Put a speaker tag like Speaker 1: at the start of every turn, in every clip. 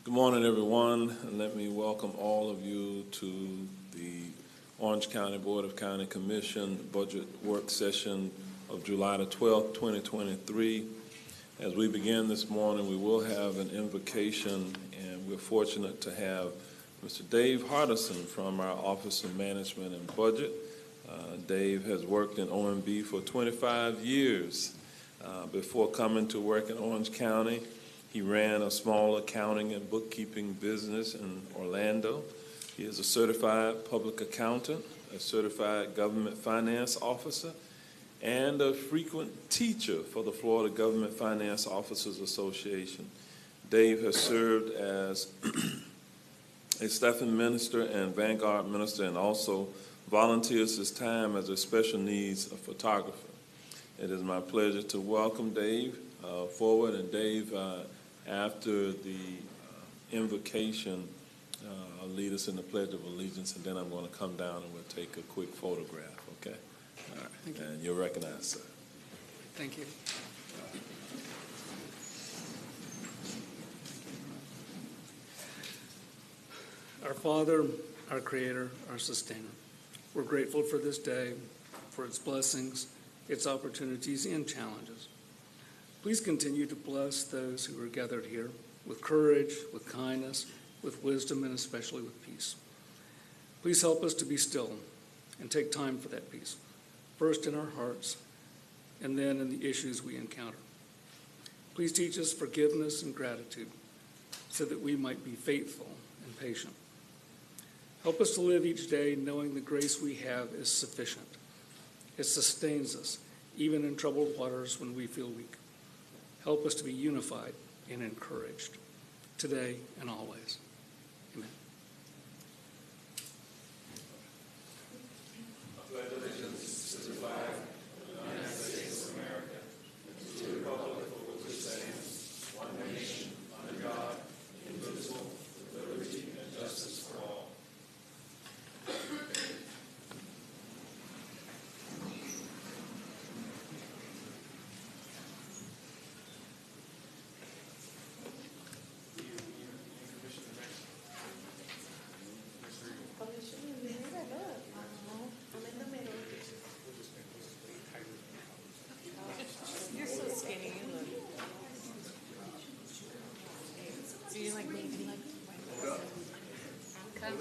Speaker 1: Good morning, everyone, and let me welcome all of you to the Orange County Board of County Commission Budget Work Session of July the 12th, 2023. As we begin this morning, we will have an invocation, and we're fortunate to have Mr. Dave Hardison from our Office of Management and Budget. Dave has worked in OMB for 25 years. Before coming to work in Orange County, he ran a small accounting and bookkeeping business in Orlando. He is a certified public accountant, a certified government finance officer, and a frequent teacher for the Florida Government Finance Officers Association. Dave has served as a Stephen minister and Vanguard minister, and also volunteers his time as a special needs photographer. It is my pleasure to welcome Dave forward. And Dave, after the invocation, I'll lead us in the Pledge of Allegiance, and then I'm going to come down and we'll take a quick photograph, okay? All right. Thank you. And you're recognized, sir.
Speaker 2: Thank you. Our Father, our Creator, our Sustainer, we're grateful for this day, for its blessings, its opportunities, and challenges. Please continue to bless those who are gathered here with courage, with kindness, with wisdom, and especially with peace. Please help us to be still and take time for that peace, first in our hearts and then in the issues we encounter. Please teach us forgiveness and gratitude so that we might be faithful and patient. Help us to live each day knowing the grace we have is sufficient. It sustains us, even in troubled waters when we feel weak. Help us to be unified and encouraged, today and always. Amen.
Speaker 3: I pledge allegiance to the flag of the United States of America, and to the republic for which it stands, one nation, under God, indivisible, with liberty and justice for all.
Speaker 4: You're so skinny. Do you like me? Do you like okay.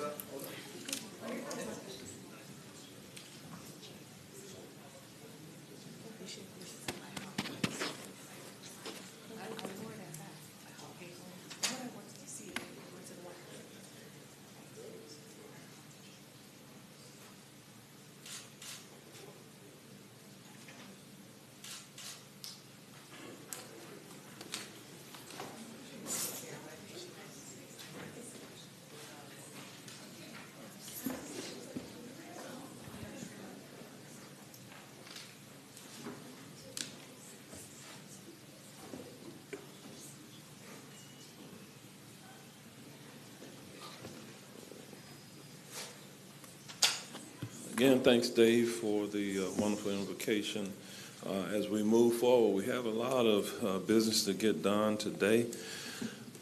Speaker 1: Again, thanks, Dave, for the wonderful invocation. As we move forward, we have a lot of business to get done today.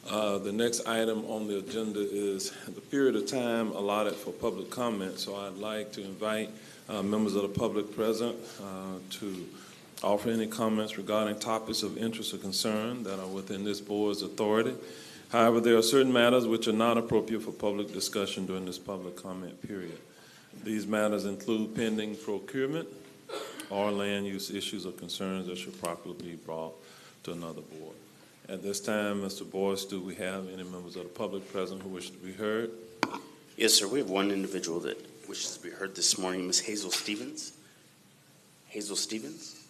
Speaker 1: The next item on the agenda is the period of time allotted for public comment. So I'd like to invite members of the public present to offer any comments regarding topics of interest or concern that are within this board's authority. However, there are certain matters which are not appropriate for public discussion during this public comment period. These matters include pending procurement or land use issues or concerns that should properly be brought to another board. At this time, Mr. Boyce, do we have any members of the public present who wish to be heard?
Speaker 5: Yes, sir. We have one individual that wishes to be heard this morning, Ms. Hazel Stevens. Hazel Stevens,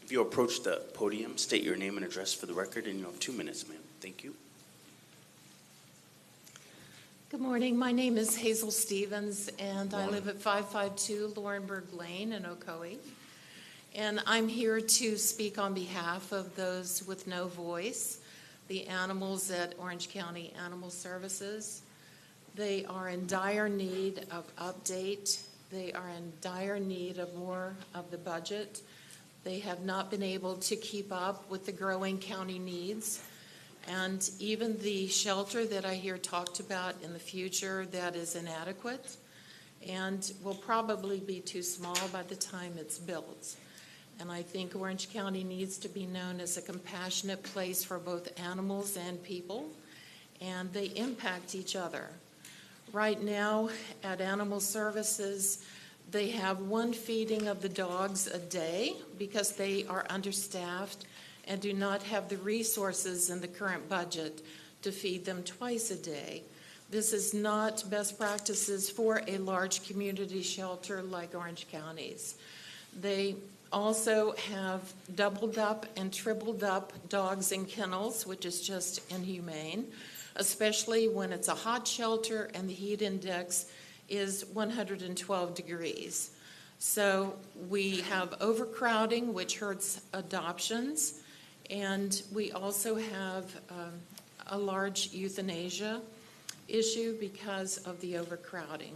Speaker 5: if you approach the podium, state your name and address for the record, and you have 2 minutes, ma'am. Thank you.
Speaker 4: Good morning. My name is Hazel Stevens, and I live at 552 Laurenburg Lane in Ocoee. And I'm here to speak on behalf of those with no voice, the animals at Orange County Animal Services. They are in dire need of update. They are in dire need of more of the budget. They have not been able to keep up with the growing county needs. And even the shelter that I hear talked about in the future that is inadequate and will probably be too small by the time it's built. And I think Orange County needs to be known as a compassionate place for both animals and people, and they impact each other. Right now at Animal Services, they have one feeding of the dogs a day because they are understaffed and do not have the resources in the current budget to feed them twice a day. This is not best practices for a large community shelter like Orange County's. They also have doubled up and tripled up dogs in kennels, which is just inhumane, especially when it's a hot shelter and the heat index is 112 degrees. So we have overcrowding, which hurts adoptions, and we also have a large euthanasia issue because of the overcrowding.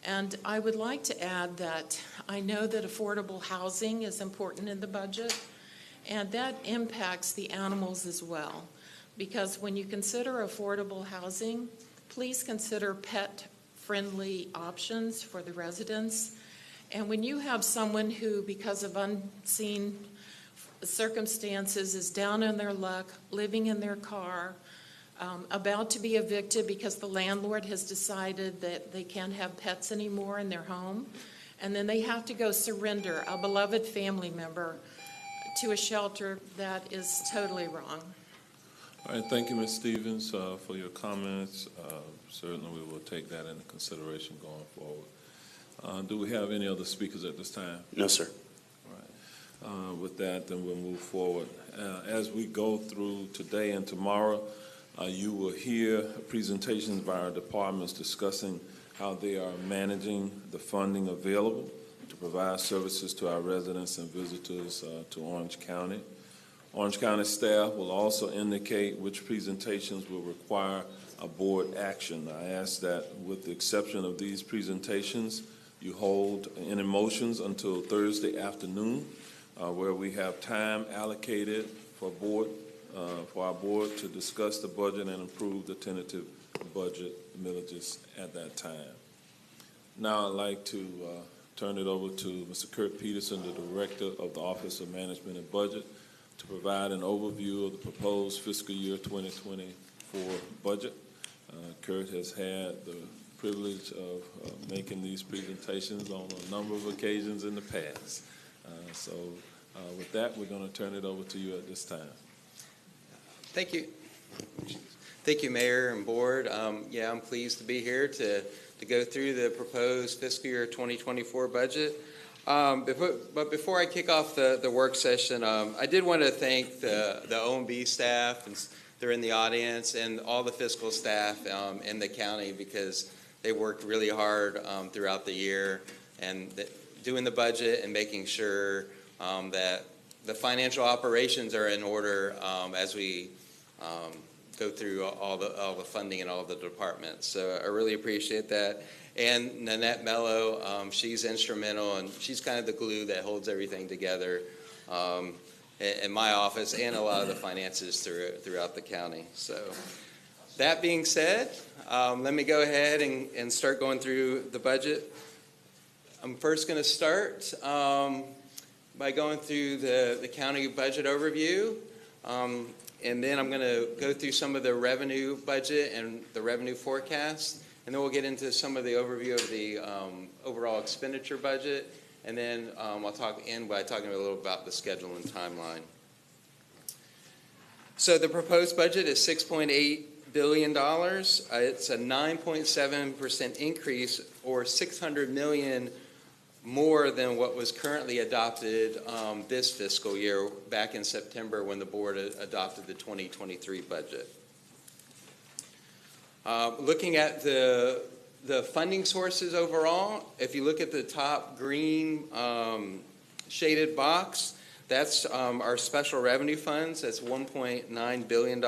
Speaker 4: And I would like to add that I know that affordable housing is important in the budget, and that impacts the animals as well. Because when you consider affordable housing, please consider pet-friendly options for the residents. And when you have someone who, because of unseen circumstances, is down on their luck, living in their car, about to be evicted because the landlord has decided that they can't have pets anymore in their home, and then they have to go surrender a beloved family member to a shelter, that is totally wrong.
Speaker 1: All right, thank you, Ms. Stevens, for your comments. Certainly, we will take that into consideration going forward. Do we have any other speakers at this time?
Speaker 5: No, sir.
Speaker 1: All right. With that, then we'll move forward. As we go through today and tomorrow, you will hear presentations by our departments discussing how they are managing the funding available to provide services to our residents and visitors to Orange County. Orange County staff will also indicate which presentations will require a board action. I ask that, with the exception of these presentations, you hold any motions until Thursday afternoon, where we have time allocated for our board to discuss the budget and approve the tentative budget millages at that time. Now I'd like to turn it over to Mr. Kurt Peterson, the Director of the Office of Management and Budget, to provide an overview of the proposed fiscal year 2024 budget. Kurt has had the privilege of making these presentations on a number of occasions in the past. So with that, we're going to turn it over to you at this time.
Speaker 6: Thank you. Thank you, Mayor and Board. I'm pleased to be here to go through the proposed fiscal year 2024 budget. But before I kick off the work session, I did want to thank the OMB staff, and they're in the audience, and all the fiscal staff in the county, because they worked really hard throughout the year and doing the budget and making sure that the financial operations are in order as we go through all the funding and all the departments. So I really appreciate that. And Nanette Mello, she's instrumental, and she's kind of the glue that holds everything together in my office and a lot of the finances throughout the county. So that being said, let me go ahead and start going through the budget. I'm first going to start by going through the county budget overview. And then I'm going to go through some of the revenue budget and the revenue forecast. And then we'll get into some of the overview of the overall expenditure budget. And then I'll end by talking a little about the schedule and timeline. So the proposed budget is $6.8 billion. It's a 9.7% increase, or $600 million more than what was currently adopted this fiscal year back in September when the board adopted the 2023 budget. Looking at the funding sources overall, if you look at the top green shaded box, that's our special revenue funds. That's $1.9 billion.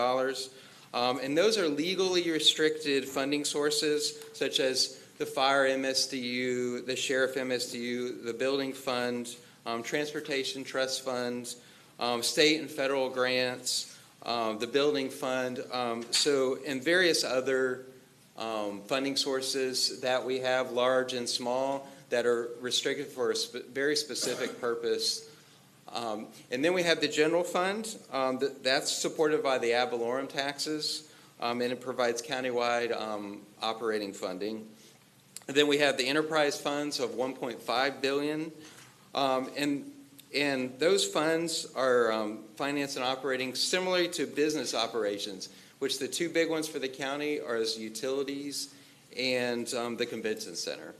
Speaker 6: And those are legally restricted funding sources, such as the fire MSDU, the sheriff MSDU, the building fund, transportation trust funds, state and federal grants, the building fund, and various other funding sources that we have, large and small, that are restricted for a very specific purpose. And then we have the general fund. That's supported by the ad valorem taxes, and it provides countywide operating funding. And then we have the enterprise funds of $1.5 billion, and those funds are financed and operating similarly to business operations, which the two big ones for the county are as utilities and the convention center.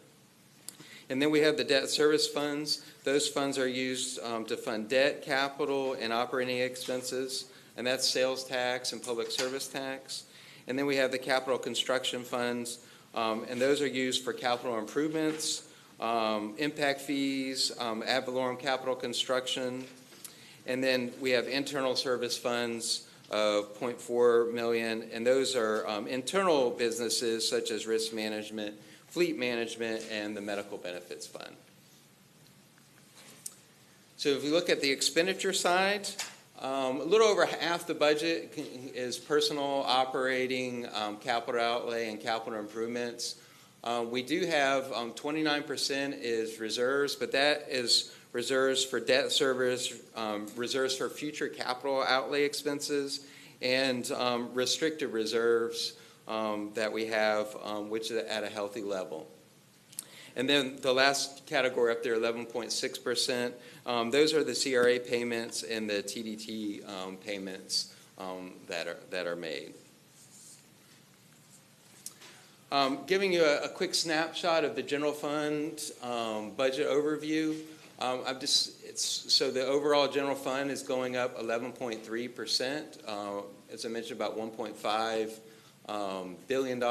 Speaker 6: And then we have the debt service funds. Those funds are used to fund debt, capital, and operating expenses, and that's sales tax and public service tax. And then we have the capital construction funds, and those are used for capital improvements, impact fees, ad valorem capital construction. And then we have internal service funds of $0.4 million, and those are internal businesses such as risk management, fleet management, and the medical benefits fund. So if we look at the expenditure side, a little over half the budget is personal operating, capital outlay, and capital improvements. We do have 29% is reserves, but that is reserves for debt service, reserves for future capital outlay expenses, and restricted reserves that we have, which is at a healthy level. And then the last category up there, 11.6%, those are the CRA payments and the TDT payments that are made. Giving you a quick snapshot of the general fund budget overview. So the overall general fund is going up 11.3%. As I mentioned, about $1.5 billion.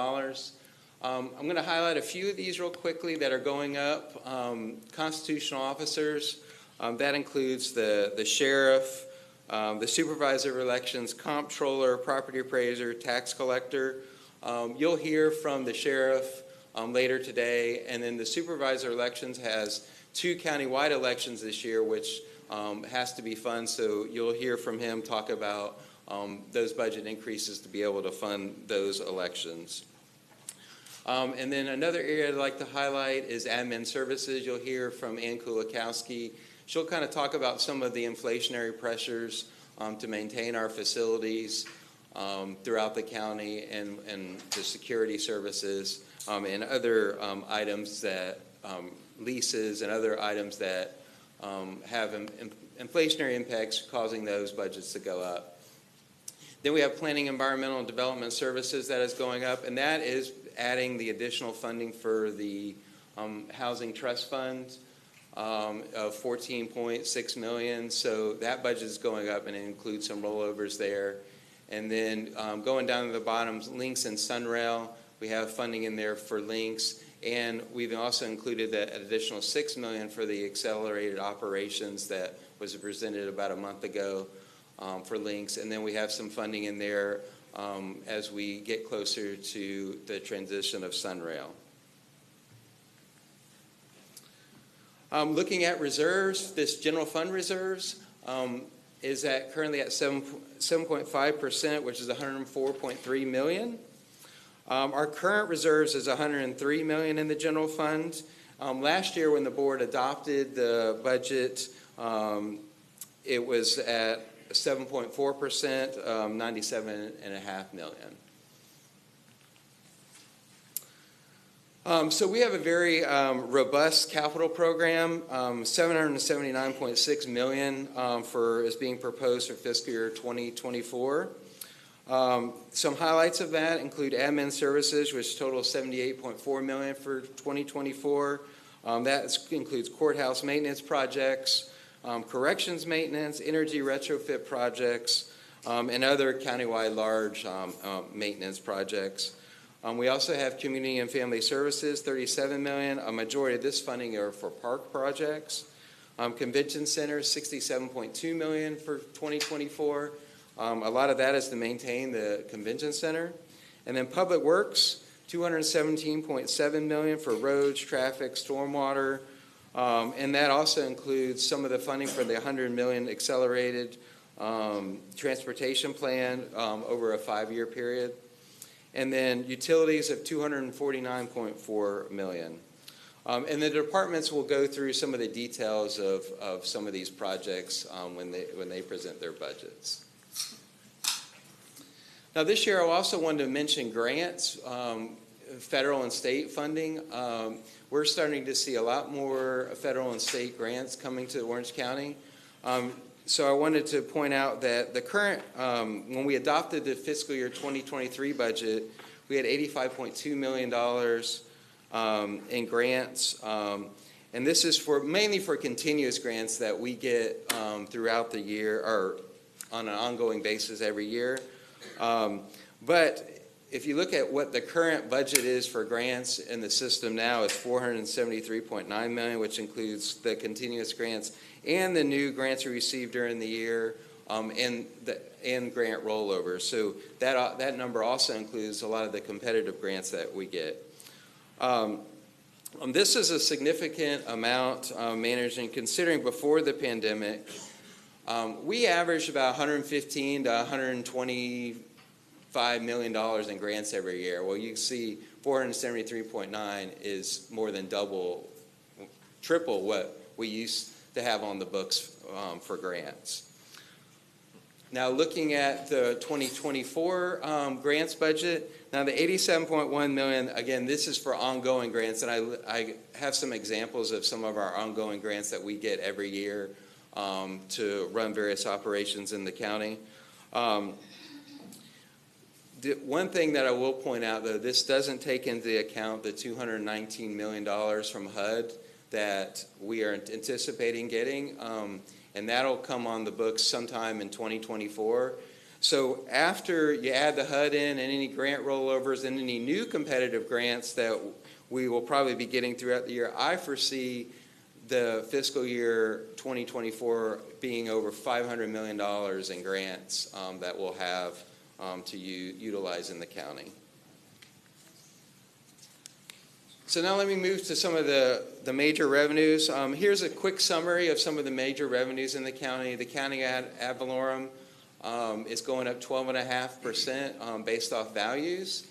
Speaker 6: I'm going to highlight a few of these real quickly that are going up. Constitutional officers, that includes the sheriff, the supervisor of elections, comptroller, property appraiser, tax collector. You'll hear from the sheriff later today, and then the supervisor of elections has 2 countywide elections this year, which has to be funded, so you'll hear from him talk about those budget increases to be able to fund those elections. And then another area I'd like to highlight is admin services. You'll hear from Ann Kulikowski. She'll kind of talk about some of the inflationary pressures to maintain our facilities throughout the county, and the security services and other items that leases and other items that have inflationary impacts causing those budgets to go up. Then we have planning, environmental, and development services that is going up, and that is adding the additional funding for the housing trust fund of $14.6 million. So that budget is going up, and it includes some rollovers there. And then going down to the bottom, Links and Sunrail, we have funding in there for Links, and we've also included an additional $6 million for the accelerated operations that was presented about a month ago for Links. And then we have some funding in there as we get closer to the transition of Sunrail. Looking at reserves, this general fund reserves is currently at 7.5%, which is $104.3 million. Our current reserves is $103 million in the general fund. Last year, when the board adopted the budget, it was at 7.4%, $97.5 million. So we have a very robust capital program, $779.6 million is being proposed for fiscal year 2024. Some highlights of that include admin services, which total $78.4 million for 2024. That includes courthouse maintenance projects, corrections maintenance, energy retrofit projects, and other countywide large maintenance projects. We also have community and family services, $37 million. A majority of this funding are for park projects. Convention center, $67.2 million for 2024. A lot of that is to maintain the convention center. And then public works, $217.7 million for roads, traffic, stormwater. And that also includes some of the funding for the $100 million accelerated transportation plan over a 5-year period, and then utilities of $249.4 million. And the departments will go through some of the details of some of these projects when they present their budgets. Now this year I also wanted to mention grants, federal and state funding. We're starting to see a lot more federal and state grants coming to Orange County. So I wanted to point out that the current, when we adopted the fiscal year 2023 budget, we had $85.2 million in grants, and this is mainly for continuous grants that we get throughout the year or on an ongoing basis every year. But if you look at what the current budget is for grants in the system now, it's $473.9 million, which includes the continuous grants and the new grants we received during the year, and grant rollovers. So that number also includes a lot of the competitive grants that we get. This is a significant amount, managing, considering before the pandemic, we averaged about $115 to $125 million in grants every year. Well, you can see 473.9 is more than triple what we used to have on the books for grants. Now, looking at the 2024 grants budget, now the $87.1 million, again, this is for ongoing grants, and I have some examples of some of our ongoing grants that we get every year to run various operations in the county. One thing that I will point out, though, this doesn't take into account the $219 million from HUD that we are anticipating getting, and that'll come on the books sometime in 2024. So after you add the HUD in and any grant rollovers and any new competitive grants that we will probably be getting throughout the year, I foresee the fiscal year 2024 being over $500 million in grants that we'll have to utilize in the county. So now let me move to some of the major revenues. Here's a quick summary of some of the major revenues in the county. The county ad valorem is going up 12.5% based off values.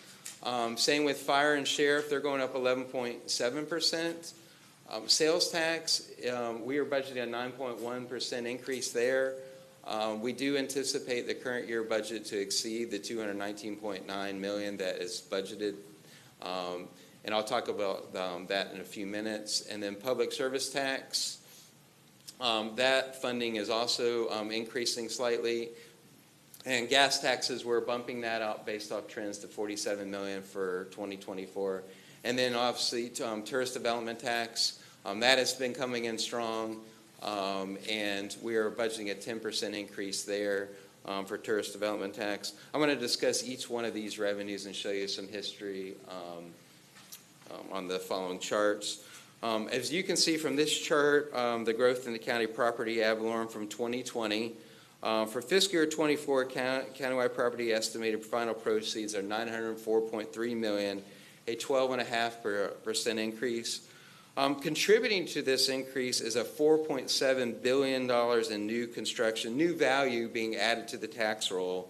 Speaker 6: Same with fire and sheriff, they're going up 11.7%. Sales tax, we are budgeting a 9.1% increase there. We do anticipate the current year budget to exceed the $219.9 million that is budgeted. And I'll talk about that in a few minutes. And then public service tax, that funding is also increasing slightly. And gas taxes, we're bumping that up based off trends to $47 million for 2024. And then obviously tourist development tax, that has been coming in strong. And we are budgeting a 10% increase there for tourist development tax. I'm going to discuss each one of these revenues and show you some history on the following charts. As you can see from this chart, the growth in the county property ad valorem from 2020. For fiscal year 24, countywide property estimated final proceeds are $904.3 million, a 12.5% increase. Contributing to this increase is a $4.7 billion in new construction, new value being added to the tax roll,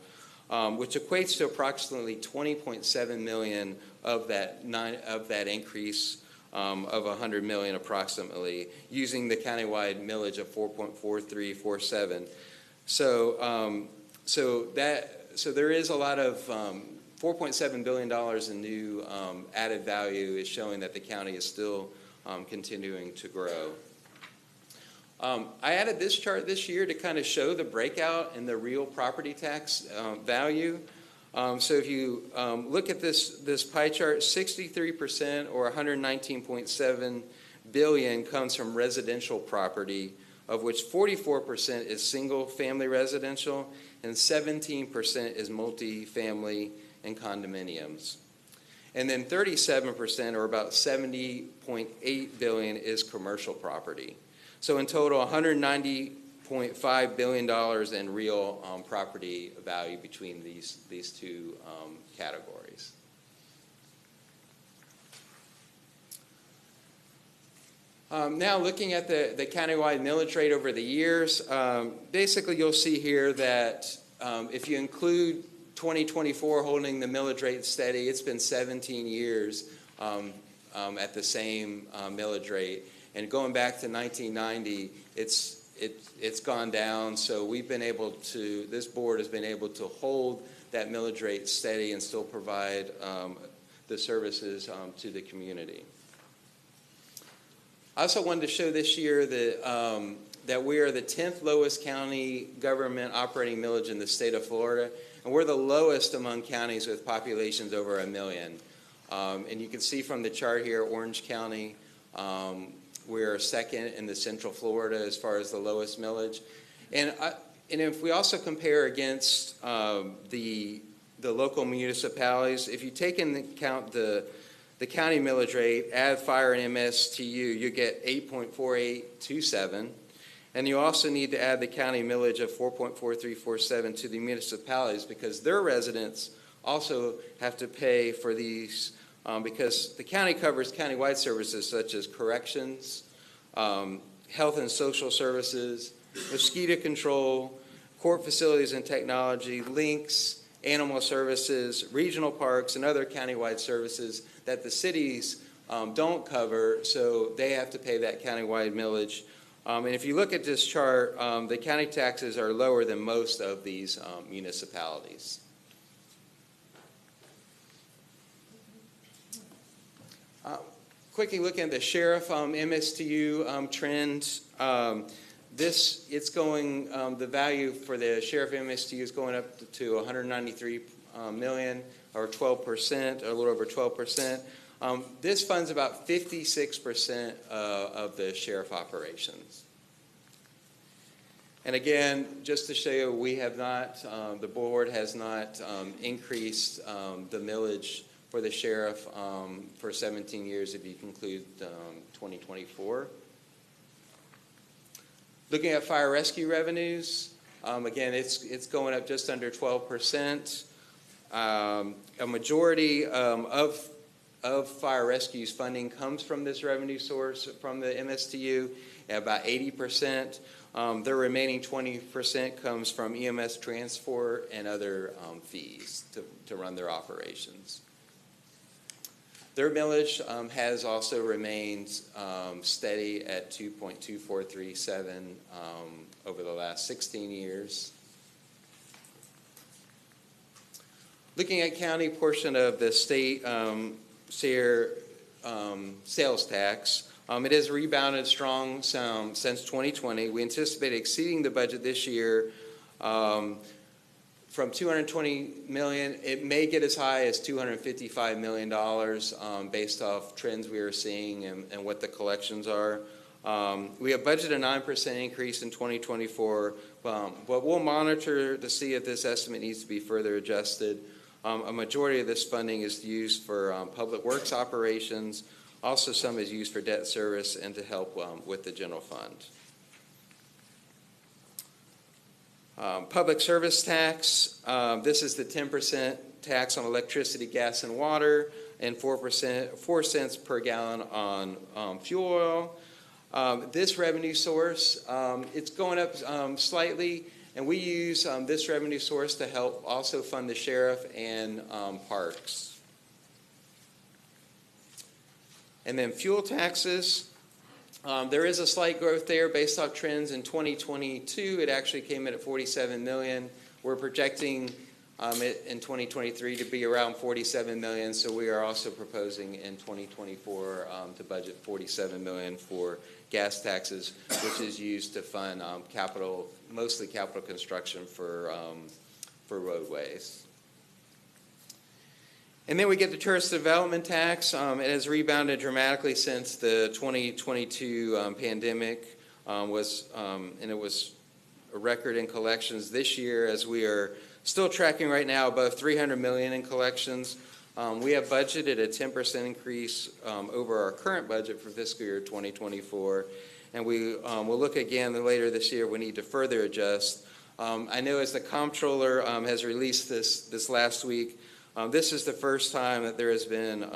Speaker 6: which equates to approximately $20.7 million of that increase of $100 million approximately, using the countywide millage of 4.4347. So there is a lot of $4.7 billion in new added value is showing that the county is still continuing to grow. I added this chart this year to kind of show the breakout in the real property tax value. So if you look at this pie chart, 63% or $119.7 billion comes from residential property, of which 44% is single-family residential and 17% is multi-family and condominiums. And then 37%, or about $70.8 billion, is commercial property. So in total, $190.5 billion in real property value between these two categories. Now, looking at the countywide millage rate over the years, basically you'll see here that if you include 2024 holding the millage rate steady, it's been 17 years at the same millage rate. And going back to 1990, it's gone down. So we've been able to, this board has been able to hold that millage rate steady and still provide the services to the community. I also wanted to show this year that we are the 10th lowest county government operating millage in the state of Florida, and we're the lowest among counties with populations over 1 million. And you can see from the chart here, Orange County, we're second in the Central Florida as far as the lowest millage. And if we also compare against the local municipalities, if you take into account the county millage rate, add fire and MSTU, you get 8.4827. And you also need to add the county millage of 4.4347 to the municipalities because their residents also have to pay for these because the county covers countywide services such as corrections, health and social services, mosquito control, court facilities and technology, links, animal services, regional parks, and other countywide services that the cities don't cover, so they have to pay that countywide millage. And if you look at this chart, the county taxes are lower than most of these municipalities. Quickly looking at the sheriff MSTU trend, it's going, the value for the sheriff MSTU is going up to 193 million, or 12%, or a little over 12%. This funds about 56% of the sheriff operations. And again, just to show you, we have not, the board has not increased the millage for the sheriff for 17 years if you conclude 2024. Looking at fire rescue revenues, again, it's going up just under 12%. A majority of fire rescue's funding comes from this revenue source from the MSTU, about 80%. The remaining 20% comes from EMS transport and other fees to run their operations. Their millage has also remained steady at 2.2437 over the last 16 years. Looking at county portion of the state share sales tax, it has rebounded strong since 2020. We anticipate exceeding the budget this year from $220 million. It may get as high as $255 million based off trends we are seeing and what the collections are. We have budgeted a 9% increase in 2024, but we'll monitor to see if this estimate needs to be further adjusted. A majority of this funding is used for public works operations. Also, some is used for debt service and to help with the general fund. Public service tax, this is the 10% tax on electricity, gas, and water, and 4 cents per gallon on fuel oil. This revenue source, it's going up slightly, and we use this revenue source to help also fund the sheriff and parks. And then fuel taxes. There is a slight growth there based off trends in 2022. It actually came in at 47 million. We're projecting it in 2023 to be around 47 million. So we are also proposing in 2024 to budget 47 million for gas taxes, which is used to fund capital, mostly capital construction for roadways. And then we get the tourist development tax. It has rebounded dramatically since the 2022 pandemic and it was a record in collections this year, as we are still tracking right now above 300 million in collections. We have budgeted a 10% increase over our current budget for fiscal year 2024, and we will look again later this year. We need to further adjust. I know as the comptroller has released this last week, this is the first time that there has been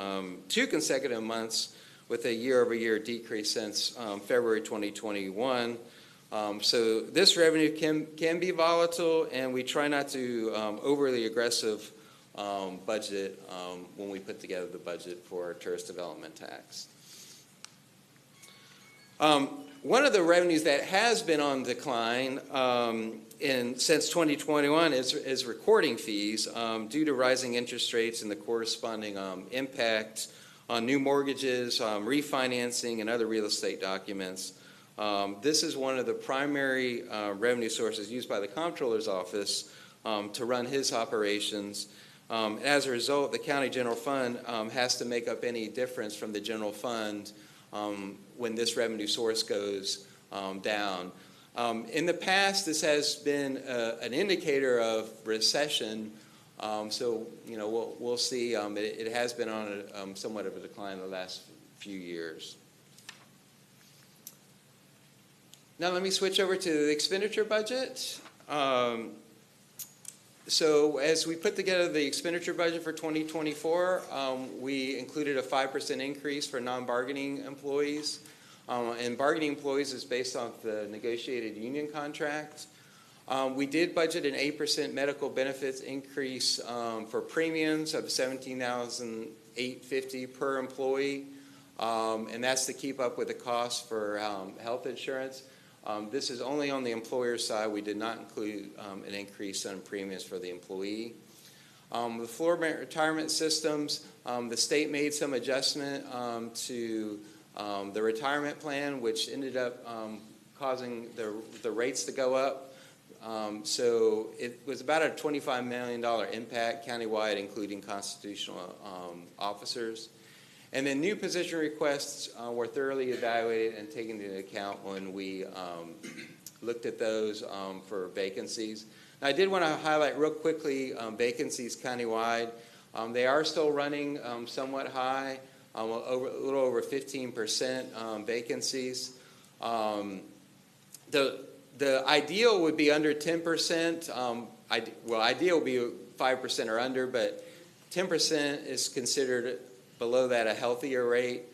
Speaker 6: 2 consecutive months with a year-over-year decrease since February 2021. So this revenue can be volatile, and we try not to overly aggressive budget when we put together the budget for tourist development tax. One of the revenues that has been on decline since 2021 is recording fees due to rising interest rates and the corresponding impact on new mortgages, refinancing, and other real estate documents. This is one of the primary revenue sources used by the Comptroller's Office to run his operations. As a result, the county general fund has to make up any difference from the general fund when this revenue source goes down. In the past, this has been an indicator of recession, so we'll see. It has been on somewhat of a decline the last few years. Now let me switch over to the expenditure budget. So as we put together the expenditure budget for 2024, we included a 5% increase for non-bargaining employees. And bargaining employees is based on the negotiated union contract. We did budget an 8% medical benefits increase for premiums of $17,850 per employee, and that's to keep up with the cost for health insurance. This is only on the employer side. We did not include an increase on premiums for the employee. The Florida retirement systems, the state made some adjustment to the retirement plan, which ended up causing the rates to go up. So it was about a $25 million impact countywide, including constitutional officers. And then new position requests were thoroughly evaluated and taken into account when we looked at those for vacancies. Now, I did want to highlight real quickly vacancies countywide. They are still running somewhat high, a little over 15% vacancies. The ideal would be under 10%. Ideal would be 5% or under, but 10% is considered below that a healthier rate.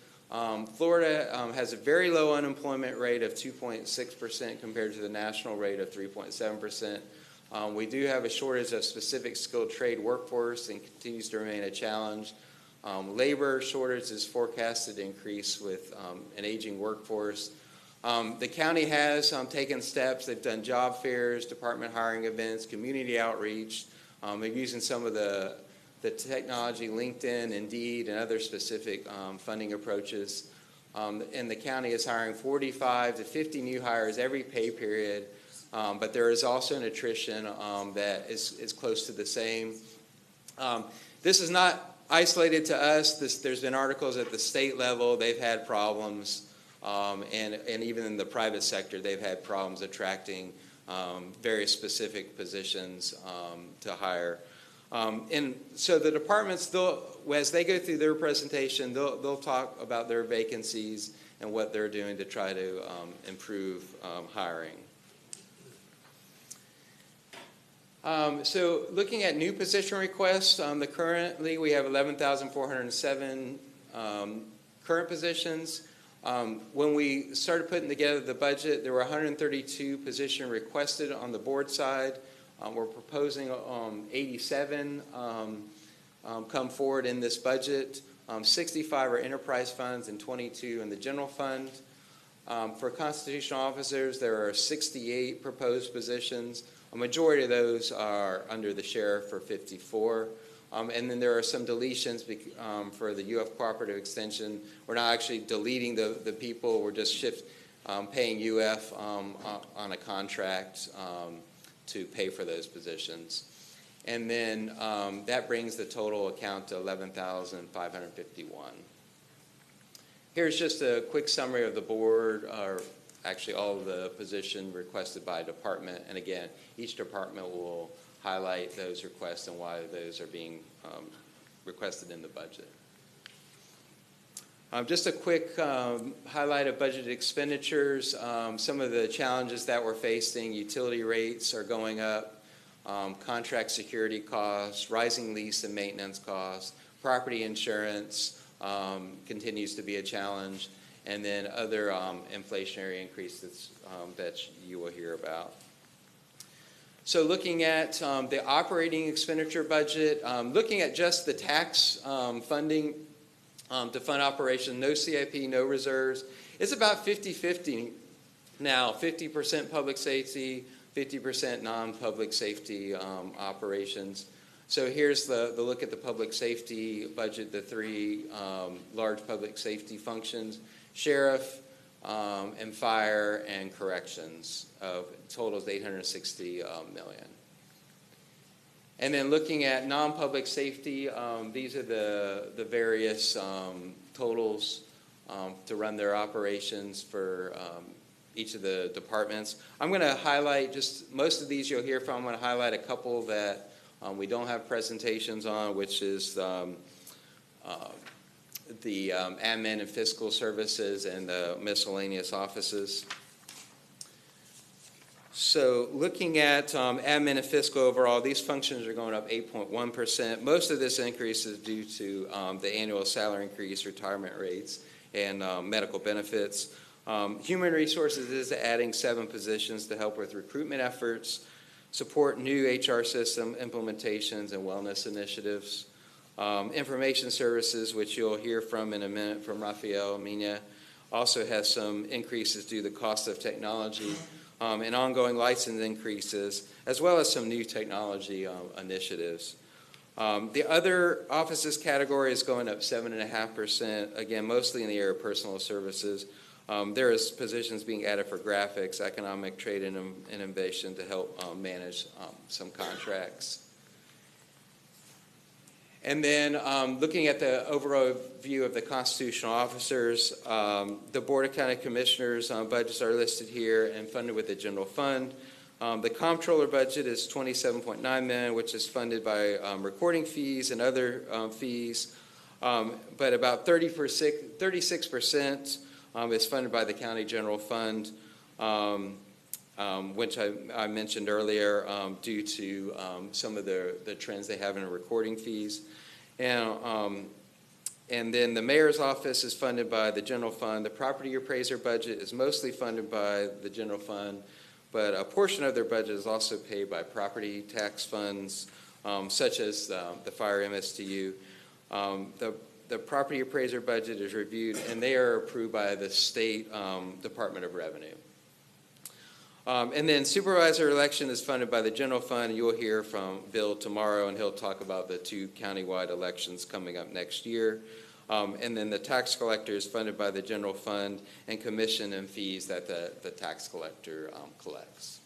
Speaker 6: Florida has a very low unemployment rate of 2.6% compared to the national rate of 3.7%. We do have a shortage of specific skilled trade workforce and continues to remain a challenge. Labor shortage is forecasted to increase with an aging workforce. The county has taken steps. They've done job fairs, department hiring events, community outreach. They're using some of the technology, LinkedIn, Indeed, and other specific funding approaches. And the county is hiring 45 to 50 new hires every pay period, but there is also an attrition that is close to the same. This is not isolated to us. There's been articles at the state level. They've had problems, and even in the private sector, they've had problems attracting very specific positions to hire. And so the departments, as they go through their presentation, they'll talk about their vacancies and what they're doing to try to improve hiring. So looking at new position requests, currently we have 11,407 current positions. When we started putting together the budget, there were 132 positions requested on the board side. We're proposing 87 come forward in this budget. 65 are enterprise funds and 22 in the general fund. For constitutional officers, there are 68 proposed positions. A majority of those are under the sheriff for 54. And then there are some deletions for the UF Cooperative Extension. We're not actually deleting the people. We're just paying UF on a contract to pay for those positions. And then that brings the total account to 11,551. Here's just a quick summary of the board, or actually all of the position requested by department. And again, each department will highlight those requests and why those are being requested in the budget. Just a quick highlight of budgeted expenditures. Some of the challenges that we're facing: utility rates are going up, contract security costs, rising lease and maintenance costs, property insurance, continues to be a challenge, and then other inflationary increases that you will hear about. So looking at the operating expenditure budget, looking at just the tax funding to fund operations, no CIP, no reserves, it's about 50-50 now, 50% public safety, 50% non-public safety operations. So here's the look at the public safety budget, the three large public safety functions: sheriff, and fire and corrections, of totals $860 million. And then looking at non-public safety, these are the various totals to run their operations for each of the departments. I'm going to highlight just most of these you'll hear from. I'm going to highlight a couple that we don't have presentations on, which is the admin and fiscal services and the miscellaneous offices. So looking at admin and fiscal overall, these functions are going up 8.1%. Most of this increase is due to the annual salary increase, retirement rates, and medical benefits. Human resources is adding 7 positions to help with recruitment efforts, support new HR system implementations and wellness initiatives. Information services, which you'll hear from in a minute from Rafael Mina, also has some increases due to the cost of technology and ongoing license increases, as well as some new technology initiatives. The other offices category is going up 7.5%, again, mostly in the area of personal services. There is positions being added for graphics, economic trade and innovation to help manage some contracts. And then looking at the overall view of the constitutional officers, the Board of County Commissioners budgets are listed here and funded with the general fund. The comptroller budget is $27.9 million, which is funded by recording fees and other fees, but about 36% is funded by the county general fund, which I mentioned earlier due to some of the trends they have in recording fees. And then the mayor's office is funded by the general fund. The property appraiser budget is mostly funded by the general fund, but a portion of their budget is also paid by property tax funds, such as the fire MSTU. The property appraiser budget is reviewed, and they are approved by the state Department of Revenue. And then supervisor election is funded by the general fund. You'll hear from Bill tomorrow, and he'll talk about the 2 countywide elections coming up next year. And then the tax collector is funded by the general fund and commission and fees that the tax collector collects.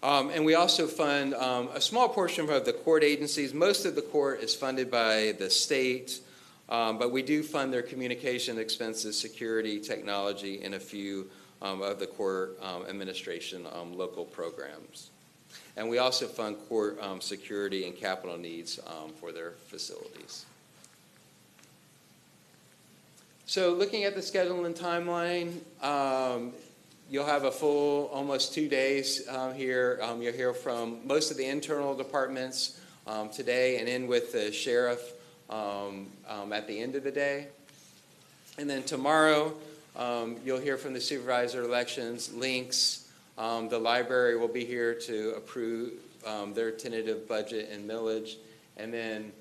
Speaker 6: And we also fund a small portion of the court agencies. Most of the court is funded by the state, but we do fund their communication expenses, security, technology, and a few of the court administration local programs. And we also fund court security and capital needs for their facilities. So looking at the schedule and timeline, you'll have a full almost 2 days here. You'll hear from most of the internal departments today and in with the sheriff at the end of the day. And then tomorrow, you'll hear from the supervisor elections, links. The library will be here to approve their tentative budget and millage. And then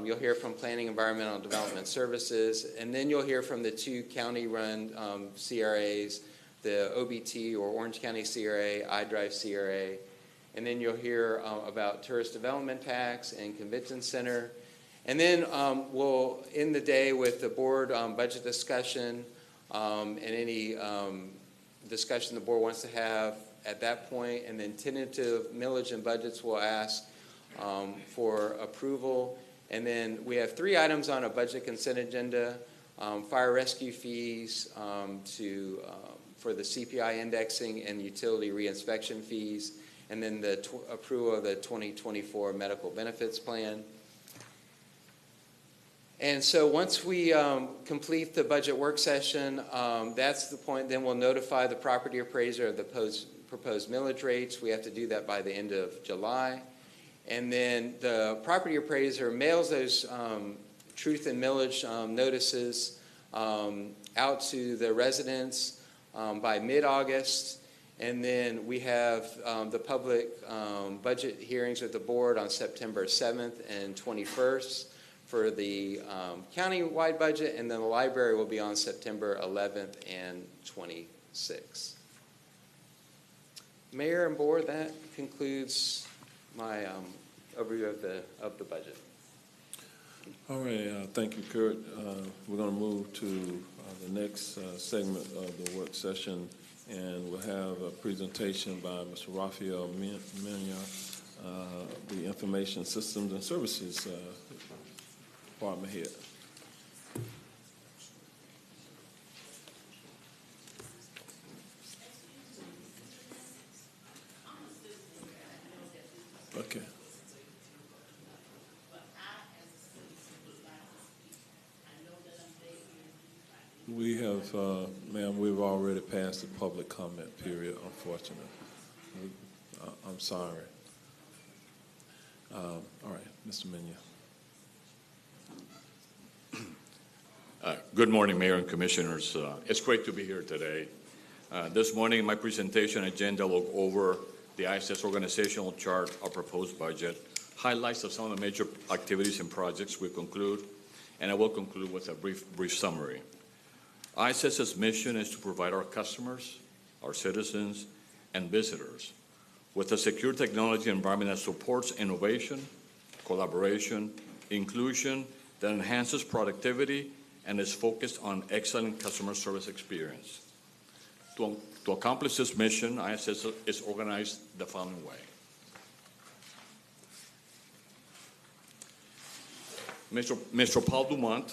Speaker 6: you'll hear from Planning Environmental Development Services. And then you'll hear from the 2 county-run CRAs, the OBT or Orange County CRA, iDrive CRA. And then you'll hear about tourist development tax and convention center. And then we'll end the day with the board budget discussion and any discussion the board wants to have at that point. And then tentative millage and budgets we'll ask for approval. And then we have 3 items on a budget consent agenda: fire rescue fees for the CPI indexing and utility reinspection fees, and then the approval of the 2024 medical benefits plan. And so once we complete the budget work session, that's the point. Then we'll notify the property appraiser of the proposed millage rates. We have to do that by the end of July. And then the property appraiser mails those truth and millage notices out to the residents by mid-August. And then we have the public budget hearings with the board on September 7th and 21st for the county-wide budget, and then the library will be on September 11th and 26th. Mayor and board, that concludes my overview of the budget.
Speaker 1: All right, thank you, Kurt. We're going to move to the next segment of the work session, and we'll have a presentation by Mr. Raphael Mena, the Information Systems and Services Department Head. Okay. We have, ma'am, we've already passed the public comment period, unfortunately. I'm sorry. All right, Mr. Mena.
Speaker 7: Good morning, Mayor and Commissioners. It's great to be here today. This morning, in my presentation agenda, will go over the ISS organizational chart, our proposed budget, highlights of some of the major activities and projects we conclude, and I will conclude with a brief summary. ISS's mission is to provide our customers, our citizens, and visitors with a secure technology environment that supports innovation, collaboration, inclusion, that enhances productivity, and is focused on excellent customer service experience. To accomplish this mission, ISS is organized the following way. Mr. Paul Dumont,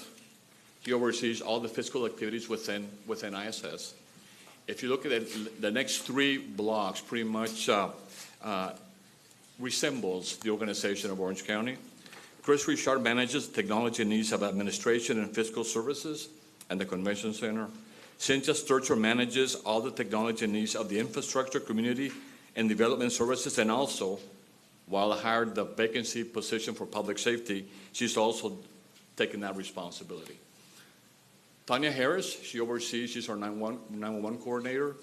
Speaker 7: he oversees all the fiscal activities within ISS. If you look at it, the next three blocks pretty much resembles the organization of Orange County. Chris Richard manages technology needs of administration and fiscal services and the convention center. Cynthia Sturcher manages all the technology needs of the infrastructure, community, and development services, and also, while hired the vacancy position for public safety, she's also taken that responsibility. Tanya Harris, she's our 911 coordinator.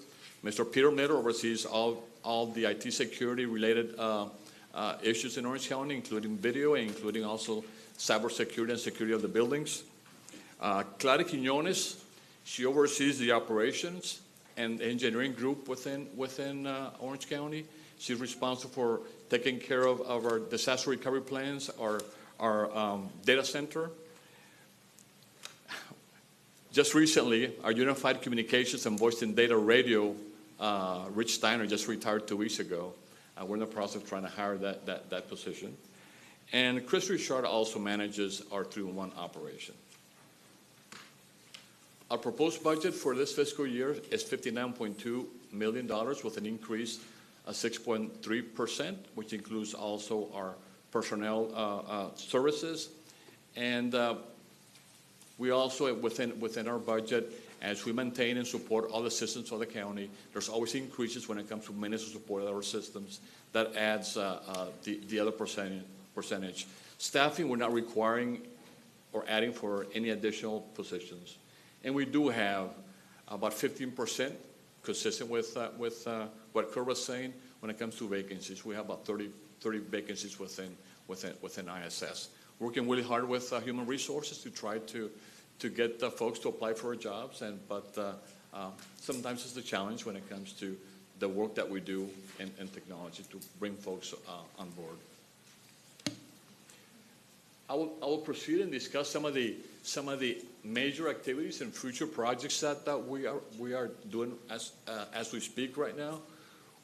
Speaker 7: Mr. Peter Miller oversees all the IT security related issues in Orange County, including video and including also cybersecurity and security of the buildings. Clara Quinones, she oversees the operations and engineering group within Orange County. She's responsible for taking care of our disaster recovery plans, our data center. Just recently, our Unified Communications and Voice and Data Radio, Rich Steiner just retired 2 weeks ago. We're in the process of trying to hire that position. And Chris Richard also manages our 311 operation. Our proposed budget for this fiscal year is $59.2 million with an increase of 6.3%, which includes also our personnel services. And we also, within our budget, as we maintain and support all the systems of the county, there's always increases when it comes to maintenance and support of our systems. That adds the other percentage. Staffing, we're not requiring or adding for any additional positions. And we do have about 15%, consistent with what Kurt was saying, when it comes to vacancies. We have about 30 vacancies within ISS. Working really hard with human resources to try to get folks to apply for jobs, but sometimes it's a challenge when it comes to the work that we do in technology to bring folks on board. I will proceed and discuss some of the major activities and future projects that we are doing as we speak right now.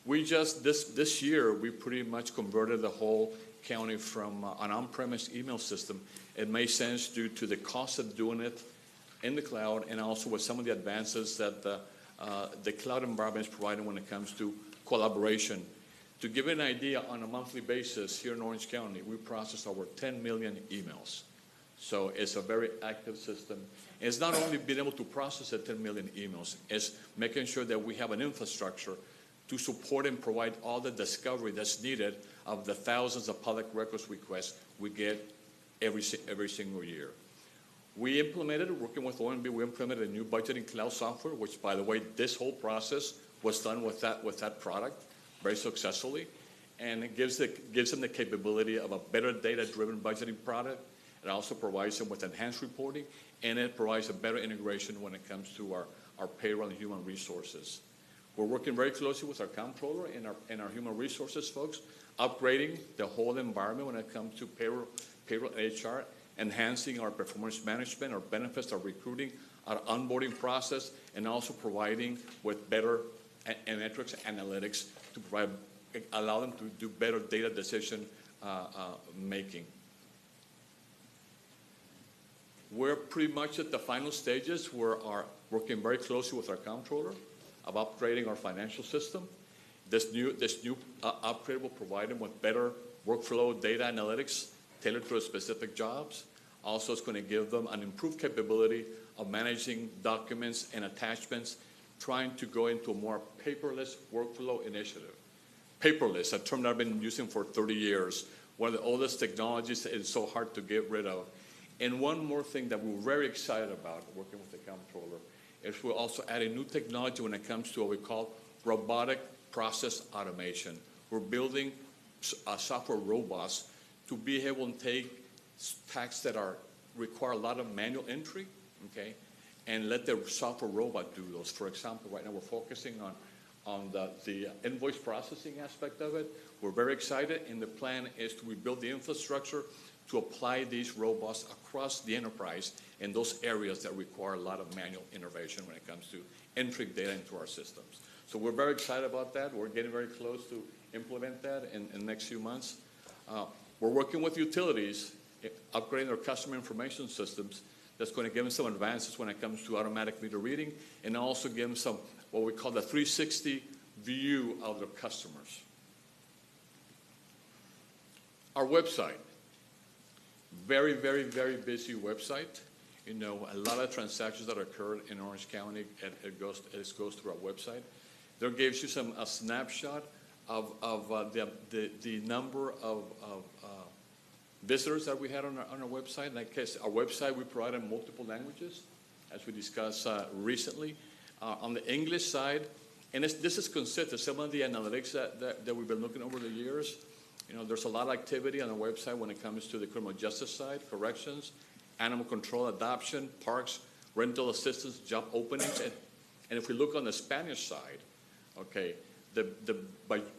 Speaker 7: We just this year we pretty much converted the whole county from an on-premise email system. It made sense due to the cost of doing it in the cloud, and also with some of the advances that the cloud environment is providing when it comes to collaboration. To give you an idea, on a monthly basis here in Orange County, we process over 10 million emails. So it's a very active system. And it's not only being able to process the 10 million emails, it's making sure that we have an infrastructure to support and provide all the discovery that's needed of the thousands of public records requests we get every single year. We implemented, working with OMB, we implemented a new budgeting cloud software, which, by the way, this whole process was done with that product very successfully. And it gives them the capability of a better data-driven budgeting product. It also provides them with enhanced reporting, and it provides a better integration when it comes to our payroll and human resources. We're working very closely with our comptroller and our human resources folks, upgrading the whole environment when it comes to payroll and HR, enhancing our performance management, our benefits, our recruiting, our onboarding process, and also providing with better metrics analytics to allow them to do better data decision making. We're pretty much at the final stages. We're working very closely with our comptroller of upgrading our financial system. This new upgrade will provide them with better workflow data analytics tailored to specific jobs. Also, it's going to give them an improved capability of managing documents and attachments, trying to go into a more paperless workflow initiative. Paperless, a term that I've been using for 30 years, one of the oldest technologies that is so hard to get rid of. And one more thing that we're very excited about working with the comptroller is we're also adding new technology when it comes to what we call robotic process automation. We're building software robots to be able to take tasks that require a lot of manual entry, okay, and let the software robot do those. For example, right now we're focusing on the invoice processing aspect of it. We're very excited, and the plan is to rebuild the infrastructure to apply these robots across the enterprise in those areas that require a lot of manual intervention when it comes to entering data into our systems. So we're very excited about that. We're getting very close to implement that in the next few months. We're working with utilities, upgrading their customer information systems. That's going to give them some advances when it comes to automatic meter reading, and also give them some what we call the 360 view of their customers. Our website, very, very, very busy website. You know, a lot of transactions that occurred in Orange County, it goes through our website. There gives you a snapshot of the number of visitors that we had on our website. In that case, our website, we provide in multiple languages, as we discussed recently. On the English side, and this is consistent, some of the analytics that we've been looking over the years, you know, there's a lot of activity on the website when it comes to the criminal justice side, corrections, animal control, adoption, parks, rental assistance, job openings. And if we look on the Spanish side, okay, the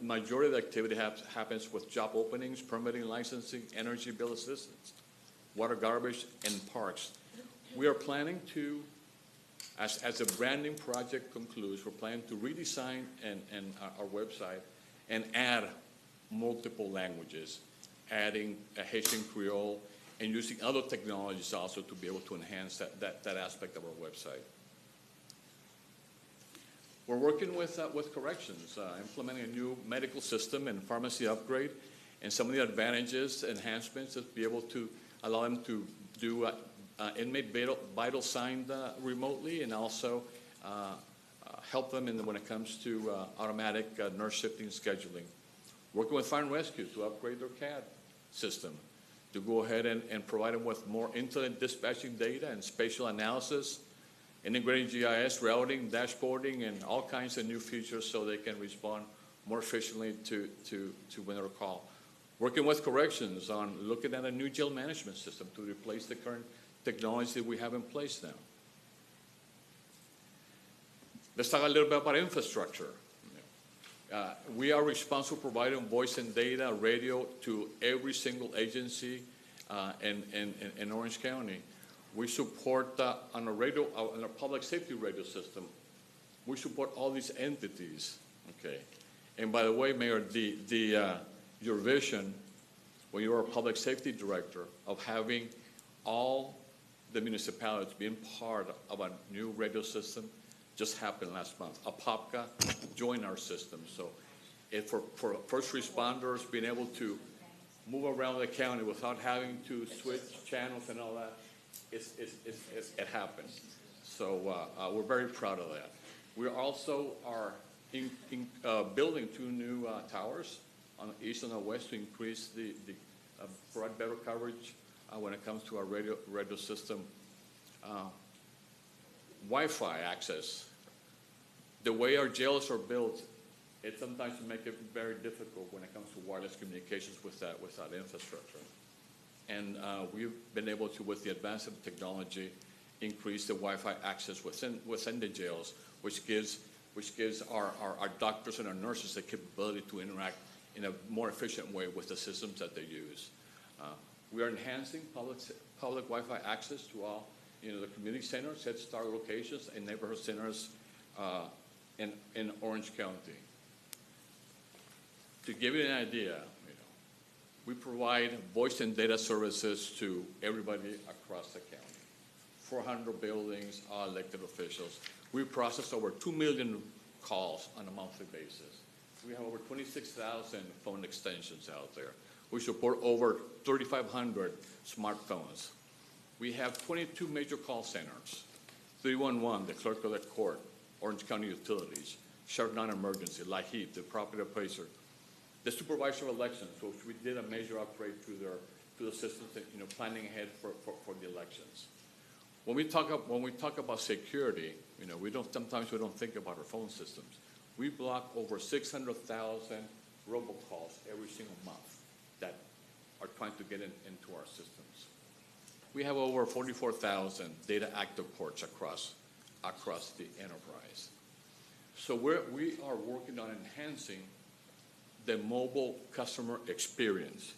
Speaker 7: majority of the activity happens with job openings, permitting, licensing, energy bill assistance, water, garbage, and parks. We are planning to, as the branding project concludes, we're planning to redesign our website and add multiple languages, adding a Haitian Creole, and using other technologies also to be able to enhance that aspect of our website. We're working with corrections, implementing a new medical system and pharmacy upgrade, and some of the advantages, enhancements, is be able to allow them to do inmate vital sign remotely, and also help them when it comes to automatic nurse shifting scheduling. Working with Fire and Rescue to upgrade their CAD system, to go ahead and provide them with more intelligent dispatching data and spatial analysis, integrating GIS, routing, dashboarding, and all kinds of new features so they can respond more efficiently to when they're called. Working with corrections on looking at a new jail management system to replace the current technology that we have in place now. Let's talk a little bit about infrastructure. We are responsible for providing voice and data, radio to every single agency in Orange County. We support on a public safety radio system. We support all these entities. Okay, and by the way, Mayor, your vision when you were a public safety director of having all the municipalities being part of a new radio system just happened last month. Apopka joined our system. So for first responders being able to move around the county without having to switch channels and all that, it happened. So we're very proud of that. We also are building 2 new towers on the east and the west to increase provide better coverage when it comes to our radio system. Wi-Fi access. The way our jails are built, it sometimes makes it very difficult when it comes to wireless communications with that infrastructure. And we've been able to, with the advance of technology, increase the Wi-Fi access within the jails, which gives our doctors and our nurses the capability to interact in a more efficient way with the systems that they use. We are enhancing public Wi-Fi access to all, the community centers, Head Start locations, and neighborhood centers in Orange County. To give you an idea, we provide voice and data services to everybody across the county. 400 buildings, all elected officials. We process over 2 million calls on a monthly basis. We have over 26,000 phone extensions out there. We support over 3,500 smartphones. We have 22 major call centers. 311, the clerk of the court, Orange County Utilities, Sheriff Non-Emergency, LAHEAP, the property appraiser, the supervisor of elections, which we did a major upgrade to the systems, planning ahead for the elections. When we talk about security, sometimes we don't think about our phone systems. We block over 600,000 robocalls every single month that are trying to get into our systems. We have over 44,000 data active ports across the enterprise. So we are working on enhancing the mobile customer experience.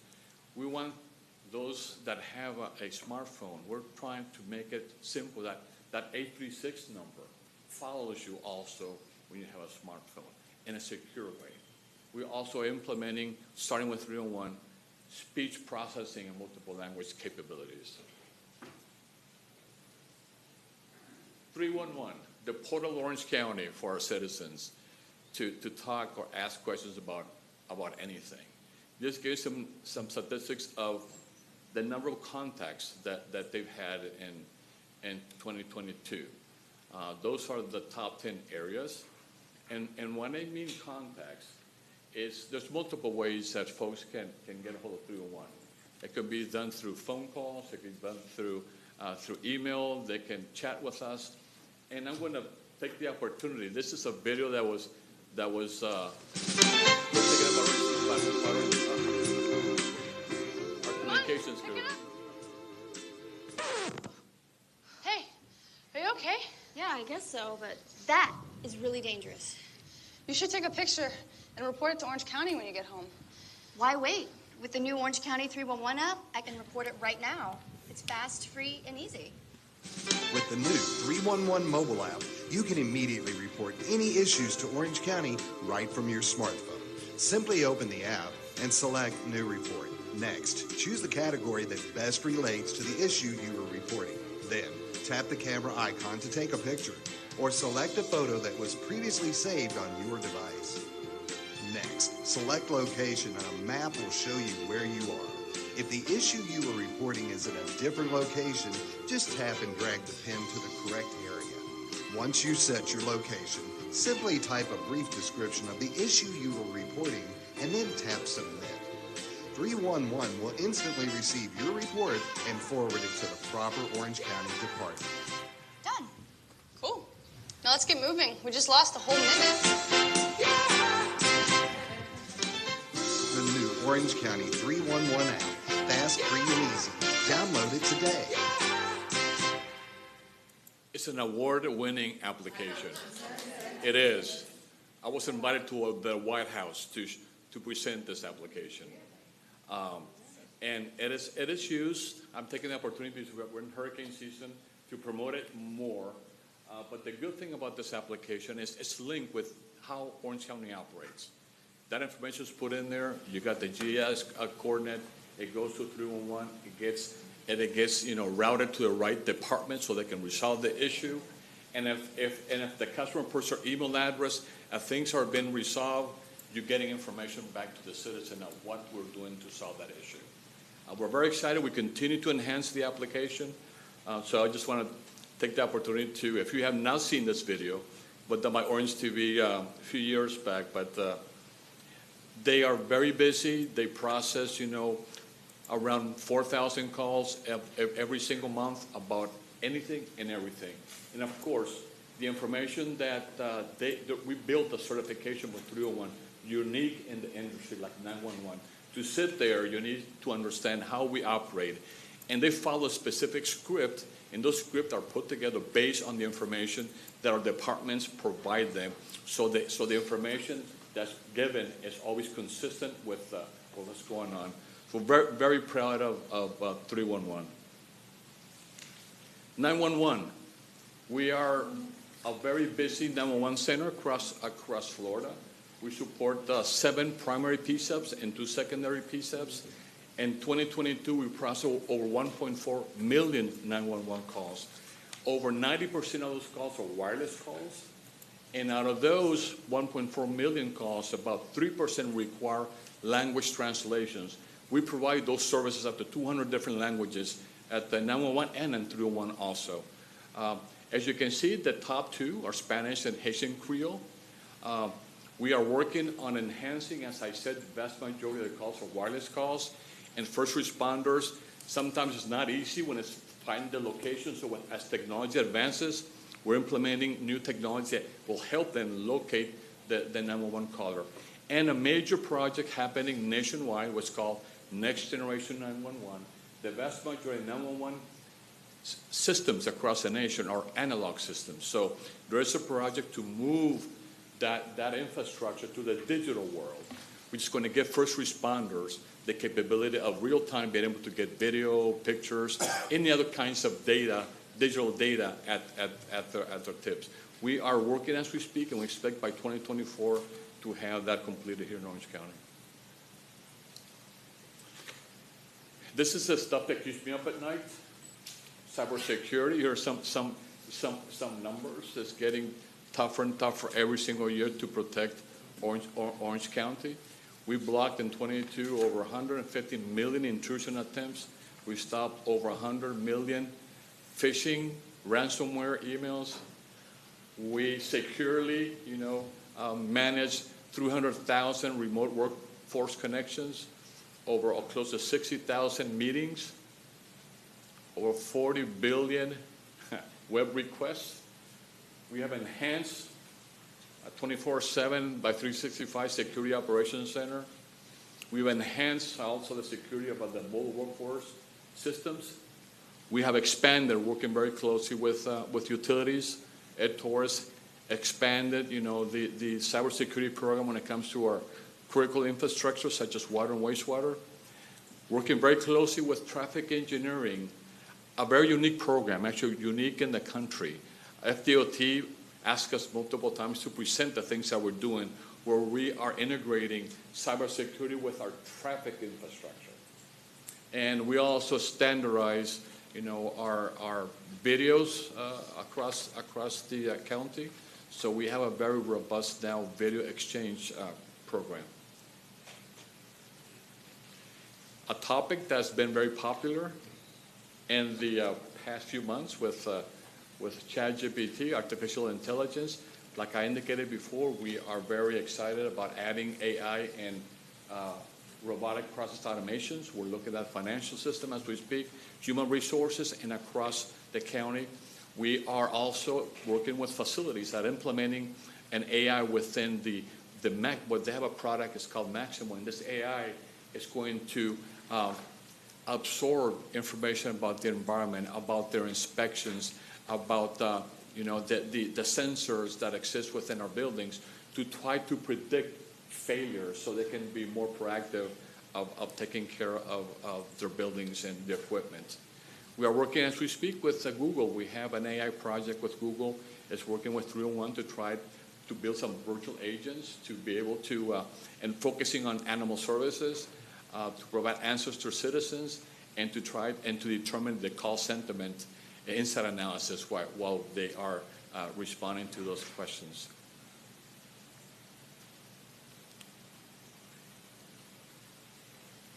Speaker 7: We want those that have a smartphone, we're trying to make it simple that 836 number follows you also when you have a smartphone in a secure way. We're also implementing, starting with 301, speech processing and multiple language capabilities. 311, the portal of Orange County for our citizens to talk or ask questions about anything. This gives them some statistics of the number of contacts that they've had in 2022. Those are the top 10 areas. And when I mean contacts, there's multiple ways that folks can get a hold of 301. It can be done through phone calls. It can be done through email. They can chat with us. And I'm going to take the opportunity. This is a video that was taken up our communications group.
Speaker 8: Hey, are you okay?
Speaker 9: Yeah, I guess so, but that is really dangerous.
Speaker 8: You should take a picture and report it to Orange County when you get home.
Speaker 9: Why wait? With the new Orange County 311 app, I can report it right now. It's fast, free, and easy.
Speaker 10: With the new 311 mobile app, you can immediately report any issues to Orange County right from your smartphone. Simply open the app and select New Report. Next, choose the category that best relates to the issue you are reporting. Then, tap the camera icon to take a picture, or select a photo that was previously saved on your device. Next, select location and a map will show you where you are. If the issue you are reporting is in a different location, just tap and drag the pin to the correct area. Once you set your location, simply type a brief description of the issue you are reporting and then tap Submit. 311 will instantly receive your report and forward it to the proper Orange County department.
Speaker 8: Done. Cool. Now let's get moving. We just lost a whole minute.
Speaker 10: The new Orange County 311 app. Fast, free, and easy. Download it today.
Speaker 7: It's an award-winning application. It is. I was invited to the White House to present this application. And it is used. I'm taking the opportunity because we're in hurricane season to promote it more. But the good thing about this application is it's linked with how Orange County operates. That information is put in there. You got the GIS coordinate. It goes to 311. It gets routed to the right department so they can resolve the issue. And if the customer puts their email address, if things are being resolved, you're getting information back to the citizen of what we're doing to solve that issue. We're very excited. We continue to enhance the application. So I just want to take the opportunity to, if you have not seen this video, but done by Orange TV a few years back, but They are very busy. They process, around 4,000 calls every single month about anything and everything. And of course, the information that we built a certification with 301, unique in the industry, like 911. To sit there, you need to understand how we operate. And they follow a specific script, and those scripts are put together based on the information that our departments provide them. So the information that's given is always consistent with what's going on. So very, very proud of 311. 911. We are a very busy 911 center across Florida. We support 7 primary PSAPs and 2 secondary PSAPs. In 2022, we processed over 1.4 million 911 calls. Over 90% of those calls are wireless calls. And out of those 1.4 million calls, about 3% require language translations. We provide those services up to 200 different languages at the 911 and in 301 also. As you can see, the top 2 are Spanish and Haitian Creole. We are working on enhancing, as I said, the vast majority of the calls are wireless calls. And first responders, sometimes it's not easy when it's finding the location. So as technology advances, we're implementing new technology that will help them locate the 911 caller. And a major project happening nationwide was called Next Generation 911. The vast majority of 911 systems across the nation are analog systems. So there is a project to move that infrastructure to the digital world, which is going to give first responders the capability of real-time being able to get video, pictures, any other kinds of data, digital data at their tips. We are working as we speak, and we expect by 2024 to have that completed here in Orange County. This is the stuff that keeps me up at night. Cybersecurity. Here are some numbers. It's getting tougher and tougher every single year to protect Orange County. We blocked in 22 over 150 million intrusion attempts. We stopped over 100 million phishing, ransomware emails. We securely, managed 300,000 remote workforce connections, over close to 60,000 meetings, over 40 billion web requests. We have enhanced a 24/7 by 365 Security Operations Center. We've enhanced also the security of the mobile workforce systems. We have expanded, working very closely with utilities. Ed Torres expanded, the cybersecurity program when it comes to our critical infrastructure, such as water and wastewater. Working very closely with traffic engineering, a very unique program, actually unique in the country. FDOT asked us multiple times to present the things that we're doing, where we are integrating cybersecurity with our traffic infrastructure. And we also standardize, our videos across the county. So we have a very robust now video exchange program. A topic that's been very popular in the past few months with ChatGPT, artificial intelligence. Like I indicated before, we are very excited about adding AI and robotic process automations. We're looking at financial system as we speak, human resources, and across the county. We are also working with facilities at implementing an AI within what they have a product is called Maximo, and this AI is going to absorb information about the environment, about their inspections, about the sensors that exist within our buildings to try to predict failures so they can be more proactive of taking care of their buildings and their equipment. We are working as we speak with Google. We have an AI project with Google. It's working with 301 to try to build some virtual agents to be able to, and focusing on animal services, to provide answers to citizens and to try and to determine the call sentiment inside analysis while they are responding to those questions.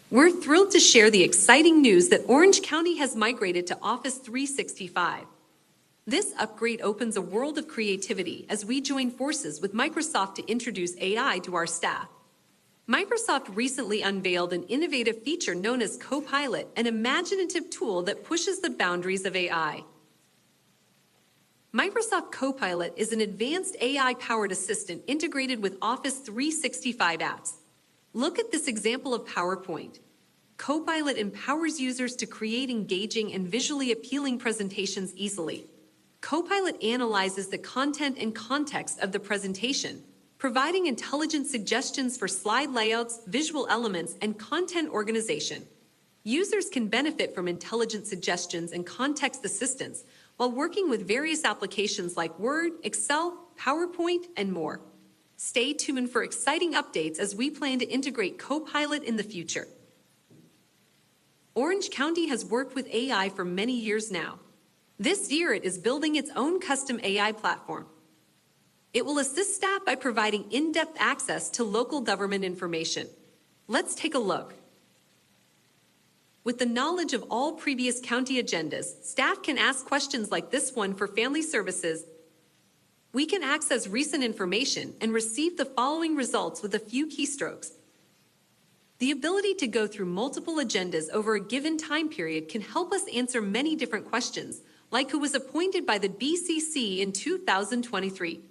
Speaker 11: We're thrilled to share the exciting news that Orange County has migrated to Office 365. This upgrade opens a world of creativity as we join forces with Microsoft to introduce AI to our staff. Microsoft recently unveiled an innovative feature known as Copilot, an imaginative tool that pushes the boundaries of AI. Microsoft Copilot is an advanced AI-powered assistant integrated with Office 365 apps. Look at this example of PowerPoint. Copilot empowers users to create engaging and visually appealing presentations easily. Copilot analyzes the content and context of the presentation, providing intelligent suggestions for slide layouts, visual elements, and content organization. Users can benefit from intelligent suggestions and context assistance while working with various applications like Word, Excel, PowerPoint, and more. Stay tuned for exciting updates as we plan to integrate Copilot in the future. Orange County has worked with AI for many years now. This year, it is building its own custom AI platform. It will assist staff by providing in-depth access to local government information. Let's take a look. With the knowledge of all previous county agendas, staff can ask questions like this one for family services. We can access recent information and receive the following results with a few keystrokes. The ability to go through multiple agendas over a given time period can help us answer many different questions, like who was appointed by the BCC in 2023.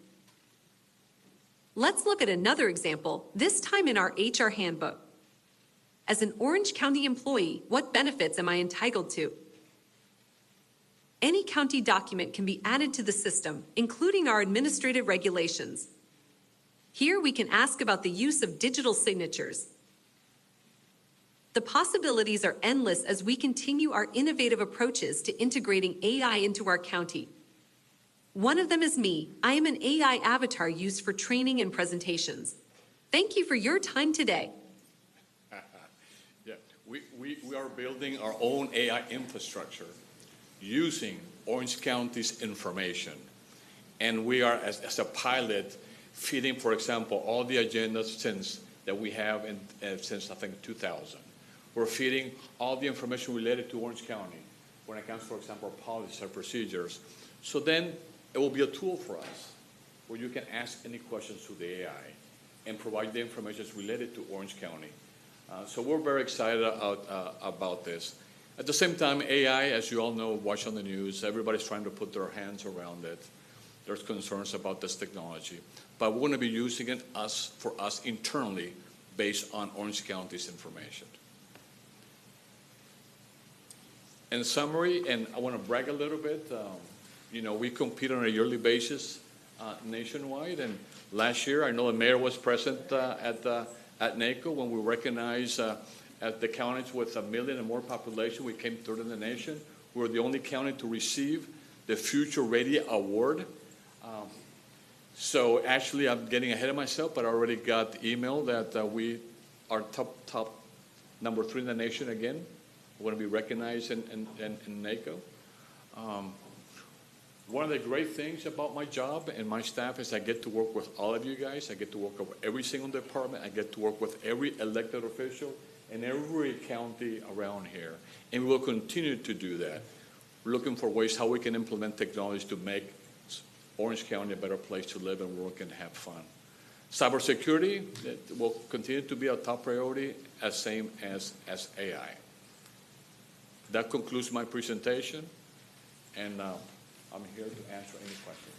Speaker 11: Let's look at another example, this time in our HR handbook. As an Orange County employee, what benefits am I entitled to? Any county document can be added to the system, including our administrative regulations. Here we can ask about the use of digital signatures. The possibilities are endless as we continue our innovative approaches to integrating AI into our county. One of them is me. I am an AI avatar used for training and presentations. Thank you for your time today.
Speaker 7: Yeah, we are building our own AI infrastructure using Orange County's information. And we are, as a pilot, feeding, for example, all the agendas that we have since, I think, 2000. We're feeding all the information related to Orange County when it comes, for example, policies or procedures. So then it will be a tool for us where you can ask any questions to the AI and provide the information related to Orange County. So we're very excited about this. At the same time, AI, as you all know, watch on the news, everybody's trying to put their hands around it. There's concerns about this technology. But we're going to be using it for us internally based on Orange County's information. In summary, and I want to brag a little bit, we compete on a yearly basis nationwide. And last year, I know the mayor was present at NACO when we recognized at the counties with 1 million and more population, we came third in the nation. We're the only county to receive the Future Ready Award. So actually, I'm getting ahead of myself, but I already got the email that we are top number 3 in the nation again. We're going to be recognized in NACO. One of the great things about my job and my staff is I get to work with all of you guys. I get to work with every single department. I get to work with every elected official in every county around here. And we will continue to do that. We're looking for ways how we can implement technology to make Orange County a better place to live and work and have fun. Cybersecurity will continue to be a top priority, as same as AI. That concludes my presentation, and I'm here to answer any questions.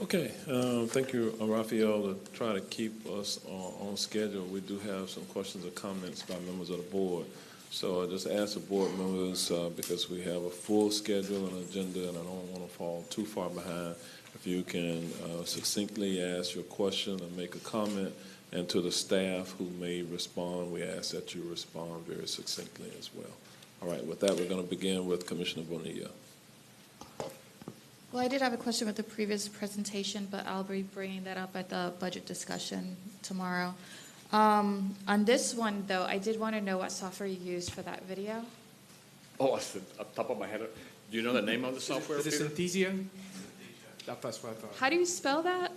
Speaker 1: Okay, thank you, Rafael, to try to keep us on schedule. We do have some questions or comments by members of the board. So I just ask the board members, because we have a full schedule and agenda, and I don't want to fall too far behind, if you can succinctly ask your question and make a comment, and to the staff who may respond, we ask that you respond very succinctly as well. All right, with that, we're going to begin with Commissioner Bonilla.
Speaker 12: Well, I did have a question with the previous presentation, but I'll be bringing that up at the budget discussion tomorrow. On this one, though, I did want to know what software you used for that video.
Speaker 7: Oh, off the top of my head, do you know the name of the software?
Speaker 3: Is it Synthesia? That's what I thought.
Speaker 12: How do you spell that?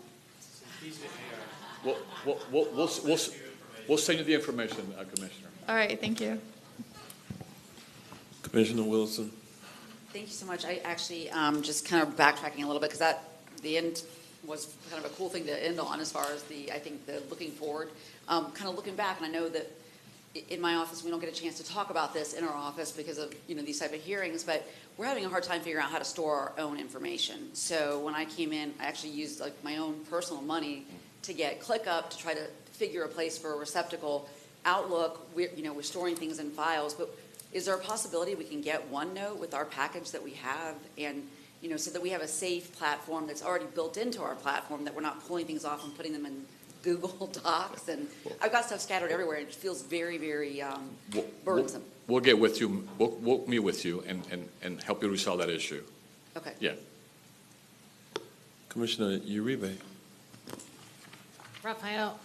Speaker 7: We'll send you the information, Commissioner.
Speaker 12: All right, thank you.
Speaker 1: Commissioner Wilson.
Speaker 13: Thank you so much. I actually just kind of backtracking a little bit because the was kind of a cool thing to end on as far as I think the looking forward. Kind of looking back, and I know that in my office, we don't get a chance to talk about this in our office because of, these type of hearings, but we're having a hard time figuring out how to store our own information. So when I came in, I actually used like my own personal money to get ClickUp to try to figure a place for a receptacle. Outlook, we're storing things in files, but is there a possibility we can get OneNote with our package that we have and, so that we have a safe platform that's already built into our platform, that we're not pulling things off and putting them in Google Docs, and I've got stuff scattered everywhere. It feels very, very burdensome.
Speaker 7: We'll get with you. We'll meet with you and help you resolve that issue.
Speaker 13: Okay.
Speaker 7: Yeah.
Speaker 1: Commissioner Uribe.
Speaker 14: Raphael,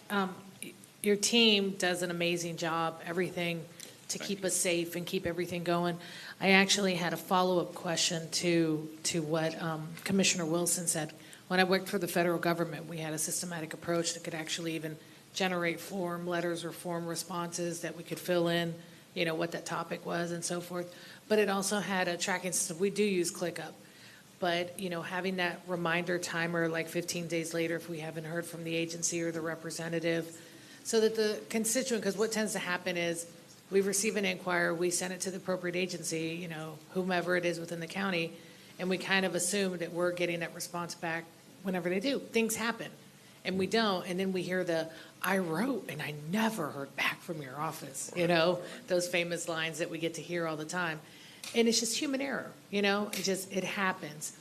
Speaker 14: your team does an amazing job, everything to keep us safe and keep everything going. I actually had a follow-up question to what Commissioner Wilson said. When I worked for the federal government, we had a systematic approach that could actually even generate form letters or form responses that we could fill in, what that topic was and so forth. But it also had a tracking system. We do use ClickUp. But, having that reminder timer like 15 days later if we haven't heard from the agency or the representative, so that the constituent, because what tends to happen is we receive an inquiry, we send it to the appropriate agency, whomever it is within the county, and we kind of assume that we're getting that response back whenever they do. Things happen, and we don't, and then we hear I wrote and I never heard back from your office, those famous lines that we get to hear all the time. And it's just human error, it happens.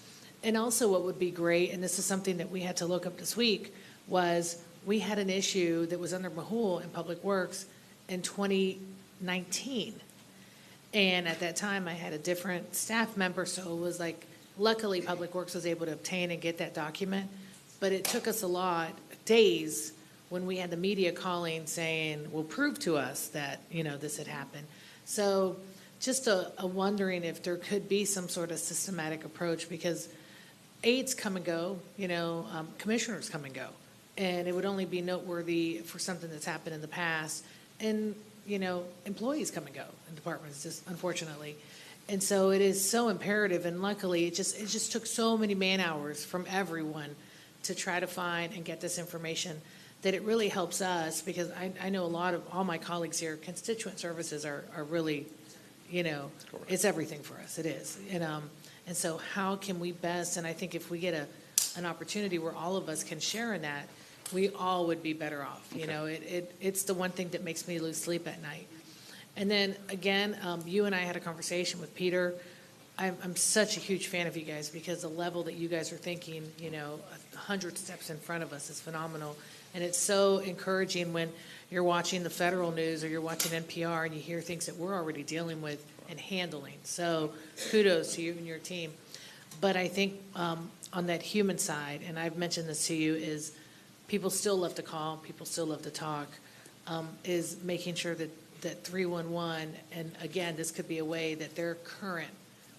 Speaker 14: And also what would be great, and this is something that we had to look up this week, was we had an issue that was under Mahul in Public Works in 2019. And at that time, I had a different staff member, so it was like, luckily, Public Works was able to obtain and get that document. But it took us a lot, days, when we had the media calling saying, well, prove to us that, this had happened. So just a wondering if there could be some sort of systematic approach, because aides come and go, commissioners come and go. And it would only be noteworthy for something that's happened in the past. And, employees come and go in departments, just unfortunately. And so it is so imperative, and luckily it just took so many man-hours from everyone to try to find and get this information that it really helps us, because I know all my colleagues here, constituent services are really, it's everything for us, it is. And so how can we best, and I think if we get an opportunity where all of us can share in that, we all would be better off. It's the one thing that makes me lose sleep at night. And then again, you and I had a conversation with Peter. I'm such a huge fan of you guys, because the level that you guys are thinking, 100 steps in front of us is phenomenal. And it's so encouraging when you're watching the federal news or you're watching NPR and you hear things that we're already dealing with and handling. So kudos to you and your team. But I think on that human side, and I've mentioned this to you, is people still love to call, people still love to talk, is making sure that 311, and again, this could be a way that they're current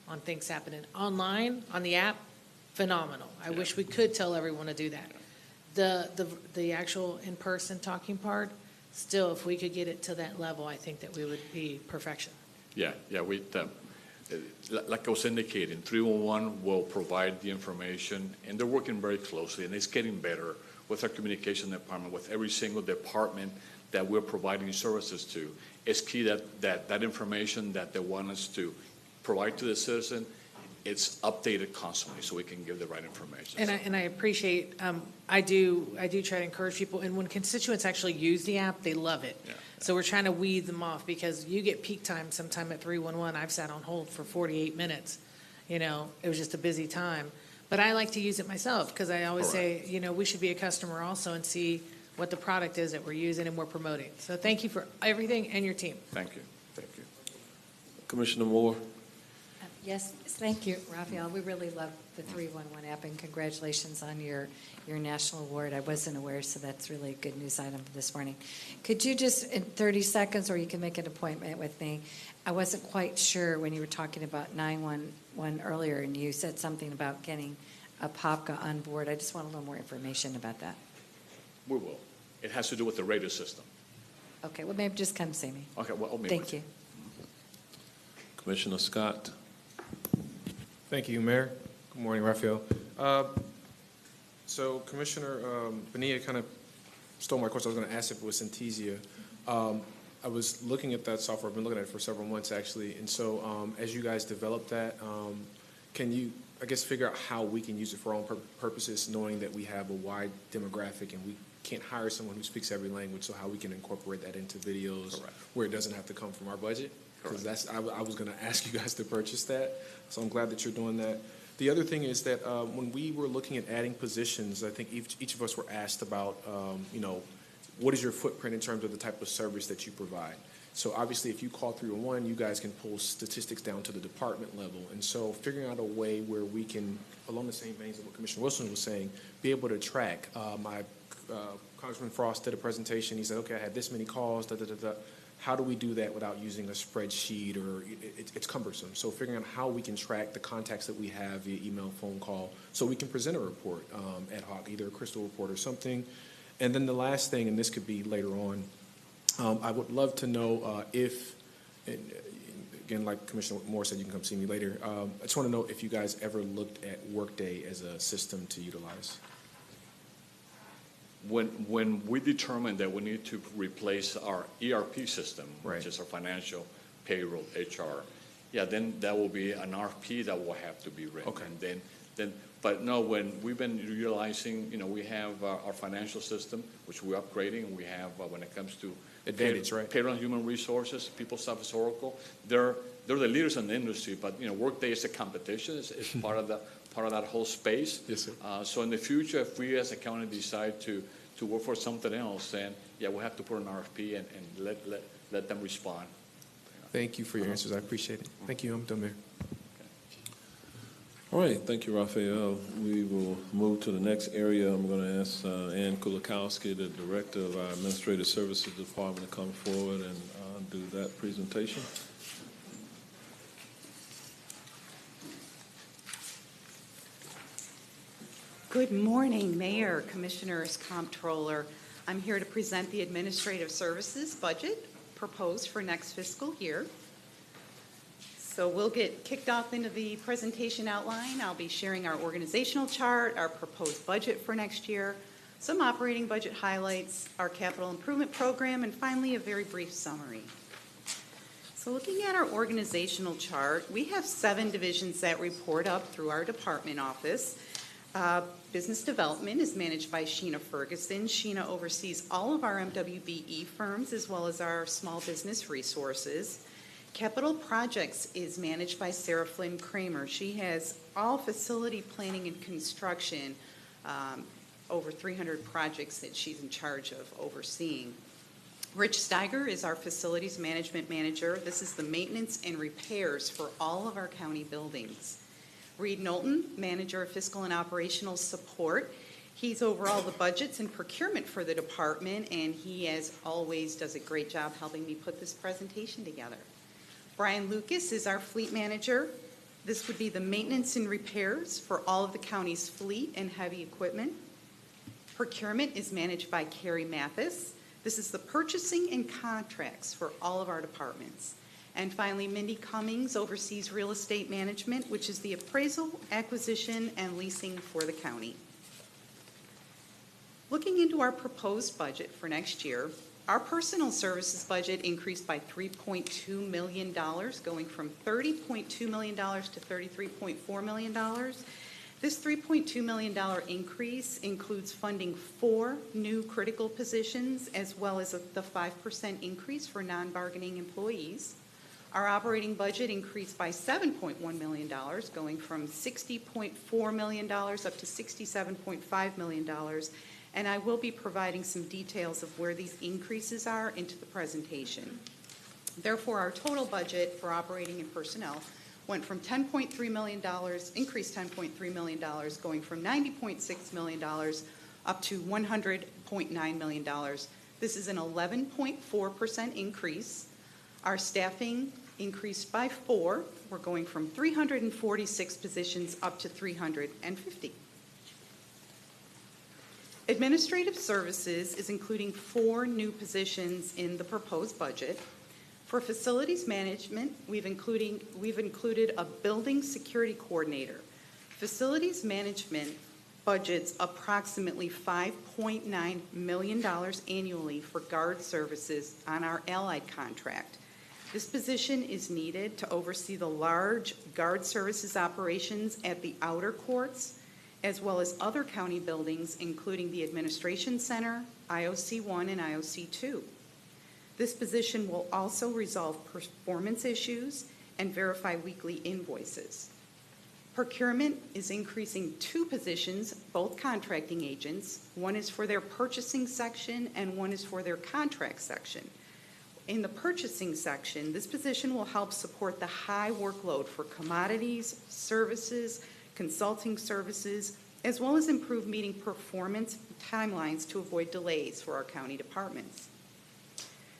Speaker 14: on things happening. Online, on the app, phenomenal. I wish we could tell everyone to do that. The actual in-person talking part, still, if we could get it to that level, I think that we would be perfection.
Speaker 7: Yeah, like I was indicating, 311 will provide the information, and they're working very closely, and it's getting better with our communication department, with every single department that we're providing services to. It's key that information that they want us to provide to the citizen, it's updated constantly so we can give the right information.
Speaker 14: And I appreciate, I do try to encourage people, and when constituents actually use the app, they love it.
Speaker 7: Yeah.
Speaker 14: So we're trying to weed them off, because you get peak time sometime at 311. I've sat on hold for 48 minutes. It was just a busy time. But I like to use it myself, because I always say, we should be a customer also and see what the product is that we're using and we're promoting. So thank you for everything and your team.
Speaker 7: Thank you.
Speaker 1: Commissioner Moore.
Speaker 15: Yes, thank you, Raphael. We really love the 311 app, and congratulations on your national award. I wasn't aware, so that's really a good news item this morning. Could you just, in 30 seconds, or you can make an appointment with me, I wasn't quite sure when you were talking about 911 earlier, and you said something about getting a POPCA on board. I just want a little more information about that.
Speaker 7: We will. It has to do with the radio system.
Speaker 15: Okay, well, maybe just come see me.
Speaker 7: Okay, well, I'll meet
Speaker 15: Thank
Speaker 7: with
Speaker 15: you.
Speaker 1: Commissioner Scott.
Speaker 16: Thank you, Mayor. Good morning, Raphael. So Commissioner Bonilla kind of stole my question. I was going to ask if it was Synthesia. I was looking at that software. I've been looking at it for several months, actually. And so as you guys develop that, can you, I guess, figure out how we can use it for our own purposes, knowing that we have a wide demographic and we can't hire someone who speaks every language, so how we can incorporate that into videos where it doesn't have to come from our budget? Because that's, I was going to ask you guys to purchase that. So I'm glad that you're doing that. The other thing is that when we were looking at adding positions, I think each of us were asked about, what is your footprint in terms of the type of service that you provide? So obviously, if you call 311, you guys can pull statistics down to the department level. And so figuring out a way where we can, along the same veins of what Commissioner Wilson was saying, be able to track. Congressman Frost did a presentation. He said, okay, I had this many calls, How do we do that without using a spreadsheet, or it's cumbersome? So figuring out how we can track the contacts that we have via email, phone call, so we can present a report ad hoc, either a crystal report or something. And then the last thing, and this could be later on, I would love to know if, again, like Commissioner Moore said, you can come see me later. I just want to know if you guys ever looked at Workday as a system to utilize.
Speaker 7: When we determine that we need to replace our ERP system, which is our financial, payroll, HR, then that will be an RFP that will have to be written. Okay. And then, but no, when we've been utilizing, we have our financial system, which we're upgrading, and we have when it comes to
Speaker 16: Advantage, right?
Speaker 7: Payroll and Human Resources, PeopleSoft, Oracle. They're the leaders in the industry, but Workday is a competition. It's part of that whole space.
Speaker 16: Yes, sir.
Speaker 7: So in the future, if we as a county decide to work for something else, then we'll have to put an RFP and let them respond.
Speaker 16: Thank you for your answers. I appreciate it. Thank you. I'm done, Mayor.
Speaker 1: All right, thank you, Raphael. We will move to the next area. I'm going to ask Ann Kulikowski, the Director of our Administrative Services Department, to come forward and do that presentation.
Speaker 17: Good morning, Mayor, Commissioners, Comptroller. I'm here to present the Administrative Services budget proposed for next fiscal year. So we'll get kicked off into the presentation outline. I'll be sharing our organizational chart, our proposed budget for next year, some operating budget highlights, our capital improvement program, and finally a very brief summary. So looking at our organizational chart, we have 7 divisions that report up through our department office. Business development is managed by Sheena Ferguson. Sheena oversees all of our MWBE firms as well as our small business resources. Capital projects is managed by Sarah Flynn Kramer. She has all facility planning and construction, over 300 projects that she's in charge of overseeing. Rich Steiger is our facilities management manager. This is the maintenance and repairs for all of our county buildings. Reed Knowlton, manager of fiscal and operational support. He's over all the budgets and procurement for the department, and he, as always, does a great job helping me put this presentation together. Brian Lucas is our fleet manager. This would be the maintenance and repairs for all of the county's fleet and heavy equipment. Procurement is managed by Carrie Mathis. This is the purchasing and contracts for all of our departments. And finally, Mindy Cummings oversees real estate management, which is the appraisal, acquisition, and leasing for the county. Looking into our proposed budget for next year, our personal services budget increased by $3.2 million, going from $30.2 million to $33.4 million. This $3.2 million increase includes funding 4 new critical positions, as well as the 5% increase for non-bargaining employees. Our operating budget increased by $7.1 million, going from $60.4 million up to $67.5 million. And I will be providing some details of where these increases are into the presentation. Therefore, our total budget for operating and personnel went from $10.3 million, increased $10.3 million, going from $90.6 million up to $100.9 million. This is an 11.4% increase. Our staffing increased by 4. We're going from 346 positions up to 350. Administrative services is including 4 new positions in the proposed budget. For facilities management, we've included a building security coordinator. Facilities management budgets approximately $5.9 million annually for guard services on our Allied contract. This position is needed to oversee the large guard services operations at the outer courts, as well as other county buildings, including the Administration Center, IOC 1, and IOC 2. This position will also resolve performance issues and verify weekly invoices. Procurement is increasing 2 positions, both contracting agents. One is for their purchasing section and one is for their contract section. In the purchasing section, this position will help support the high workload for commodities, services, consulting services, as well as improve meeting performance timelines to avoid delays for our county departments.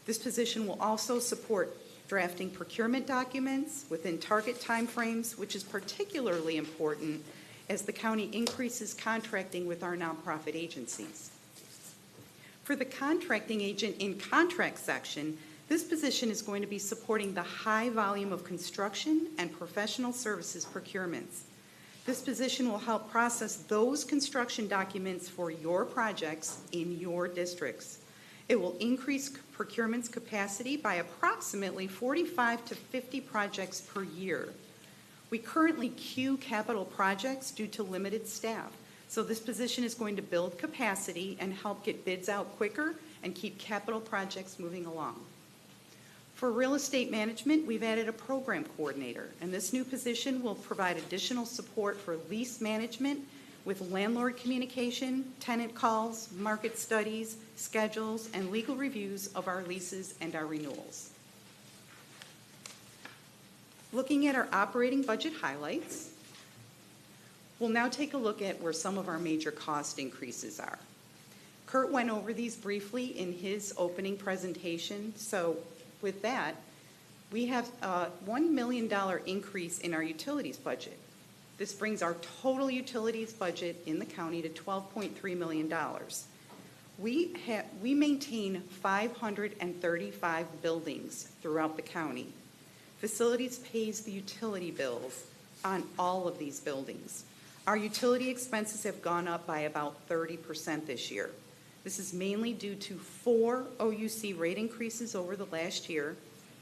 Speaker 17: This position will also support drafting procurement documents within target timeframes, which is particularly important as the county increases contracting with our nonprofit agencies. For the contracting agent in contract section, this position is going to be supporting the high volume of construction and professional services procurements. This position will help process those construction documents for your projects in your districts. It will increase procurement's capacity by approximately 45 to 50 projects per year. We currently queue capital projects due to limited staff, so this position is going to build capacity and help get bids out quicker and keep capital projects moving along. For real estate management, we've added a program coordinator, and this new position will provide additional support for lease management with landlord communication, tenant calls, market studies, schedules, and legal reviews of our leases and our renewals. Looking at our operating budget highlights, we'll now take a look at where some of our major cost increases are. Kurt went over these briefly in his opening presentation, so with that, we have a $1 million increase in our utilities budget. This brings our total utilities budget in the county to $12.3 million. We maintain 535 buildings throughout the county. Facilities pays the utility bills on all of these buildings. Our utility expenses have gone up by about 30% this year. This is mainly due to 4 OUC rate increases over the last year.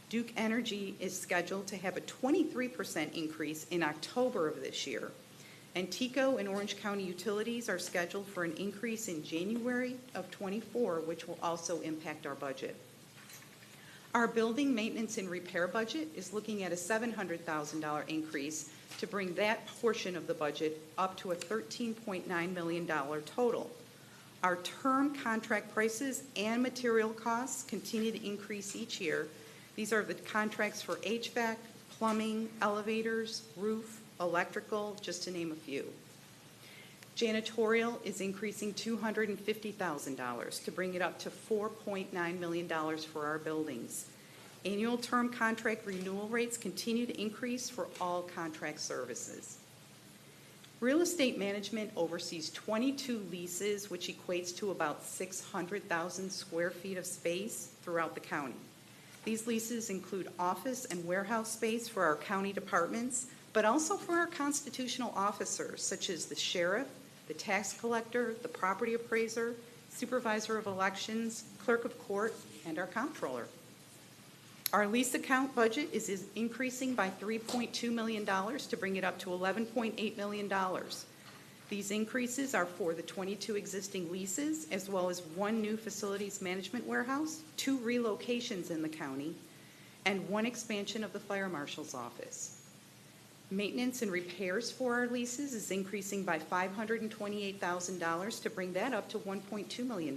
Speaker 17: Duke Energy is scheduled to have a 23% increase in October of this year. And TECO and Orange County Utilities are scheduled for an increase in January of '24, which will also impact our budget. Our building maintenance and repair budget is looking at a $700,000 increase to bring that portion of the budget up to a $13.9 million total. Our term contract prices and material costs continue to increase each year. These are the contracts for HVAC, plumbing, elevators, roof, electrical, just to name a few. Janitorial is increasing $250,000 to bring it up to $4.9 million for our buildings. Annual term contract renewal rates continue to increase for all contract services. Real estate management oversees 22 leases, which equates to about 600,000 square feet of space throughout the county. These leases include office and warehouse space for our county departments, but also for our constitutional officers, such as the sheriff, the tax collector, the property appraiser, supervisor of elections, clerk of court, and our comptroller. Our lease account budget is increasing by $3.2 million to bring it up to $11.8 million. These increases are for the 22 existing leases, as well as 1 new facilities management warehouse, 2 relocations in the county, and 1 expansion of the fire marshal's office. Maintenance and repairs for our leases is increasing by $528,000 to bring that up to $1.2 million.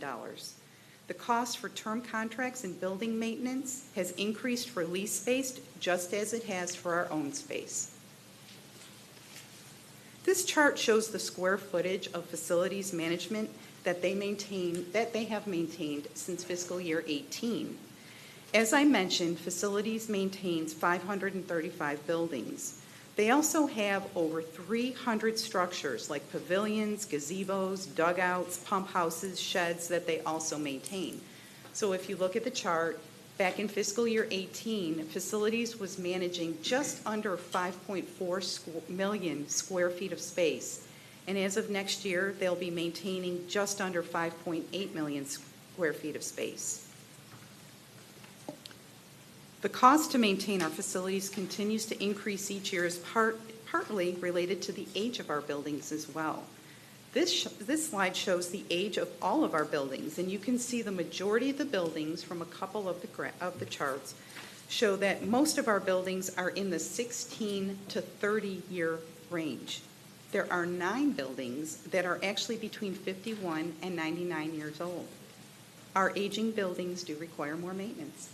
Speaker 17: The cost for term contracts and building maintenance has increased for lease space just as it has for our own space. This chart shows the square footage of facilities management that they have maintained since fiscal year 18. As I mentioned, facilities maintains 535 buildings. They also have over 300 structures like pavilions, gazebos, dugouts, pump houses, sheds that they also maintain. So if you look at the chart, back in fiscal year 18, facilities was managing just under 5.4 million square feet of space. And as of next year, they'll be maintaining just under 5.8 million square feet of space. The cost to maintain our facilities continues to increase each year, is partly related to the age of our buildings as well. This slide shows the age of all of our buildings, and you can see the majority of the buildings from a couple of the charts show that most of our buildings are in the 16 to 30 year range. There are 9 buildings that are actually between 51 and 99 years old. Our aging buildings do require more maintenance.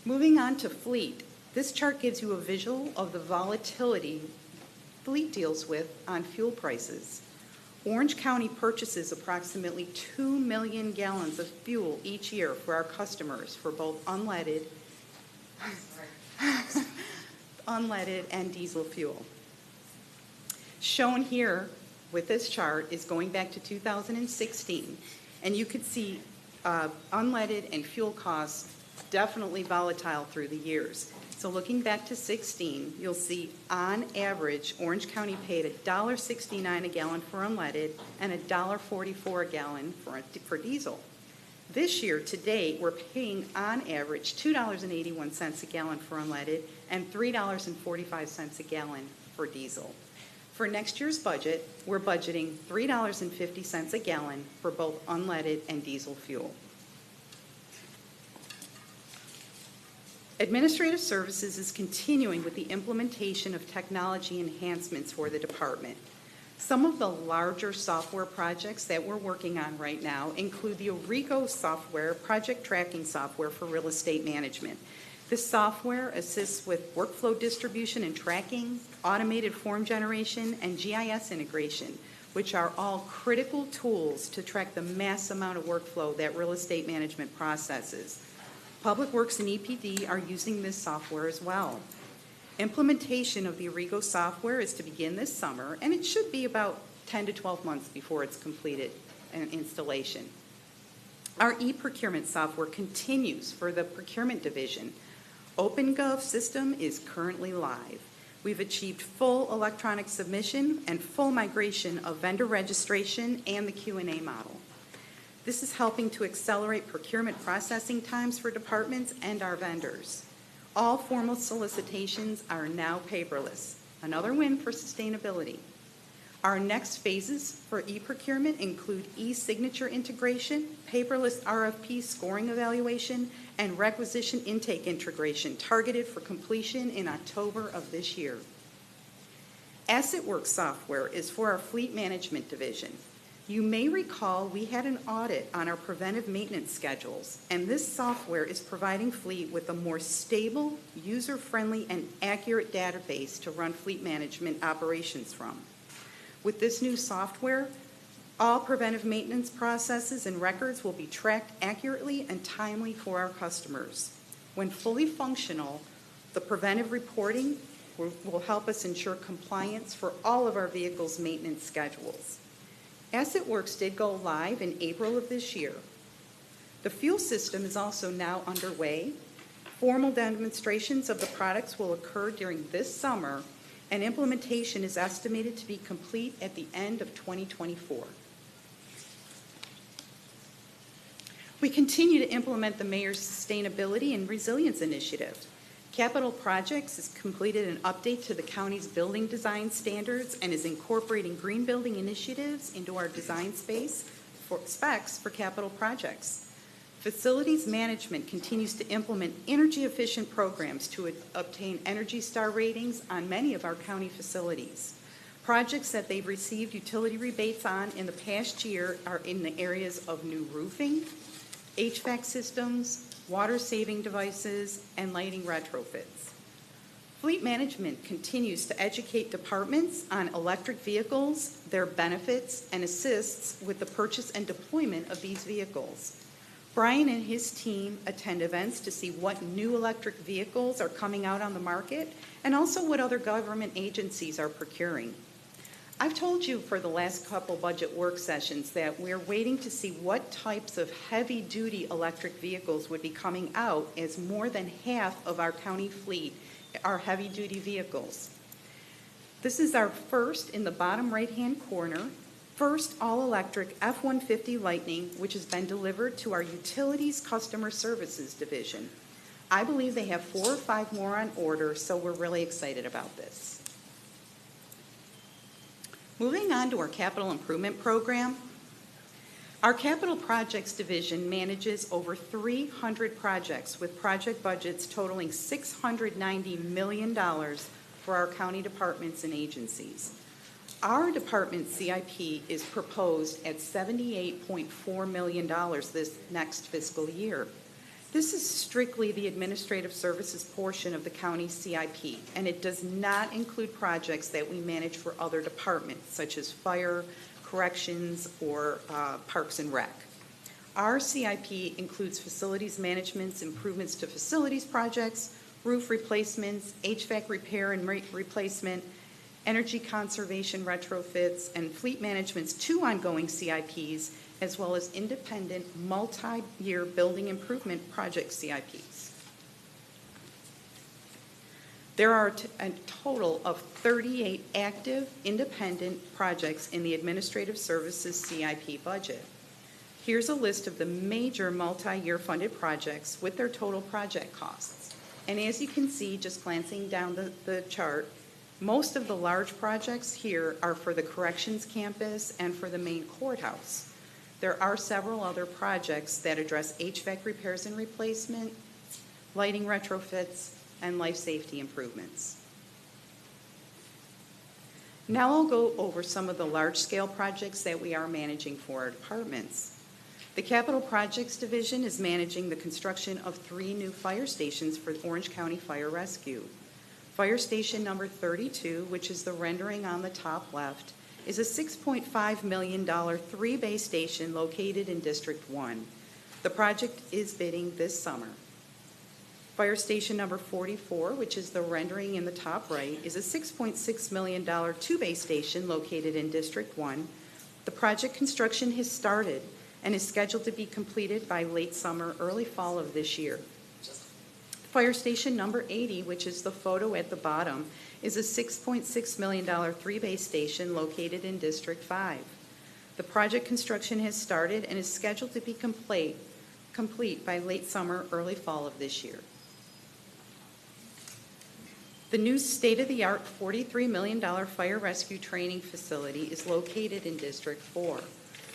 Speaker 17: Moving on to fleet, this chart gives you a visual of the volatility fleet deals with on fuel prices. Orange County purchases approximately 2 million gallons of fuel each year for our customers for both unleaded and diesel fuel. Shown here with this chart is going back to 2016, and you could see unleaded and fuel costs definitely volatile through the years. So looking back to 16, you'll see on average, Orange County paid $1.69 a gallon for unleaded and $1.44 a gallon for diesel. This year, to date, we're paying on average $2.81 a gallon for unleaded and $3.45 a gallon for diesel. For next year's budget, we're budgeting $3.50 a gallon for both unleaded and diesel fuel. Administrative Services is continuing with the implementation of technology enhancements for the department. Some of the larger software projects that we're working on right now include the Origo software, project tracking software for real estate management. This software assists with workflow distribution and tracking, automated form generation, and GIS integration, which are all critical tools to track the mass amount of workflow that real estate management processes. Public Works and EPD are using this software as well. Implementation of the Origo software is to begin this summer, and it should be about 10 to 12 months before it's completed an installation. Our e-procurement software continues for the procurement division. OpenGov system is currently live. We've achieved full electronic submission and full migration of vendor registration and the Q&A model. This is helping to accelerate procurement processing times for departments and our vendors. All formal solicitations are now paperless, another win for sustainability. Our next phases for e-procurement include e-signature integration, paperless RFP scoring evaluation, and requisition intake integration targeted for completion in October of this year. AssetWorks software is for our fleet management division. You may recall we had an audit on our preventive maintenance schedules, and this software is providing fleet with a more stable, user-friendly, and accurate database to run fleet management operations from. With this new software, all preventive maintenance processes and records will be tracked accurately and timely for our customers. When fully functional, the preventive reporting will help us ensure compliance for all of our vehicles' maintenance schedules. AssetWorks did go live in April of this year. The fuel system is also now underway. Formal demonstrations of the products will occur during this summer, and implementation is estimated to be complete at the end of 2024. We continue to implement the Mayor's Sustainability and Resilience Initiative. Capital Projects has completed an update to the county's building design standards and is incorporating green building initiatives into our design space for specs for capital projects. Facilities Management continues to implement energy-efficient programs to obtain Energy Star ratings on many of our county facilities. Projects that they've received utility rebates on in the past year are in the areas of new roofing, HVAC systems, water-saving devices, and lighting retrofits. Fleet Management continues to educate departments on electric vehicles, their benefits, and assists with the purchase and deployment of these vehicles. Brian and his team attend events to see what new electric vehicles are coming out on the market and also what other government agencies are procuring. I've told you for the last couple budget work sessions that we're waiting to see what types of heavy-duty electric vehicles would be coming out, as more than half of our county fleet are heavy-duty vehicles. This is our first in the bottom right-hand corner, first all-electric F-150 Lightning, which has been delivered to our Utilities Customer Services Division. I believe they have 4 or 5 more on order, so we're really excited about this. Moving on to our capital improvement program. Our Capital Projects Division manages over 300 projects with project budgets totaling $690 million for our county departments and agencies. Our department CIP is proposed at $78.4 million this next fiscal year. This is strictly the administrative services portion of the county CIP, and it does not include projects that we manage for other departments, such as fire, corrections, or parks and rec. Our CIP includes facilities management's improvements to facilities projects, roof replacements, HVAC repair and replacement, energy conservation retrofits, and fleet management's 2 ongoing CIPs, as well as independent multi-year building improvement project CIPs. There are a total of 38 active independent projects in the Administrative Services CIP budget. Here's a list of the major multi-year funded projects with their total project costs. And as you can see, just glancing down the chart, most of the large projects here are for the corrections campus and for the main courthouse. There are several other projects that address HVAC repairs and replacement, lighting retrofits, and life safety improvements. Now I'll go over some of the large-scale projects that we are managing for our departments. The Capital Projects Division is managing the construction of 3 new fire stations for Orange County Fire Rescue. Fire Station number 32, which is the rendering on the top left, is a $6.5 million 3-bay station located in District 1. The project is bidding this summer. Fire Station number 44, which is the rendering in the top right, is a $6.6 million 2-bay station located in District 1. The project construction has started and is scheduled to be completed by late summer, early fall of this year. Fire Station number 80, which is the photo at the bottom, is a $6.6 million 3-bay station located in District 5. The project construction has started and is scheduled to be complete by late summer, early fall of this year. The new state-of-the-art $43 million fire rescue training facility is located in District 4.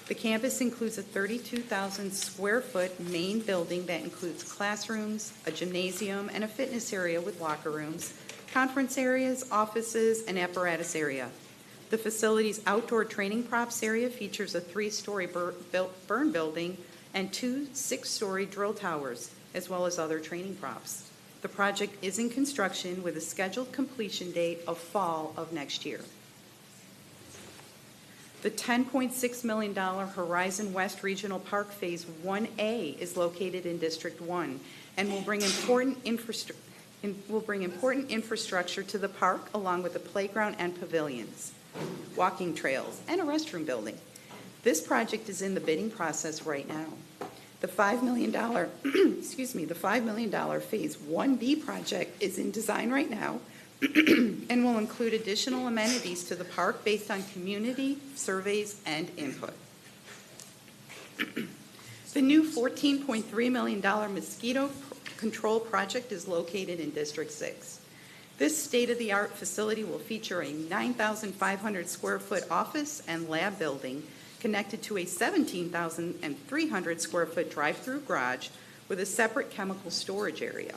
Speaker 17: The campus includes a 32,000 square foot main building that includes classrooms, a gymnasium, and a fitness area with locker rooms, conference areas, offices, and apparatus area. The facility's outdoor training props area features a 3-story burn building and 2 6-story drill towers, as well as other training props. The project is in construction with a scheduled completion date of fall of next year. The $10.6 million Horizon West Regional Park Phase 1A is located in District 1 and will bring important infrastructure to the park, along with a playground and pavilions, walking trails, and a restroom building. This project is in the bidding process right now. The $5 million, the $5 million Phase 1B project is in design right now and will include additional amenities to the park based on community surveys and input. The new $14.3 million mosquito control project is located in District 6. This state-of-the-art facility will feature a 9,500 square foot office and lab building connected to a 17,300 square foot drive-through garage with a separate chemical storage area.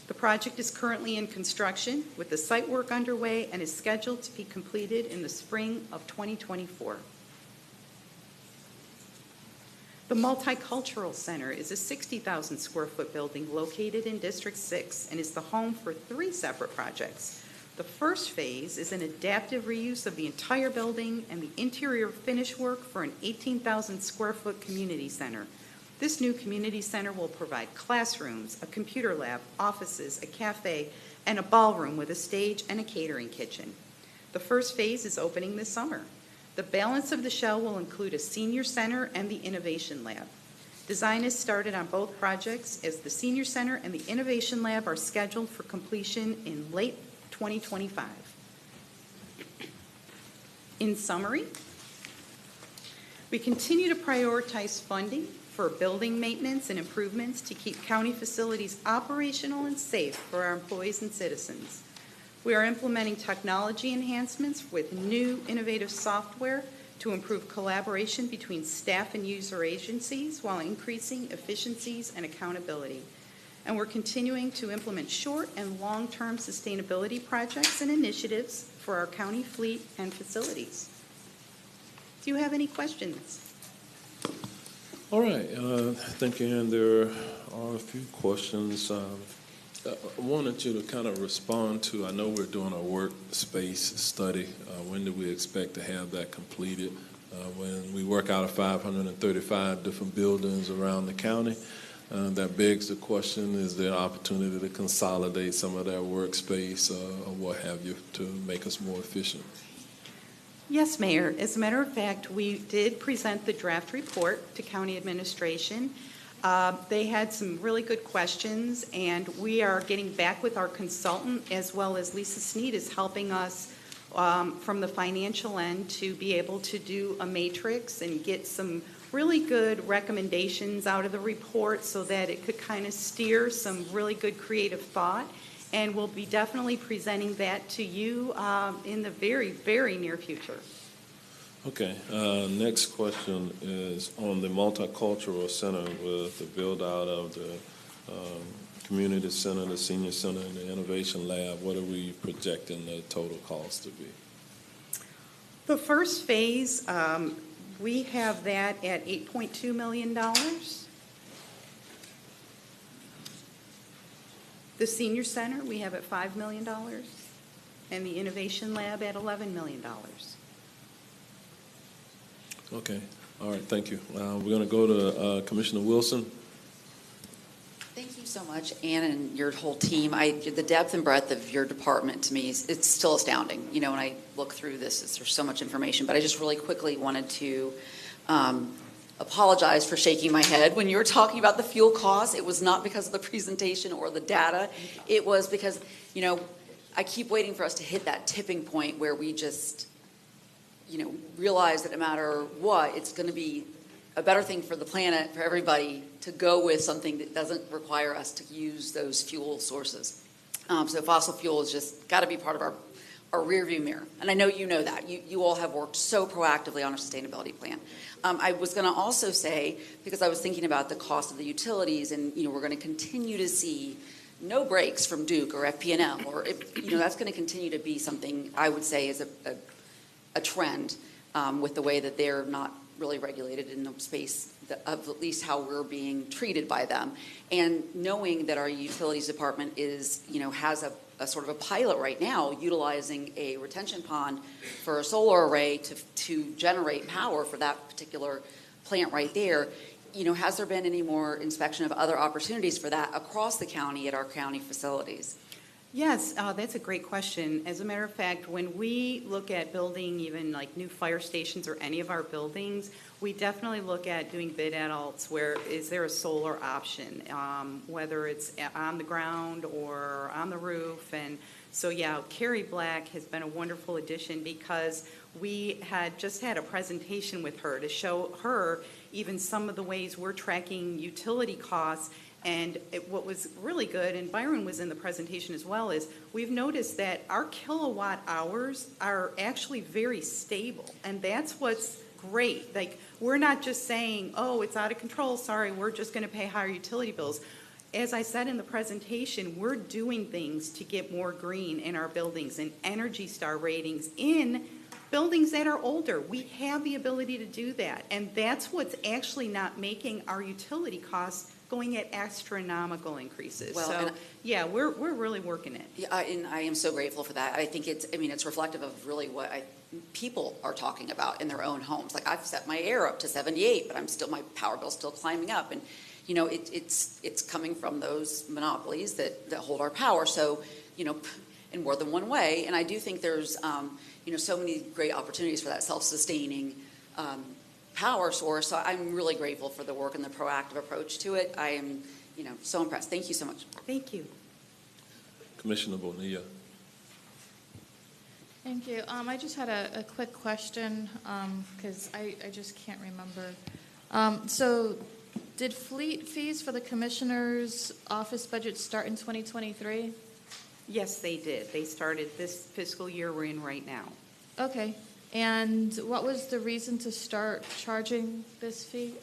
Speaker 17: The project is currently in construction with the site work underway and is scheduled to be completed in the spring of 2024. The Multicultural Center is a 60,000 square foot building located in District 6 and is the home for 3 separate projects. The first phase is an adaptive reuse of the entire building and the interior finish work for an 18,000 square foot community center. This new community center will provide classrooms, a computer lab, offices, a cafe, and a ballroom with a stage and a catering kitchen. The first phase is opening this summer. The balance of the shell will include a senior center and the innovation lab. Design has started on both projects as the senior center and the innovation lab are scheduled for completion in late 2025. In summary, we continue to prioritize funding for building maintenance and improvements to keep county facilities operational and safe for our employees and citizens. We are implementing technology enhancements with new innovative software to improve collaboration between staff and user agencies while increasing efficiencies and accountability. And we're continuing to implement short and long-term sustainability projects and initiatives for our county fleet and facilities. Do you have any questions?
Speaker 1: All right, thank you, and there are a few questions. I wanted you to kind of respond to, I know we're doing a workspace study. When do we expect to have that completed? When we work out of 535 different buildings around the county, that begs the question, is there an opportunity to consolidate some of that workspace or what have you to make us more efficient?
Speaker 17: Yes, Mayor. As a matter of fact, we did present the draft report to county administration. They had some really good questions, and we are getting back with our consultant, as well as Lisa Sneed is helping us from the financial end to be able to do a matrix and get some really good recommendations out of the report so that it could kind of steer some really good creative thought. And we'll be definitely presenting that to you in the very, very near future.
Speaker 1: Okay, next question is on the multicultural center with the build out of the community center, the senior center, and the innovation lab. What are we projecting the total cost to be?
Speaker 17: The first phase, we have that at $8.2 million. The senior center, we have at $5 million, and the innovation lab at $11 million.
Speaker 1: Okay, all right, thank you. We're going to go to Commissioner Wilson.
Speaker 13: Thank you so much, Ann and your whole team. The depth and breadth of your department to me, it's still astounding. You know, when I look through this, there's so much information, but I just really quickly wanted to apologize for shaking my head when you were talking about the fuel costs. It was not because of the presentation or the data. It was because, you know, I keep waiting for us to hit that tipping point where we just, you know, realize that no matter what, it's going to be a better thing for the planet, for everybody, to go with something that doesn't require us to use those fuel sources. So fossil fuel has just got to be part of our rearview mirror. And I know you know that. You all have worked so proactively on a sustainability plan. I was going to also say, because I was thinking about the cost of the utilities, and you know, we're going to continue to see no breaks from Duke or FP&M, or you know, that's going to continue to be something I would say is a trend with the way that they're not really regulated in the space of at least how we're being treated by them. And knowing that our utilities department is, you know, has a sort of a pilot right now utilizing a retention pond for a solar array to generate power for that particular plant right there. You know, has there been any more inspection of other opportunities for that across the county at our county facilities?
Speaker 17: Yes, that's a great question. As a matter of fact, when we look at building even like new fire stations or any of our buildings, we definitely look at doing bid adults where is there a solar option, whether it's on the ground or on the roof. And so, yeah, Carrie Black has been a wonderful addition because we had just had a presentation with her to show her even some of the ways we're tracking utility costs. And what was really good, and Byron was in the presentation as well, is we've noticed that our kilowatt hours are actually very stable. And that's what's great. Like, we're not just saying, oh, it's out of control, sorry, we're just going to pay higher utility bills. As I said in the presentation, we're doing things to get more green in our buildings and Energy Star ratings in buildings that are older. We have the ability to do that. And that's what's actually not making our utility costs going at astronomical increases.
Speaker 13: Well,
Speaker 17: so, yeah, we're really working it.
Speaker 13: Yeah, and I am so grateful for that. I think it's reflective of really what people are talking about in their own homes. Like, I've set my air up to 78, but my power bill's still climbing up. And, you know, it's coming from those monopolies that hold our power. So, you know, in more than one way. And I do think there's, you know, so many great opportunities for that self-sustaining power source. So I'm really grateful for the work and the proactive approach to it. I am, you know, so impressed. Thank you so much.
Speaker 17: Thank you.
Speaker 1: Commissioner Bonilla.
Speaker 12: Thank you. I just had a quick question, because I just can't remember. So did fleet fees for the commissioner's office budget start in 2023?
Speaker 17: Yes, they did. They started this fiscal year we're in right now.
Speaker 12: Okay. And what was the reason to start charging this fee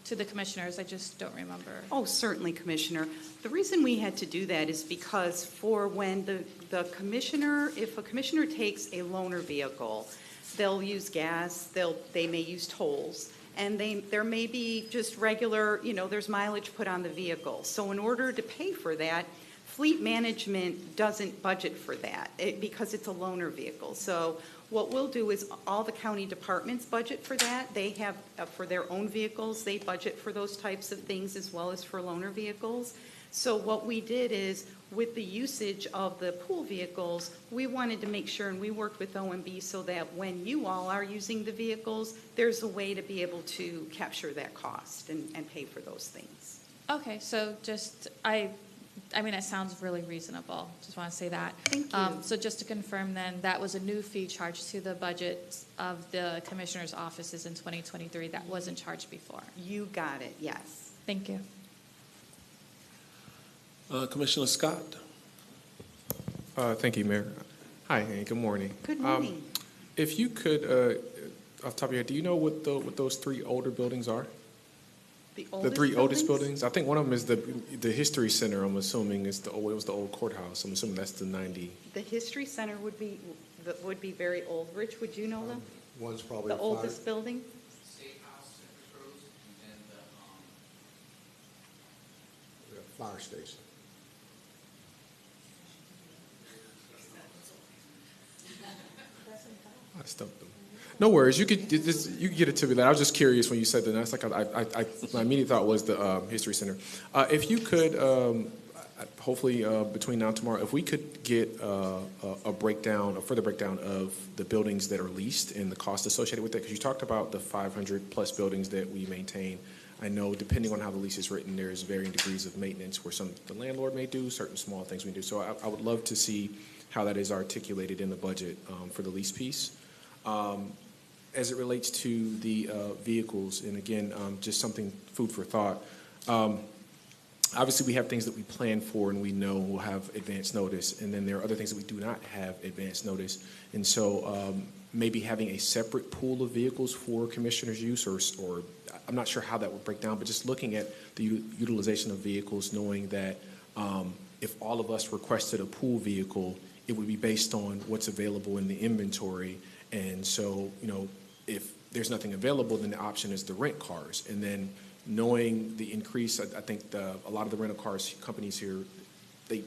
Speaker 12: to the commissioners? I just don't remember.
Speaker 17: Oh, certainly, Commissioner. The reason we had to do that is because for when the commissioner, if a commissioner takes a loaner vehicle, they'll use gas, they may use tolls, and there may be just regular, there's mileage put on the vehicle. So in order to pay for that, fleet management doesn't budget for that because it's a loaner vehicle. So what we'll do is all the county departments budget for that. They have, for their own vehicles, they budget for those types of things as well as for loaner vehicles. So what we did is, with the usage of the pool vehicles, we wanted to make sure, and we worked with OMB so that when you all are using the vehicles, there's a way to be able to capture that cost and pay for those things.
Speaker 12: Okay, so just, I mean, it sounds really reasonable. Just want to say that.
Speaker 17: Thank you.
Speaker 12: So just to confirm then, that was a new fee charged to the budget of the commissioner's offices in 2023 that wasn't charged before?
Speaker 17: You got it, yes.
Speaker 12: Thank you.
Speaker 1: Commissioner Scott?
Speaker 16: Thank you, Mayor. Hi, and good morning.
Speaker 17: Good morning.
Speaker 16: If you could, off the top of your head, do you know what those three older buildings are?
Speaker 17: The
Speaker 16: three oldest buildings? I think one of them is the History Center, I'm assuming, it was the old courthouse. I'm assuming that's the 90.
Speaker 17: The History Center would be very old. Rich, would you know them?
Speaker 18: One's probably
Speaker 17: The oldest building?
Speaker 3: State House, Santa Cruz, and then
Speaker 18: the fire station.
Speaker 16: I stumped them. No worries. You could get it to me later. I was just curious when you said that. That's like my immediate thought was the History Center. If you could, hopefully between now and tomorrow, if we could get a further breakdown of the buildings that are leased and the cost associated with that, because you talked about the 500 plus buildings that we maintain. I know depending on how the lease is written, there's varying degrees of maintenance where the landlord may do, certain small things we do. So I would love to see how that is articulated in the budget for the lease piece. As it relates to the vehicles, and again, just something food for thought. Obviously, we have things that we plan for and we know we'll have advance notice, and then there are other things that we do not have advance notice. And so maybe having a separate pool of vehicles for commissioners' use, or I'm not sure how that would break down, but just looking at the utilization of vehicles, knowing that if all of us requested a pool vehicle, it would be based on what's available in the inventory. And so, if there's nothing available, then the option is to rent cars. And then knowing the increase, I think a lot of the rental cars companies here, they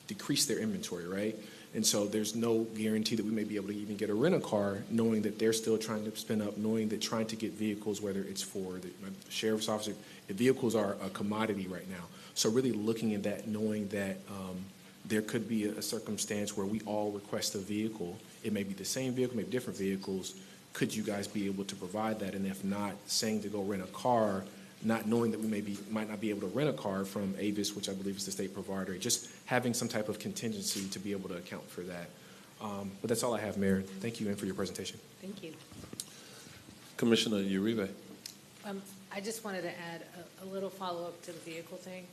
Speaker 16: decrease their inventory, right? And so there's no guarantee that we may be able to even get a rental car, knowing that they're still trying to spin up, knowing that trying to get vehicles, whether it's for the sheriff's officer, the vehicles are a commodity right now. So really looking at that, knowing that there could be a circumstance where we all request a vehicle. It may be the same vehicle, maybe different vehicles. Could you guys be able to provide that? And if not, saying to go rent a car, not knowing that we might not be able to rent a car from Avis, which I believe is the state provider, just having some type of contingency to be able to account for that. But that's all I have, Mayor. Thank you, and for your presentation.
Speaker 17: Thank you.
Speaker 1: Commissioner Uribe?
Speaker 14: I just wanted to add a little follow-up to the vehicle thing.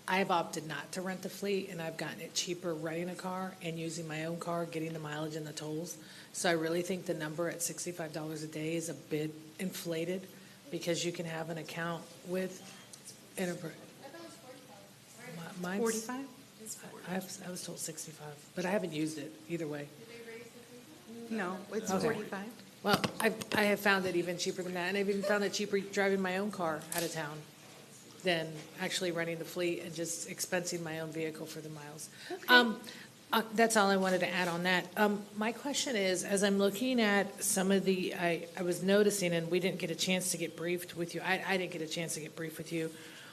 Speaker 14: I have opted not to rent the fleet, and I've gotten it cheaper renting a car and using my own car, getting the mileage and the tolls. So I really think the number at $65 a day is a bit inflated, because you can have an account with Enterprise. Mine's
Speaker 17: 45?
Speaker 14: I was told 65, but I haven't used it either way.
Speaker 17: No, it's
Speaker 14: Okay.
Speaker 17: 45.
Speaker 14: Well, I have found it even cheaper than that, and I've even found it cheaper driving my own car out of town than actually renting the fleet and just expensing my own vehicle for the miles. That's all I wanted to add on that. My question is, as I'm looking at some of I was noticing, and we didn't get a chance to get briefed with you. I didn't get a chance to get briefed with you.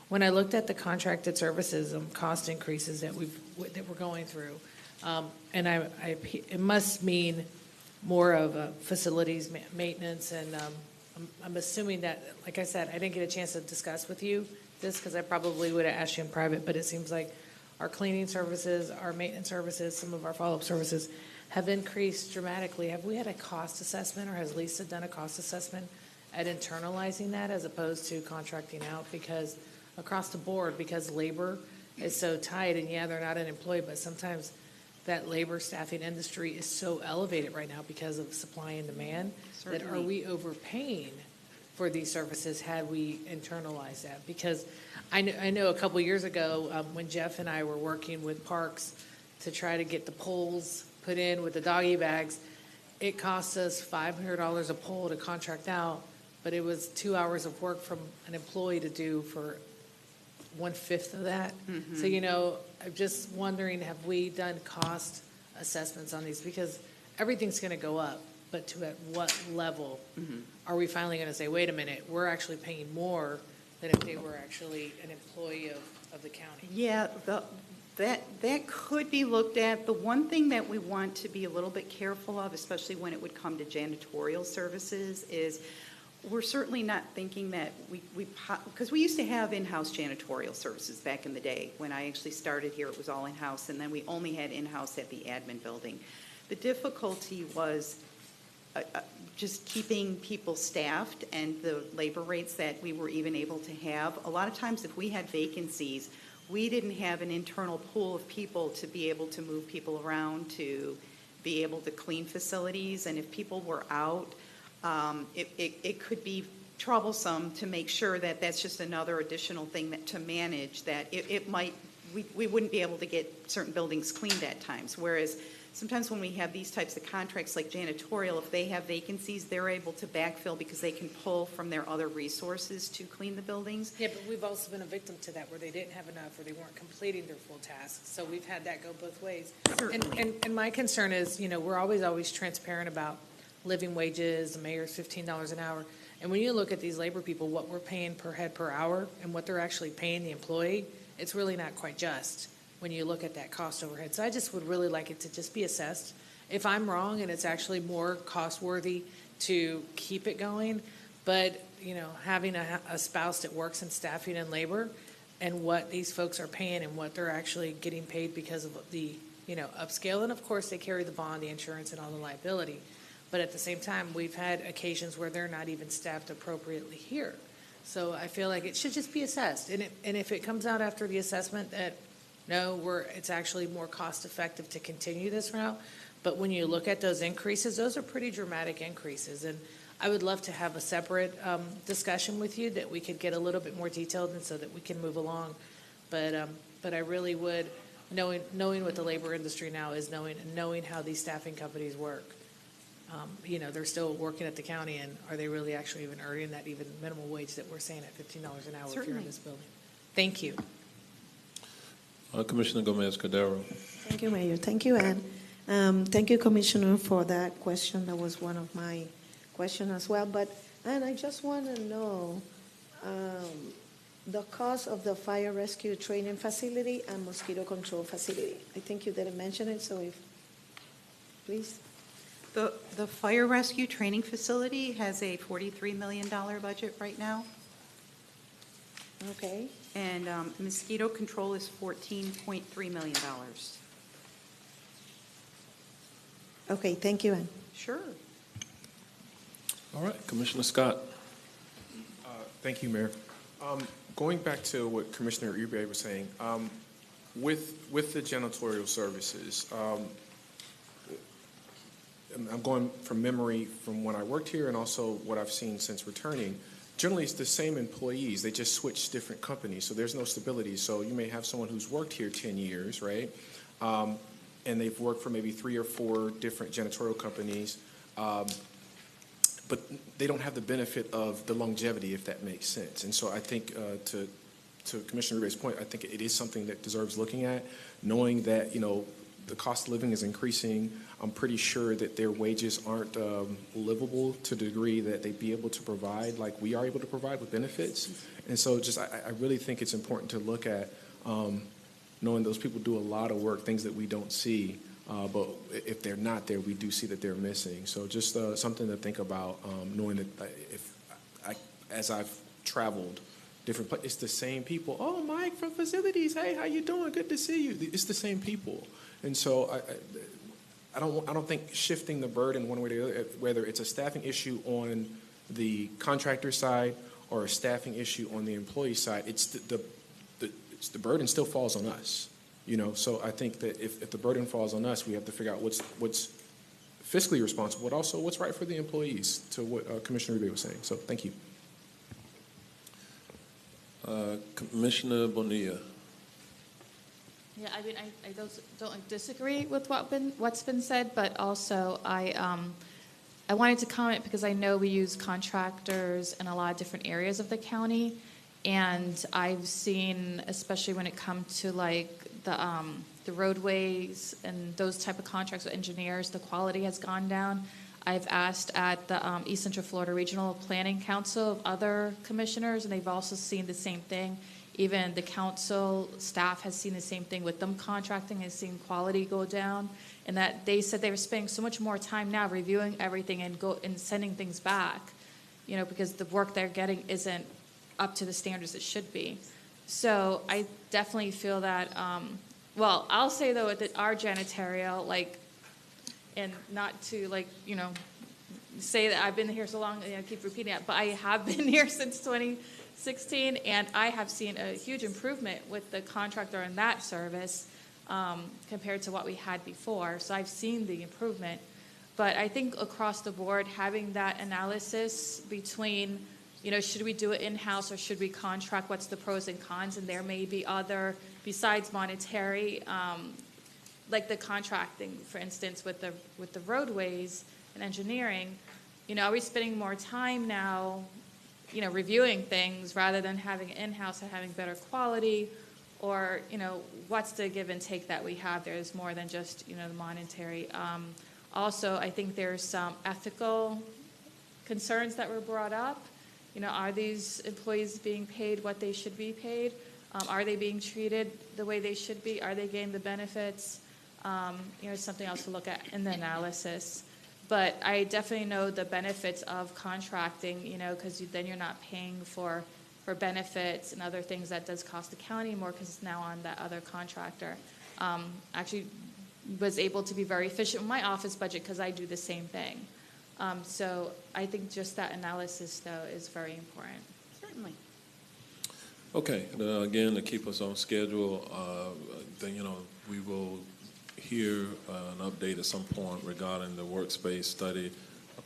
Speaker 14: When I looked at the contracted services cost increases that we're going through, and it must mean more of facilities maintenance, and I'm assuming that, like I said, I didn't get a chance to discuss with you this, because I probably would have asked you in private, but it seems like our cleaning services, our maintenance services, some of our follow-up services have increased dramatically. Have we had a cost assessment, or has Lisa done a cost assessment at internalizing that as opposed to contracting out? Because across the board, because labor is so tight, and yeah, they're not an employee, but sometimes that labor staffing industry is so elevated right now because of supply and demand, that are
Speaker 17: Certainly.
Speaker 14: we overpaying for these services had we internalized that? Because I know a couple years ago, when Jeff and I were working with Parks to try to get the poles put in with the doggy bags, it cost us $500 a pole to contract out, but it was 2 hours of work from an employee to do for 1/5 of that.
Speaker 17: Mhm.
Speaker 14: So, I'm just wondering, have we done cost assessments on these? Because everything's going to go up, but to at what level are we finally going to say, wait a minute, we're actually paying more than if they were actually an employee of the county?
Speaker 17: Yeah, that could be looked at. The one thing that we want to be a little bit careful of, especially when it would come to janitorial services, is we're certainly not thinking that because we used to have in-house janitorial services back in the day. When I actually started here, it was all in-house, and then we only had in-house at the admin building. The difficulty was just keeping people staffed and the labor rates that we were even able to have. A lot of times, if we had vacancies, we didn't have an internal pool of people to be able to move people around, to be able to clean facilities, and if people were out, it could be troublesome to make sure that that's just another additional thing that to manage, that we wouldn't be able to get certain buildings cleaned at times. Whereas sometimes when we have these types of contracts like janitorial, if they have vacancies, they're able to backfill because they can pull from their other resources to clean the buildings.
Speaker 14: Yeah, but we've also been a victim to that, where they didn't have enough, or they weren't completing their full tasks. So we've had that go both ways. And my concern is, we're always transparent about living wages. The mayor's $15 an hour. And when you look at these labor people, what we're paying per head per hour and what they're actually paying the employee, it's really not quite just when you look at that cost overhead. So I just would really like it to just be assessed. If I'm wrong and it's actually more cost worthy to keep it going, but having a spouse that works in staffing and labor, and what these folks are paying and what they're actually getting paid because of the upscale, and of course they carry the bond, the insurance, and all the liability. But at the same time, we've had occasions where they're not even staffed appropriately here. So I feel like it should just be assessed. And if it comes out after the assessment that, no, it's actually more cost effective to continue this route. But when you look at those increases, those are pretty dramatic increases. And I would love to have a separate discussion with you that we could get a little bit more detailed, and so that we can move along. But I really would, knowing what the labor industry now is, knowing how these staffing companies work. They're still working at the county, and are they really actually even earning that even minimum wage that we're saying at $15 an hour if you're in this building? Thank you.
Speaker 1: Commissioner Gomez-Cordero.
Speaker 18: Thank you, Mayor. Thank you, Ann. Thank you, Commissioner, for that question. That was one of my questions as well. But, Ann, I just want to know the cost of the fire rescue training facility and mosquito control facility. I think you didn't mention it, so please.
Speaker 17: The fire rescue training facility has a $43 million budget right now.
Speaker 18: Okay.
Speaker 17: And mosquito control is $14.3 million.
Speaker 18: Okay, thank you, Ann.
Speaker 17: Sure.
Speaker 1: All right, Commissioner Scott.
Speaker 16: Thank you, Mayor. Going back to what Commissioner Uribe was saying, with the janitorial services, I'm going from memory from when I worked here and also what I've seen since returning. Generally, it's the same employees. They just switch different companies, so there's no stability. So you may have someone who's worked here 10 years, right? And they've worked for maybe 3 or 4 different janitorial companies, but they don't have the benefit of the longevity, if that makes sense. And so I think to Commissioner Uribe's point, I think it is something that deserves looking at, knowing that, the cost of living is increasing. I'm pretty sure that their wages aren't livable to the degree that they'd be able to provide like we are able to provide with benefits. And so I really think it's important to look at knowing those people do a lot of work, things that we don't see, but if they're not there, we do see that they're missing. So just something to think about, knowing that as I've traveled It's the same people. Oh, Mike from facilities. Hey, how you doing? Good to see you. It's the same people. And so I don't think shifting the burden one way or the other, whether it's a staffing issue on the contractor side or a staffing issue on the employee side, it's the burden still falls on us. So I think that if the burden falls on us, we have to figure out what's fiscally responsible, but also what's right for the employees, to what Commissioner Uribe was saying. So thank you.
Speaker 1: Commissioner Bonilla.
Speaker 12: Yeah, I mean, I don't disagree with what's been said, but also I wanted to comment because I know we use contractors in a lot of different areas of the county, and I've seen, especially when it comes to like the roadways and those type of contracts with engineers, the quality has gone down. I've asked at the East Central Florida Regional Planning Council of other commissioners, and they've also seen the same thing. Even the council staff has seen the same thing with them contracting, has seen quality go down, and that they said they were spending so much more time now reviewing everything and sending things back, because the work they're getting isn't up to the standards it should be. So I definitely feel that, well, I'll say though that our janitorial, and not to say that I've been here so long, I keep repeating that, but I have been here since 2016, and I have seen a huge improvement with the contractor in that service compared to what we had before. So I've seen the improvement. But I think across the board, having that analysis between, should we do it in-house or should we contract, what's the pros and cons, and there may be other, besides monetary, like the contracting, for instance, with the roadways and engineering, are we spending more time now, reviewing things rather than having it in-house and having better quality, or, what's the give and take that we have? There's more than just, the monetary. Also, I think there's some ethical concerns that were brought up. Are these employees being paid what they should be paid? Are they being treated the way they should be? Are they getting the benefits? Something else to look at in the analysis. But I definitely know the benefits of contracting, because then you're not paying for benefits and other things that does cost the county more because it's now on that other contractor. Actually was able to be very efficient with my office budget because I do the same thing. So I think just that analysis, though, is very important.
Speaker 17: Certainly.
Speaker 1: Okay, again, to keep us on schedule, we will hear an update at some point regarding the workspace study.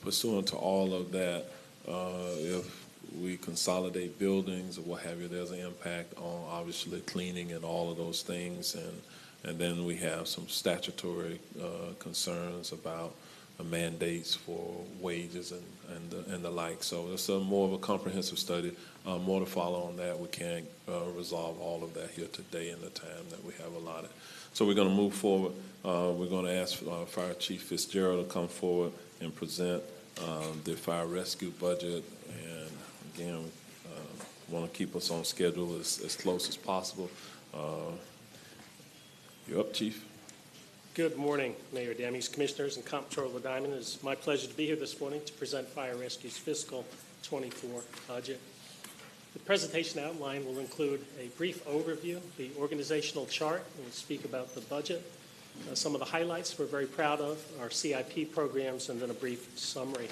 Speaker 1: Pursuant to all of that, if we consolidate buildings or what have you, there's an impact on obviously cleaning and all of those things, and then we have some statutory concerns about mandates for wages and the like. So it's more of a comprehensive study. More to follow on that. We can't resolve all of that here today in the time that we have allotted. So we're going to move forward. We're going to ask Fire Chief Fitzgerald to come forward and present the fire rescue budget. And again, want to keep us on schedule as close as possible. You're up, Chief.
Speaker 19: Good morning, Mayor Demies, Commissioners, and Comptroller Diamond. It is my pleasure to be here this morning to present Fire Rescue's fiscal 24 budget. The presentation outline will include a brief overview, the organizational chart, and we'll speak about the budget, some of the highlights we're very proud of, our CIP programs, and then a brief summary.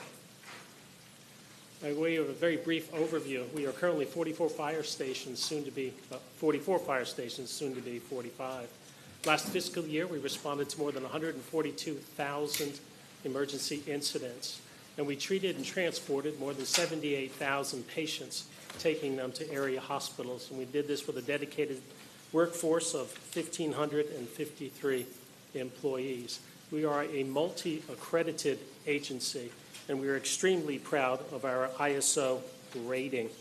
Speaker 19: By way of a very brief overview, we are currently 44 fire stations, soon to be 45. Last fiscal year, we responded to more than 142,000 emergency incidents, and we treated and transported more than 78,000 patients, taking them to area hospitals. And we did this with a dedicated workforce of 1,553 employees. We are a multi-accredited agency, and we are extremely proud of our ISO rating.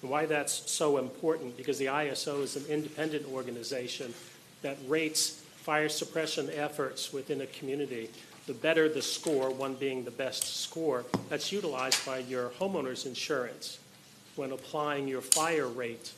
Speaker 19: And why that's so important, because the ISO is an independent organization that rates fire suppression efforts within a community. The better the score, one being the best score, that's utilized by your homeowner's insurance when applying your fire rate.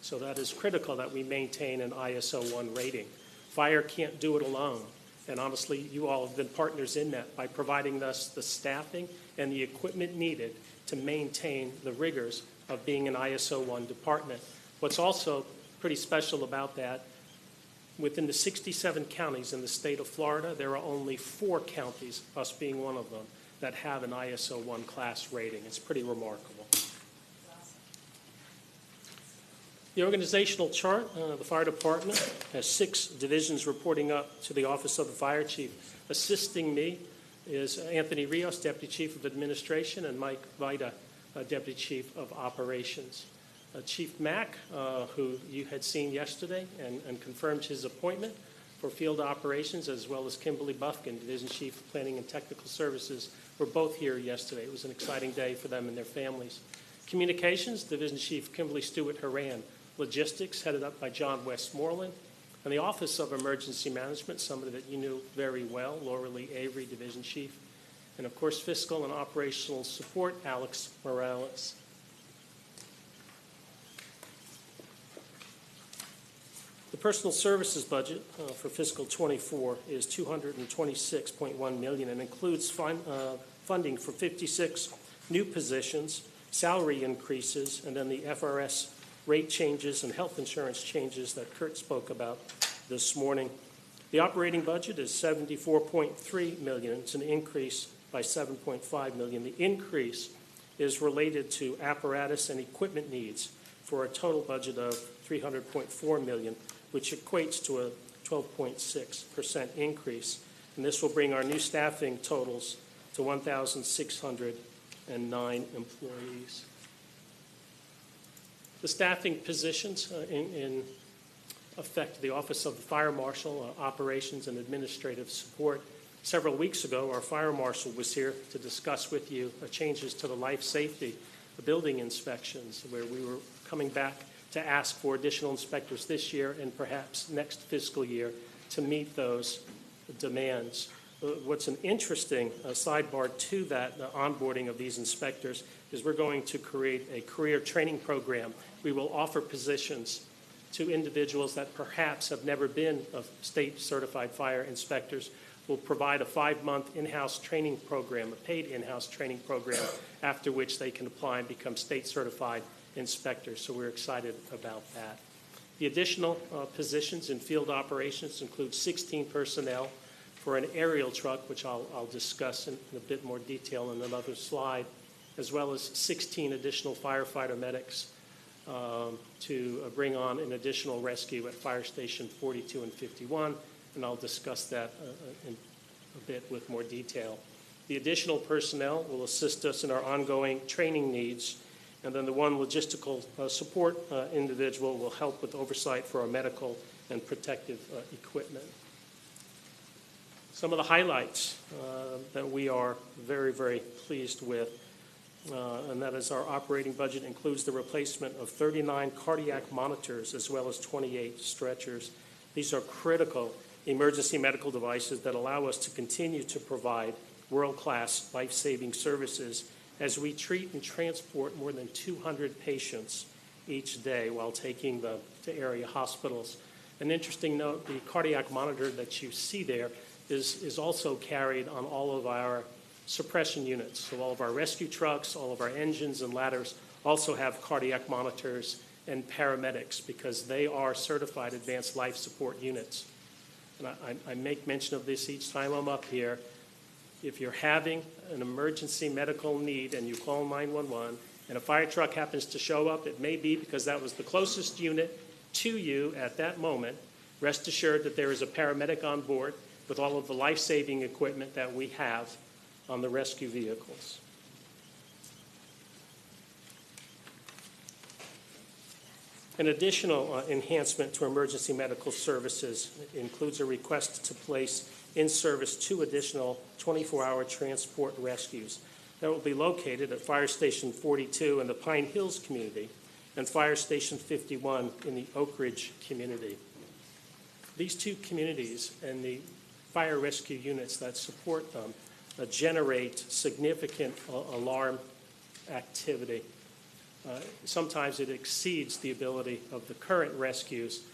Speaker 19: So that is critical that we maintain an ISO 1 rating. Fire can't do it alone. And honestly, you all have been partners in that by providing us the staffing and the equipment needed to maintain the rigors of being an ISO 1 department. What's also pretty special about that, within the 67 counties in the state of Florida, there are only 4 counties, us being one of them, that have an ISO 1 class rating. It's pretty remarkable. The organizational chart, the fire department has 6 divisions reporting up to the Office of the Fire Chief. Assisting me is Anthony Rios, Deputy Chief of Administration, and Mike Vida, Deputy Chief of Operations. Chief Mack, who you had seen yesterday and confirmed his appointment for field operations, as well as Kimberly Buffkin, Division Chief of Planning and Technical Services, were both here yesterday. It was an exciting day for them and their families. Communications, Division Chief Kimberly Stewart-Haran. Logistics, headed up by John Westmoreland. And the Office of Emergency Management, somebody that you knew very well, Laura Lee Avery, Division Chief. And of course, Fiscal and Operational Support, Alex Morales. The personal services budget for fiscal 24 is $226.1 million and includes funding for 56 new positions, salary increases, and then the FRS rate changes and health insurance changes that Kurt spoke about this morning. The operating budget is $74.3 million. It's an increase by $7.5 million. The increase is related to apparatus and equipment needs for a total budget of $300.4 million, which equates to a 12.6% increase. And this will bring our new staffing totals to 1,609 employees. The staffing positions in effect, the Office of the Fire Marshal, Operations and Administrative Support. Several weeks ago, our Fire Marshal was here to discuss with you changes to the life safety, the building inspections, where we were coming back to ask for additional inspectors this year and perhaps next fiscal year to meet those demands. What's an interesting sidebar to that onboarding of these inspectors is we're going to create a career training program. We will offer positions to individuals that perhaps have never been state certified fire inspectors. We'll provide a 5-month in-house training program, a paid in-house training program, after which they can apply and become state certified inspectors. So we're excited about that. The additional positions in field operations include 16 personnel for an aerial truck, which I'll discuss in a bit more detail in another slide, as well as 16 additional firefighter medics to bring on an additional rescue at Fire Station 42 and 51, and I'll discuss that in a bit with more detail. The additional personnel will assist us in our ongoing training needs, and then the one logistical support individual will help with oversight for our medical and protective equipment. Some of the highlights that we are very, very pleased with, and that is our operating budget includes the replacement of 39 cardiac monitors as well as 28 stretchers. These are critical emergency medical devices that allow us to continue to provide world-class life-saving services as we treat and transport more than 200 patients each day while taking them to area hospitals. An interesting note, the cardiac monitor that you see there is also carried on all of our suppression units. So all of our rescue trucks, all of our engines and ladders also have cardiac monitors and paramedics because they are certified advanced life support units. And I make mention of this each time I'm up here. If you're having an emergency medical need and you call 911 and a fire truck happens to show up, it may be because that was the closest unit to you at that moment. Rest assured that there is a paramedic on board with all of the life-saving equipment that we have on the rescue vehicles. An additional enhancement to emergency medical services includes a request to place in service 2 additional 24-hour transport rescues that will be located at Fire Station 42 in the Pine Hills community and Fire Station 51 in the Oak Ridge community. These 2 communities and the fire rescue units that support them generate significant alarm activity. Sometimes it exceeds the ability of the current rescues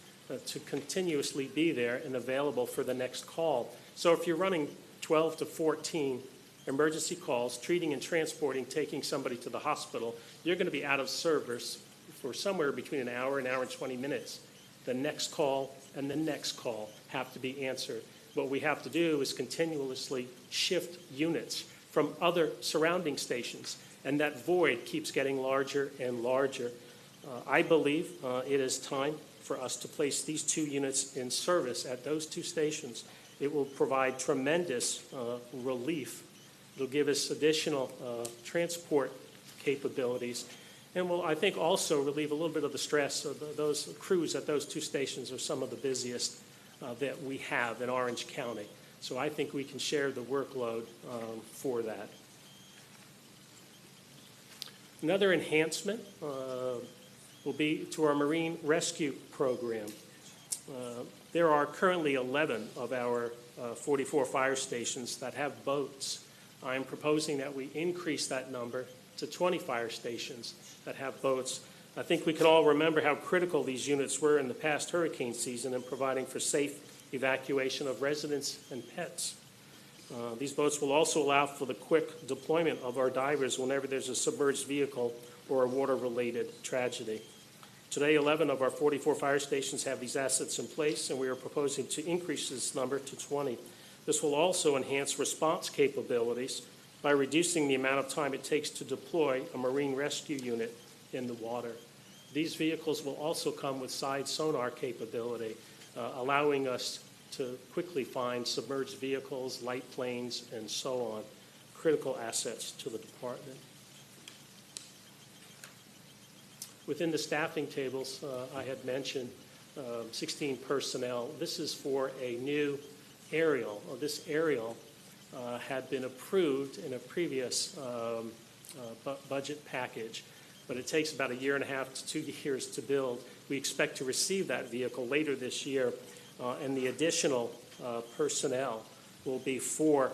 Speaker 19: to continuously be there and available for the next call. So if you're running 12 to 14 emergency calls, treating and transporting, taking somebody to the hospital, you're going to be out of service for somewhere between an hour and 20 minutes. The next call and the next call have to be answered. What we have to do is continuously shift units from other surrounding stations, and that void keeps getting larger and larger. I believe it is time for us to place these 2 units in service at those 2 stations. It will provide tremendous relief. It'll give us additional transport capabilities, and will, I think, also relieve a little bit of the stress of those crews at those 2 stations are some of the busiest that we have in Orange County. So I think we can share the workload for that. Another enhancement will be to our Marine Rescue Program. There are currently 11 of our 44 fire stations that have boats. I am proposing that we increase that number to 20 fire stations that have boats. I think we can all remember how critical these units were in the past hurricane season in providing for safe evacuation of residents and pets. These boats will also allow for the quick deployment of our divers whenever there's a submerged vehicle or a water-related tragedy. Today, 11 of our 44 fire stations have these assets in place, and we are proposing to increase this number to 20. This will also enhance response capabilities by reducing the amount of time it takes to deploy a marine rescue unit in the water. These vehicles will also come with side sonar capability, allowing us to quickly find submerged vehicles, light planes, and so on, critical assets to the department. Within the staffing tables, I had mentioned 16 personnel. This is for a new aerial. This aerial had been approved in a previous budget package, but it takes about 1.5 to 2 years to build. We expect to receive that vehicle later this year, and the additional personnel will be for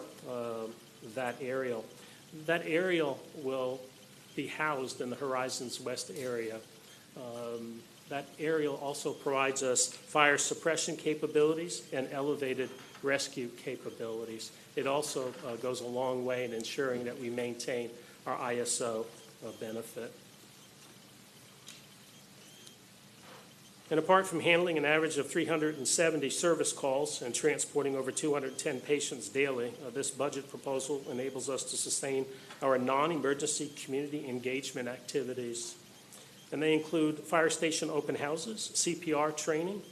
Speaker 19: that aerial. That aerial will be housed in the Horizons West area. That aerial also provides us fire suppression capabilities and elevated rescue capabilities. It also goes a long way in ensuring that we maintain our ISO benefit. And apart from handling an average of 370 service calls and transporting over 210 patients daily, this budget proposal enables us to sustain our non-emergency community engagement activities. And they include fire station open houses, CPR training,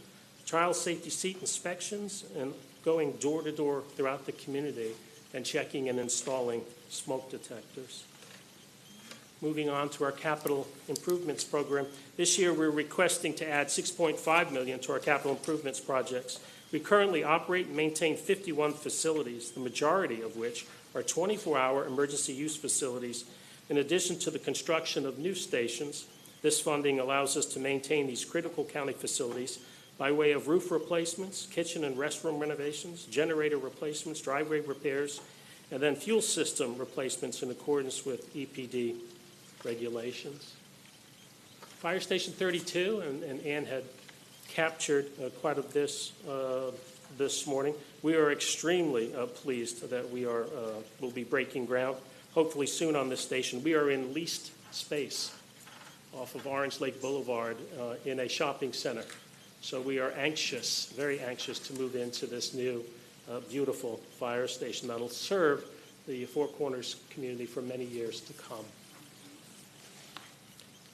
Speaker 19: child safety seat inspections, and going door to door throughout the community and checking and installing smoke detectors. Moving on to our capital improvements program. This year, we're requesting to add $6.5 million to our capital improvements projects. We currently operate and maintain 51 facilities, the majority of which are 24-hour emergency use facilities. In addition to the construction of new stations, this funding allows us to maintain these critical county facilities by way of roof replacements, kitchen and restroom renovations, generator replacements, driveway repairs, and then fuel system replacements in accordance with EPD regulations. Fire Station 32, and Ann had captured quite a bit this morning. We are extremely pleased that we will be breaking ground, hopefully soon on this station. We are in leased space off of Orange Lake Boulevard in a shopping center. So we are anxious, very anxious to move into this new beautiful fire station that'll serve the Four Corners community for many years to come.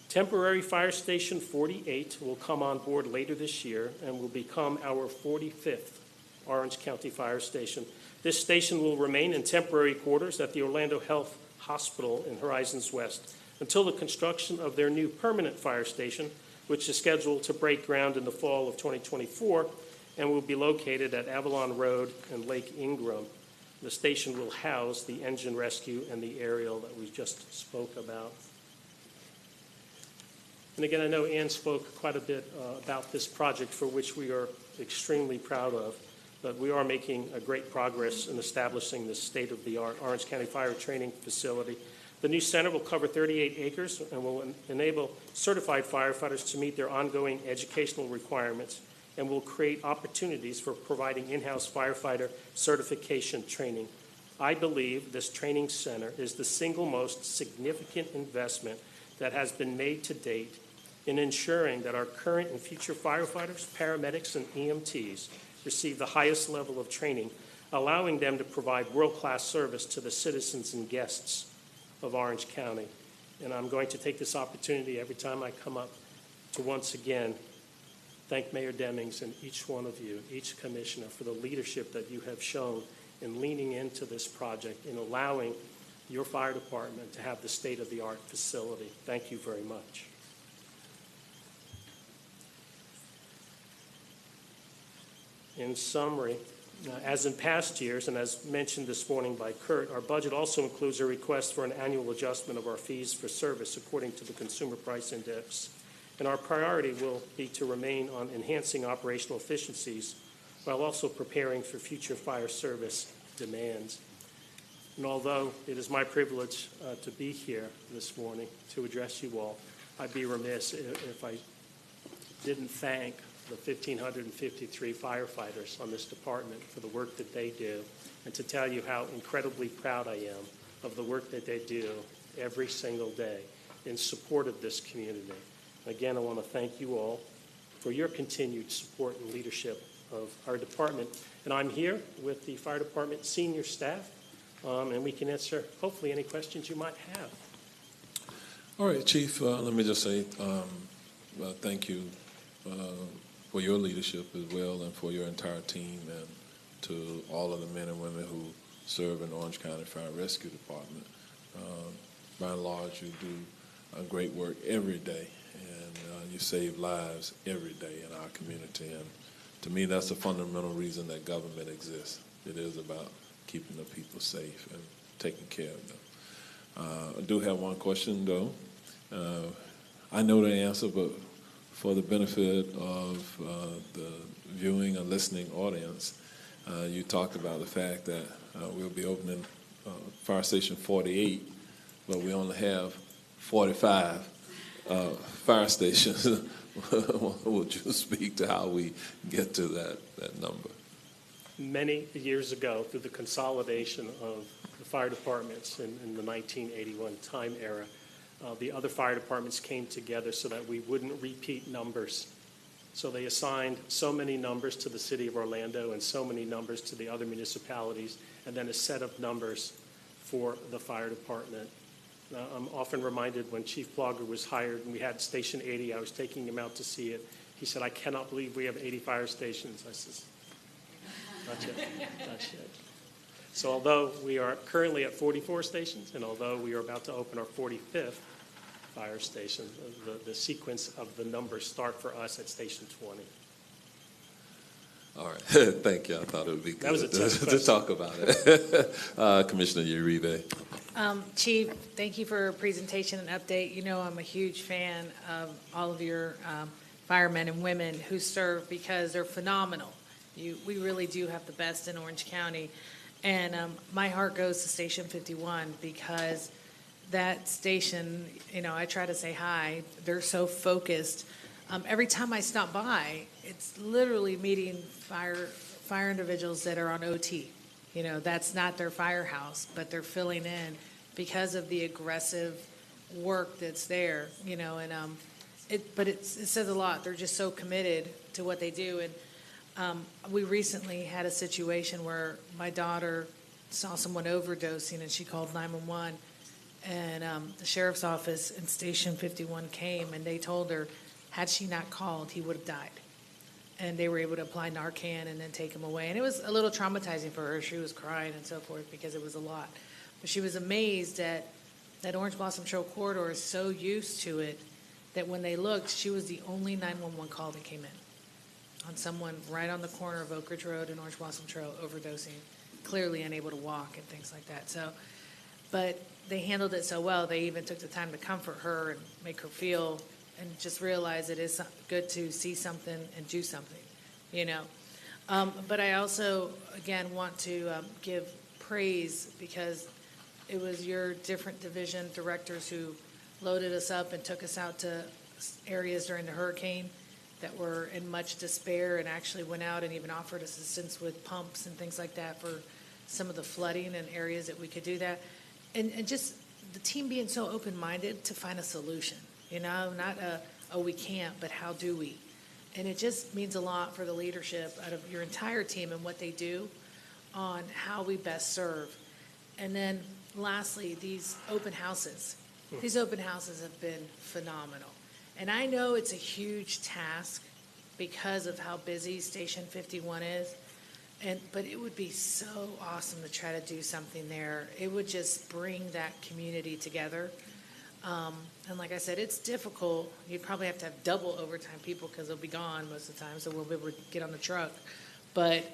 Speaker 19: Temporary Fire Station 48 will come on board later this year and will become our 45th Orange County Fire Station. This station will remain in temporary quarters at the Orlando Health Hospital in Horizons West until the construction of their new permanent fire station, which is scheduled to break ground in the fall of 2024 and will be located at Avalon Road and Lake Ingram. The station will house the engine rescue and the aerial that we just spoke about. And again, I know Ann spoke quite a bit about this project, for which we are extremely proud of, but we are making a great progress in establishing this state-of-the-art Orange County Fire Training Facility. The new center will cover 38 acres and will enable certified firefighters to meet their ongoing educational requirements, and will create opportunities for providing in-house firefighter certification training. I believe this training center is the single most significant investment that has been made to date in ensuring that our current and future firefighters, paramedics, and EMTs receive the highest level of training, allowing them to provide world-class service to the citizens and guests of Orange County. And I'm going to take this opportunity every time I come up to once again thank Mayor Demings and each one of you, each commissioner, for the leadership that you have shown in leaning into this project, in allowing your fire department to have the state-of-the-art facility. Thank you very much. In summary, as in past years, and as mentioned this morning by Kurt, our budget also includes a request for an annual adjustment of our fees for service according to the Consumer Price Index. And our priority will be to remain on enhancing operational efficiencies while also preparing for future fire service demands. And although it is my privilege to be here this morning to address you all, I'd be remiss if I didn't thank the 1,553 firefighters on this department for the work that they do, and to tell you how incredibly proud I am of the work that they do every single day in support of this community. Again, I want to thank you all for your continued support and leadership of our department. And I'm here with the fire department senior staff, and we can answer hopefully any questions you might have.
Speaker 1: All right, Chief, let me just say thank you for your leadership as well, and for your entire team, and to all of the men and women who serve in Orange County Fire Rescue Department. By and large, you do great work every day, and you save lives every day in our community. And to me, that's the fundamental reason that government exists. It is about keeping the people safe and taking care of them. I do have one question, though. I know the answer, but for the benefit of the viewing and listening audience, you talked about the fact that we'll be opening Fire Station 48, but we only have 45 fire stations. Would you speak to how we get to that number?
Speaker 19: Many years ago, through the consolidation of the fire departments in the 1981 time era, the other fire departments came together so that we wouldn't repeat numbers. So they assigned so many numbers to the city of Orlando and so many numbers to the other municipalities, and then a set of numbers for the fire department. I'm often reminded when Chief Plogger was hired and we had Station 80, I was taking him out to see it. He said, "I cannot believe we have 80 fire stations." I said, "Not yet, not yet." So although we are currently at 44 stations, and although we are about to open our 45th fire station, the sequence of the numbers start for us at Station 20.
Speaker 1: All right. Thank you. I thought it would be
Speaker 19: That was
Speaker 1: good
Speaker 19: a tough
Speaker 1: to
Speaker 19: question.
Speaker 1: talk about it. Commissioner Uribe.
Speaker 14: Chief, thank you for your presentation and update. You know I'm a huge fan of all of your firemen and women who serve, because they're phenomenal. We really do have the best in Orange County. And my heart goes to Station 51, because that station, I try to say hi. They're so focused. Every time I stop by, it's literally meeting fire individuals that are on OT. That's not their firehouse, but they're filling in because of the aggressive work that's there. But it says a lot. They're just so committed to what they do. And we recently had a situation where my daughter saw someone overdosing, and she called 911. And the sheriff's office in Station 51 came, and they told her, had she not called, he would have died. And they were able to apply Narcan and then take him away. And it was a little traumatizing for her. She was crying and so forth because it was a lot. But she was amazed that Orange Blossom Trail corridor is so used to it that when they looked, she was the only 911 call that came in on someone right on the corner of Oak Ridge Road and Orange Blossom Trail overdosing, clearly unable to walk and things like that. But they handled it so well. They even took the time to comfort her and make her feel and just realize it is good to see something and do something, But I also, again, want to give praise, because it was your different division directors who loaded us up and took us out to areas during the hurricane that were in much despair, and actually went out and even offered assistance with pumps and things like that for some of the flooding in areas that we could do that. And just the team being so open-minded to find a solution, not oh, we can't, but how do we? And it just means a lot for the leadership out of your entire team and what they do on how we best serve. And then lastly, these open houses. These open houses have been phenomenal. And I know it's a huge task because of how busy Station 51 is. But it would be so awesome to try to do something there. It would just bring that community together. And like I said, it's difficult. You'd probably have to have double overtime people because they'll be gone most of the time, so we'll be able to get on the truck. But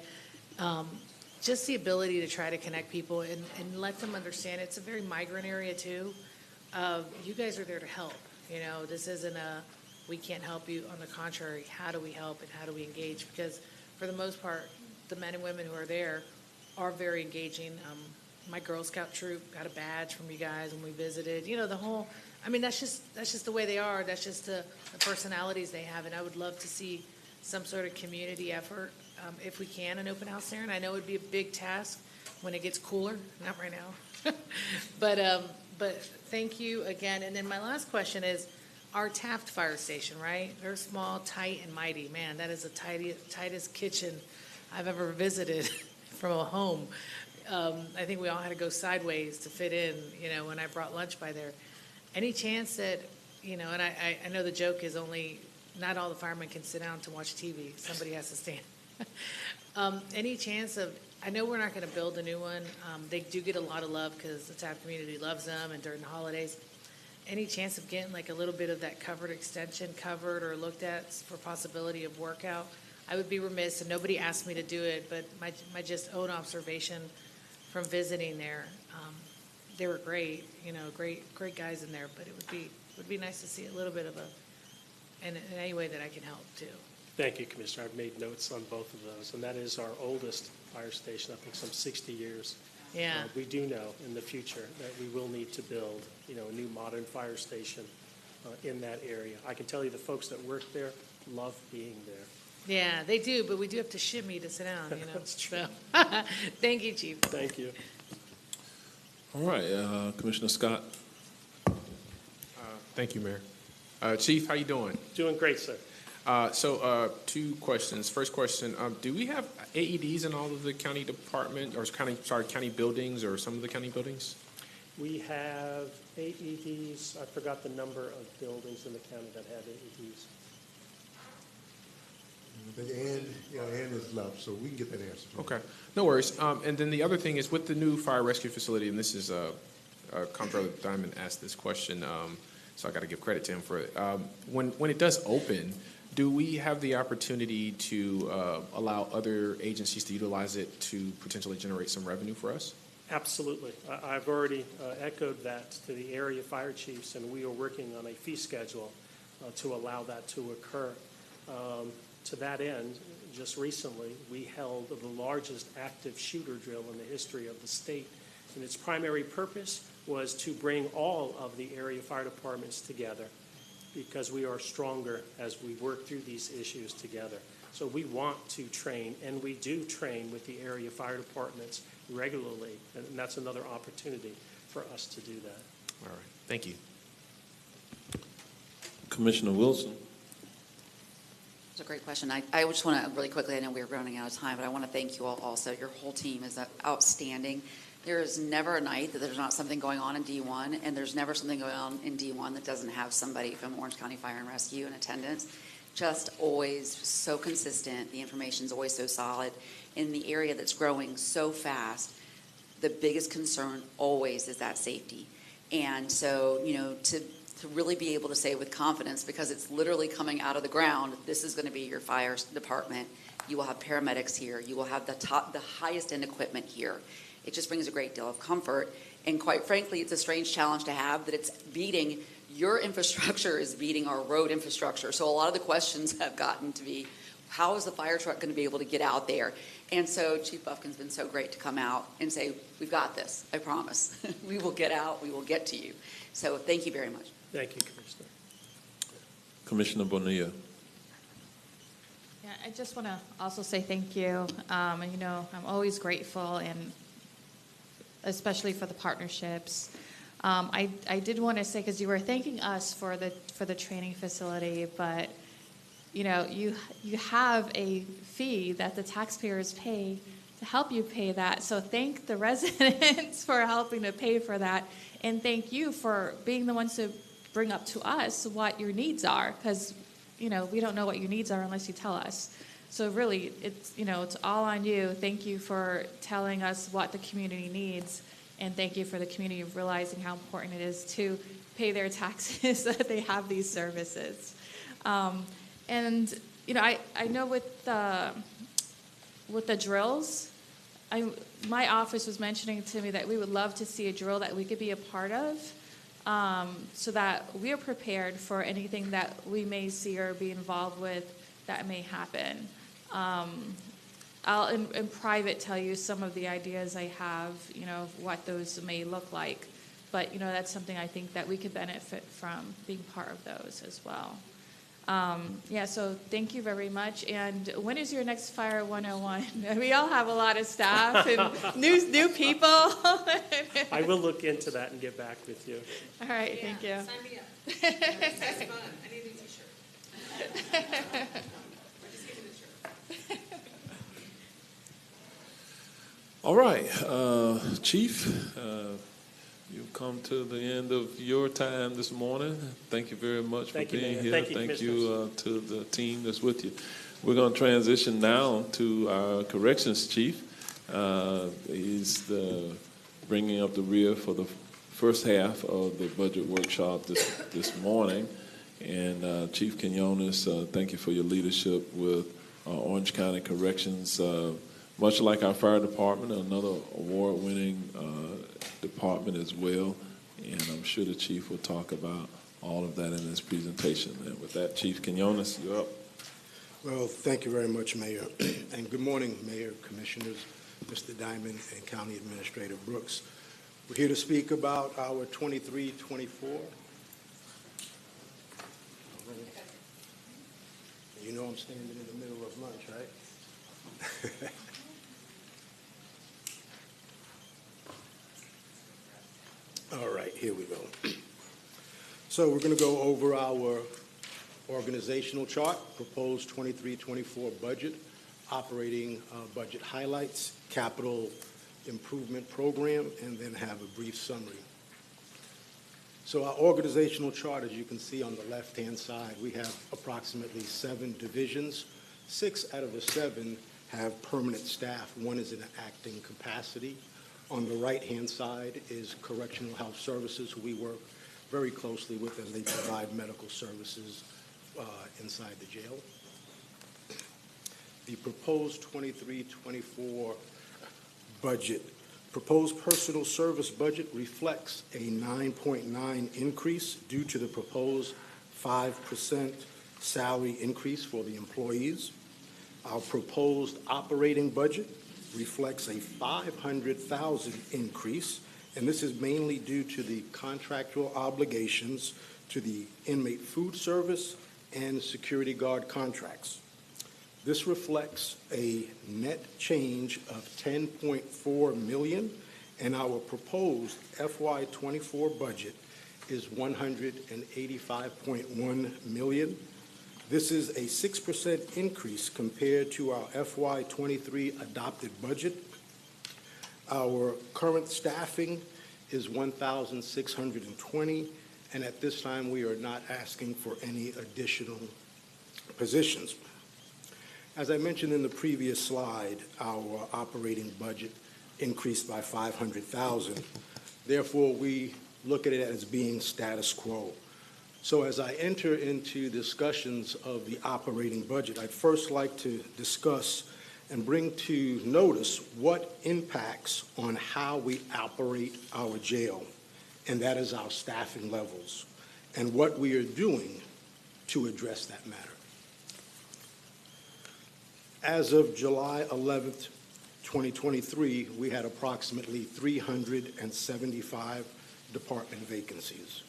Speaker 14: just the ability to try to connect people and let them understand it's a very migrant area too. You guys are there to help. This isn't we can't help you. On the contrary, how do we help and how do we engage? Because for the most part, the men and women who are there are very engaging. My Girl Scout troop got a badge from you guys when we visited. That's just the way they are. That's just the personalities they have. And I would love to see some sort of community effort, if we can, an open house there. And I know it'd be a big task when it gets cooler. Not right now. But thank you again. And then my last question is, our Taft Fire Station, right? They're small, tight, and mighty. Man, that is the tightest kitchen I've ever visited from a home. I think we all had to go sideways to fit in, when I brought lunch by there. Any chance that, and I know the joke is only not all the firemen can sit down to watch TV. Somebody has to stand. Any chance of, I know we're not going to build a new one. They do get a lot of love because the Taft community loves them and during the holidays. Any chance of getting like a little bit of that covered extension covered or looked at for possibility of workout? I would be remiss, and nobody asked me to do it, but my just own observation from visiting there, they were great, great guys in there, but it would be nice to see a little bit of in any way that I can help too.
Speaker 19: Thank you, Commissioner. I've made notes on both of those, and that is our oldest fire station, I think some 60 years.
Speaker 14: Yeah.
Speaker 19: We do know in the future that we will need to build, a new modern fire station in that area. I can tell you the folks that work there love being there.
Speaker 14: Yeah, they do, but we do have to shimmy to sit down,
Speaker 19: That's true.
Speaker 14: So, thank you, Chief.
Speaker 19: Thank you.
Speaker 1: All right, Commissioner Scott.
Speaker 16: Thank you, Mayor. Chief, how you doing?
Speaker 19: Doing great, sir.
Speaker 16: So, two questions. First question, do we have AEDs in all of the county department, or county buildings, or some of the county buildings?
Speaker 19: We have AEDs. I forgot the number of buildings in the county that have AEDs.
Speaker 3: I think Ann is left, so we can get that answer.
Speaker 16: Okay, no worries. And then the other thing is with the new fire rescue facility, and this is Comptroller Diamond asked this question, so I got to give credit to him for it. When it does open, do we have the opportunity to allow other agencies to utilize it to potentially generate some revenue for us?
Speaker 19: Absolutely. I've already echoed that to the area fire chiefs, and we are working on a fee schedule to allow that to occur. To that end, just recently, we held the largest active shooter drill in the history of the state. And its primary purpose was to bring all of the area fire departments together because we are stronger as we work through these issues together. So we want to train, and we do train with the area fire departments regularly, and that's another opportunity for us to do that.
Speaker 16: All right, thank you.
Speaker 1: Commissioner Wilson.
Speaker 13: That's a great question. I just want to really quickly, I know we're running out of time, but I want to thank you all also. Your whole team is outstanding. There is never a night that there's not something going on in D1, and there's never something going on in D1 that doesn't have somebody from Orange County Fire and Rescue in attendance. Just always so consistent. The information's always so solid. In the area that's growing so fast, the biggest concern always is that safety. And so, to really be able to say with confidence, because it's literally coming out of the ground, this is going to be your fire department. You will have paramedics here. You will have the highest end equipment here. It just brings a great deal of comfort. And quite frankly, it's a strange challenge to have that it's beating, your infrastructure is beating our road infrastructure. So a lot of the questions have gotten to be, how is the fire truck going to be able to get out there? And so Chief Bufkin's been so great to come out and say, we've got this, I promise. We will get out, we will get to you. So thank you very much.
Speaker 19: Thank you, Commissioner.
Speaker 1: Commissioner Bonilla.
Speaker 12: Yeah, I just want to also say thank you. I'm always grateful, and especially for the partnerships. I did want to say, because you were thanking us for the training facility, but you have a fee that the taxpayers pay to help you pay that. So thank the residents for helping to pay for that, and thank you for being the ones to bring up to us what your needs are, because we don't know what your needs are unless you tell us. So really, it's all on you. Thank you for telling us what the community needs, and thank you for the community of realizing how important it is to pay their taxes so that they have these services. And I know with the drills, my office was mentioning to me that we would love to see a drill that we could be a part of, so that we are prepared for anything that we may see or be involved with that may happen. I'll in private tell you some of the ideas I have, of what those may look like. But, that's something I think that we could benefit from being part of those as well. So thank you very much. And when is your next Fire 101? We all have a lot of staff and new people.
Speaker 19: I will look into that and get back with you.
Speaker 12: All right, thank you.
Speaker 20: Sign me up. That's fun. I need a new t-shirt.
Speaker 1: All right, Chief, you've come to the end of your time this morning. Thank you very much for being here. Thank you to the team that's with you. We're going to transition now to our corrections chief. He's bringing up the rear for the first half of the budget workshop this morning. And Chief Quinones, thank you for your leadership with Orange County Corrections. Much like our fire department, another award-winning department as well. And I'm sure the chief will talk about all of that in his presentation. And with that, Chief Quinones, you're up.
Speaker 21: Well, thank you very much, Mayor. And good morning, Mayor, Commissioners, Mr. Diamond, and County Administrator Brooks. We're here to speak about our 23-24. You know I'm standing in the middle of lunch, right? All right, here we go. So we're going to go over our organizational chart, proposed 23-24 budget, operating budget highlights, capital improvement program, and then have a brief summary. So our organizational chart, as you can see on the left-hand side, we have approximately 7 divisions. 6 out of the 7 have permanent staff. 1 is in an acting capacity. On the right-hand side is Correctional Health Services, who we work very closely with as they provide medical services inside the jail. The proposed 23-24 budget, proposed personal service budget reflects a 9.9 increase due to the proposed 5% salary increase for the employees. Our proposed operating budget reflects a $500,000 increase, and this is mainly due to the contractual obligations to the inmate food service and security guard contracts. This reflects a net change of $10.4 million, and our proposed FY24 budget is $185.1 million. This is a 6% increase compared to our FY23 adopted budget. Our current staffing is 1,620, and at this time we are not asking for any additional positions. As I mentioned in the previous slide, our operating budget increased by $500,000. Therefore, we look at it as being status quo. So as I enter into discussions of the operating budget, I'd first like to discuss and bring to notice what impacts on how we operate our jail, and that is our staffing levels, and what we are doing to address that matter. As of July 11th, 2023, we had approximately 375 department vacancies,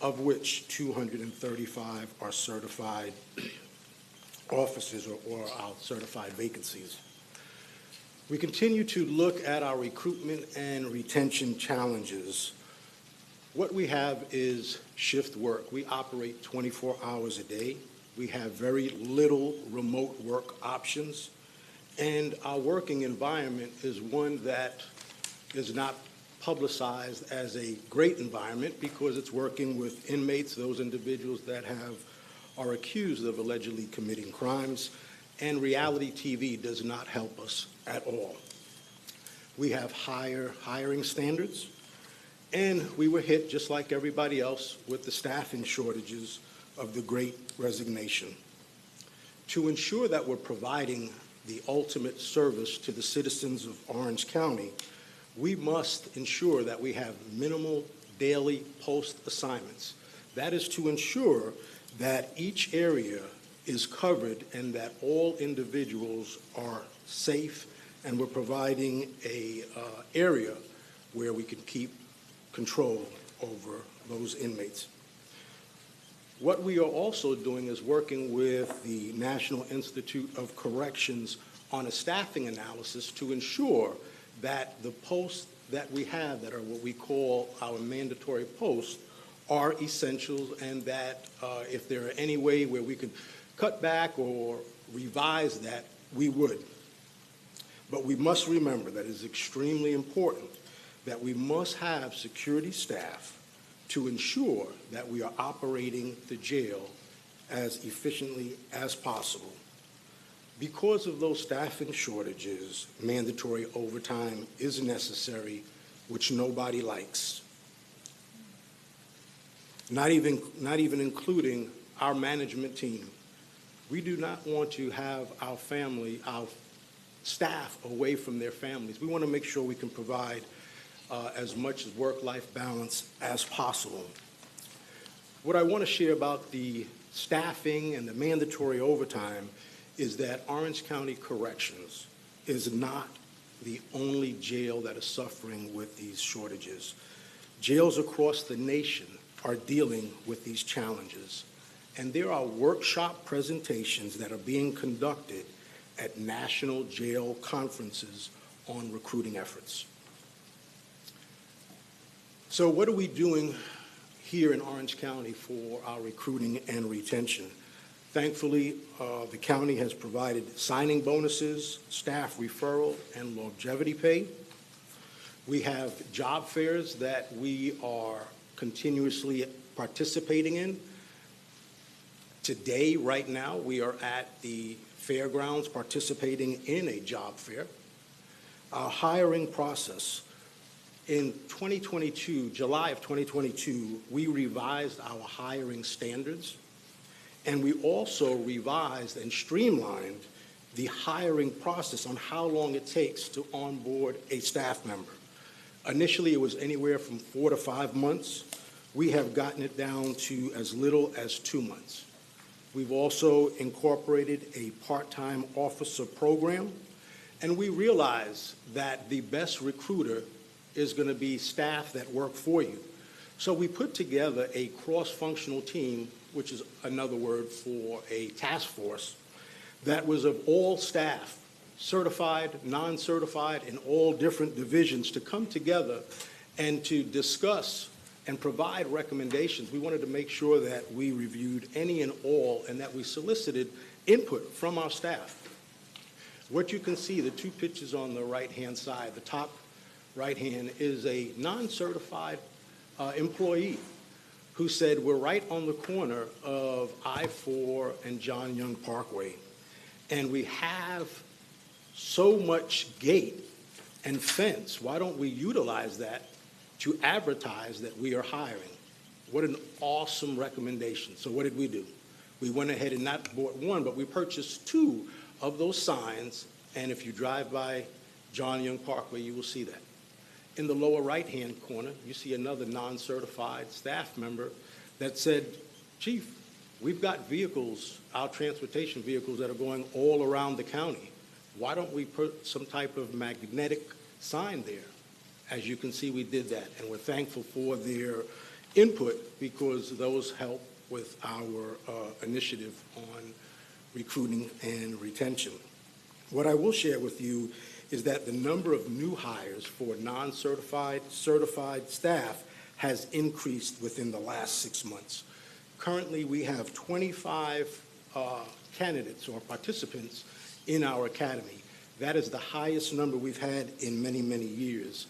Speaker 21: of which 235 are certified officers or our certified vacancies. We continue to look at our recruitment and retention challenges. What we have is shift work. We operate 24 hours a day. We have very little remote work options. And our working environment is one that is not publicized as a great environment because it's working with inmates, those individuals that are accused of allegedly committing crimes, and reality TV does not help us at all. We have higher hiring standards, and we were hit, just like everybody else, with the staffing shortages of the Great Resignation. To ensure that we're providing the ultimate service to the citizens of Orange County, we must ensure that we have minimal daily post assignments. That is to ensure that each area is covered and that all individuals are safe, and we're providing a area where we can keep control over those inmates. What we are also doing is working with the National Institute of Corrections on a staffing analysis to ensure that the posts that we have that are what we call our mandatory posts are essentials, and that if there are any way where we could cut back or revise that, we would. But we must remember that it is extremely important that we must have security staff to ensure that we are operating the jail as efficiently as possible. Because of those staffing shortages, mandatory overtime is necessary, which nobody likes. Not even including our management team. We do not want to have our staff away from their families. We want to make sure we can provide as much work-life balance as possible. What I want to share about the staffing and the mandatory overtime is that Orange County Corrections is not the only jail that is suffering with these shortages. Jails across the nation are dealing with these challenges, and there are workshop presentations that are being conducted at national jail conferences on recruiting efforts. So what are we doing here in Orange County for our recruiting and retention? Thankfully, the county has provided signing bonuses, staff referral, and longevity pay. We have job fairs that we are continuously participating in. Today, right now, we are at the fairgrounds participating in a job fair. Our hiring process. In 2022, July of 2022, we revised our hiring standards, and we also revised and streamlined the hiring process on how long it takes to onboard a staff member. Initially, it was anywhere from 4 to 5 months. We have gotten it down to as little as 2 months. We've also incorporated a part-time officer program, and we realize that the best recruiter is going to be staff that work for you. So we put together a cross-functional team, which is another word for a task force, that was of all staff, certified, non-certified, in all different divisions, to come together and to discuss and provide recommendations. We wanted to make sure that we reviewed any and all and that we solicited input from our staff. What you can see, the two pictures on the right-hand side, the top right hand is a non-certified employee who said, we're right on the corner of I-4 and John Young Parkway, and we have so much gate and fence. Why don't we utilize that to advertise that we are hiring? What an awesome recommendation. So what did we do? We went ahead and not bought one, but we purchased 2 of those signs, and if you drive by John Young Parkway, you will see that. In the lower right-hand corner, you see another non-certified staff member that said, Chief, we've got vehicles, our transportation vehicles, that are going all around the county. Why don't we put some type of magnetic sign there? As you can see, we did that, and we're thankful for their input because those help with our initiative on recruiting and retention. What I will share with you is that the number of new hires for non-certified, certified staff has increased within the last 6 months. Currently, we have 25 candidates or participants in our academy. That is the highest number we've had in many, many years.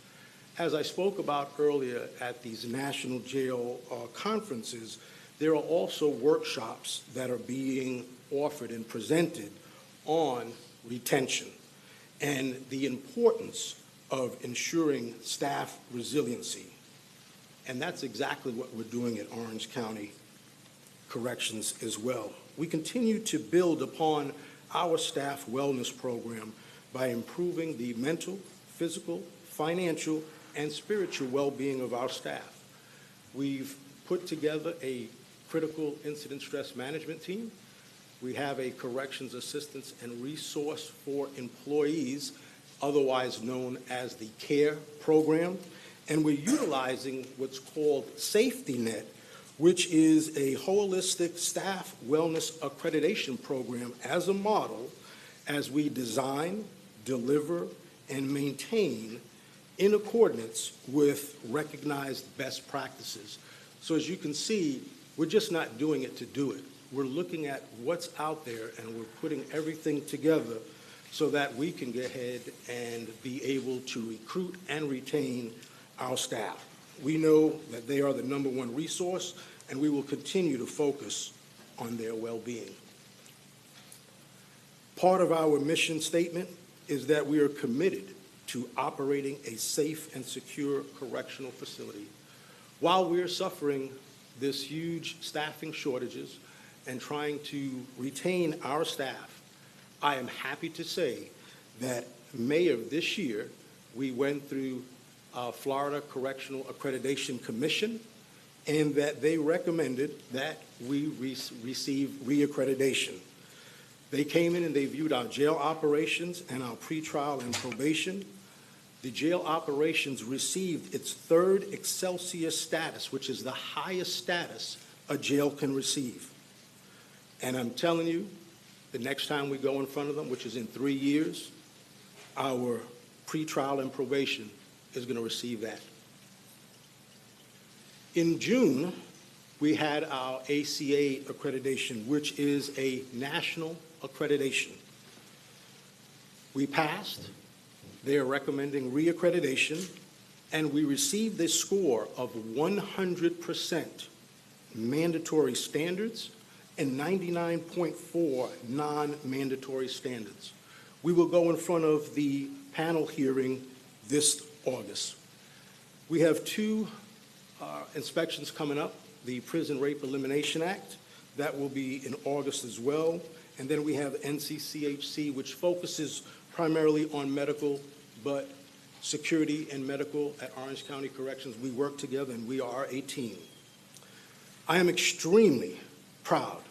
Speaker 21: As I spoke about earlier at these national jail conferences, there are also workshops that are being offered and presented on retention and the importance of ensuring staff resiliency. And that's exactly what we're doing at Orange County Corrections as well. We continue to build upon our staff wellness program by improving the mental, physical, financial, and spiritual well-being of our staff. We've put together a critical incident stress management team. We have a corrections assistance and resource for employees, otherwise known as the CARE program. And we're utilizing what's called Safety Net, which is a holistic staff wellness accreditation program as a model as we design, deliver, and maintain in accordance with recognized best practices. So as you can see, we're just not doing it to do it. We're looking at what's out there and we're putting everything together so that we can go ahead and be able to recruit and retain our staff. We know that they are the number one resource and we will continue to focus on their well-being. Part of our mission statement is that we are committed to operating a safe and secure correctional facility. While we're suffering this huge staffing shortages and trying to retain our staff, I am happy to say that May of this year, we went through Florida Correctional Accreditation Commission, and that they recommended that we receive reaccreditation. They came in and they viewed our jail operations and our pretrial and probation. The jail operations received its third Excelsior status, which is the highest status a jail can receive. And I'm telling you, the next time we go in front of them, which is in 3 years, our pretrial and probation is going to receive that. In June, we had our ACA accreditation, which is a national accreditation. We passed. They are recommending reaccreditation, and we received a score of 100% mandatory standards and 99.4 non-mandatory standards. We will go in front of the panel hearing this August. We have two inspections coming up, the Prison Rape Elimination Act, that will be in August as well. And then we have NCCHC, which focuses primarily on medical, but security and medical at Orange County Corrections. We work together and we are a team. I am extremely proud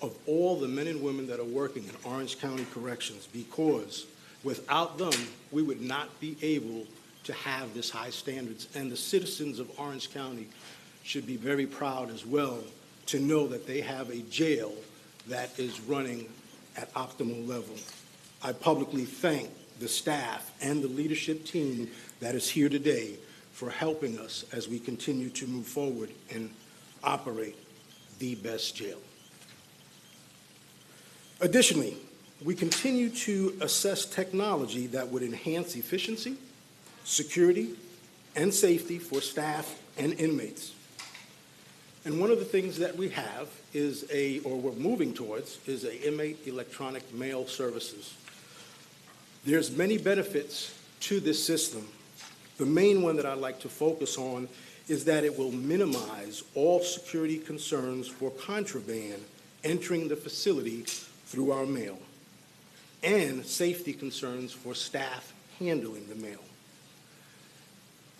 Speaker 21: of all the men and women that are working in Orange County Corrections, because without them, we would not be able to have this high standards. And the citizens of Orange County should be very proud as well to know that they have a jail that is running at optimal level. I publicly thank the staff and the leadership team that is here today for helping us as we continue to move forward and operate the best jail. Additionally, we continue to assess technology that would enhance efficiency, security, and safety for staff and inmates. And one of the things that we have is we're moving towards, is a inmate electronic mail services. There's many benefits to this system. The main one that I'd like to focus on is that it will minimize all security concerns for contraband entering the facility through our mail, and safety concerns for staff handling the mail.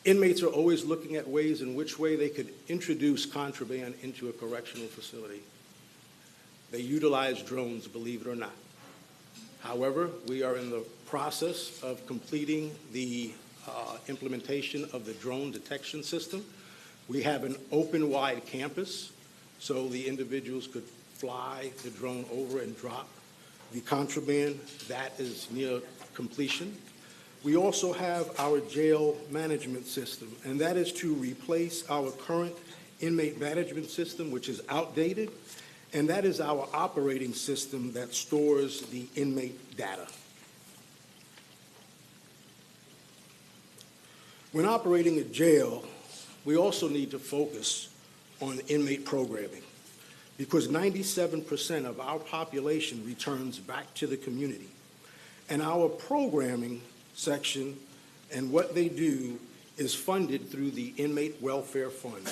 Speaker 21: Inmates are always looking at ways in which way they could introduce contraband into a correctional facility. They utilize drones, believe it or not. However, we are in the process of completing the implementation of the drone detection system. We have an open wide campus, so the individuals could fly the drone over and drop the contraband. That is near completion. We also have our jail management system, and that is to replace our current inmate management system, which is outdated, and that is our operating system that stores the inmate data. When operating a jail, we also need to focus on inmate programming because 97% of our population returns back to the community. And our programming section and what they do is funded through the Inmate Welfare Fund.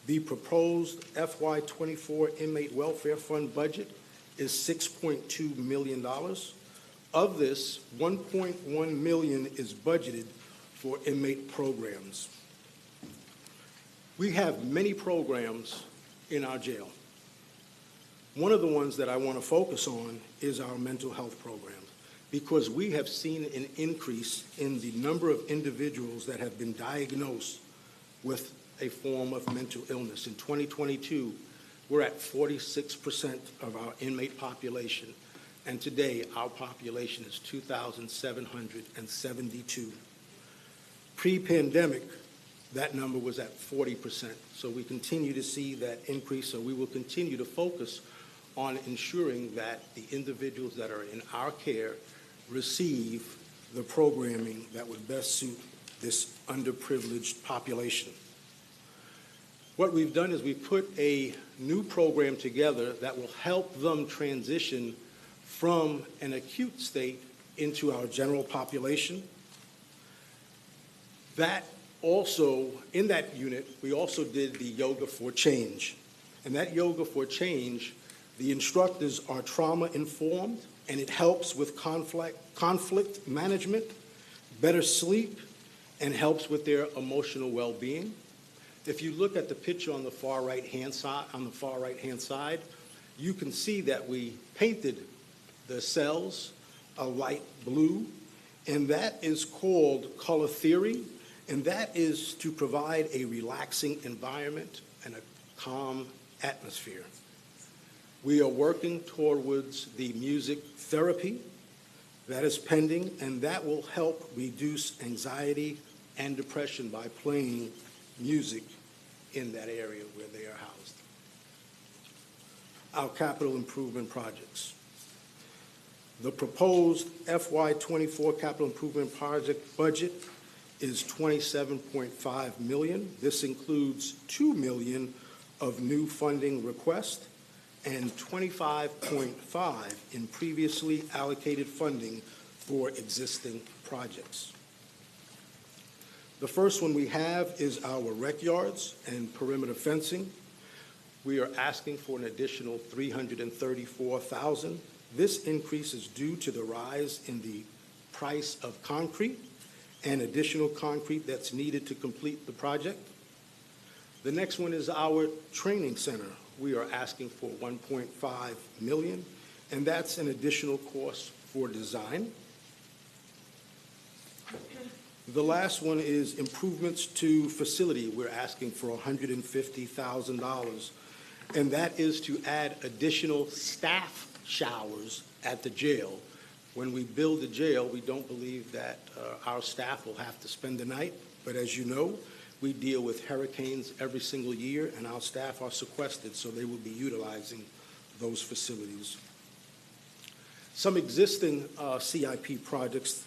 Speaker 21: The proposed FY24 Inmate Welfare Fund budget is $6.2 million. Of this, $1.1 million is budgeted for inmate programs. We have many programs in our jail. One of the ones that I want to focus on is our mental health program, because we have seen an increase in the number of individuals that have been diagnosed with a form of mental illness. In 2022, we're at 46% of our inmate population, and today our population is 2,772. Pre-pandemic, that number was at 40%, so we continue to see that increase, so we will continue to focus on ensuring that the individuals that are in our care receive the programming that would best suit this underprivileged population. What we've done is we've put a new program together that will help them transition from an acute state into our general population. That also, in that unit, we also did the Yoga for Change. And that Yoga for Change, the instructors are trauma-informed, and it helps with conflict management, better sleep, and helps with their emotional well-being. If you look at the picture on the far right-hand side, you can see that we painted the cells a light blue, and that is called color theory, and that is to provide a relaxing environment and a calm atmosphere. We are working towards the music therapy that is pending, and that will help reduce anxiety and depression by playing music in that area where they are housed. Our capital improvement projects. The proposed FY24 capital improvement project budget is $27.5 million. This includes $2 million of new funding requests and $25.5 in previously allocated funding for existing projects. The first one we have is our rec yards and perimeter fencing. We are asking for an additional $334,000. This increase is due to the rise in the price of concrete and additional concrete that's needed to complete the project. The next one is our training center. We are asking for $1.5 million, and that's an additional cost for design. The last one is improvements to facility. We're asking for $150,000, and that is to add additional staff showers at the jail. When we build the jail, we don't believe that our staff will have to spend the night, but as you know, we deal with hurricanes every single year, and our staff are sequestered, so they will be utilizing those facilities. Some existing CIP projects,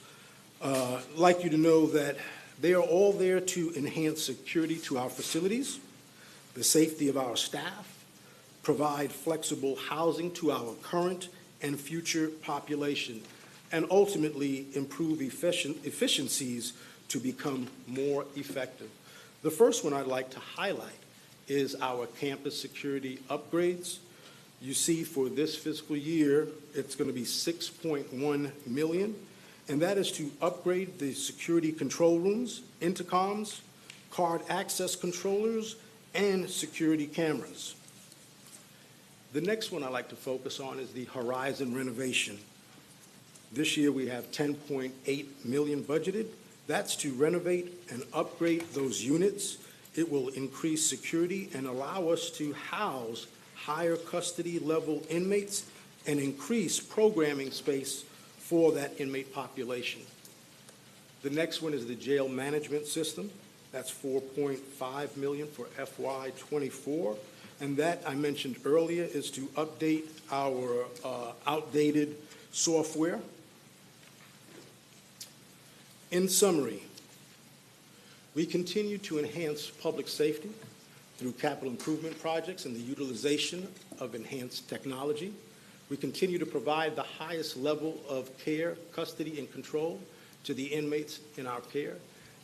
Speaker 21: I'd like you to know that they are all there to enhance security to our facilities, the safety of our staff, provide flexible housing to our current and future population, and ultimately improve efficiencies to become more effective. The first one I'd like to highlight is our campus security upgrades. You see for this fiscal year, it's going to be $6.1 million, and that is to upgrade the security control rooms, intercoms, card access controllers, and security cameras. The next one I'd like to focus on is the Horizon renovation. This year we have $10.8 million budgeted. That's to renovate and upgrade those units. It will increase security and allow us to house higher custody level inmates and increase programming space for that inmate population. The next one is the jail management system. That's $4.5 million for FY '24. And that, I mentioned earlier, is to update our outdated software. In summary, we continue to enhance public safety through capital improvement projects and the utilization of enhanced technology. We continue to provide the highest level of care, custody, and control to the inmates in our care,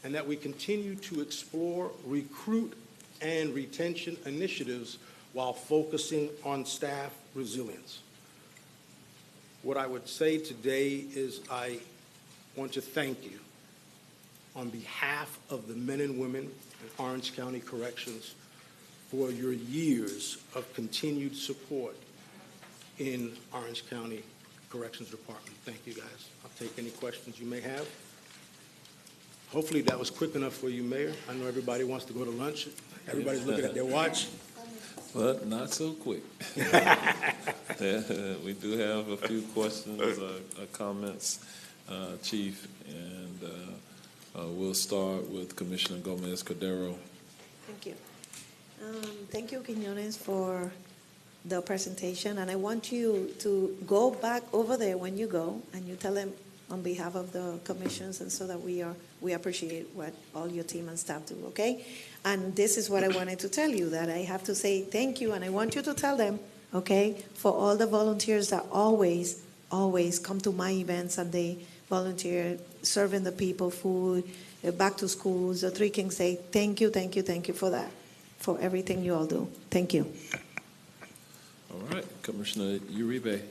Speaker 21: and that we continue to explore, recruit, and retention initiatives while focusing on staff resilience. What I would say today is I want to thank you on behalf of the men and women in Orange County Corrections for your years of continued support in Orange County Corrections Department. Thank you, guys. I'll take any questions you may have. Hopefully that was quick enough for you, Mayor. I know everybody wants to go to lunch. Everybody's looking at their watch.
Speaker 1: But not so quick. We do have a few questions or comments, Chief, and we'll start with Commissioner Gomez-Cordero.
Speaker 18: Thank you. Thank you, Quiñones, for the presentation. And I want you to go back over there when you go, and you tell them on behalf of the commissions, and so that we appreciate what all your team and staff do, okay? And this is what I wanted to tell you, that I have to say thank you, and I want you to tell them, okay, for all the volunteers that always come to my events, and they volunteer serving the people food, back to schools, the Three Kings Day. Thank you for that, for everything you all do. Thank you.
Speaker 1: All right, Commissioner Uribe.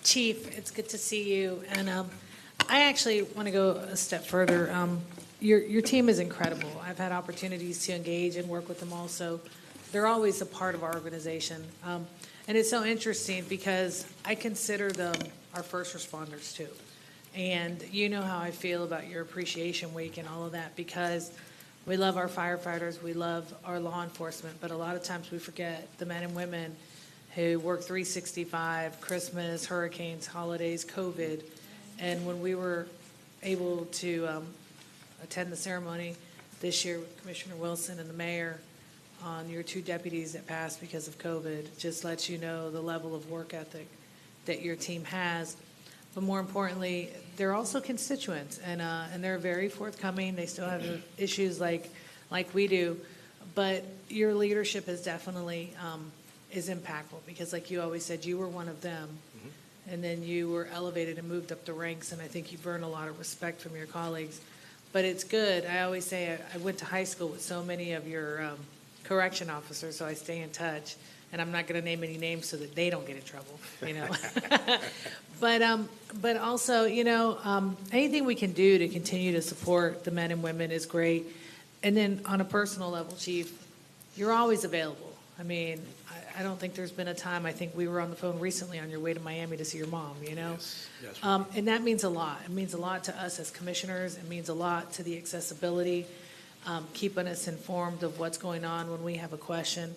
Speaker 14: Chief, it's good to see you. And I actually want to go a step further. Your team is incredible. I've had opportunities to engage and work with them also. They're always a part of our organization. And it's so interesting because I consider them our first responders too. And you know how I feel about your Appreciation Week and all of that, because we love our firefighters, we love our law enforcement, but a lot of times we forget the men and women who work 365, Christmas, hurricanes, holidays, COVID. And when we were able to attend the ceremony this year with Commissioner Wilson and the mayor on your two deputies that passed because of COVID, just lets you know the level of work ethic that your team has. But more importantly, they're also constituents, and they're very forthcoming. They still have issues like we do, but your leadership is definitely is impactful, because like you always said, you were one of them, and then you were elevated and moved up the ranks, and I think you've earned a lot of respect from your colleagues. But it's good. I always say I went to high school with so many of your correction officers, so I stay in touch. And I'm not going to name any names so that they don't get in trouble, you know. But also, you know, anything we can do to continue to support the men and women is great. And then on a personal level, Chief, you're always available. I mean, I don't think there's been a time. I think we were on the phone recently on your way to Miami to see your mom, you know.
Speaker 21: Yes.
Speaker 14: And that means a lot. It means a lot to us as commissioners. It means a lot to the accessibility, keeping us informed of what's going on when we have a question.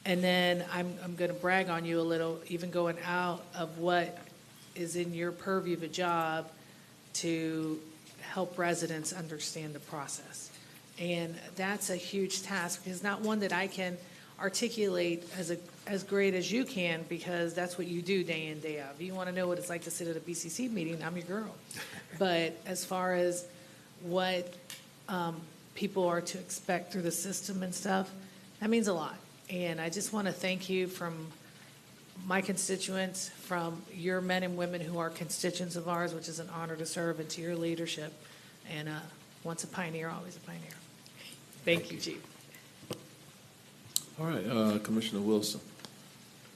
Speaker 14: And then I'm going to brag on you a little, even going out of what is in your purview of a job to help residents understand the process. And that's a huge task, because not one that I can articulate as great as you can, because that's what you do day in, day out. If you want to know what it's like to sit at a BCC meeting, I'm your girl. But as far as what people are to expect through the system and stuff, that means a lot. And I just want to thank you from my constituents, from your men and women who are constituents of ours, which is an honor to serve, and to your leadership. And once a pioneer, always a pioneer. Thank you, Chief.
Speaker 1: All right, Commissioner Wilson.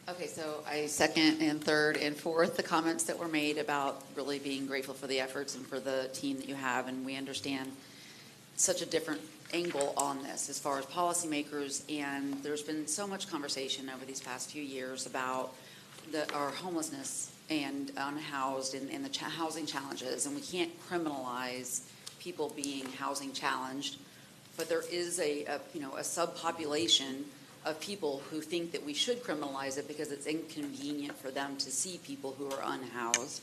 Speaker 13: Okay, so I second and third and fourth the comments that were made about really being grateful for the efforts and for the team that you have, and we understand such a different angle on this as far as policymakers, and there's been so much conversation over these past few years about our homelessness and unhoused and the housing challenges, and we can't criminalize people being housing challenged, but there is a subpopulation of people who think that we should criminalize it because it's inconvenient for them to see people who are unhoused.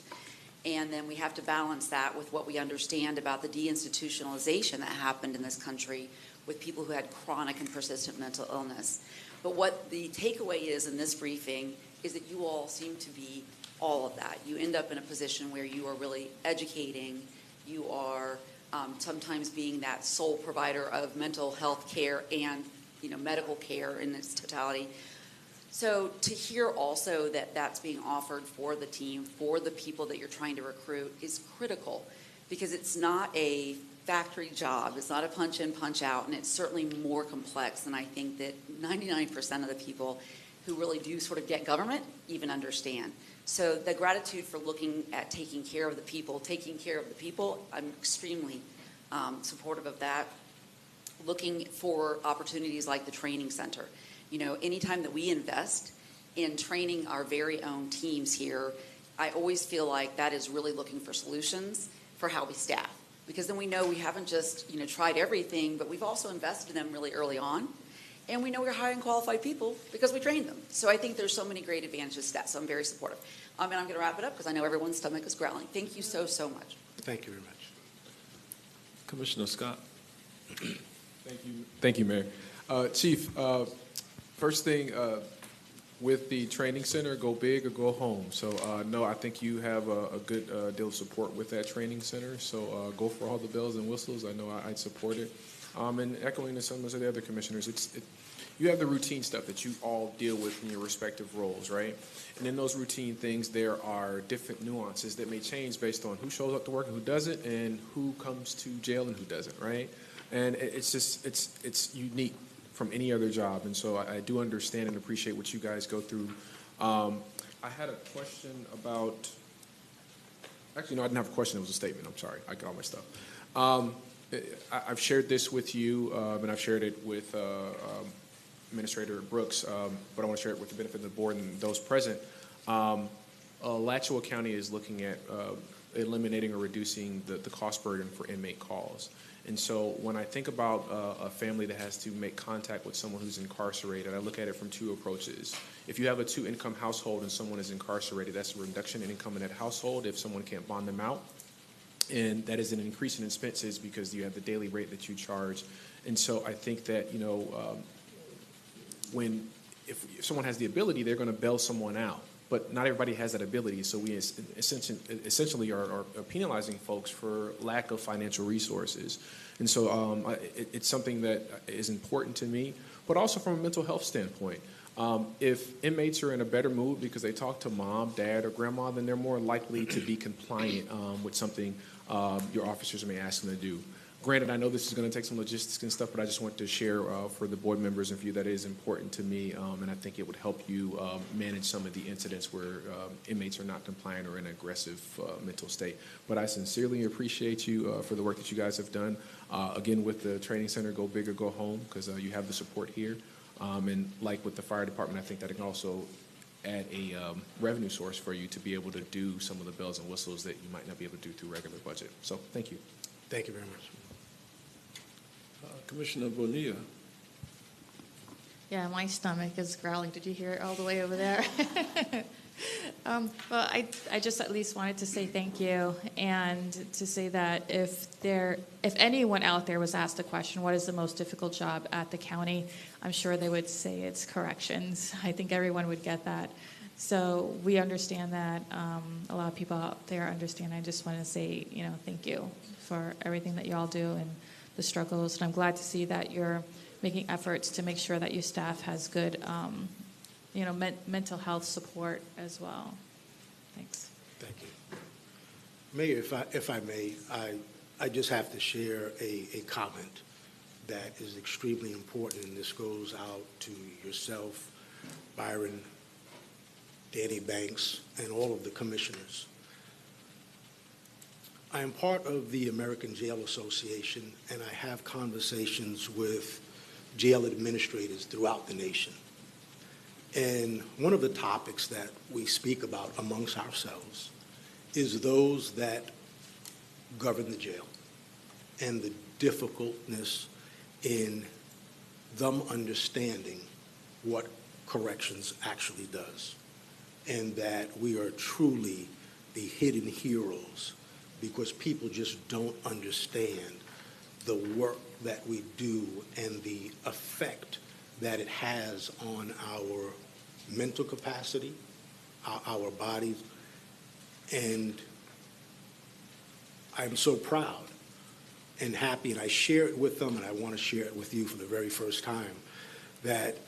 Speaker 13: And then we have to balance that with what we understand about the deinstitutionalization that happened in this country with people who had chronic and persistent mental illness. But what the takeaway is in this briefing is that you all seem to be all of that. You end up in a position where you are really educating, you are sometimes being that sole provider of mental health care and medical care in its totality. So to hear also that that's being offered for the team, for the people that you're trying to recruit is critical, because it's not a factory job. It's not a punch in, punch out, and it's certainly more complex than I think that 99% of the people who really do sort of get government even understand. So the gratitude for looking at taking care of the people, I'm extremely supportive of that. Looking for opportunities like the training center. Anytime that we invest in training our very own teams here, I always feel like that is really looking for solutions for how we staff. Because then we know we haven't just, tried everything, but we've also invested in them really early on. And we know we're hiring qualified people because we trained them. So I think there's so many great advantages to that. So I'm very supportive. And I'm going to wrap it up because I know everyone's stomach is growling. Thank you so, so much.
Speaker 21: Thank you very much.
Speaker 1: Commissioner Scott.
Speaker 16: Thank you, Mayor. Chief, first thing, with the training center, go big or go home. So, no, I think you have a good deal of support with that training center. So go for all the bells and whistles. I know I'd support it. And echoing the sentiments of the other commissioners, you have the routine stuff that you all deal with in your respective roles, right? And in those routine things, there are different nuances that may change based on who shows up to work and who doesn't, and who comes to jail and who doesn't, right? And it's unique from any other job. And so I do understand and appreciate what you guys go through. I had a question about, actually, no, I didn't have a question. It was a statement. I'm sorry. I got all my stuff. I've shared this with you, and I've shared it with Administrator Brooks, but I want to share it with the benefit of the board and those present. Alachua County is looking at eliminating or reducing the cost burden for inmate calls. And so when I think about a family that has to make contact with someone who's incarcerated, I look at it from two approaches. If you have a two-income household and someone is incarcerated, that's a reduction in income in that household if someone can't bond them out. And that is an increase in expenses because you have the daily rate that you charge. And so I think that, if someone has the ability, they're going to bail someone out. But not everybody has that ability, so we essentially are penalizing folks for lack of financial resources. And so it's something that is important to me, but also from a mental health standpoint. If inmates are in a better mood because they talk to mom, dad, or grandma, then they're more likely to be compliant with something your officers may ask them to do. Granted, I know this is going to take some logistics and stuff, but I just want to share for the board members and for you that it is important to me, and I think it would help you manage some of the incidents where inmates are not compliant or in an aggressive mental state. But I sincerely appreciate you for the work that you guys have done. Again, with the training center, go big or go home, because you have the support here. And like with the fire department, I think that it can also add a revenue source for you to be able to do some of the bells and whistles that you might not be able to do through regular budget. So thank you.
Speaker 21: Thank you very much.
Speaker 1: Commissioner Bonilla.
Speaker 12: Yeah, my stomach is growling. Did you hear it all the way over there? Well, I just at least wanted to say thank you, and to say that if anyone out there was asked the question, what is the most difficult job at the county, I'm sure they would say it's corrections. I think everyone would get that. So we understand that. A lot of people out there understand. I just want to say, thank you for everything that you all do and the struggles. And I'm glad to see that you're making efforts to make sure that your staff has good, mental health support as well. Thanks.
Speaker 21: Thank you. Mayor, if I may, I just have to share a comment that is extremely important, and this goes out to yourself, Byron, Danny Banks, and all of the commissioners. I am part of the American Jail Association, and I have conversations with jail administrators throughout the nation. And one of the topics that we speak about amongst ourselves is those that govern the jail and the difficultness in them understanding what corrections actually does, and that we are truly the hidden heroes, because people just don't understand the work that we do and the effect that it has on our mental capacity, our bodies. And I'm so proud and happy, and I share it with them, and I want to share it with you for the very first time, that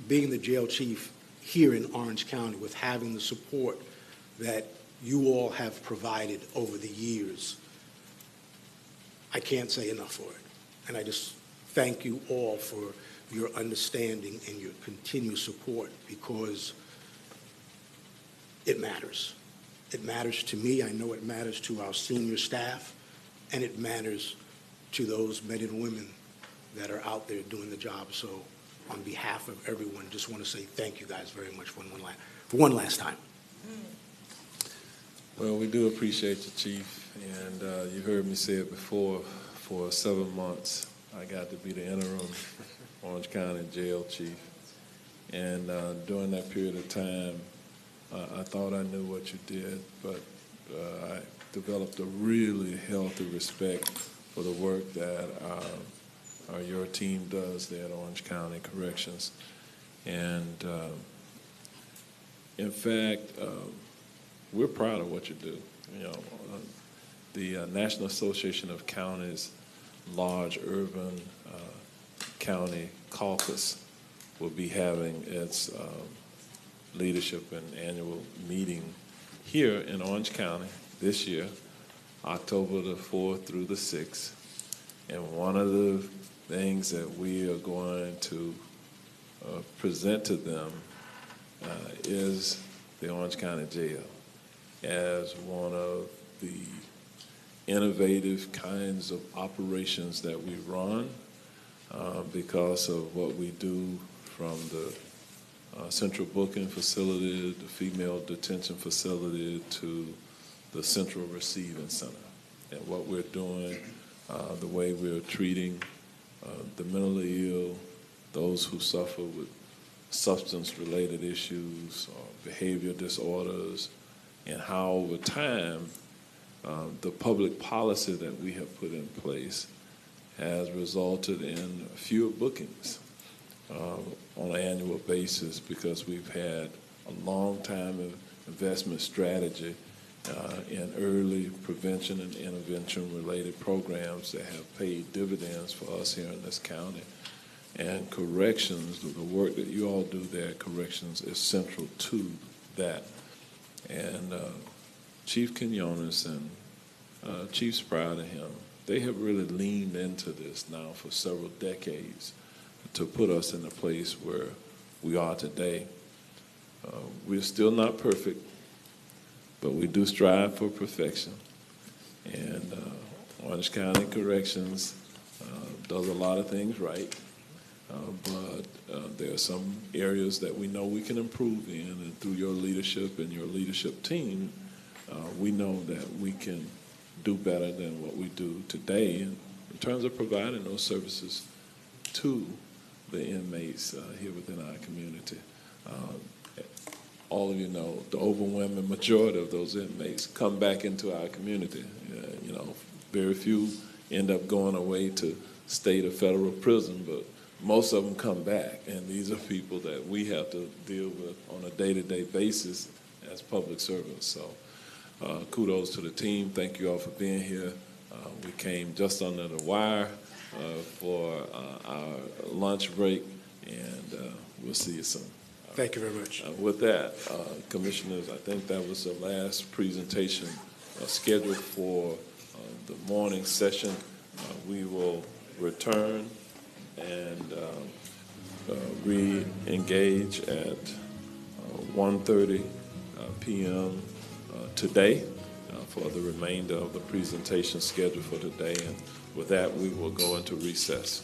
Speaker 21: being the jail chief here in Orange County, with having the support that you all have provided over the years, I can't say enough for it. And I just thank you all for your understanding and your continued support, because it matters. It matters to me. I know it matters to our senior staff, and it matters to those men and women that are out there doing the job. So on behalf of everyone, just want to say thank you guys very much for one last time.
Speaker 1: Well, we do appreciate you, Chief, and you heard me say it before. For 7 months, I got to be the interim Orange County Jail Chief, and during that period of time, I thought I knew what you did, but I developed a really healthy respect for the work that your team does there at Orange County Corrections. And in fact, we're proud of what you do. You know, the National Association of Counties large urban county caucus will be having its leadership and annual meeting here in Orange County this year, October the 4th through the 6th. And one of the things that we are going to present to them is the Orange County Jail as one of the innovative kinds of operations that we run because of what we do from the central booking facility, the female detention facility, to the central receiving center. And what we're doing, the way we're treating the mentally ill, those who suffer with substance-related issues or behavior disorders, and how over time the public policy that we have put in place has resulted in fewer bookings on an annual basis, because we've had a long time of investment strategy in early prevention and intervention related programs that have paid dividends for us here in this county. And corrections, the work that you all do there at corrections, is central to that. And Chief Quinones and Chief Sprout and him, they have really leaned into this now for several decades to put us in the place where we are today. We're still not perfect, but we do strive for perfection. And Orange County Corrections does a lot of things right, but there are some areas that we know we can improve in, and through your leadership and your leadership team, we know that we can do better than what we do today in terms of providing those services to the inmates here within our community. All of you know, the overwhelming majority of those inmates come back into our community. You know, very few end up going away to state or federal prison, but most of them come back, and these are people that we have to deal with on a day-to-day basis as public servants. So kudos to the team. Thank you all for being here. We came just under the wire for our lunch break, and we'll see you soon.
Speaker 21: Thank you very much.
Speaker 1: With that, Commissioners, I think that was the last presentation scheduled for the morning session. We will return and re-engage at 1:30 p.m. Today for the remainder of the presentation scheduled for today. And with that, we will go into recess.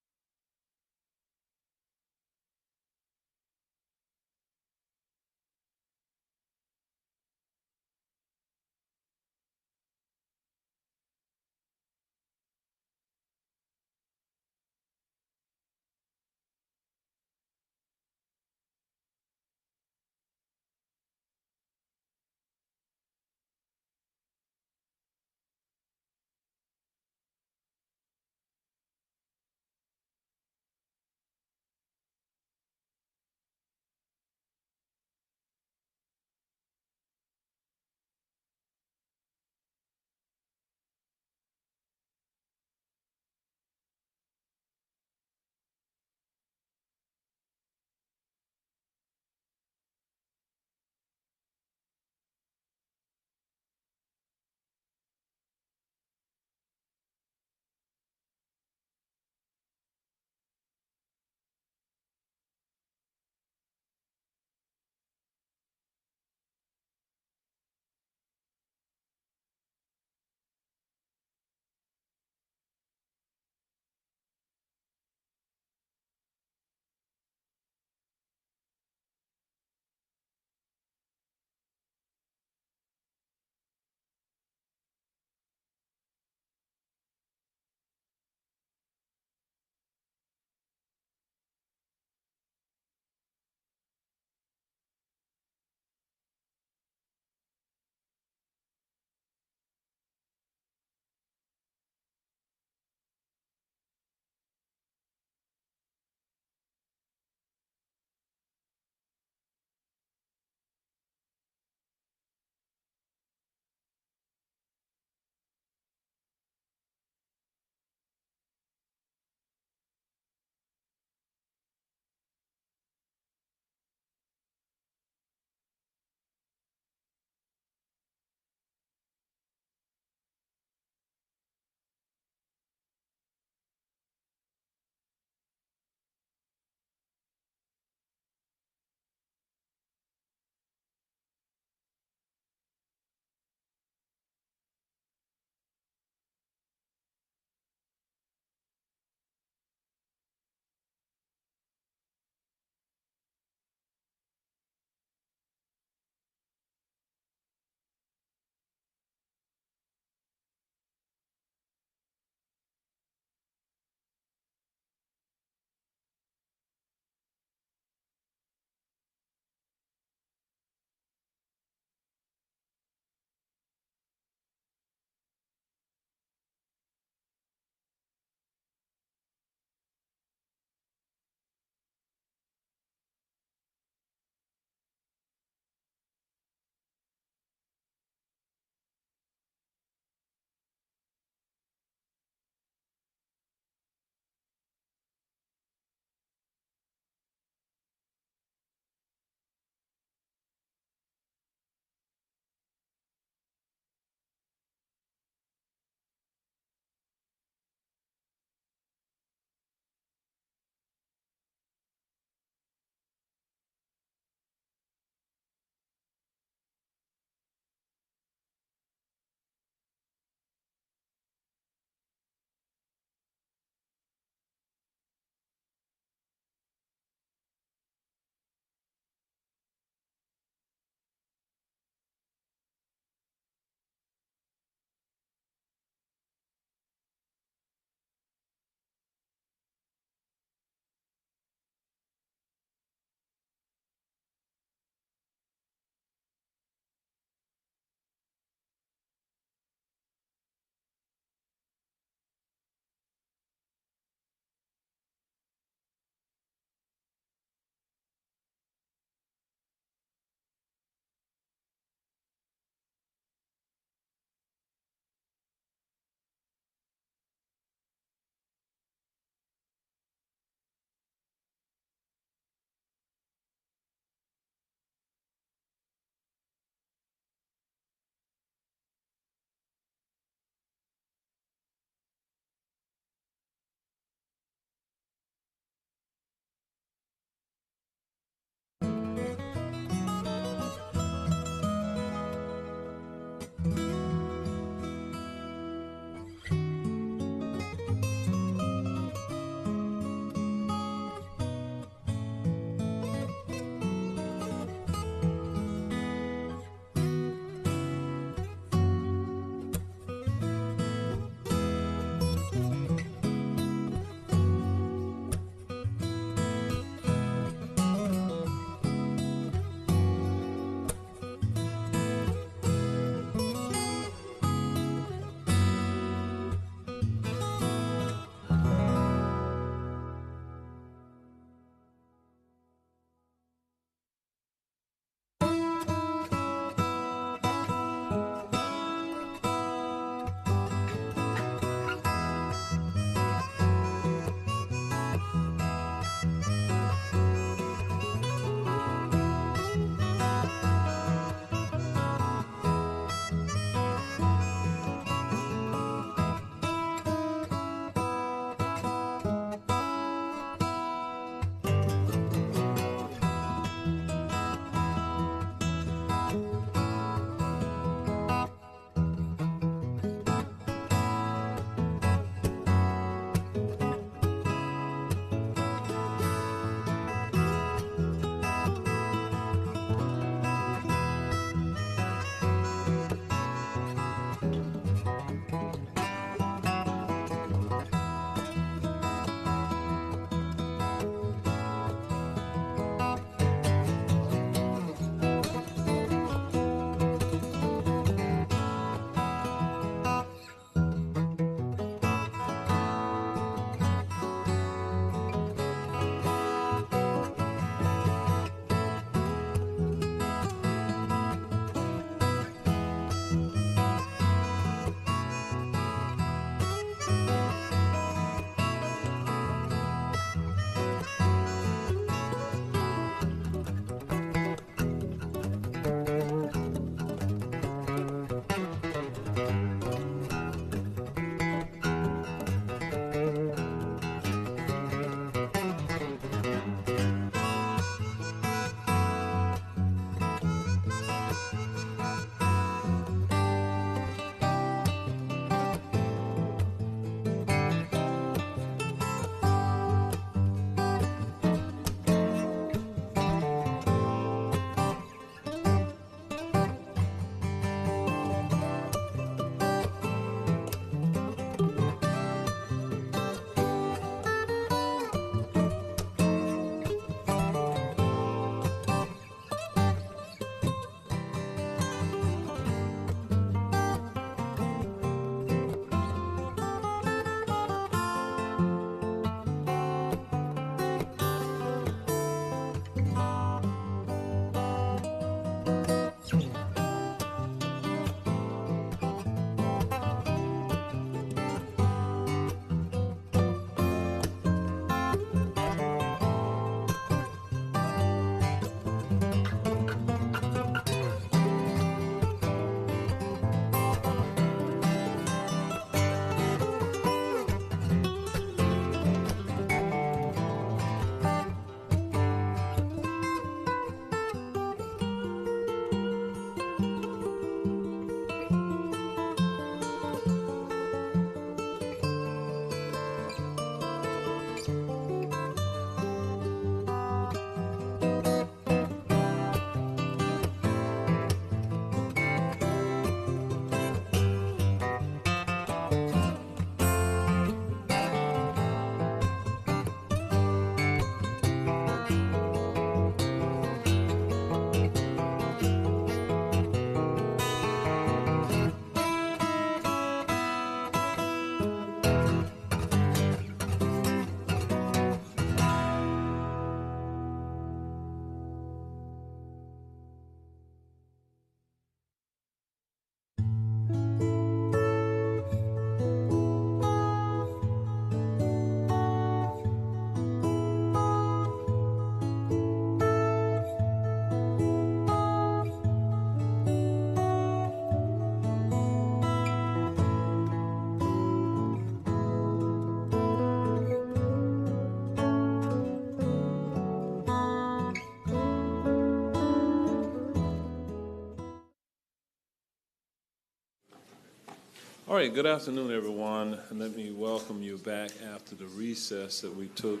Speaker 1: All right, good afternoon, everyone. And let me welcome you back after the recess that we took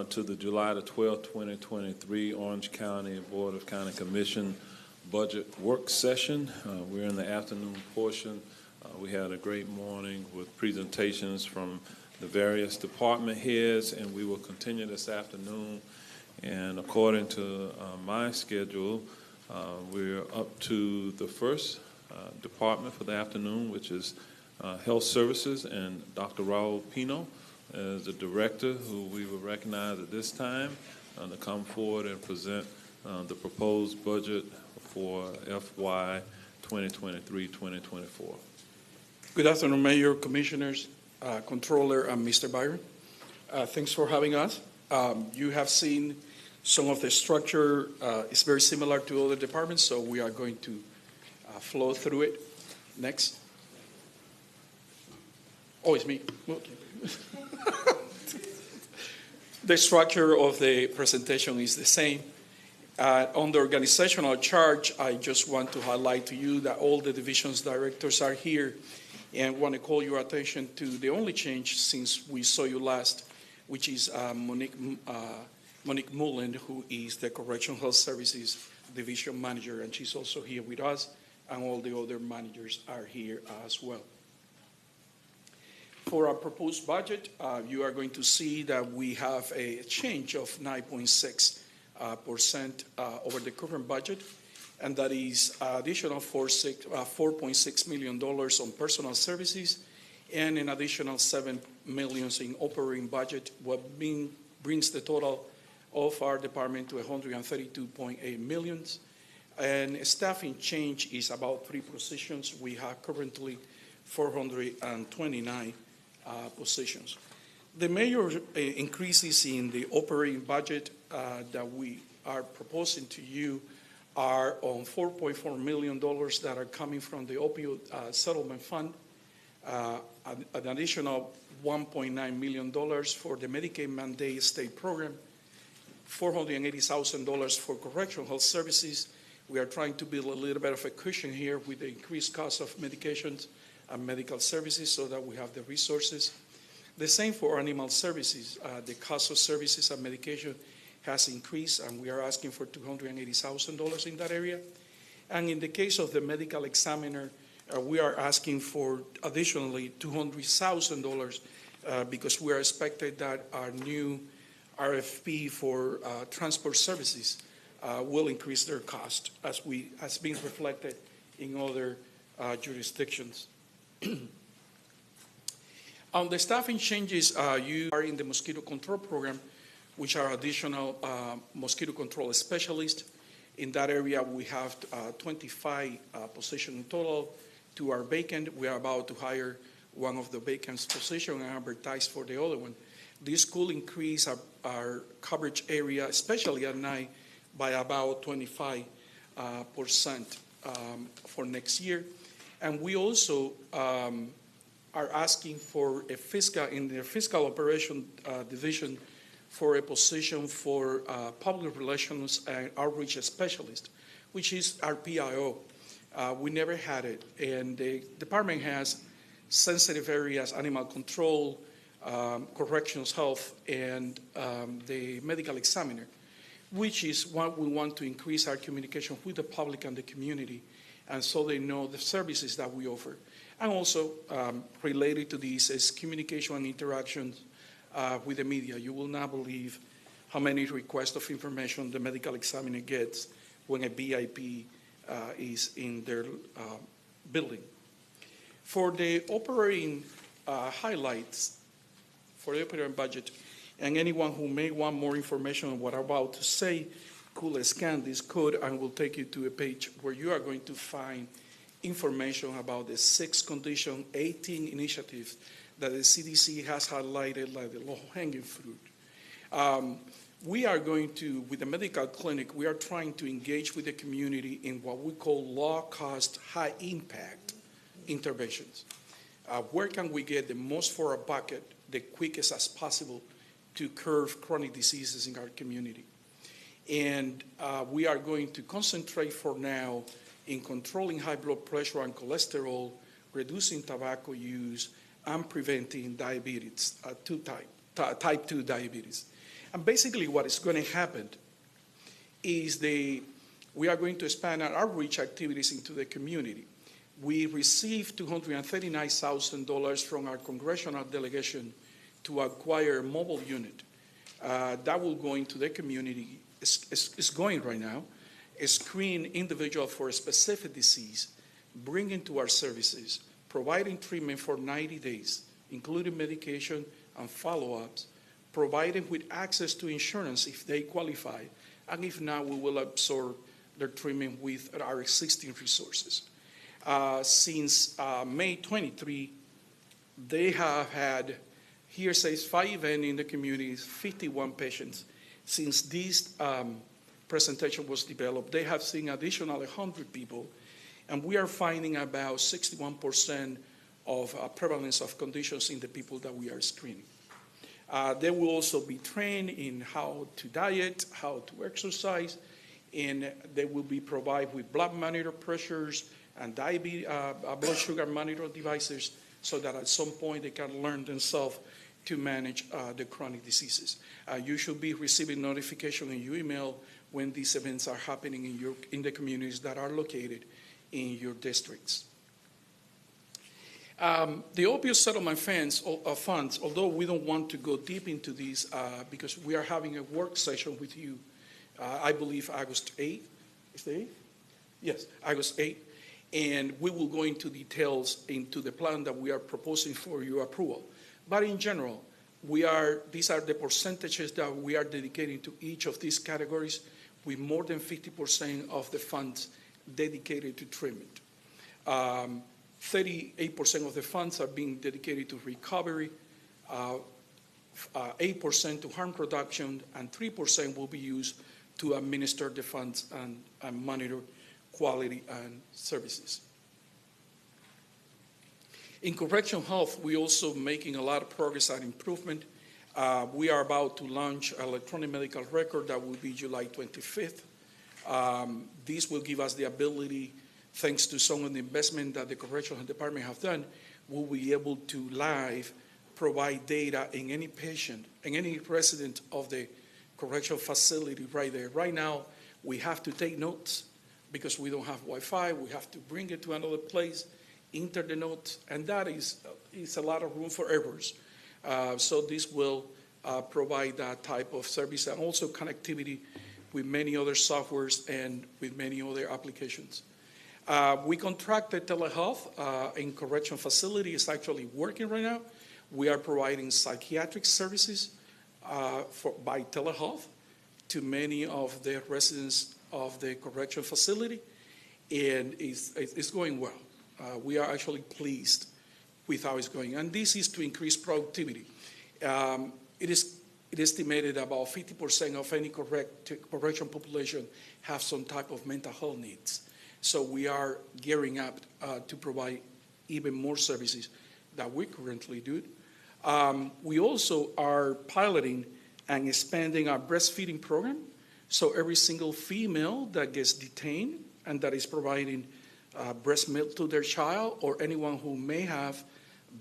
Speaker 1: to the July the 12th, 2023 Orange County Board of County Commission budget work session. We're in the afternoon portion. We had a great morning with presentations from the various department heads, and we will continue this afternoon. And according to my schedule, we're up to the first department for the afternoon, which is Health Services, and Dr. Raul Pino is the director, who we will recognize at this time to come forward and present the proposed budget for FY 2023-2024.
Speaker 2: Good afternoon, Mayor, Commissioners, Controller, and Mr. Byron. Thanks for having us. You have seen some of the structure is very similar to other departments, so we are going to flow through it. Next. Oh, it's me. Okay. The structure of the presentation is the same. On the organizational chart, I just want to highlight to you that all the divisions directors are here, and want to call your attention to the only change since we saw you last, which is Monique Mullen, who is the Correctional Health Services Division Manager, and she's also here with us, and all the other managers are here as well. For our proposed budget, you are going to see that we have a change of 9.6% over the current budget, and that is additional $4.6 million on personal services and an additional $7 million in operating budget, what brings the total of our department to $132.8 million. And staffing change is about 3 positions. We have currently 429 positions. The major increases in the operating budget that we are proposing to you are on $4.4 million that are coming from the opioid settlement fund, an additional $1.9 million for the Medicaid mandate state program, $480,000 for correctional health services. We are trying to build a little bit of a cushion here with the increased cost of medications and medical services so that we have the resources. The same for animal services. The cost of services and medication has increased, and we are asking for $280,000 in that area. And in the case of the medical examiner, we are asking for additionally $200,000 because we are expected that our new RFP for transport services will increase their cost as been reflected in other jurisdictions. On the staffing changes, you are in the mosquito control program, which are additional mosquito control specialists. In that area, we have 25 positions in total. To our vacant, we are about to hire one of the vacant positions and advertise for the other one. This could increase our coverage area, especially at night, by about 25% for next year. And we also are asking for a in the fiscal operation division for a position for public relations and outreach specialist, which is our PIO. We never had it, and the department has sensitive areas, animal control, corrections health, and the medical examiner, which is what we want to increase our communication with the public and the community, and so they know the services that we offer. And also related to this is communication and interactions with the media. You will not believe how many requests of information the medical examiner gets when a BIP is in their building. For the operating highlights, for the operating budget, and anyone who may want more information on what I'm about to say could scan this code and will take you to a page where you are going to find information about the 6 condition, 18 initiatives that the CDC has highlighted like the low-hanging fruit. We are going to, with the medical clinic, we are trying to engage with the community in what we call low-cost, high-impact interventions. Where can we get the most for our bucket, the quickest as possible, to curb chronic diseases in our community? And we are going to concentrate for now in controlling high blood pressure and cholesterol reducing tobacco use, and preventing diabetes, type 2 diabetes. And basically what is going to happen is we are going to expand our outreach activities into the community. We received $239,000 from our congressional delegation to acquire a mobile unit. That will go into the community, it's going right now, screen individual for a specific disease, bring into our services, providing treatment for 90 days, including medication and follow-ups, providing with access to insurance if they qualify, and if not, we will absorb their treatment with our existing resources. Since May 23, they have had, here says 5 events in the community, 51 patients. Since this presentation was developed, they have seen additional 100 people, and we are finding about 61% of prevalence of conditions in the people that we are screening. They will also be trained in how to diet, how to exercise, and they will be provided with blood monitor pressures and blood sugar monitor devices so that at some point they can learn themselves to manage the chronic diseases. You should be receiving notification in your email when these events are happening in the communities that are located in your districts. The opioid settlement funds, although we don't want to go deep into these because we are having a work session with you, I believe August 8th. Is it 8th? Yes, August 8th. And we will go into details into the plan that we are proposing for your approval. But in general, these are the percentages that we are dedicating to each of these categories, with more than 50% of the funds dedicated to treatment. 38% of the funds are being dedicated to recovery, 8% to harm reduction, and 3% will be used to administer the funds and monitor quality and services. In correctional health, we're also making a lot of progress and improvement. We are about to launch electronic medical record that will be July 25th. This will give us the ability, thanks to some of the investment that the correctional department have done, we'll be able to live provide data in any patient, in any resident of the correctional facility right there. Right now, we have to take notes because we don't have Wi-Fi. We have to bring it to another place, enter the notes, and that is a lot of room for errors. So this will provide that type of service and also connectivity with many other softwares and with many other applications. We contracted telehealth in correction facility. It's actually working right now. We are providing psychiatric services by telehealth to many of the residents of the correction facility, and it's going well. We are actually pleased with how it's going, and this is to increase productivity. It is estimated about 50% of any correction population have some type of mental health needs. So we are gearing up to provide even more services that we currently do. We also are piloting and expanding our breastfeeding program. So every single female that gets detained and that is providing breast milk to their child, or anyone who may have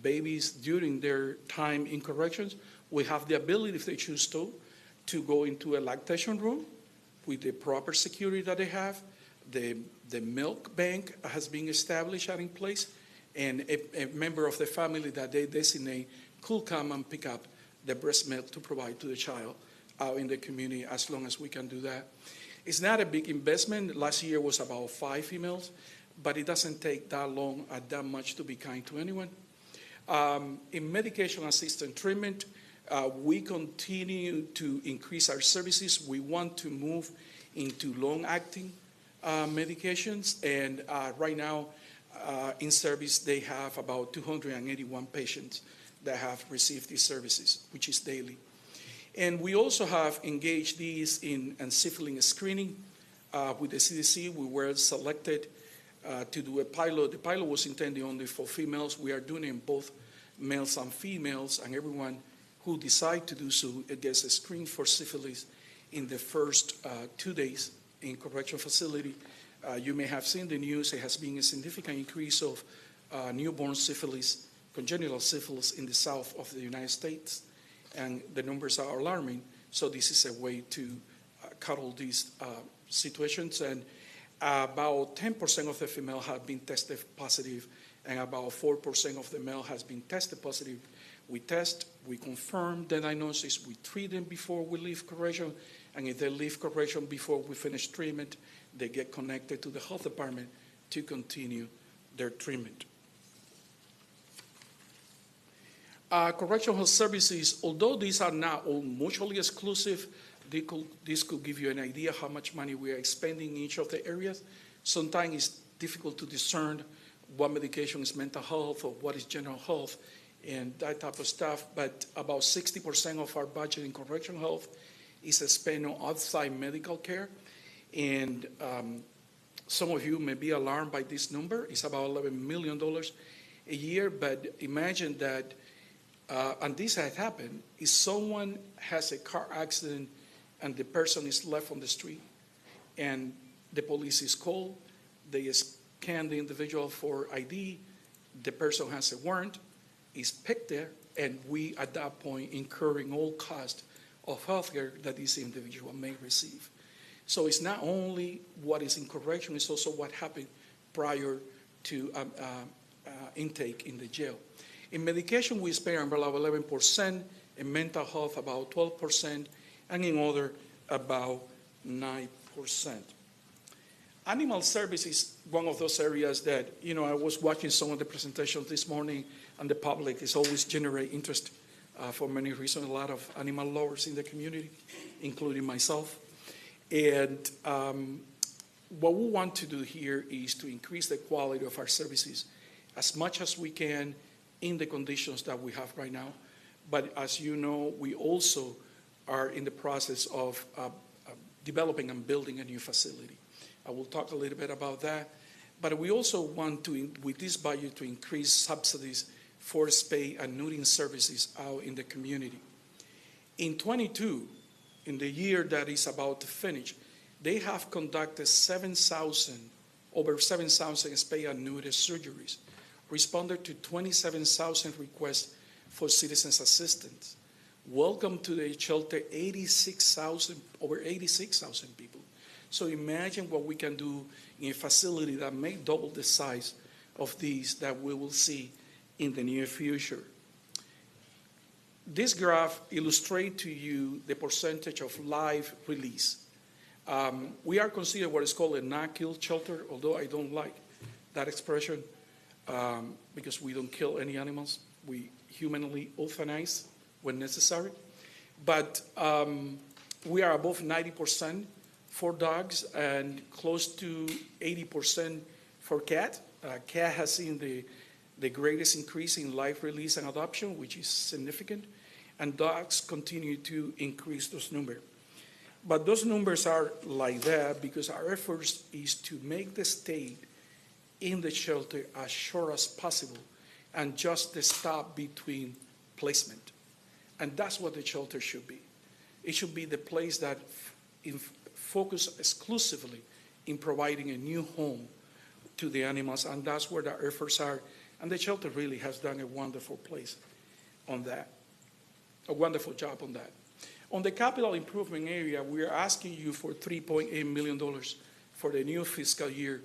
Speaker 2: babies during their time in corrections, we have the ability, if they choose to go into a lactation room with the proper security that they have. The milk bank has been established and in place, and a member of the family that they designate could come and pick up the breast milk to provide to the child out in the community as long as we can do that. It's not a big investment. Last year was about 5 females, but it doesn't take that long or that much to be kind to anyone. In medication-assisted treatment, we continue to increase our services. We want to move into long-acting medications, and right now in service they have about 281 patients that have received these services, which is daily. And we also have engaged these in syphilis screening with the CDC. We were selected to do a pilot. The pilot was intended only for females. We are doing it in both males and females, and everyone who decides to do so gets a screen for syphilis in the first 2 days in correction facility. You may have seen the news. There has been a significant increase of newborn syphilis, congenital syphilis in the south of the United States, and the numbers are alarming. So this is a way to cuddle these situations, and about 10% of the female have been tested positive, and about 4% of the male has been tested positive. We test, we confirm the diagnosis, we treat them before we leave correction, and if they leave correction before we finish treatment, they get connected to the health department to continue their treatment. Correctional services, although these are not all mutually exclusive, this could give you an idea how much money we are expending in each of the areas. Sometimes it's difficult to discern what medication is mental health or what is general health and that type of stuff, but about 60% of our budget in correctional health is spent on outside medical care. And some of you may be alarmed by this number. It's about $11 million a year, but imagine that, and this has happened, if someone has a car accident and the person is left on the street and the police is called, they scan the individual for ID, the person has a warrant, is picked there, and we at that point incurring all cost of healthcare that this individual may receive. So it's not only what is in correction, it's also what happened prior to intake in the jail. In medication, we spend about 11%, in mental health about 12%, and in other about 9%. Animal service is one of those areas that, I was watching some of the presentations this morning, and the public is always generate interest for many reasons, a lot of animal lovers in the community, including myself. And what we want to do here is to increase the quality of our services as much as we can in the conditions that we have right now. But as you know, we also are in the process of developing and building a new facility. I will talk a little bit about that. But we also want to, with this budget, to increase subsidies for spay and neutering services out in the community. In 22, in the year that is about to finish, they have conducted over 7,000 spay and neuter surgeries, responded to 27,000 requests for citizens' assistance. Welcome to the shelter over 86,000 people. So imagine what we can do in a facility that may double the size of these that we will see in the near future. This graph illustrates to you the percentage of live release. We are considered what is called a not-kill shelter, although I don't like that expression because we don't kill any animals. We humanly euthanize when necessary. But we are above 90% for dogs and close to 80% for cat. Cat has seen the greatest increase in live release and adoption, which is significant, and dogs continue to increase those numbers. But those numbers are like that because our efforts is to make the stay in the shelter as short as possible and just the stop between placement. And that's what the shelter should be. It should be the place that focus exclusively in providing a new home to the animals, and that's where the efforts are. And the shelter really has done a wonderful place on that, a wonderful job on that. On the capital improvement area, we are asking you for $3.8 million for the new fiscal year.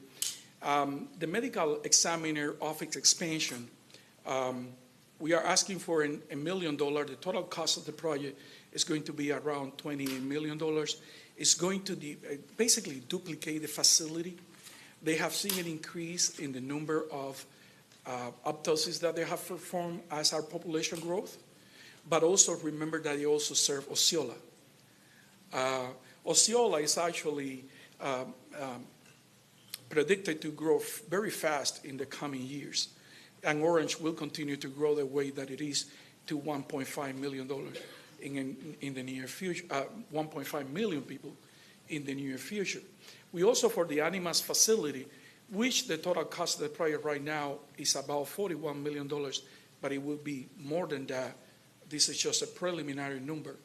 Speaker 2: The medical examiner office expansion, we are asking for $1 million. The total cost of the project is going to be around $28 million. It's going to basically duplicate the facility. They have seen an increase in the number of autopsies that they have performed as our population growth, but also remember that they also serve Osceola. Osceola is actually predicted to grow very fast in the coming years, and Orange will continue to grow the way that it is to $1.5 million in the near future, 1.5 million people in the near future. We also, for the Animas facility, which the total cost of the project right now is about $41 million, but it will be more than that. This is just a preliminary number.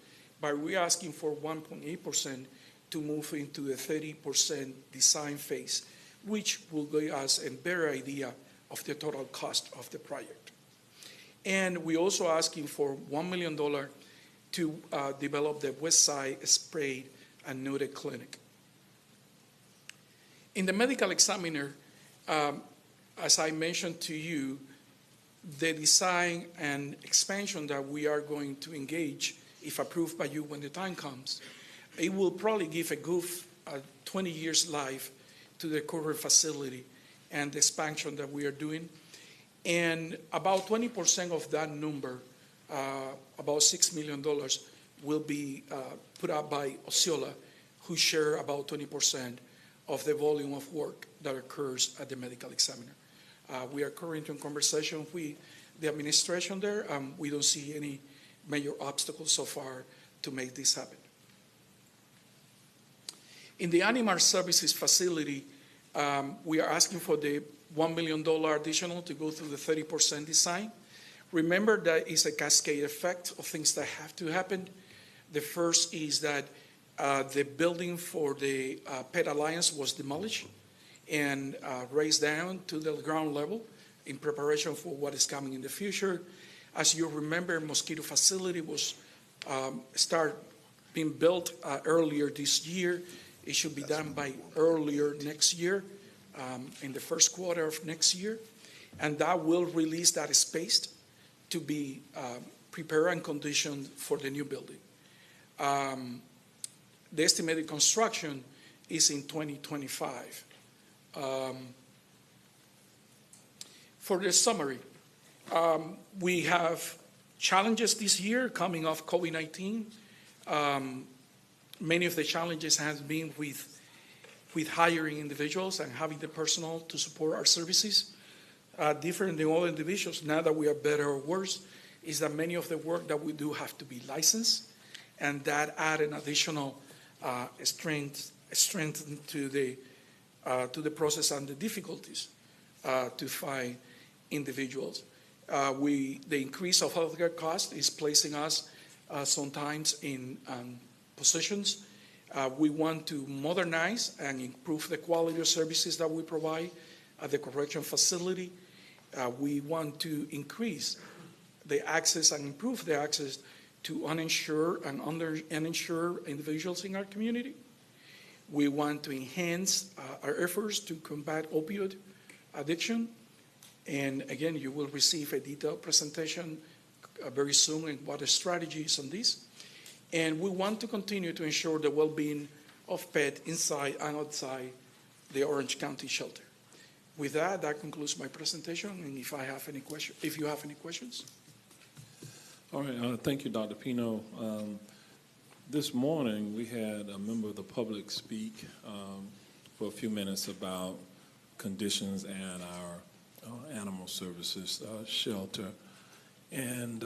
Speaker 2: But we're asking for 1.8% to move into the 30% design phase, which will give us a better idea of the total cost of the project. And we're also asking for $1 million to develop the West Side Spray and Neuter Clinic. In the medical examiner, as I mentioned to you, the design and expansion that we are going to engage, if approved by you when the time comes, it will probably give a good 20 years life to the current facility and the expansion that we are doing. And about 20% of that number, about $6 million, will be put up by Osceola, who share about 20% of the volume of work that occurs at the medical examiner. We are currently in conversation with the administration there. We don't see any major obstacles so far to make this happen. In the animal services facility, we are asking for the $1 million additional to go through the 30% design. Remember that it's a cascade effect of things that have to happen. The first is that the building for the Pet Alliance was demolished and raised down to the ground level in preparation for what is coming in the future. As you remember, mosquito facility was start being built earlier this year. It should be done by earlier next year, in the first quarter of next year. And that will release that space to be prepared and conditioned for the new building. The estimated construction is in 2025. For the summary, we have challenges this year coming off COVID-19. Many of the challenges have been with hiring individuals and having the personnel to support our services. Different than all individuals, now that we are better or worse, is that many of the work that we do have to be licensed, and that add an additional strength to the process and the difficulties to find individuals. The increase of healthcare cost is placing us sometimes in positions. We want to modernize and improve the quality of services that we provide at the correction facility. We want to increase the access and improve the access to uninsured and uninsured individuals in our community. We want to enhance our efforts to combat opioid addiction. And again, you will receive a detailed presentation very soon on what the strategy is on this. And we want to continue to ensure the well-being of pets inside and outside the Orange County shelter. With that, that concludes my presentation. And if you have any questions.
Speaker 1: All right, thank you, Dr. Pino. This morning, we had a member of the public speak for a few minutes about conditions at our animal services shelter. And,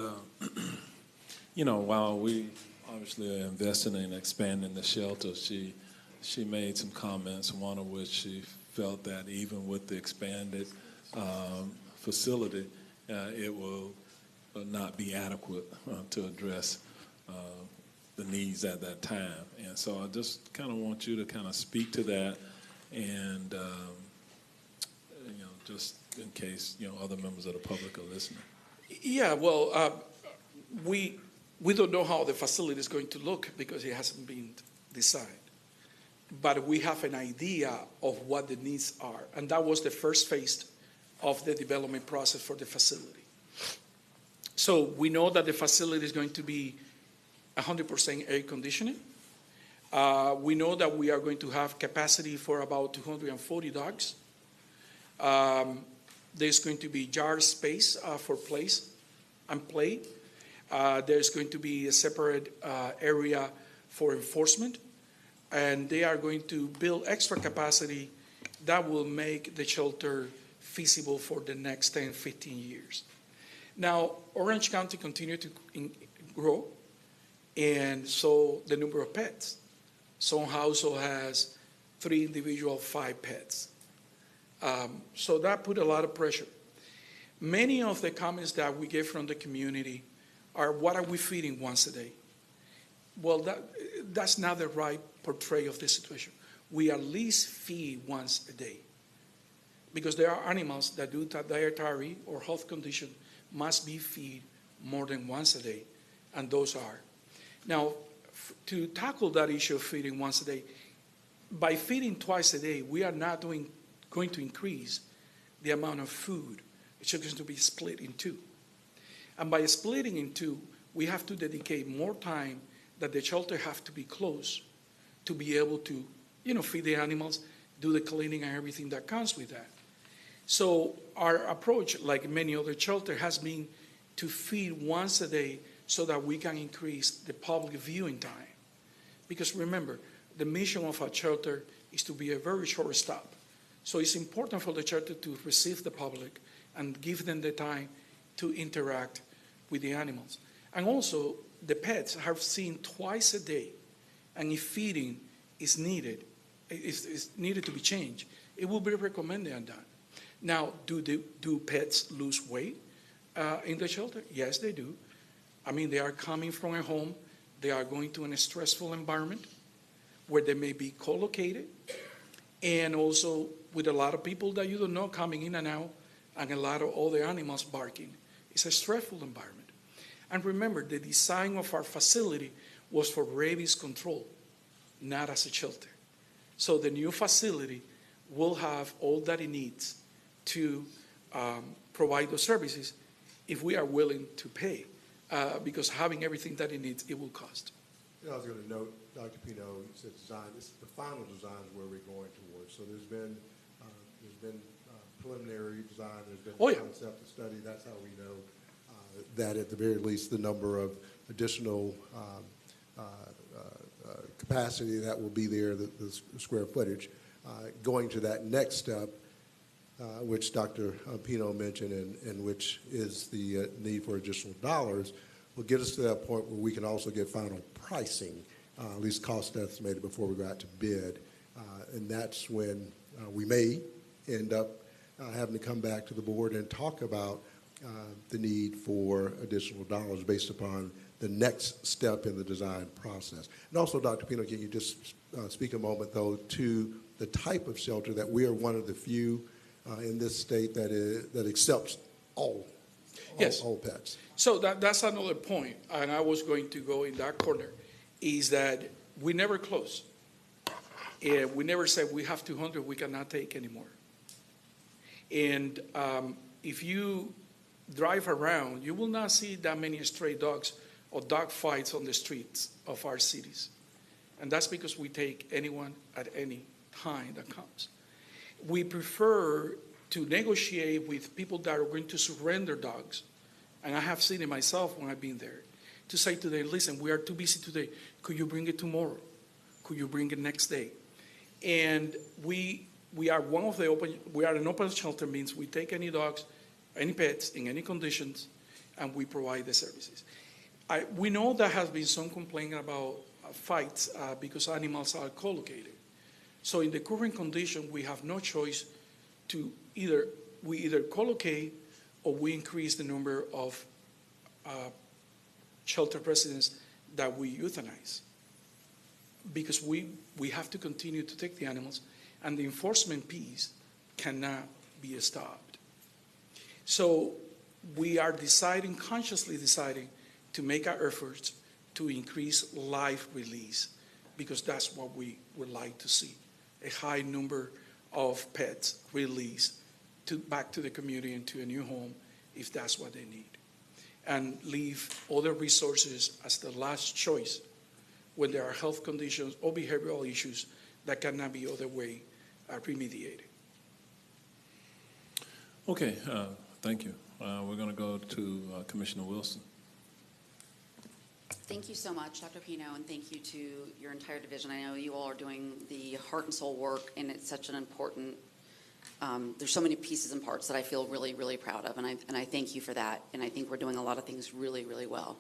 Speaker 1: while we obviously are investing in expanding the shelter, she made some comments, one of which she felt that even with the expanded facility, it will not be adequate to address the needs at that time. And so I just kind of want you to kind of speak to that, and just in case other members of the public are listening.
Speaker 2: Yeah, well, we don't know how the facility is going to look because it hasn't been decided. But we have an idea of what the needs are, and that was the first phase of the development process for the facility. So we know that the facility is going to be 100% air conditioning. We know that we are going to have capacity for about 240 dogs. There's going to be yard space for place and play. There's going to be a separate area for enforcement. And they are going to build extra capacity that will make the shelter feasible for the next 10, 15 years. Now, Orange County continues to grow, and so the number of pets. Some household has 3 individual, 5 pets. So that put a lot of pressure. Many of the comments that we get from the community are, what are we feeding once a day? Well, that's not the right portrayal of the situation. We at least feed once a day. because there are animals that due to dietary or health condition must be fed more than once a day, and those are. Now, to tackle that issue of feeding once a day, by feeding twice a day, we are not going to increase the amount of food. It's just going to be split in two. And by splitting in two, we have to dedicate more time that the shelter have to be closed to be able to, feed the animals, do the cleaning and everything that comes with that. So our approach, like many other shelters, has been to feed once a day so that we can increase the public viewing time. Because remember, the mission of a shelter is to be a very short stop. So it's important for the shelter to receive the public and give them the time to interact with the animals. And also, the pets have seen twice a day, and if feeding is needed, is needed to be changed, it will be recommended and done. Now, do pets lose weight in the shelter? Yes, they do. I mean, they are coming from a home, they are going to a stressful environment where they may be co-located, and also with a lot of people that you don't know coming in and out, and a lot of other animals barking. It's a stressful environment. And remember, the design of our facility was for rabies control, not as a shelter. So the new facility will have all that it needs to provide those services if we are willing to pay, because having everything that it needs, it will cost.
Speaker 4: I was going to note, Dr. Pino said design. This, the final design is where we're going towards. So there's been preliminary design. There's been concept study. That's how we know that at the very least the number of additional capacity that will be there, the square footage. Going to that next step, which Dr. Pino mentioned, and which is the need for additional dollars, will get us to that point where we can also get final pricing, at least cost estimated before we go out to bid. And that's when we may end up having to come back to the board and talk about the need for additional dollars based upon the next step in the design process. And also, Dr. Pino, can you just speak a moment, though, to the type of shelter that we are one of the few in this state that accepts all pets?
Speaker 2: So that's another point, and I was going to go in that corner, is that we never close. We never said we have 200, we cannot take anymore. And if you drive around, you will not see that many stray dogs or dog fights on the streets of our cities. And that's because we take anyone at any time that comes. We prefer to negotiate with people that are going to surrender dogs, and I have seen it myself when I've been there, to say to them, listen, we are too busy today. Could you bring it tomorrow? Could you bring it next day? And we are an open shelter, means we take any dogs, any pets in any conditions, and we provide the services. We know there has been some complaint about fights because animals are co-located. So in the current condition, we have no choice to either co-locate or we increase the number of shelter residents that we euthanize. Because we have to continue to take the animals, and the enforcement piece cannot be stopped. So we are consciously deciding to make our efforts to increase live release, because that's what we would like to see, a high number of pets released back to the community and to a new home if that's what they need, and leave other resources as the last choice when there are health conditions or behavioral issues that cannot be other way remediated.
Speaker 1: Okay, thank you. We're going to go to Commissioner Wilson.
Speaker 13: Thank you so much, Dr. Pino, and thank you to your entire division. I know you all are doing the heart and soul work, and it's such an important, there's so many pieces and parts that I feel really, really proud of, and I thank you for that, and I think we're doing a lot of things really, really well.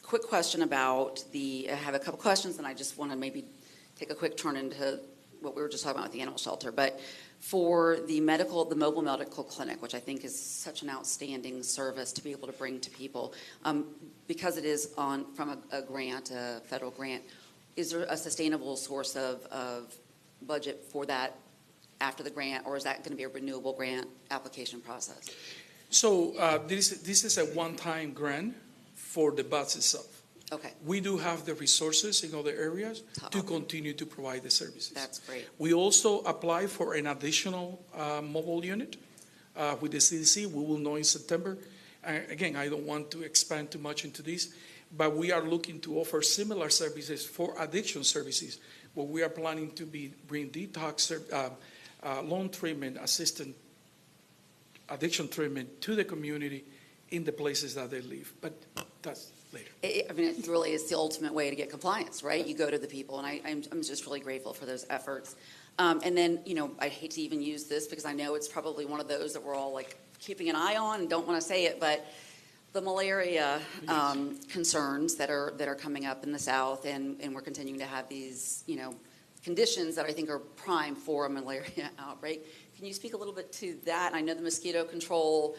Speaker 13: Quick question about I have a couple questions, and I just want to maybe take a quick turn into what we were just talking about with the animal shelter, but for the mobile medical clinic, which I think is such an outstanding service to be able to bring to people, because it is from a grant, a federal grant, is there a sustainable source of budget for that after the grant, or is that going to be a renewable grant application process?
Speaker 2: So this is a one-time grant for the bus itself.
Speaker 13: Okay.
Speaker 2: We do have the resources in other areas to continue to provide the services.
Speaker 13: That's great.
Speaker 2: We also apply for an additional mobile unit with the CDC. We will know in September. Again, I don't want to expand too much into this, but we are looking to offer similar services for addiction services, where we are planning to bring detox, loan treatment, assistant addiction treatment to the community in the places that they live. But that's later.
Speaker 13: I mean, it really is the ultimate way to get compliance, right? You go to the people, and I'm just really grateful for those efforts. And then, I hate to even use this because I know it's probably one of those that we're all like keeping an eye on and don't want to say it, but the malaria concerns that are coming up in the South, and we're continuing to have these, conditions that I think are prime for a malaria outbreak. Can you speak a little bit to that? I know the mosquito control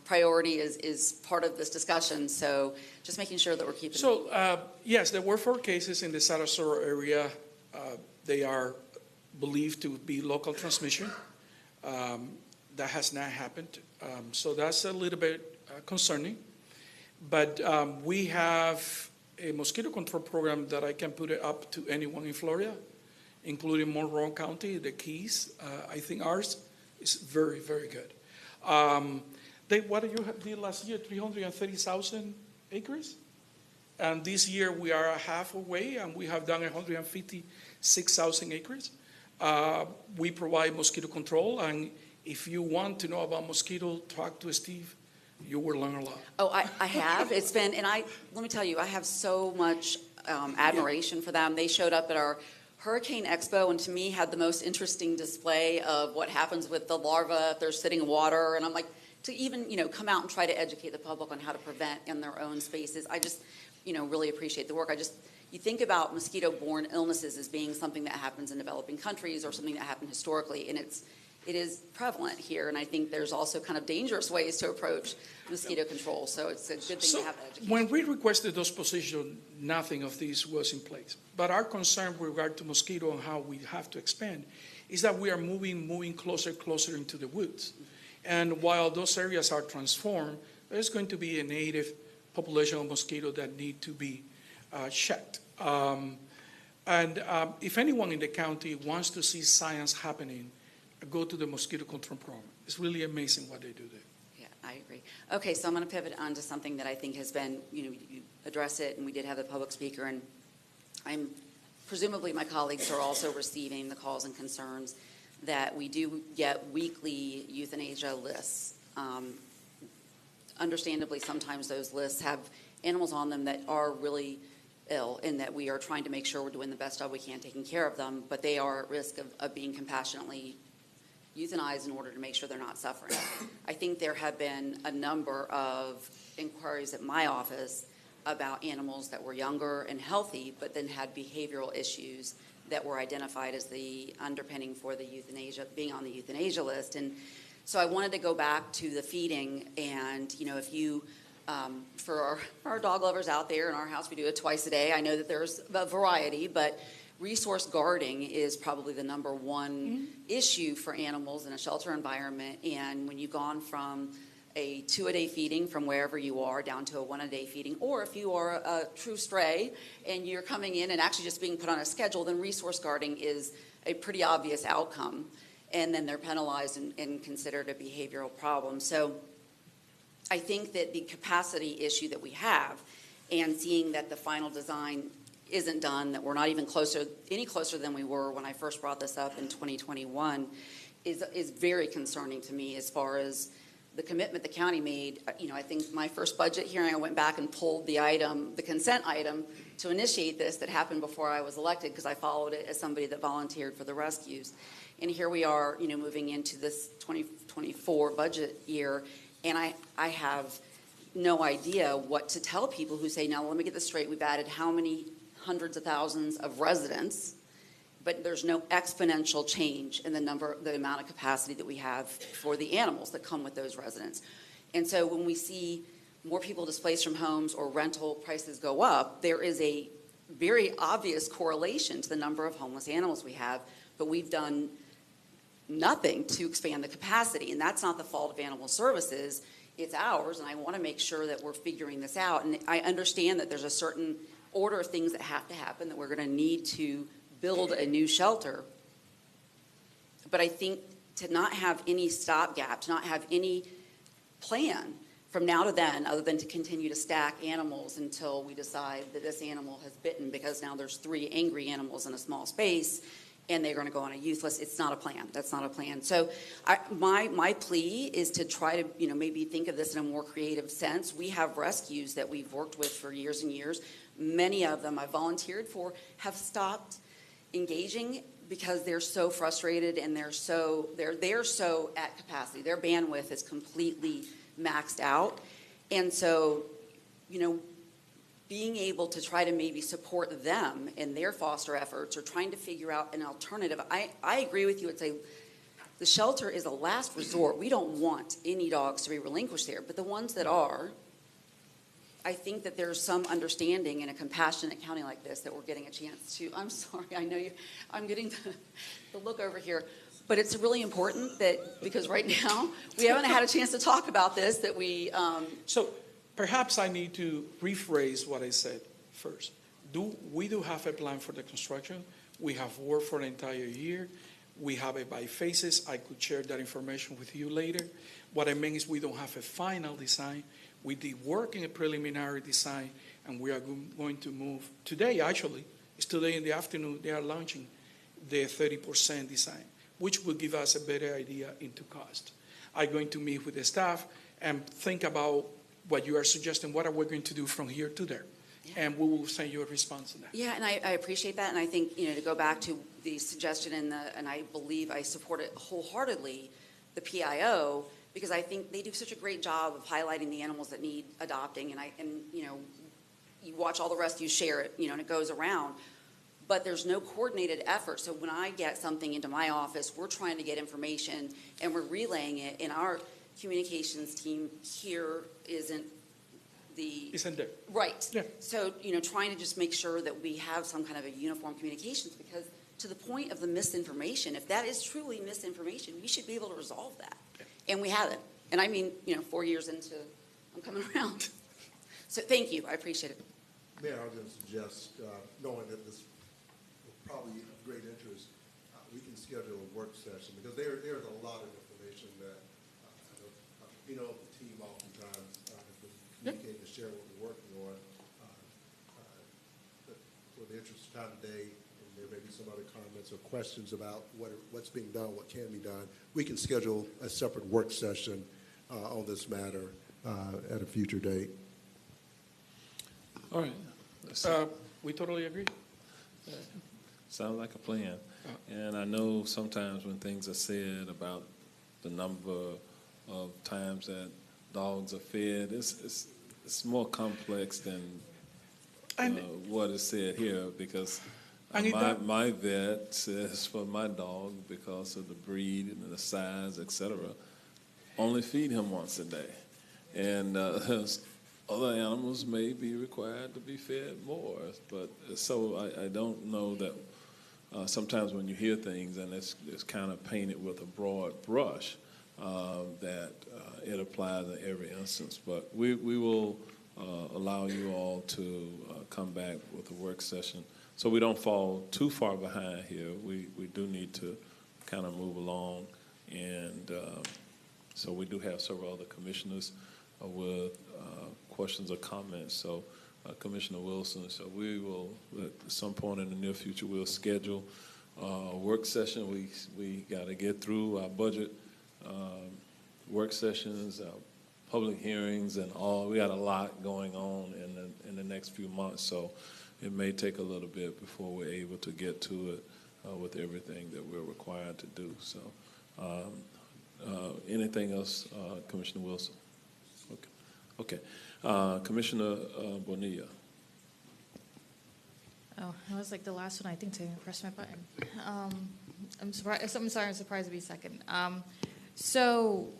Speaker 13: priority is part of this discussion, so just making sure that we're keeping.
Speaker 2: So, yes, there were 4 cases in the Sarasota area. They are believed to be local transmission. That has not happened. So that's a little bit concerning. But we have a mosquito control program that I can put it up to anyone in Florida, including Monroe County, the Keys. I think ours is very, very good. What did you last year? 330,000 acres? And this year we are half away, and we have done 156,000 acres. We provide mosquito control, and if you want to know about mosquito, talk to Steve. You will learn a lot.
Speaker 13: Oh, I have. It's been, and let me tell you, I have so much admiration for them. They showed up at our Hurricane Expo, and to me had the most interesting display of what happens with the larvae if they're sitting in water. And I'm like, to even, come out and try to educate the public on how to prevent in their own spaces. I just, really appreciate the work. You think about mosquito-borne illnesses as being something that happens in developing countries or something that happened historically, and it is prevalent here, and I think there's also kind of dangerous ways to approach mosquito control, so it's a good thing to have that education.
Speaker 2: When we requested those positions, nothing of this was in place. But our concern with regard to mosquito and how we have to expand is that we are moving closer into the woods. And while those areas are transformed, there's going to be a native population of mosquito that need to be checked. If anyone in the county wants to see science happening, go to the mosquito control program. It's really amazing what they do there.
Speaker 13: Yeah, I agree. Okay, so I'm going to pivot on to something that I think has been, you address it, and we did have the public speaker, and presumably my colleagues are also receiving the calls and concerns that we do get weekly euthanasia lists. Understandably, sometimes those lists have animals on them that are really ill, and that we are trying to make sure we're doing the best job we can taking care of them, but they are at risk of being compassionately euthanized in order to make sure they're not suffering. I think there have been a number of inquiries at my office about animals that were younger and healthy, but then had behavioral issues that were identified as the underpinning for the euthanasia, being on the euthanasia list. And so I wanted to go back to the feeding, and if you, for our dog lovers out there in our house, we do it twice a day. I know that there's a variety, but resource guarding is probably the number one issue for animals in a shelter environment. And when you've gone from a 2-a-day feeding from wherever you are down to a 1-a-day feeding, or if you are a true stray and you're coming in and actually just being put on a schedule, then resource guarding is a pretty obvious outcome. And then they're penalized and considered a behavioral problem. So I think that the capacity issue that we have, and seeing that the final design isn't done, that we're not even any closer than we were when I first brought this up in 2021, is very concerning to me as far as the commitment the county made. I think my first budget hearing, I went back and pulled the consent item to initiate this that happened before I was elected, because I followed it as somebody that volunteered for the rescues. And here we are, moving into this 2024 budget year, and I have no idea what to tell people who say, now let me get this straight, we've added how many hundreds of thousands of residents, but there's no exponential change in the amount of capacity that we have for the animals that come with those residents. And so when we see more people displaced from homes or rental prices go up, there is a very obvious correlation to the number of homeless animals we have, but we've done nothing to expand the capacity. And that's not the fault of Animal Services, it's ours, and I want to make sure that we're figuring this out. And I understand that there's a certain order of things that have to happen, that we're going to need to build a new shelter. But I think to not have any stopgap, to not have any plan from now to then, other than to continue to stack animals until we decide that this animal has bitten, because now there's 3 angry animals in a small space, and they're going to go on a youth list. It's not a plan. That's not a plan. So my plea is to try to, maybe think of this in a more creative sense. We have rescues that we've worked with for years and years. Many of them I volunteered for have stopped engaging because they're so frustrated and they're so at capacity. Their bandwidth is completely maxed out. And so, being able to try to maybe support them in their foster efforts or trying to figure out an alternative. I agree with you. The shelter is a last resort. We don't want any dogs to be relinquished there, but the ones that are, I think that there's some understanding in a compassionate county like this that we're getting a chance to. I'm sorry, I know I'm getting the look over here. But it's really important that, because right now, we haven't had a chance to talk about this, that we...
Speaker 2: So perhaps I need to rephrase what I said first. We do have a plan for the construction. We have worked for an entire year. We have it by phases. I could share that information with you later. What I mean is we don't have a final design. We did work in a preliminary design, and we are going to move. Today, actually, it's today in the afternoon, they are launching the 30% design, which will give us a better idea into cost. I'm going to meet with the staff and think about what you are suggesting, what are we going to do from here to there? Yeah. And we will send you a response on that.
Speaker 13: Yeah, and I appreciate that, and I think, to go back to the suggestion and I believe I support it wholeheartedly, the PIO, because I think they do such a great job of highlighting the animals that need adopting, and you watch all the rescues share it, and it goes around. But there's no coordinated effort. So when I get something into my office, we're trying to get information and we're relaying it, and our communications team here isn't there. Right. Yeah. So, trying to just make sure that we have some kind of a uniform communications, because to the point of the misinformation, if that is truly misinformation, we should be able to resolve that. Yeah. And we haven't. And I mean, 4 years into, I'm coming around. So thank you. I appreciate it.
Speaker 4: Mayor, I was going to suggest, knowing that this probably of great interest, we can schedule a work session, because there's a lot of information that the team oftentimes have been communicating to share what we're working on. But for the interest of time today, and there may be some other comments or questions about what's being done, what can be done, we can schedule a separate work session on this matter at a future date.
Speaker 1: All right.
Speaker 2: We totally agree.
Speaker 1: Sounds like a plan. And I know sometimes when things are said about the number of times that dogs are fed, it's more complex than what is said here, because my vet says for my dog, because of the breed and the size, etc., only feed him once a day. And other animals may be required to be fed more. But so I don't know that sometimes when you hear things and it's kind of painted with a broad brush, that it applies in every instance. But we will allow you all to come back with a work session so we don't fall too far behind here. We do need to kind of move along. And so we do have several other commissioners with questions or comments. So Commissioner Wilson, so we will, at some point in the near future, we'll schedule a work session. We got to get through our budget work sessions, our public hearings, and all. We got a lot going on in the next few months, so it may take a little bit before we're able to get to it with everything that we're required to do. So anything else, Commissioner Wilson? Okay. Commissioner Bonilla.
Speaker 12: Oh, I was like the last one, I think, to press my button. I'm surprised. I'm sorry. I'm surprised to be second. So,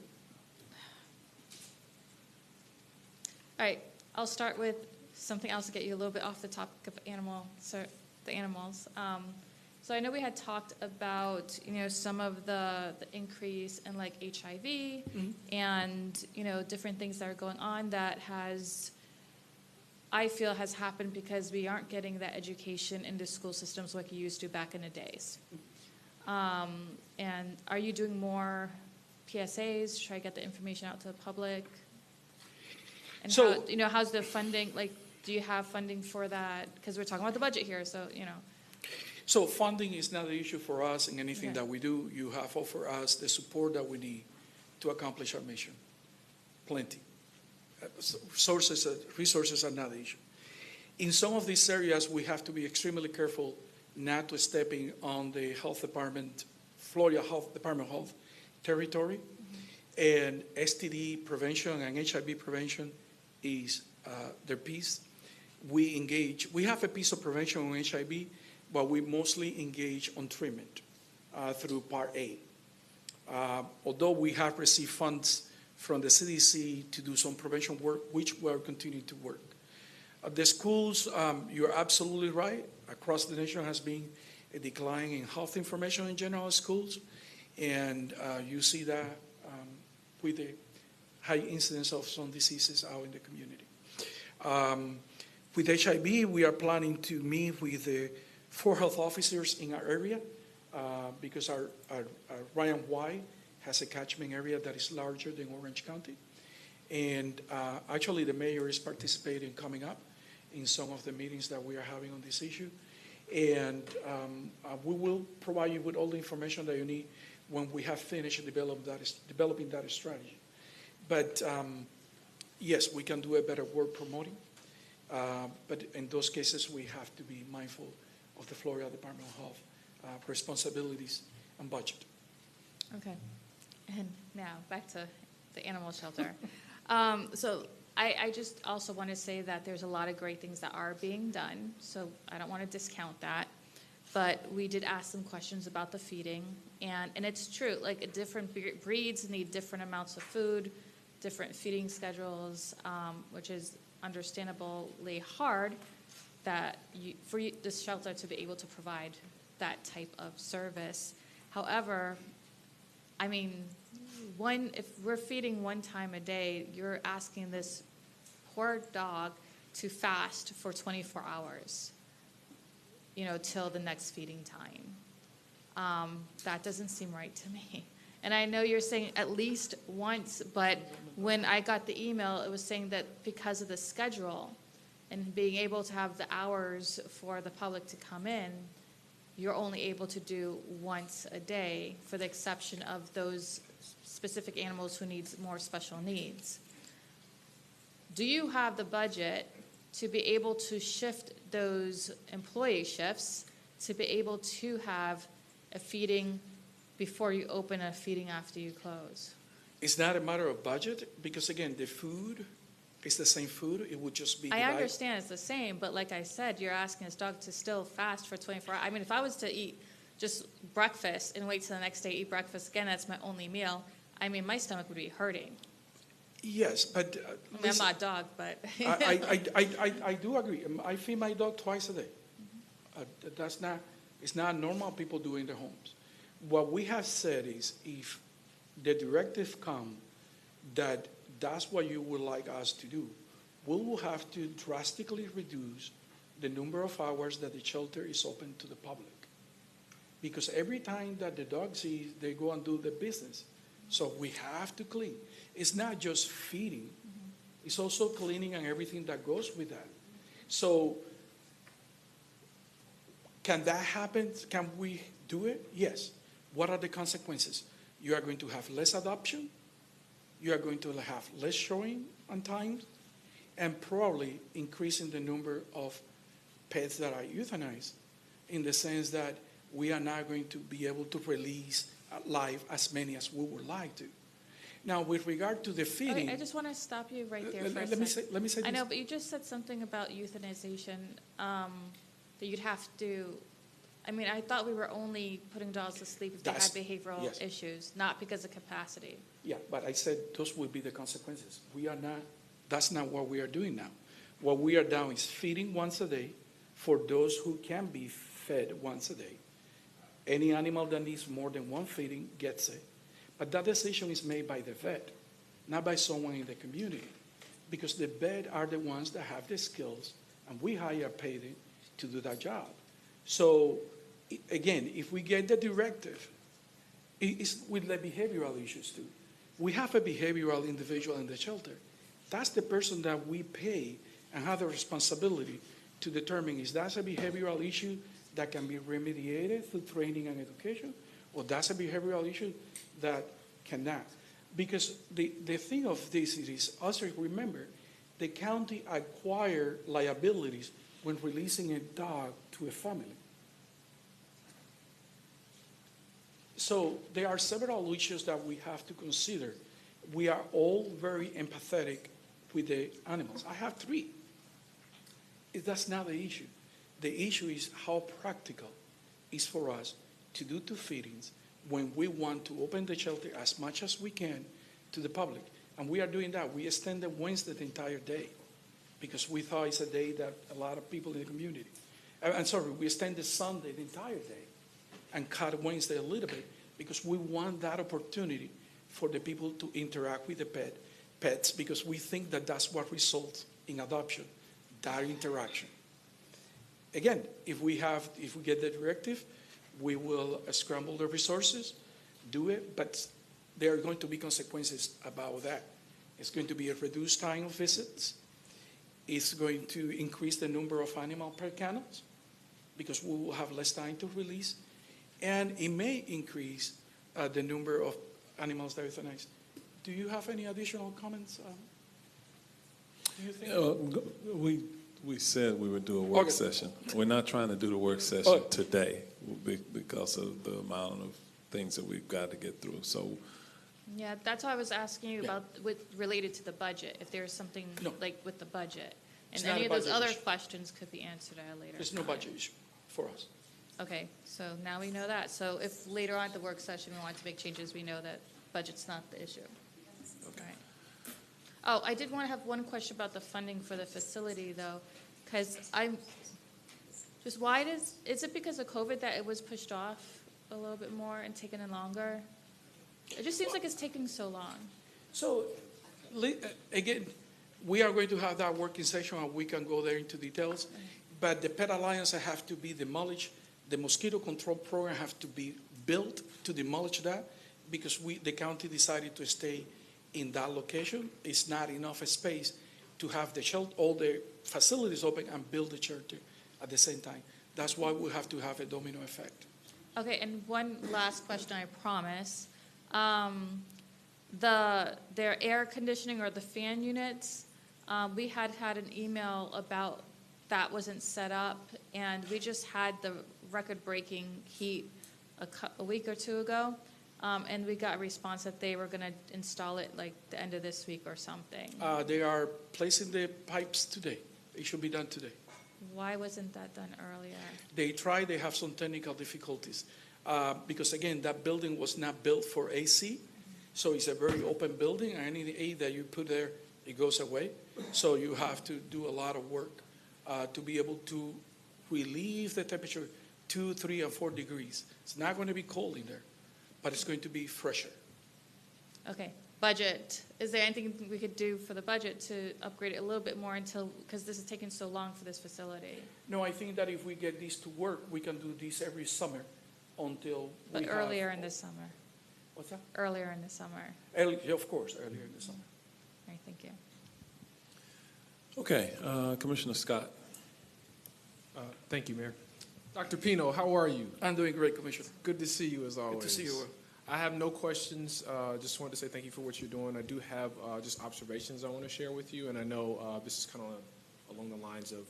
Speaker 12: all right. I'll start with something else to get you a little bit off the topic of the animals. So I know we had talked about, some of the increase in like HIV and, different things that are going on that I feel has happened because we aren't getting that education into school systems like you used to back in the days. And are you doing more PSAs to try to get the information out to the public? And
Speaker 2: So-
Speaker 12: how's the funding, like, do you have funding for that? Because we're talking about the budget here, so.
Speaker 2: So funding is not the issue for us in anything
Speaker 12: Yeah.
Speaker 2: that we do. You have offered us the support that we need to accomplish our mission. Plenty. Resources are not the issue. In some of these areas, we have to be extremely careful not to stepping on the health department, Florida Health Department of Health territory. And STD prevention and HIV prevention is their piece. We have a piece of prevention on HIV, but we mostly engage on treatment through Part A. Although we have received funds from the CDC to do some prevention work, which we are continuing to work. The schools, you're absolutely right. Across the nation has been a decline in health information in general schools, and you see that with the high incidence of some diseases out in the community. With HIV, we are planning to meet with the 4 health officers in our area because our Ryan Y has a catchment area that is larger than Orange County. And actually, the mayor is participating coming up in some of the meetings that we are having on this issue. And we will provide you with all the information that you need when we have finished developing that strategy. But yes, we can do a better work promoting. But in those cases, we have to be mindful of the Florida Department of Health responsibilities and budget.
Speaker 12: Okay. And now back to the animal shelter. So I just also want to say that there's a lot of great things that are being done. So I don't want to discount that. But we did ask some questions about the feeding. And it's true, like different breeds need different amounts of food, different feeding schedules, which is understandably hard that this shelter to be able to provide that type of service. However, I mean, if we're feeding 1 time a day, you're asking this poor dog to fast for 24 hours, till the next feeding time. That doesn't seem right to me. And I know you're saying at least once, but when I got the email, it was saying that because of the schedule and being able to have the hours for the public to come in, you're only able to do once a day for the exception of those specific animals who need more special needs. Do you have the budget to be able to shift those employee shifts to be able to have a feeding before you open, a feeding after you close?
Speaker 2: It's not a matter of budget because, again, the food is the same food. It would just be
Speaker 12: I
Speaker 2: divided.
Speaker 12: understand it's the same, but like I said, you're asking this dog to still fast for 24 hours. I mean, if I was to eat just breakfast and wait till the next day, eat breakfast again, that's my only meal, I mean, my stomach would be hurting.
Speaker 2: Yes, but
Speaker 12: I mean, I'm not a dog, but.
Speaker 2: I do agree. I feed my dog twice a day. It's not normal people do in their homes. What we have said is if the directive come that that's what you would like us to do, we will have to drastically reduce the number of hours that the shelter is open to the public. Because every time that the dog sees, they go and do the business. So we have to clean. It's not just feeding. It's also cleaning and everything that goes with that. So can that happen? Can we do it? Yes. What are the consequences? You are going to have less adoption. You are going to have less showing on times, and probably increasing the number of pets that are euthanized in the sense that we are not going to be able to release live as many as we would like to. Now, with regard to the feeding...
Speaker 12: I just want to stop you right there for a
Speaker 2: let me
Speaker 12: second.
Speaker 2: say this.
Speaker 12: I know, but you just said something about euthanization, that you'd have to... I mean, I thought we were only putting dogs to sleep if they had behavioral
Speaker 2: yes.
Speaker 12: issues, not because of capacity.
Speaker 2: Yeah, but I said those will be the consequences. That's not what we are doing now. What we are doing is feeding once a day for those who can be fed once a day. Any animal that needs more than one feeding gets it. But that decision is made by the vet, not by someone in the community, because the vet are the ones that have the skills, and we hire paid to do that job. So, again, if we get the directive, it's with the behavioral issues too. We have a behavioral individual in the shelter. That's the person that we pay and have the responsibility to determine is that a behavioral issue that can be remediated through training and education, or that's a behavioral issue that cannot. Because the thing of this is, also remember, the county acquire liabilities when releasing a dog to a family. So there are several issues that we have to consider. We are all very empathetic with the animals. I have 3. That's not the issue. The issue is how practical it is for us to do 2 feedings when we want to open the shelter as much as we can to the public. And we are doing that. We extended Wednesday the entire day because we thought it's a day that a lot of people in the community. We extended Sunday the entire day and cut Wednesday a little bit because we want that opportunity for the people to interact with the pets because we think that that's what results in adoption, that interaction. Again, if we get the directive, we will scramble the resources, do it, but there are going to be consequences about that. It's going to be a reduced time of visits. It's going to increase the number of animal per kennels because we will have less time to release. And it may increase the number of animals that are euthanized. Do you have any additional comments? Do you think?
Speaker 1: We said we would do a work session. We're not trying to do the work session today because of the amount of things that we've got to get through. So,
Speaker 12: Yeah, that's why I was asking you about related to the budget, if there's something like with the budget.
Speaker 2: It's
Speaker 12: And
Speaker 2: not
Speaker 12: any
Speaker 2: a
Speaker 12: of those
Speaker 2: budget
Speaker 12: other
Speaker 2: issue.
Speaker 12: questions could be answered at a later
Speaker 2: There's no
Speaker 12: time.
Speaker 2: budget issue for us.
Speaker 12: Okay, so now we know that. So if later on at the work session we want to make changes, we know that budget's not the issue. Okay. Oh, I did want to have one question about the funding for the facility though, because I'm just is it because of COVID that it was pushed off a little bit more and taken longer? It just seems like it's taking so long.
Speaker 2: So, again, we are going to have that working session and we can go there into details. But the Pet Alliance have to be demolished. The mosquito control program have to be built to demolish that because the county decided to stay in that location. It's not enough space to have the shelter, all the facilities open and build the shelter at the same time. That's why we have to have a domino effect.
Speaker 12: Okay, and one last question, I promise. Their air conditioning or the fan units, we had an email about that wasn't set up, and we just had the record-breaking heat a week or 2 ago, and we got a response that they were going to install it like the end of this week or something.
Speaker 2: They are placing the pipes today. It should be done today.
Speaker 12: Why wasn't that done earlier?
Speaker 2: They have some technical difficulties. Because again, that building was not built for AC. So it's a very open building, and any air that you put there, it goes away. So you have to do a lot of work to be able to relieve the temperature 2, 3, and 4 degrees. It's not going to be cold in there, but it's going to be fresher.
Speaker 12: Okay, budget. Is there anything we could do for the budget to upgrade it a little bit more because this is taking so long for this facility?
Speaker 2: No, I think that if we get this to work, we can do this every summer until
Speaker 12: But earlier in the summer.
Speaker 2: What's that?
Speaker 12: Earlier in the summer.
Speaker 2: Of course, earlier in the summer.
Speaker 12: All right, thank you.
Speaker 1: Okay, Commissioner Scott.
Speaker 16: Thank you, Mayor. Dr. Pino, how are you?
Speaker 2: I'm doing great, Commissioner.
Speaker 16: Good to see you as always.
Speaker 2: Good to see you.
Speaker 16: I have no questions. Just wanted to say thank you for what you're doing. I do have just observations I want to share with you, and I know this is kind of along the lines of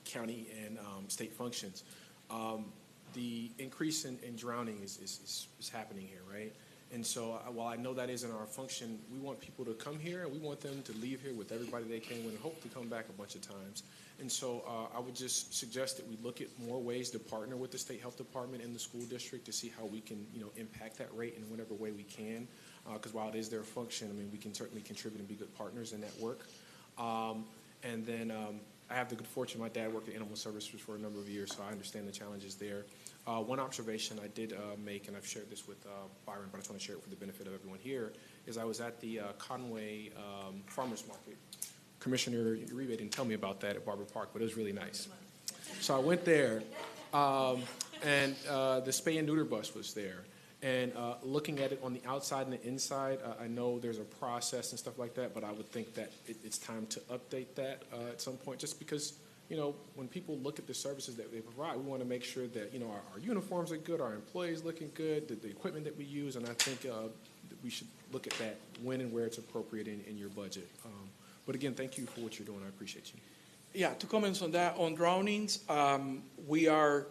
Speaker 16: county and state functions. The increase in drowning is happening here, right? And so while I know that isn't our function, we want people to come here and we want them to leave here with everybody they came with and hope to come back a bunch of times. And so I would just suggest that we look at more ways to partner with the state health department and the school district to see how we can, impact that rate in whatever way we can. Because while it is their function, I mean, we can certainly contribute and be good partners in that work. And then I have the good fortune, my dad worked at Animal Services for a number of years, so I understand the challenges there. One observation I did make, and I've shared this with Byron, but I just want to share it for the benefit of everyone here, is I was at the Conway Farmers Market. Commissioner Uribe didn't tell me about that at Barber Park, but it was really nice. So I went there, and the spay and neuter bus was there. And looking at it on the outside and the inside, I know there's a process and stuff like that, but I would think that it's time to update that at some point, just because, you know, when people look at the services that they provide, we want to make sure that, you know, our uniforms are good, our employees looking good, the equipment that we use, and I think that we should look at that when and where it's appropriate in your budget. But again, thank you for what you're doing. I appreciate you.
Speaker 2: Yeah, 2 comments on that. On drownings, we are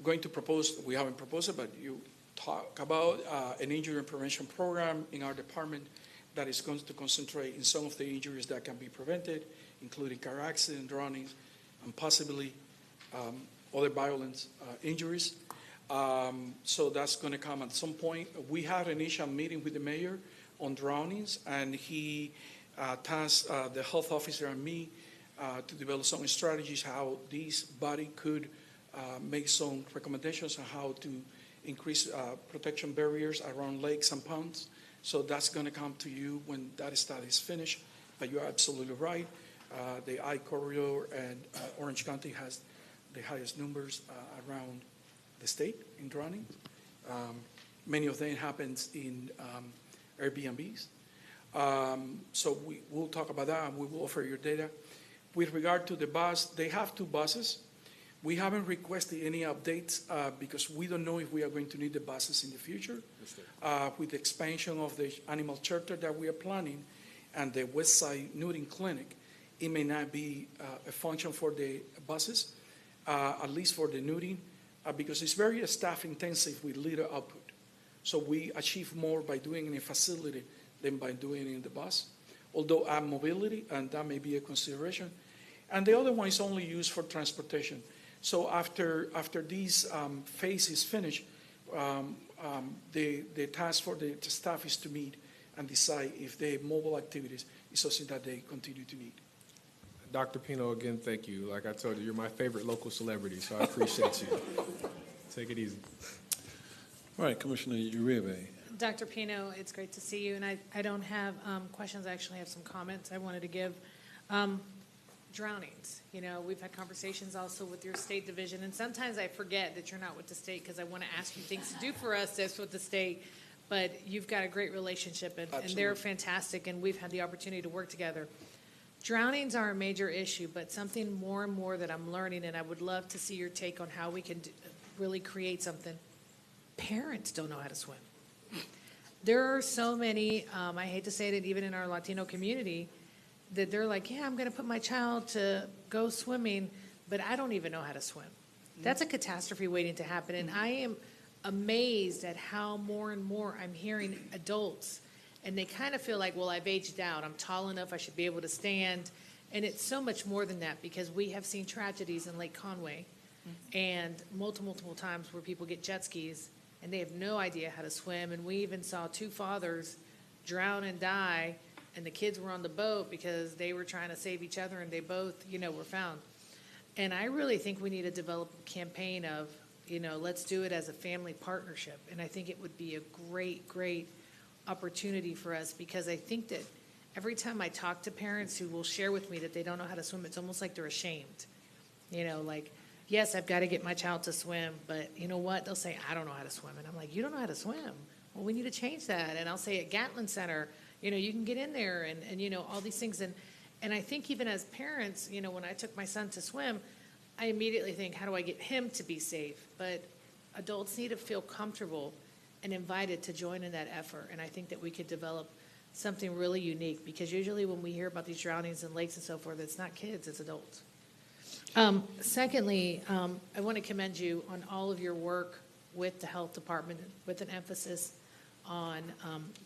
Speaker 2: going to propose, we haven't proposed it, but you talk about an injury prevention program in our department that is going to concentrate in some of the injuries that can be prevented, including car accident, drownings, and possibly other violent injuries. So that's going to come at some point. We had an initial meeting with the mayor on drownings, and he tasked the health officer and me to develop some strategies how this body could make some recommendations on how to increase protection barriers around lakes and ponds. So that's going to come to you when that study is finished. But you're absolutely right. The I-Corridor and Orange County has the highest numbers around the state in drowning. Many of them happens in Airbnbs. So we will talk about that, and we will offer your data. With regard to the bus, they have 2 buses. We haven't requested any updates because we don't know if we are going to need the buses in the future. With the expansion of the animal shelter that we are planning and the West Side Neutering Clinic, it may not be a function for the buses, at least for the neutering, because it's very staff intensive with little output. So we achieve more by doing it in a facility than by doing it in the bus, although add mobility, and that may be a consideration. And the other one is only used for transportation. So after this phase is finished, the task for the staff is to meet and decide if the mobile activities is something that they continue to need.
Speaker 16: Dr. Pino, again, thank you. Like I told you, you're my favorite local celebrity, so I appreciate you. Take it easy.
Speaker 1: All right, Commissioner Uribe.
Speaker 14: Dr. Pino, it's great to see you, and I don't have questions. I actually have some comments I wanted to give. Drownings, you know, we've had conversations also with your state division, and sometimes I forget that you're not with the state because I want to ask you things to do for us that's with the state, but you've got a great relationship, and they're fantastic, and we've had the opportunity to work together. Drownings are a major issue, but something more and more that I'm learning, and I would love to see your take on how we can really create something. Parents don't know how to swim. There are so many, I hate to say it, even in our Latino community, that they're like, yeah, I'm going to put my child to go swimming, but I don't even know how to swim. That's a catastrophe waiting to happen. And I am amazed at how more and more I'm hearing adults, and they kind of feel like, well, I've aged out. I'm tall enough. I should be able to stand. And it's so much more than that, because we have seen tragedies in Lake Conway and multiple times where people get jet skis and they have no idea how to swim. And we even saw 2 fathers drown and die, and the kids were on the boat because they were trying to save each other, and they both, you know, were found. And I really think we need to develop a campaign of, you know, let's do it as a family partnership. And I think it would be a great opportunity for us, because I think that every time I talk to parents who will share with me that they don't know how to swim, it's almost like they're ashamed. You know, like, yes, I've got to get my child to swim, but you know what? They'll say, I don't know how to swim. And I'm like, you don't know how to swim? Well, we need to change that. And I'll say at Gatlin Center, you know, you can get in there and you know, all these things. And I think even as parents, you know, when I took my son to swim, I immediately think, how do I get him to be safe? But adults need to feel comfortable and invited to join in that effort. And I think that we could develop something really unique, because usually when we hear about these drownings in lakes and so forth, it's not kids, it's adults. Secondly, I want to commend you on all of your work with the health department, with an emphasis on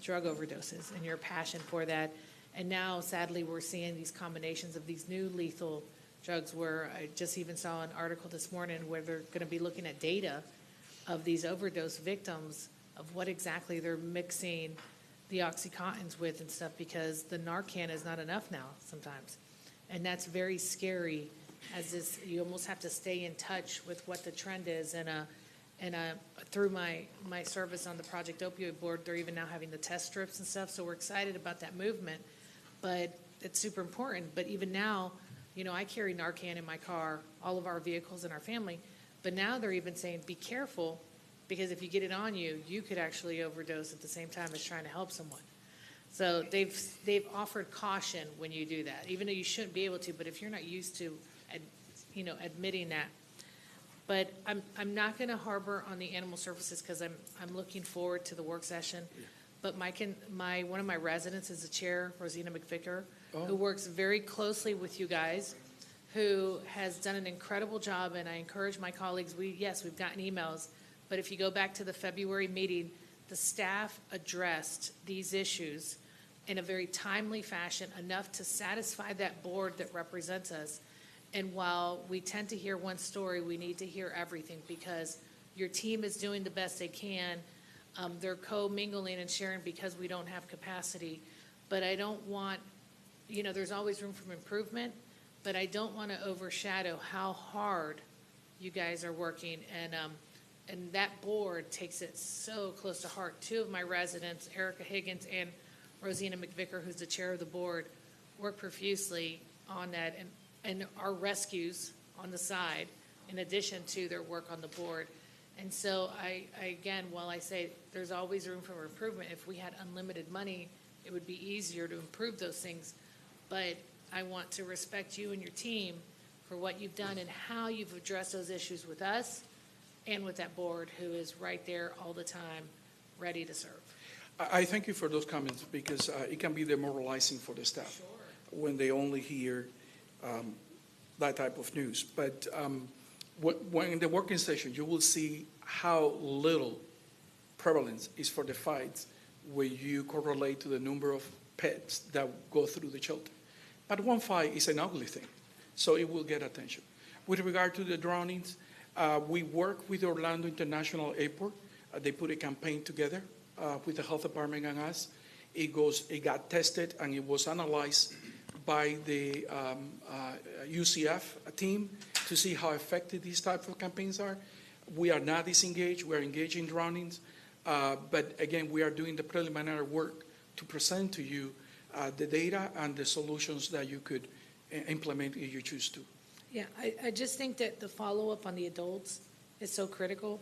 Speaker 14: drug overdoses and your passion for that. And now, sadly, we're seeing these combinations of these new lethal drugs, where I just even saw an article this morning where they're going to be looking at data of these overdose victims, of what exactly they're mixing the OxyContins with and stuff, because the Narcan is not enough now sometimes. And that's very scary, as this, you almost have to stay in touch with what the trend is. And through my service on the Project Opioid Board, they're even now having the test strips and stuff, so we're excited about that movement. But it's super important. But even now, you know, I carry Narcan in my car, all of our vehicles and our family, but now they're even saying, be careful, because if you get it on you, you could actually overdose at the same time as trying to help someone. So they've offered caution when you do that, even though you shouldn't be able to, but if you're not used to, admitting that. But I'm not going to harbor on the animal services because I'm looking forward to the work session. But one of my residents is the chair, Rosina McVicker, who works very closely with you guys, who has done an incredible job, and I encourage my colleagues, we've gotten emails, but if you go back to the February meeting, the staff addressed these issues in a very timely fashion, enough to satisfy that board that represents us. And while we tend to hear one story, we need to hear everything, because your team is doing the best they can. They're co-mingling and sharing because we don't have capacity. But I don't want, there's always room for improvement, but I don't want to overshadow how hard you guys are working. And that board takes it so close to heart. Two of my residents, Erica Higgins and Rosina McVicker, who's the chair of the board, work profusely on that, and our rescues on the side, in addition to their work on the board. And so I again, while I say there's always room for improvement, if we had unlimited money, it would be easier to improve those things. But I want to respect you and your team for what you've done and how you've addressed those issues with us and with that board, who is right there all the time, ready to serve.
Speaker 2: I thank you for those comments, because it can be demoralizing for the staff when they only hear that type of news. But when in the working session, you will see how little prevalence is for the fights when you correlate to the number of pets that go through the shelter. But one fight is an ugly thing, so it will get attention. With regard to the drownings, we work with Orlando International Airport. They put a campaign together with the health department and us. It got tested and it was analyzed by the UCF team to see how effective these types of campaigns are. We are not disengaged. We are engaged in drownings. But again, we are doing the preliminary work to present to you the data and the solutions that you could implement if you choose to.
Speaker 14: Yeah, I just think that the follow-up on the adults is so critical.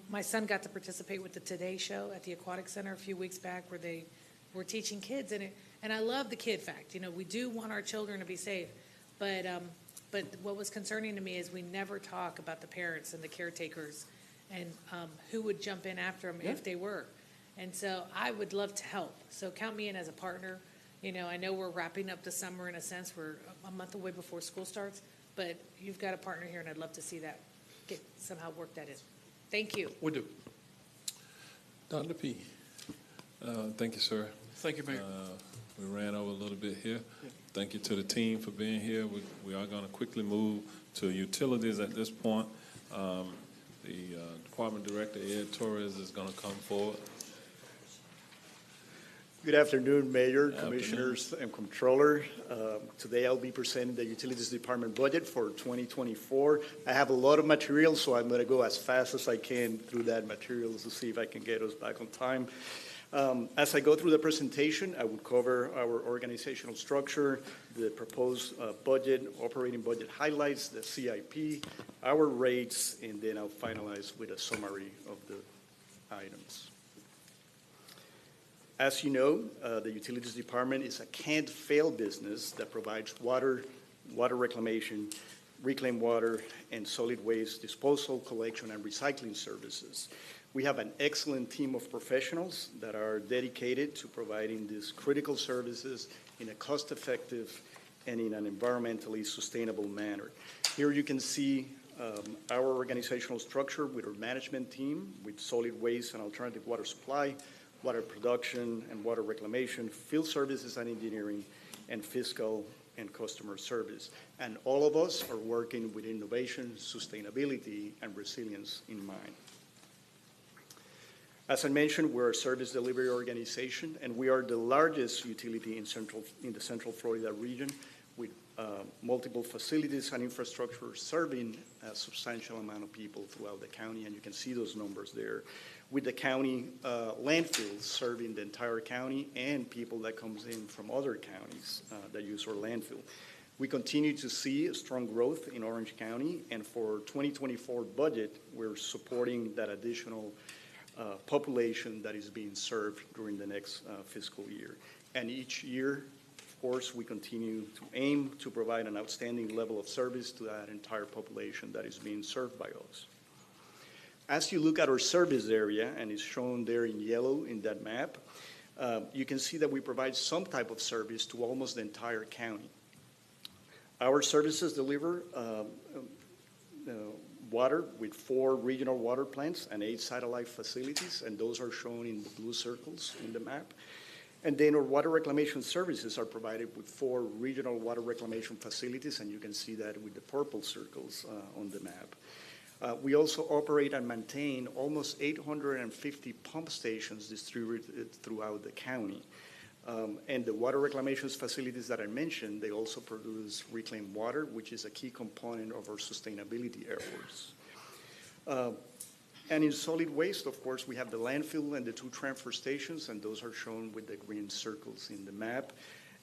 Speaker 14: My son got to participate with the Today Show at the Aquatic Center a few weeks back, where they were teaching kids, and I love the kid fact. We do want our children to be safe, but what was concerning to me is we never talk about the parents and the caretakers and who would jump in after them if they were. And so I would love to help. So count me in as a partner. I know we're wrapping up the summer in a sense. We're a month away before school starts, but you've got a partner here, and I'd love to see that somehow work that in. Thank you.
Speaker 2: We do.
Speaker 1: Dr. P. Thank you, sir.
Speaker 2: Thank you, Mayor.
Speaker 1: We ran over a little bit here. Thank you to the team for being here. We are going to quickly move to utilities at this point. The Department Director, Ed Torres, is going to come forward.
Speaker 5: Good afternoon, Mayor, Commissioners, and Comptroller. Today I'll be presenting the Utilities Department budget for 2024. I have a lot of material, so I'm going to go as fast as I can through that material to see if I can get us back on time. As I go through the presentation, I will cover our organizational structure, the proposed budget, operating budget highlights, the CIP, our rates, and then I'll finalize with a summary of the items. As you know, the Utilities Department is a can't-fail business that provides water reclamation, reclaimed water, and solid waste disposal, collection, and recycling services. We have an excellent team of professionals that are dedicated to providing these critical services in a cost-effective and in an environmentally sustainable manner. Here you can see our organizational structure with our management team, with solid waste and alternative water supply, water production and water reclamation, field services and engineering, and fiscal and customer service. And all of us are working with innovation, sustainability, and resilience in mind. As I mentioned, we're a service delivery organization, and we are the largest utility in the Central Florida region, with multiple facilities and infrastructure serving a substantial amount of people throughout the county, and you can see those numbers there. With the county landfills serving the entire county and people that comes in from other counties that use our landfill. We continue to see a strong growth in Orange County, and for 2024 budget, we're supporting that additional population that is being served during the next fiscal year. And each year, of course, we continue to aim to provide an outstanding level of service to that entire population that is being served by us. As you look at our service area, and it's shown there in yellow in that map, you can see that we provide some type of service to almost the entire county. Our services deliver water with 4 regional water plants and 8 satellite facilities, and those are shown in the blue circles in the map. And then our water reclamation services are provided with 4 regional water reclamation facilities, and you can see that with the purple circles on the map. We also operate and maintain almost 850 pump stations distributed throughout the county. And the water reclamation facilities that I mentioned, they also produce reclaimed water, which is a key component of our sustainability efforts. And in solid waste, of course, we have the landfill and the 2 transfer stations, and those are shown with the green circles in the map.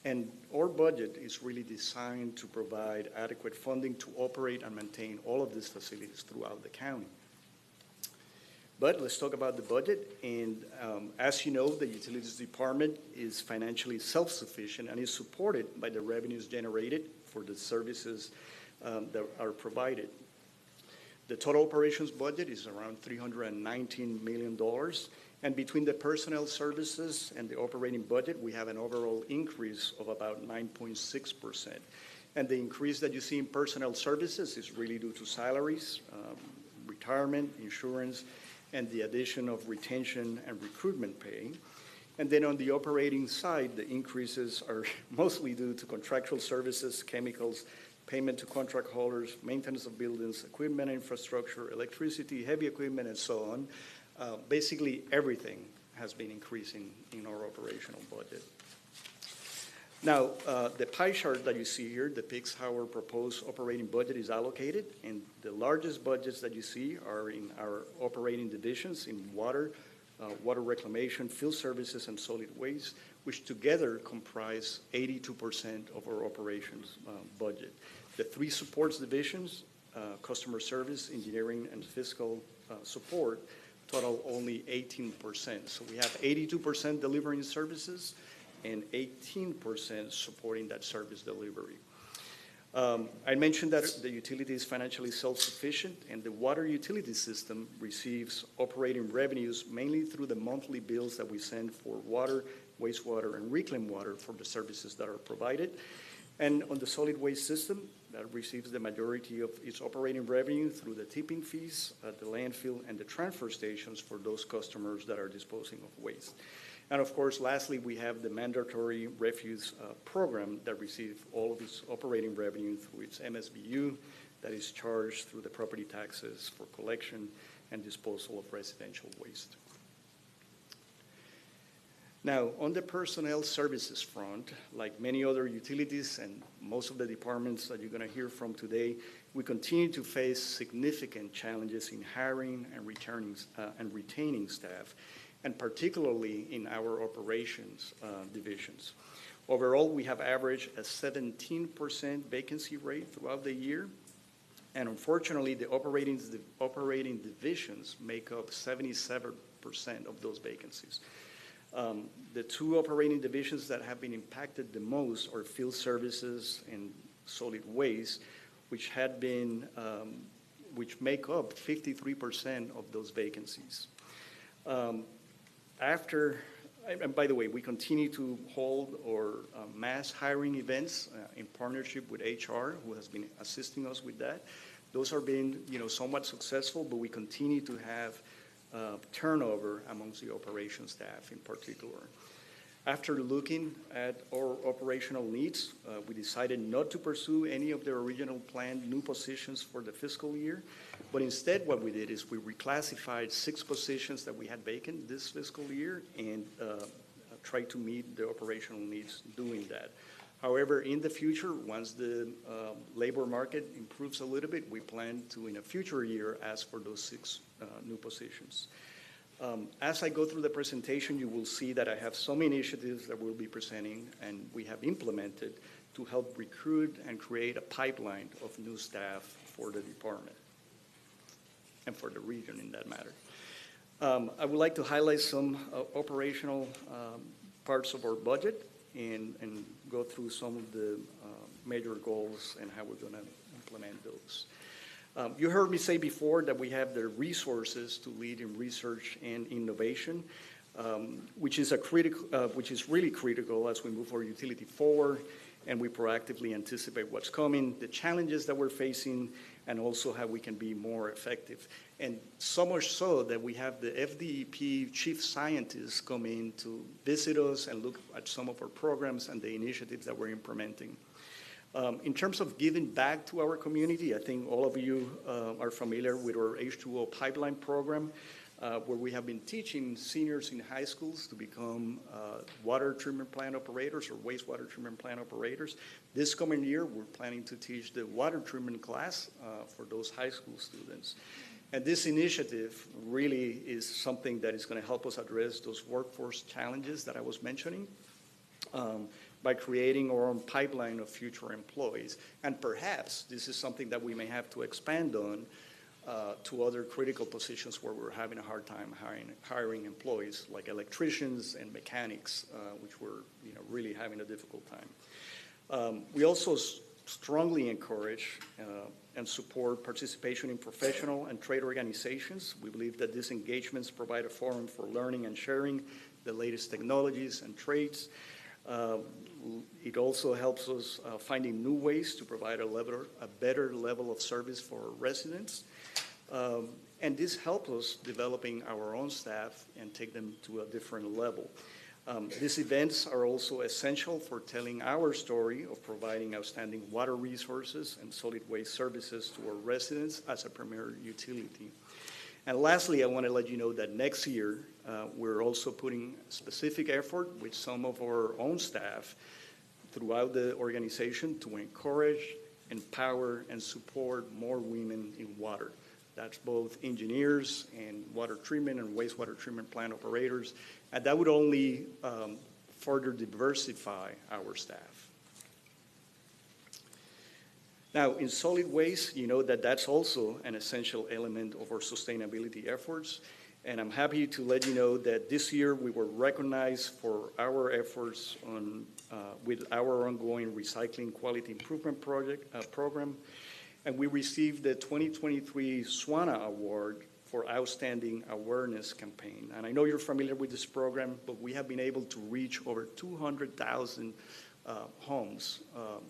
Speaker 5: And our budget is really designed to provide adequate funding to operate and maintain all of these facilities throughout the county. But let's talk about the budget. And as you know, the Utilities Department is financially self-sufficient and is supported by the revenues generated for the services that are provided. The total operations budget is around $319 million. And between the personnel services and the operating budget, we have an overall increase of about 9.6%. And the increase that you see in personnel services is really due to salaries, retirement, insurance, and the addition of retention and recruitment pay. And then on the operating side, the increases are mostly due to contractual services, chemicals, payment to contract holders, maintenance of buildings, equipment, infrastructure, electricity, heavy equipment, and so on. Basically, everything has been increasing in our operational budget. Now, the pie chart that you see here depicts how our proposed operating budget is allocated, and the largest budgets that you see are in our operating divisions in water, water reclamation, field services, and solid waste, which together comprise 82% of our operations budget. The 3 supports divisions, customer service, engineering, and fiscal support, total only 18%. So we have 82% delivering services and 18% supporting that service delivery. I mentioned that the utility is financially self-sufficient, and the water utility system receives operating revenues mainly through the monthly bills that we send for water, wastewater, and reclaimed water for the services that are provided. And on the solid waste system, that receives the majority of its operating revenue through the tipping fees at the landfill and the transfer stations for those customers that are disposing of waste. And of course, lastly, we have the mandatory refuse program that receives all of its operating revenue through its MSBU that is charged through the property taxes for collection and disposal of residential waste. Now, on the personnel services front, like many other utilities and most of the departments that you're going to hear from today, we continue to face significant challenges in hiring and retaining staff, and particularly in our operations divisions. Overall, we have averaged a 17% vacancy rate throughout the year, and unfortunately, the operating divisions make up 77% of those vacancies. The 2 operating divisions that have been impacted the most are field services and solid waste, which make up 53% of those vacancies. And by the way, we continue to hold our mass hiring events in partnership with HR, who has been assisting us with that. Those are being, somewhat successful, but we continue to have turnover amongst the operations staff in particular. After looking at our operational needs, we decided not to pursue any of the original planned new positions for the fiscal year, but instead what we did is we reclassified 6 positions that we had vacant this fiscal year and tried to meet the operational needs doing that. However, in the future, once the labor market improves a little bit, we plan to, in a future year, ask for those 6 new positions. As I go through the presentation, you will see that I have some initiatives that we'll be presenting and we have implemented to help recruit and create a pipeline of new staff for the department and for the region in that matter. I would like to highlight some operational parts of our budget and go through some of the major goals and how we're going to implement those. You heard me say before that we have the resources to lead in research and innovation, which is really critical as we move our utility forward and we proactively anticipate what's coming, the challenges that we're facing, and also how we can be more effective. And so much so that we have the FDEP chief scientists come in to visit us and look at some of our programs and the initiatives that we're implementing. In terms of giving back to our community, I think all of you are familiar with our H2O pipeline program, where we have been teaching seniors in high schools to become water treatment plant operators or wastewater treatment plant operators. This coming year, we're planning to teach the water treatment class for those high school students. And this initiative really is something that is going to help us address those workforce challenges that I was mentioning by creating our own pipeline of future employees. And perhaps this is something that we may have to expand on to other critical positions where we're having a hard time hiring employees, like electricians and mechanics, which we're really having a difficult time. We also strongly encourage and support participation in professional and trade organizations. We believe that these engagements provide a forum for learning and sharing the latest technologies and trades. It also helps us finding new ways to provide a better level of service for our residents. And this helps us developing our own staff and take them to a different level. These events are also essential for telling our story of providing outstanding water resources and solid waste services to our residents as a premier utility. And lastly, I want to let you know that next year, we're also putting specific effort with some of our own staff throughout the organization to encourage, empower, and support more women in water. That's both engineers and water treatment and wastewater treatment plant operators. And that would only further diversify our staff. Now, in solid waste, you know that that's also an essential element of our sustainability efforts. And I'm happy to let you know that this year we were recognized for our efforts with our ongoing recycling quality improvement program. And we received the 2023 SWANA Award for Outstanding Awareness Campaign. And I know you're familiar with this program, but we have been able to reach over 200,000 homes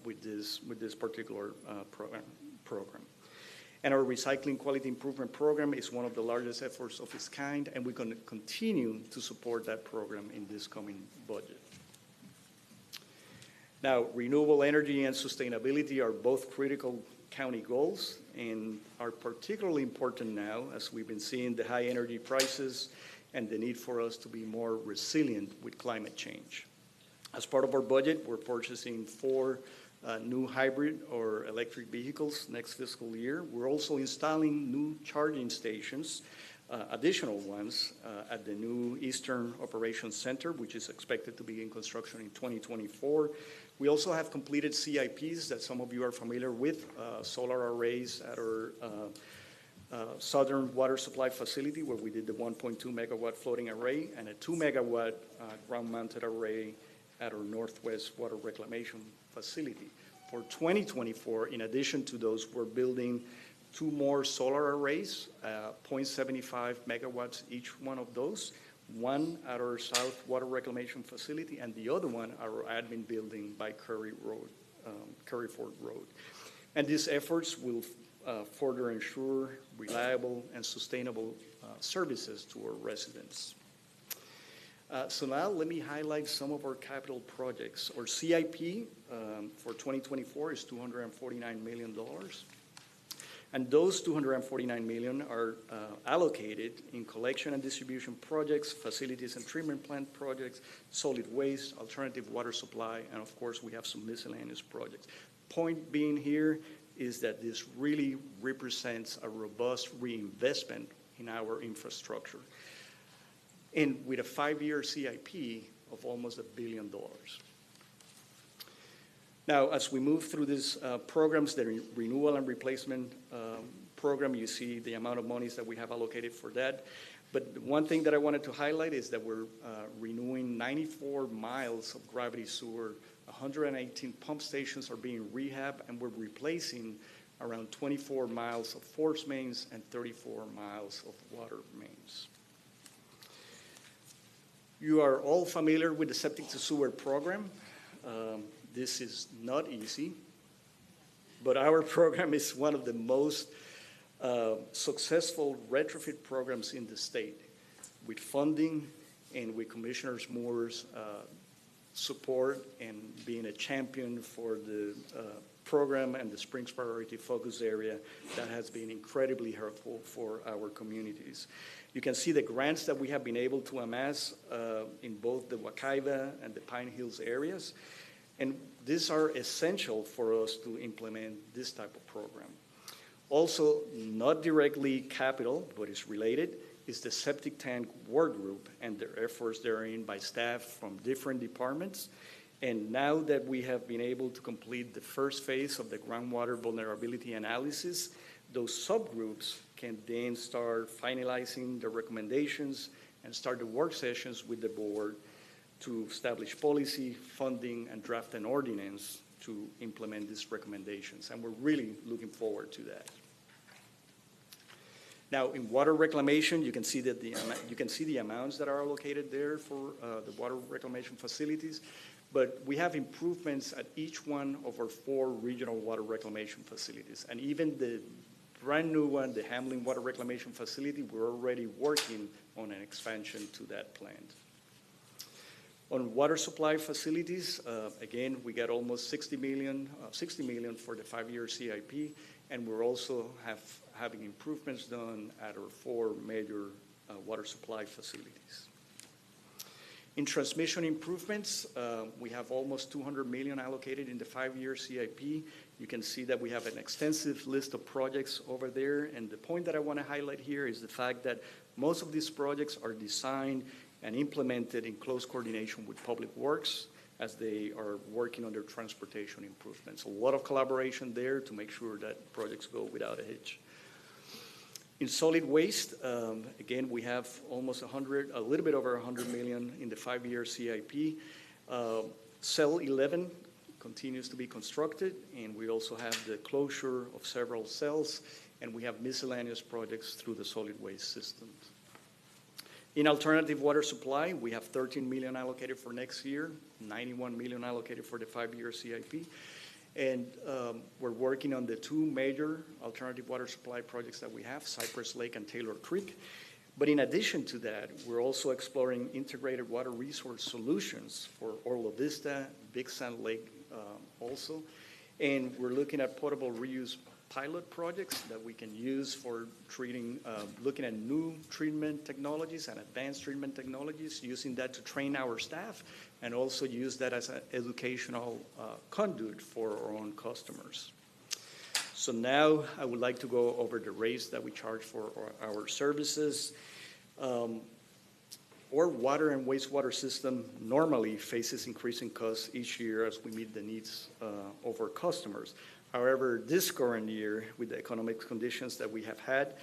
Speaker 5: with this particular program. And our recycling quality improvement program is one of the largest efforts of its kind, and we're going to continue to support that program in this coming budget. Now, renewable energy and sustainability are both critical county goals and are particularly important now as we've been seeing the high energy prices and the need for us to be more resilient with climate change. As part of our budget, we're purchasing 4 new hybrid or electric vehicles next fiscal year. We're also installing new charging stations, additional ones, at the new Eastern Operations Center, which is expected to begin construction in 2024. We also have completed CIPs that some of you are familiar with, solar arrays at our Southern Water Supply Facility, where we did the 1.2 megawatt floating array, and a 2 megawatt ground-mounted array at our Northwest Water Reclamation Facility. For 2024, in addition to those, we're building 2 more solar arrays, 0.75 megawatts each one of those, one at our South Water Reclamation Facility, and the other one at our admin building by Curry Ford Road. And these efforts will further ensure reliable and sustainable services to our residents. So now let me highlight some of our capital projects. Our CIP for 2024 is $249 million. And those 249 million are allocated in collection and distribution projects, facilities and treatment plant projects, solid waste, alternative water supply, and of course, we have some miscellaneous projects. Point being here is that this really represents a robust reinvestment in our infrastructure. And with a 5-year CIP of almost $1 billion. Now, as we move through these programs, the renewal and replacement program, you see the amount of monies that we have allocated for that. But one thing that I wanted to highlight is that we're renewing 94 miles of gravity sewer, 118 pump stations are being rehabbed, and we're replacing around 24 miles of force mains and 34 miles of water mains. You are all familiar with the septic to sewer program. This is not easy, but our program is one of the most successful retrofit programs in the state, with funding and with Commissioner Moore's support and being a champion for the program and the Springs Priority Focus Area. That has been incredibly helpful for our communities. You can see the grants that we have been able to amass in both the Wekiva and the Pine Hills areas. And these are essential for us to implement this type of program. Also, not directly capital, but it's related, is the septic tank work group and their efforts therein by staff from different departments. And now that we have been able to complete the first phase of the groundwater vulnerability analysis, those subgroups can then start finalizing the recommendations and start the work sessions with the board to establish policy, funding, and draft an ordinance to implement these recommendations. And we're really looking forward to that. Now, in water reclamation, you can see that the amounts that are allocated there for the water reclamation facilities, but we have improvements at each one of our 4 regional water reclamation facilities. And even the brand new one, the Hamlin Water Reclamation Facility, we're already working on an expansion to that plant. On water supply facilities, again, we got almost 60 million for the 5-year CIP, and we're also having improvements done at our 4 major water supply facilities. In transmission improvements, we have almost 200 million allocated in the 5-year CIP. You can see that we have an extensive list of projects over there, and the point that I want to highlight here is the fact that most of these projects are designed and implemented in close coordination with Public Works as they are working on their transportation improvements. A lot of collaboration there to make sure that projects go without a hitch. In solid waste, again, we have almost a little bit over 100 million in the 5-year CIP. Cell 11 continues to be constructed, and we also have the closure of several cells, and we have miscellaneous projects through the solid waste system. In alternative water supply, we have 13 million allocated for next year, 91 million allocated for the 5-year CIP. And we're working on the 2 major alternative water supply projects that we have, Cypress Lake and Taylor Creek. But in addition to that, we're also exploring integrated water resource solutions for Orla Vista, Big Sand Lake also. And we're looking at potable reuse pilot projects that we can use for treating, looking at new treatment technologies and advanced treatment technologies, using that to train our staff, and also use that as an educational conduit for our own customers. So now I would like to go over the rates that we charge for our services. Our water and wastewater system normally faces increasing costs each year as we meet the needs of our customers. However, this current year, with the economic conditions that we have had,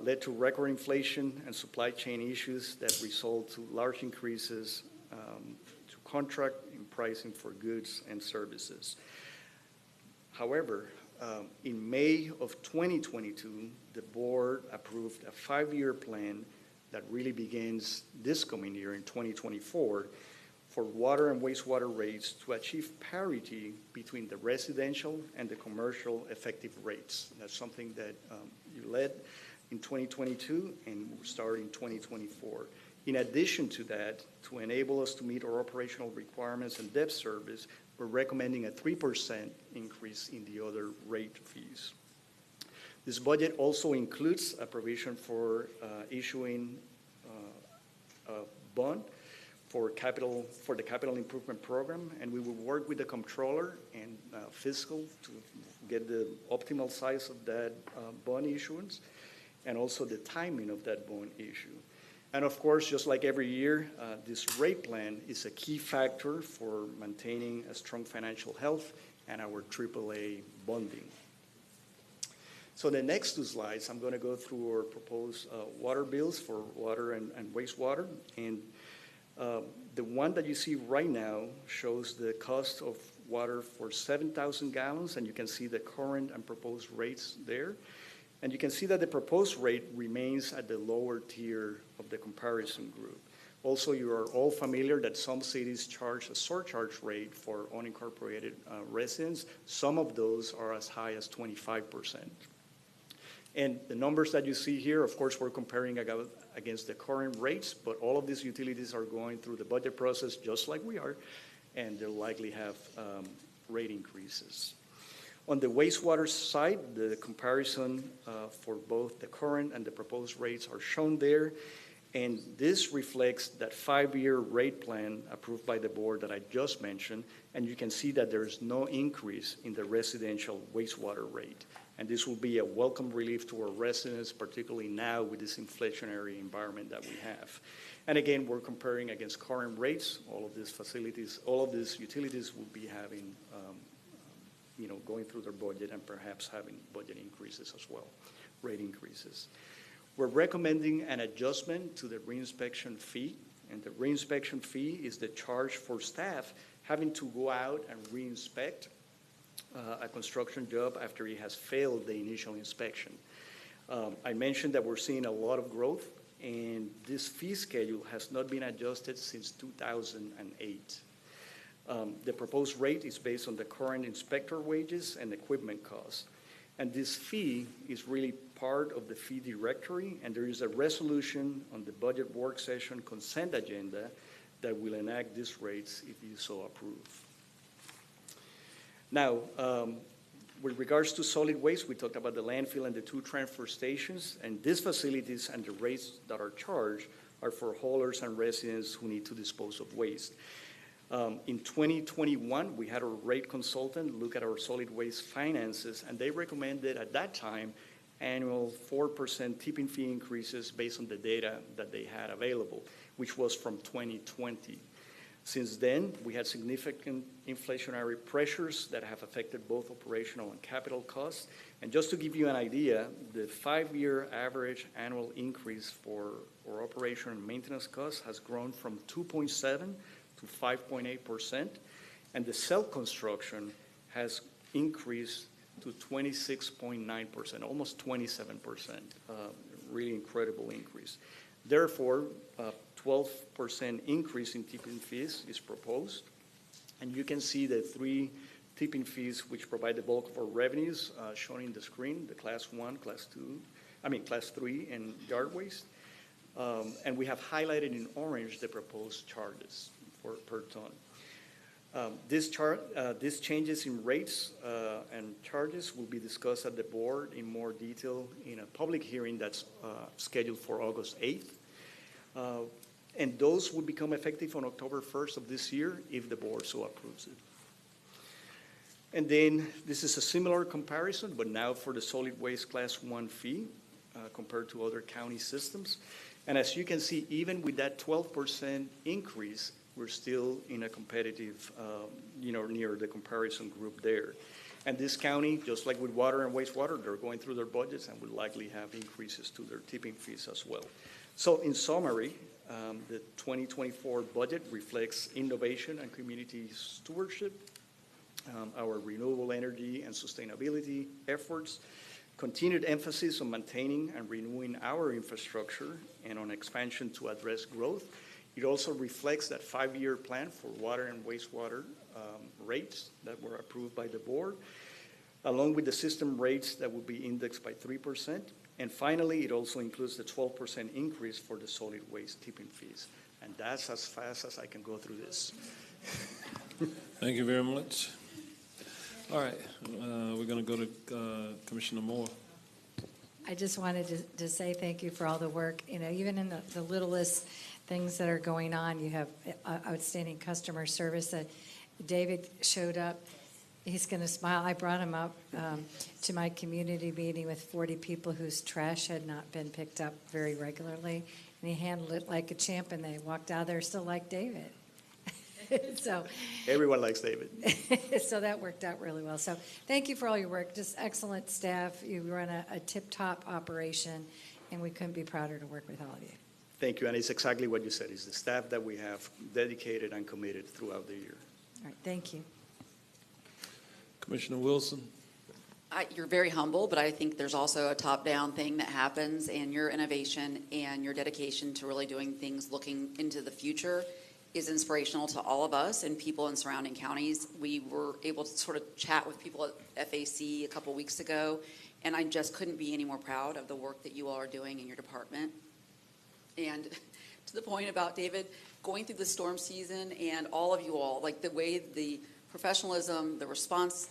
Speaker 5: led to record inflation and supply chain issues that result to large increases to contract in pricing for goods and services. However, in May of 2022, the board approved a 5-year plan that really begins this coming year in 2024 for water and wastewater rates to achieve parity between the residential and the commercial effective rates. That's something that you led in 2022 and will start in 2024. In addition to that, to enable us to meet our operational requirements and debt service, we're recommending a 3% increase in the other rate fees. This budget also includes a provision for issuing a bond for the capital improvement program, and we will work with the comptroller and fiscal to get the optimal size of that bond issuance, and also the timing of that bond issue. And of course, just like every year, this rate plan is a key factor for maintaining a strong financial health and our AAA bonding. So the next two slides, I'm going to go through our proposed water bills for water and wastewater. And the one that you see right now shows the cost of water for 7,000 gallons, and you can see the current and proposed rates there. And you can see that the proposed rate remains at the lower tier of the comparison group. Also, you are all familiar that some cities charge a surcharge rate for unincorporated residents. Some of those are as high as 25%. And the numbers that you see here, of course, we're comparing against the current rates, but all of these utilities are going through the budget process just like we are, and they'll likely have rate increases. On the wastewater side, the comparison for both the current and the proposed rates are shown there. And this reflects that 5-year rate plan approved by the board that I just mentioned. And you can see that there's no increase in the residential wastewater rate. And this will be a welcome relief to our residents, particularly now with this inflationary environment that we have. And again, we're comparing against current rates. All of these facilities, all of these utilities will be having going through their budget and perhaps having budget increases as well, rate increases. We're recommending an adjustment to the reinspection fee, and the reinspection fee is the charge for staff having to go out and reinspect a construction job after it has failed the initial inspection. I mentioned that we're seeing a lot of growth, and this fee schedule has not been adjusted since 2008. The proposed rate is based on the current inspector wages and equipment costs. And this fee is really part of the fee directory, and there is a resolution on the budget work session consent agenda that will enact these rates if you so approve. Now, with regards to solid waste, we talked about the landfill and the 2 transfer stations, and these facilities and the rates that are charged are for haulers and residents who need to dispose of waste. In 2021, we had a rate consultant look at our solid waste finances, and they recommended at that time annual 4% tipping fee increases based on the data that they had available, which was from 2020. Since then, we had significant inflationary pressures that have affected both operational and capital costs. And just to give you an idea, the 5-year average annual increase for our operation and maintenance costs has grown from 2.7% to 5.8%, and the cell construction has increased to 26.9%, almost 27%, really incredible increase. Therefore, a 12% increase in tipping fees is proposed, and you can see the 3 tipping fees which provide the bulk of our revenues shown in the screen, the Class 1, Class 3, and yard waste. And we have highlighted in orange the proposed charges per ton. These changes in rates and charges will be discussed at the board in more detail in a public hearing that's scheduled for August 8th. And those will become effective on October 1st of this year if the board so approves it. And then this is a similar comparison, but now for the solid waste Class 1 fee compared to other county systems. And as you can see, even with that 12% increase, we're still in a competitive, near the comparison group there. And this county, just like with water and wastewater, they're going through their budgets and will likely have increases to their tipping fees as well. So in summary, the 2024 budget reflects innovation and community stewardship, our renewable energy and sustainability efforts, continued emphasis on maintaining and renewing our infrastructure and on expansion to address growth. It also reflects that 5-year plan for water and wastewater rates that were approved by the board, along with the system rates that will be indexed by 3%. And finally, it also includes the 12% increase for the solid waste tipping fees. And that's as fast as I can go through this.
Speaker 1: Thank you very much. All right, we're going to go to Commissioner Moore.
Speaker 15: I just wanted to say thank you for all the work. You know, even in the littlest things that are going on, you have outstanding customer service. David showed up. He's going to smile. I brought him up to my community meeting with 40 people whose trash had not been picked up very regularly, and he handled it like a champ, and they walked out there still like David. So
Speaker 5: Everyone likes David.
Speaker 15: so that worked out really well. So thank you for all your work. Just excellent staff. You run a tip-top operation, and we couldn't be prouder to work with all of you.
Speaker 5: Thank you, and it's exactly what you said. It's the staff that we have dedicated and committed throughout the year.
Speaker 15: All right, thank you.
Speaker 1: Commissioner Wilson?
Speaker 13: You're very humble, but I think there's also a top-down thing that happens, and your innovation and your dedication to really doing things looking into the future is inspirational to all of us and people in surrounding counties. We were able to sort of chat with people at FAC a couple weeks ago, and I just couldn't be any more proud of the work that you all are doing in your department. And to the point about David, going through the storm season and all of you all, like the way the professionalism, the response,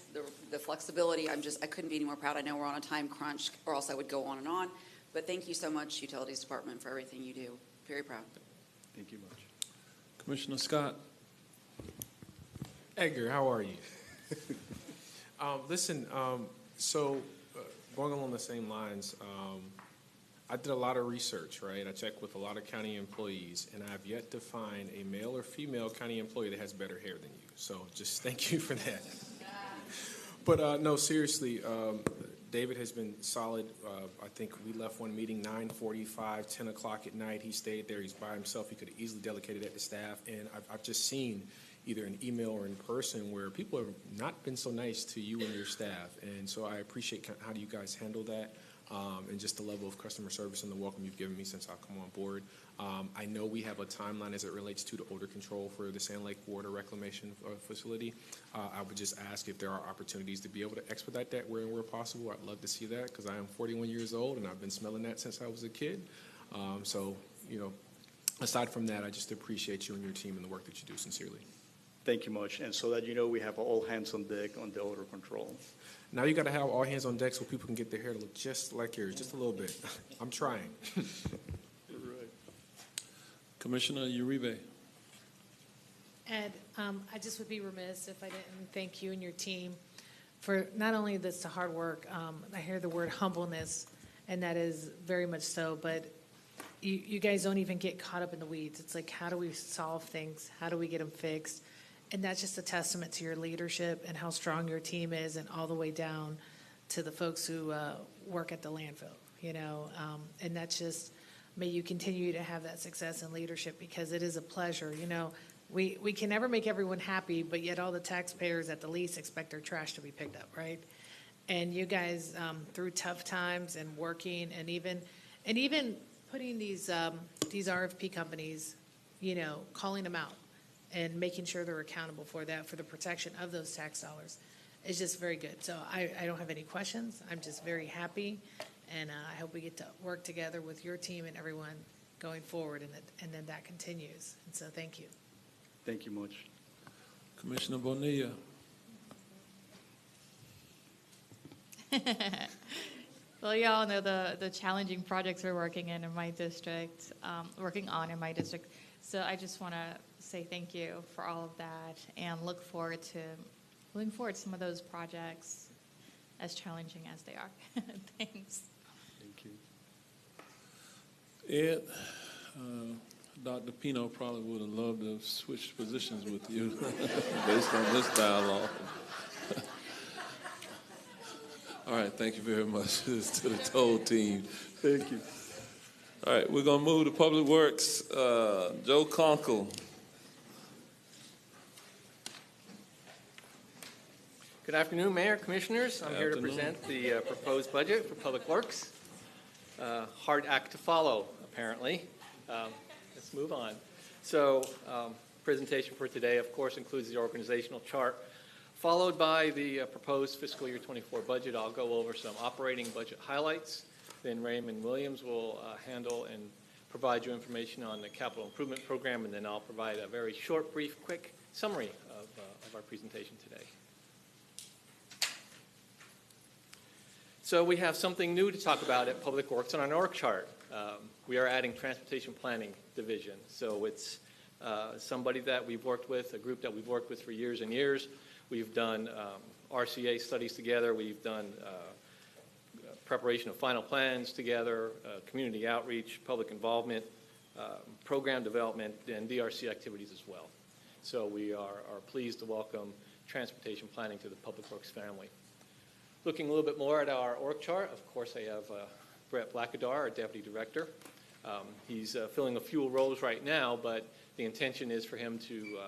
Speaker 13: the flexibility, I couldn't be any more proud. I know we're on a time crunch, or else I would go on and on. But thank you so much, Utilities Department, for everything you do. Very proud.
Speaker 5: Thank you much.
Speaker 1: Commissioner Scott?
Speaker 16: Edgar, how are you? Listen, going along the same lines, I did a lot of research, right? I checked with a lot of county employees, and I've yet to find a male or female county employee that has better hair than you. So just thank you for that. But no, seriously, David has been solid. I think we left one meeting 9:45, 10 o'clock at night. He stayed there. He's by himself. He could have easily delegated that to staff. And I've just seen either in email or in person where people have not been so nice to you and your staff. And so I appreciate how do you guys handle that. And just the level of customer service and the welcome you've given me since I've come on board. I know we have a timeline as it relates to the odor control for the Sand Lake Water Reclamation Facility. I would just ask if there are opportunities to be able to expedite that where possible. I'd love to see that because I am 41 years old and I've been smelling that since I was a kid. So, you know, aside from that, I just appreciate you and your team and the work that you do sincerely.
Speaker 5: Thank you much. And so that you know, we have all hands on deck on the odor control.
Speaker 16: Now you got to have all hands on deck so people can get their hair to look just like yours, just a little bit. I'm trying.
Speaker 5: Right.
Speaker 1: Commissioner Uribe?
Speaker 14: Ed, I just would be remiss if I didn't thank you and your team for not only the hard work. I hear the word humbleness, and that is very much so, but you guys don't even get caught up in the weeds. It's like, how do we solve things? How do we get them fixed? And that's just a testament to your leadership and how strong your team is, and all the way down to the folks who work at the landfill, you know. And that's just, may you continue to have that success and leadership, because it is a pleasure. You know, we can never make everyone happy, but yet all the taxpayers at the least expect their trash to be picked up, right? And you guys, through tough times and working, and even putting these RFP companies, you know, calling them out and making sure they're accountable for that, for the protection of those tax dollars, is just very good. So I don't have any questions. I'm just very happy, and I hope we get to work together with your team and everyone going forward, and then that continues. And so thank you.
Speaker 5: Thank you much.
Speaker 1: Commissioner Bonilla?
Speaker 6: Well, you all know the challenging projects we're working on in my district. So I just want to say thank you for all of that, and look forward to some of those projects, as challenging as they are. Thanks.
Speaker 5: Thank you.
Speaker 1: Ed, Dr. Pino probably would have loved to have switched positions with you based on this dialogue. All right, thank you very much to the whole team.
Speaker 5: Thank you.
Speaker 1: All right, we're going to move to Public Works. Joe Conkle.
Speaker 22: Good afternoon, Mayor, Commissioners. I'm here to
Speaker 1: Afternoon.
Speaker 22: present the proposed budget for Public Works. Hard act to follow, apparently. Let's move on. So, presentation for today, of course, includes the organizational chart, followed by the proposed fiscal year 24 budget. I'll go over some operating budget highlights. Then Raymond Williams will handle and provide you information on the capital improvement program, and then I'll provide a very short, brief, quick summary of our presentation today. So we have something new to talk about at Public Works on our org chart. We are adding Transportation Planning Division. So it's somebody that we've worked with, a group that we've worked with for years and years. We've done RCA studies together. We've done preparation of final plans together, community outreach, public involvement, program development, and DRC activities as well. So we are pleased to welcome transportation planning to the Public Works family. Looking a little bit more at our org chart, of course, I have Brett Blackadar, our Deputy Director. He's filling a few roles right now, but the intention is for him to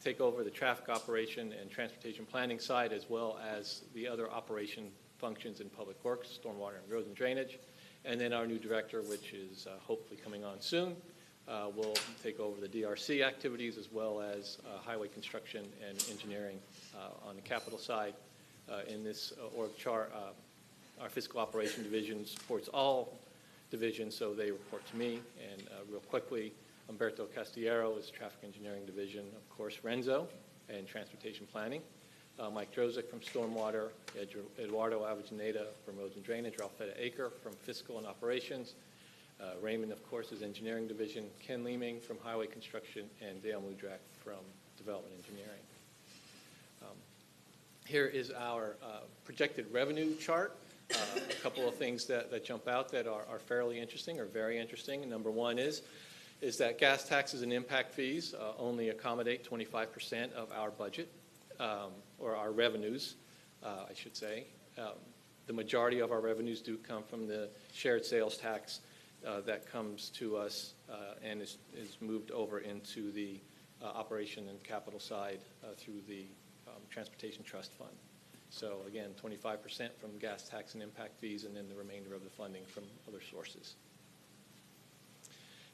Speaker 22: take over the traffic operation and transportation planning side, as well as the other operation functions in Public Works, stormwater and roads and drainage. And then our new director, which is hopefully coming on soon, will take over the DRC activities, as well as highway construction and engineering on the capital side. In this org chart, our fiscal operation division supports all divisions, so they report to me. And real quickly, Humberto Castillero is Traffic Engineering Division, of course, Renzo, and Transportation Planning. Mike Drozik from Stormwater, Eduardo Avellaneda from Roads and Drainage, Ralphetta Aker from Fiscal and Operations. Raymond, of course, is Engineering Division, Ken Leeming from Highway Construction, and Dale Mudrak from Development Engineering. Here is our projected revenue chart. A couple of things that jump out that are fairly interesting or very interesting. Number one is that gas taxes and impact fees only accommodate 25% of our budget, or our revenues, I should say. The majority of our revenues do come from the shared sales tax that comes to us and is moved over into the operation and capital side through the Transportation Trust Fund. So again, 25% from gas tax and impact fees, and then the remainder of the funding from other sources.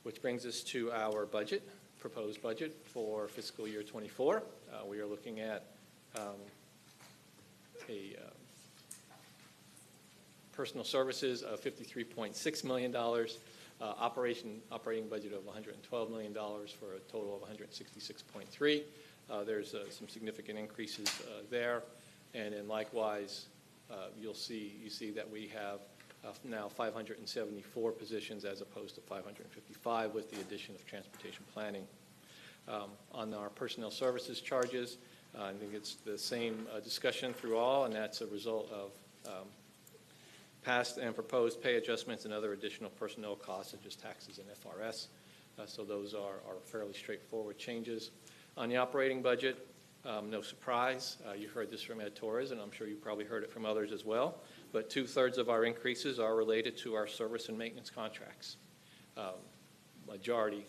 Speaker 22: Which brings us to our budget, proposed budget for fiscal year 24. We are looking at personal services of $53.6 million, operating budget of $112 million for a total of $166.3. There's some significant increases there, and then likewise, you see that we have now 574 positions as opposed to 555 with the addition of transportation planning. On our personnel services charges, I think it's the same discussion through all, and that's a result of past and proposed pay adjustments and other additional personnel costs, such as taxes and FRS. So those are fairly straightforward changes. On the operating budget, no surprise. You heard this from Ed Torres, and I'm sure you probably heard it from others as well. But 2/3 of our increases are related to our service and maintenance contracts. A majority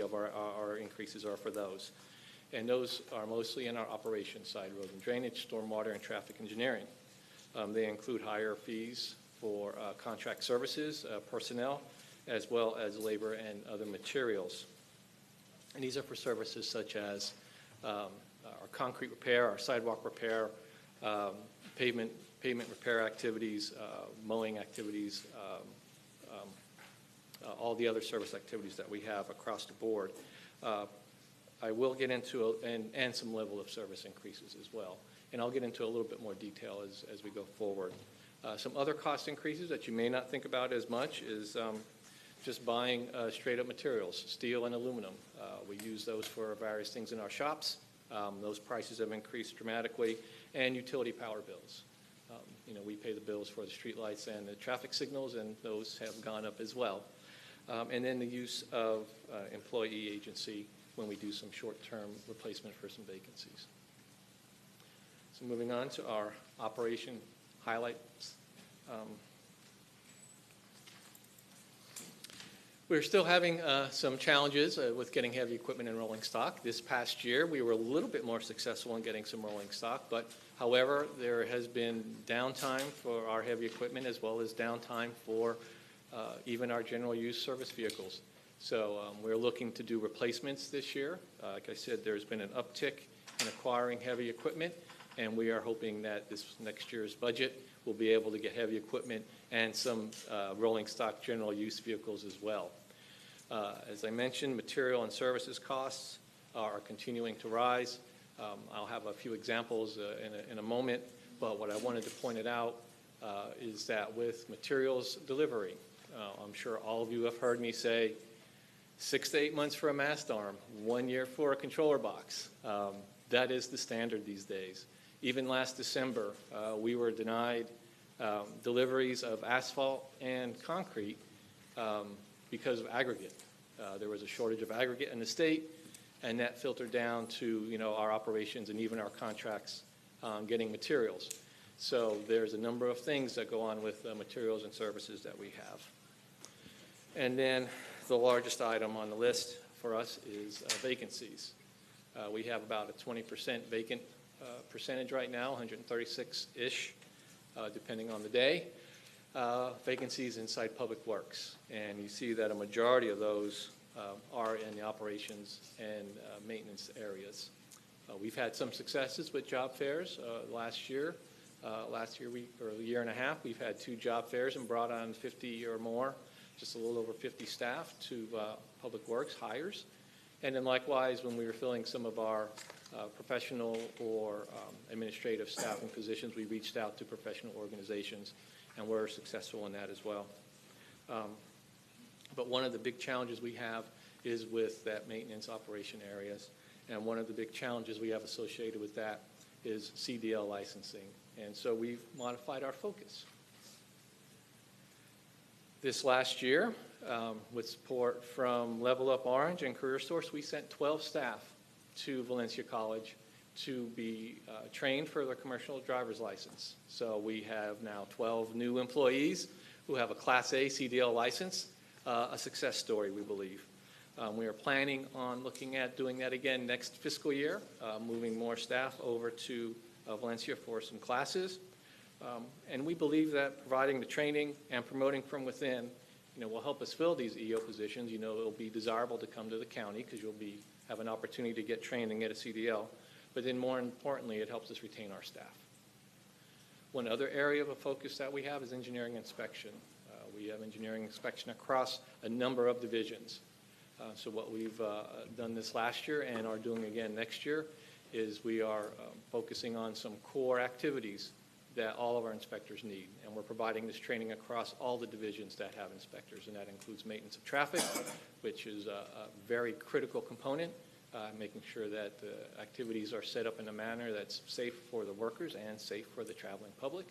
Speaker 22: of our increases are for those. And those are mostly in our operations side, road and drainage, stormwater, and traffic engineering. They include higher fees for contract services, personnel, as well as labor and other materials. And these are for services such as our concrete repair, our sidewalk repair, pavement repair activities, mowing activities, all the other service activities that we have across the board. I will get into, and some level of service increases as well. And I'll get into a little bit more detail as we go forward. Some other cost increases that you may not think about as much is just buying straight up materials, steel and aluminum. We use those for various things in our shops. Those prices have increased dramatically, and utility power bills. We pay the bills for the street lights and the traffic signals, and those have gone up as well. And then the use of employee agency when we do some short-term replacement for some vacancies. So moving on to our operation highlights. We're still having some challenges with getting heavy equipment and rolling stock. This past year, we were a little bit more successful in getting some rolling stock, but however, there has been downtime for our heavy equipment as well as downtime for even our general use service vehicles. So we're looking to do replacements this year. Like I said, there's been an uptick in acquiring heavy equipment, and we are hoping that this next year's budget will be able to get heavy equipment and some rolling stock general use vehicles as well. As I mentioned, material and services costs are continuing to rise. I'll have a few examples in a moment, but what I wanted to point it out is that with materials delivery, I'm sure all of you have heard me say 6 to 8 months for a mast arm, 1 year for a controller box. That is the standard these days. Even last December, we were denied deliveries of asphalt and concrete because of aggregate. There was a shortage of aggregate in the state, and that filtered down to our operations and even our contracts getting materials. So there's a number of things that go on with materials and services that we have. And then the largest item on the list for us is vacancies. We have about a 20% vacant percentage right now, 136-ish, depending on the day. Vacancies inside Public Works. And you see that a majority of those are in the operations and maintenance areas. We've had some successes with job fairs last year. Or a year and a half, we've had 2 job fairs and brought on 50 or more, just a little over 50 staff to Public Works hires. And then likewise, when we were filling some of our professional or administrative staffing positions, we reached out to professional organizations and were successful in that as well. But one of the big challenges we have is with that maintenance operation areas. And one of the big challenges we have associated with that is CDL licensing. And so we've modified our focus. This last year, with support from Level Up Orange and CareerSource, we sent 12 staff to Valencia College to be trained for their commercial driver's license. So we have now 12 new employees who have a Class A CDL license, a success story, we believe. We are planning on looking at doing that again next fiscal year, moving more staff over to Valencia for some classes. And we believe that providing the training and promoting from within, will help us fill these EO positions. It'll be desirable to come to the county because you'll have an opportunity to get trained and get a CDL. But then more importantly, it helps us retain our staff. One other area of a focus that we have is engineering inspection. We have engineering inspection across a number of divisions. So what we've done this last year and are doing again next year is we are focusing on some core activities that all of our inspectors need. And we're providing this training across all the divisions that have inspectors, and that includes maintenance of traffic, which is a very critical component, making sure that the activities are set up in a manner that's safe for the workers and safe for the traveling public.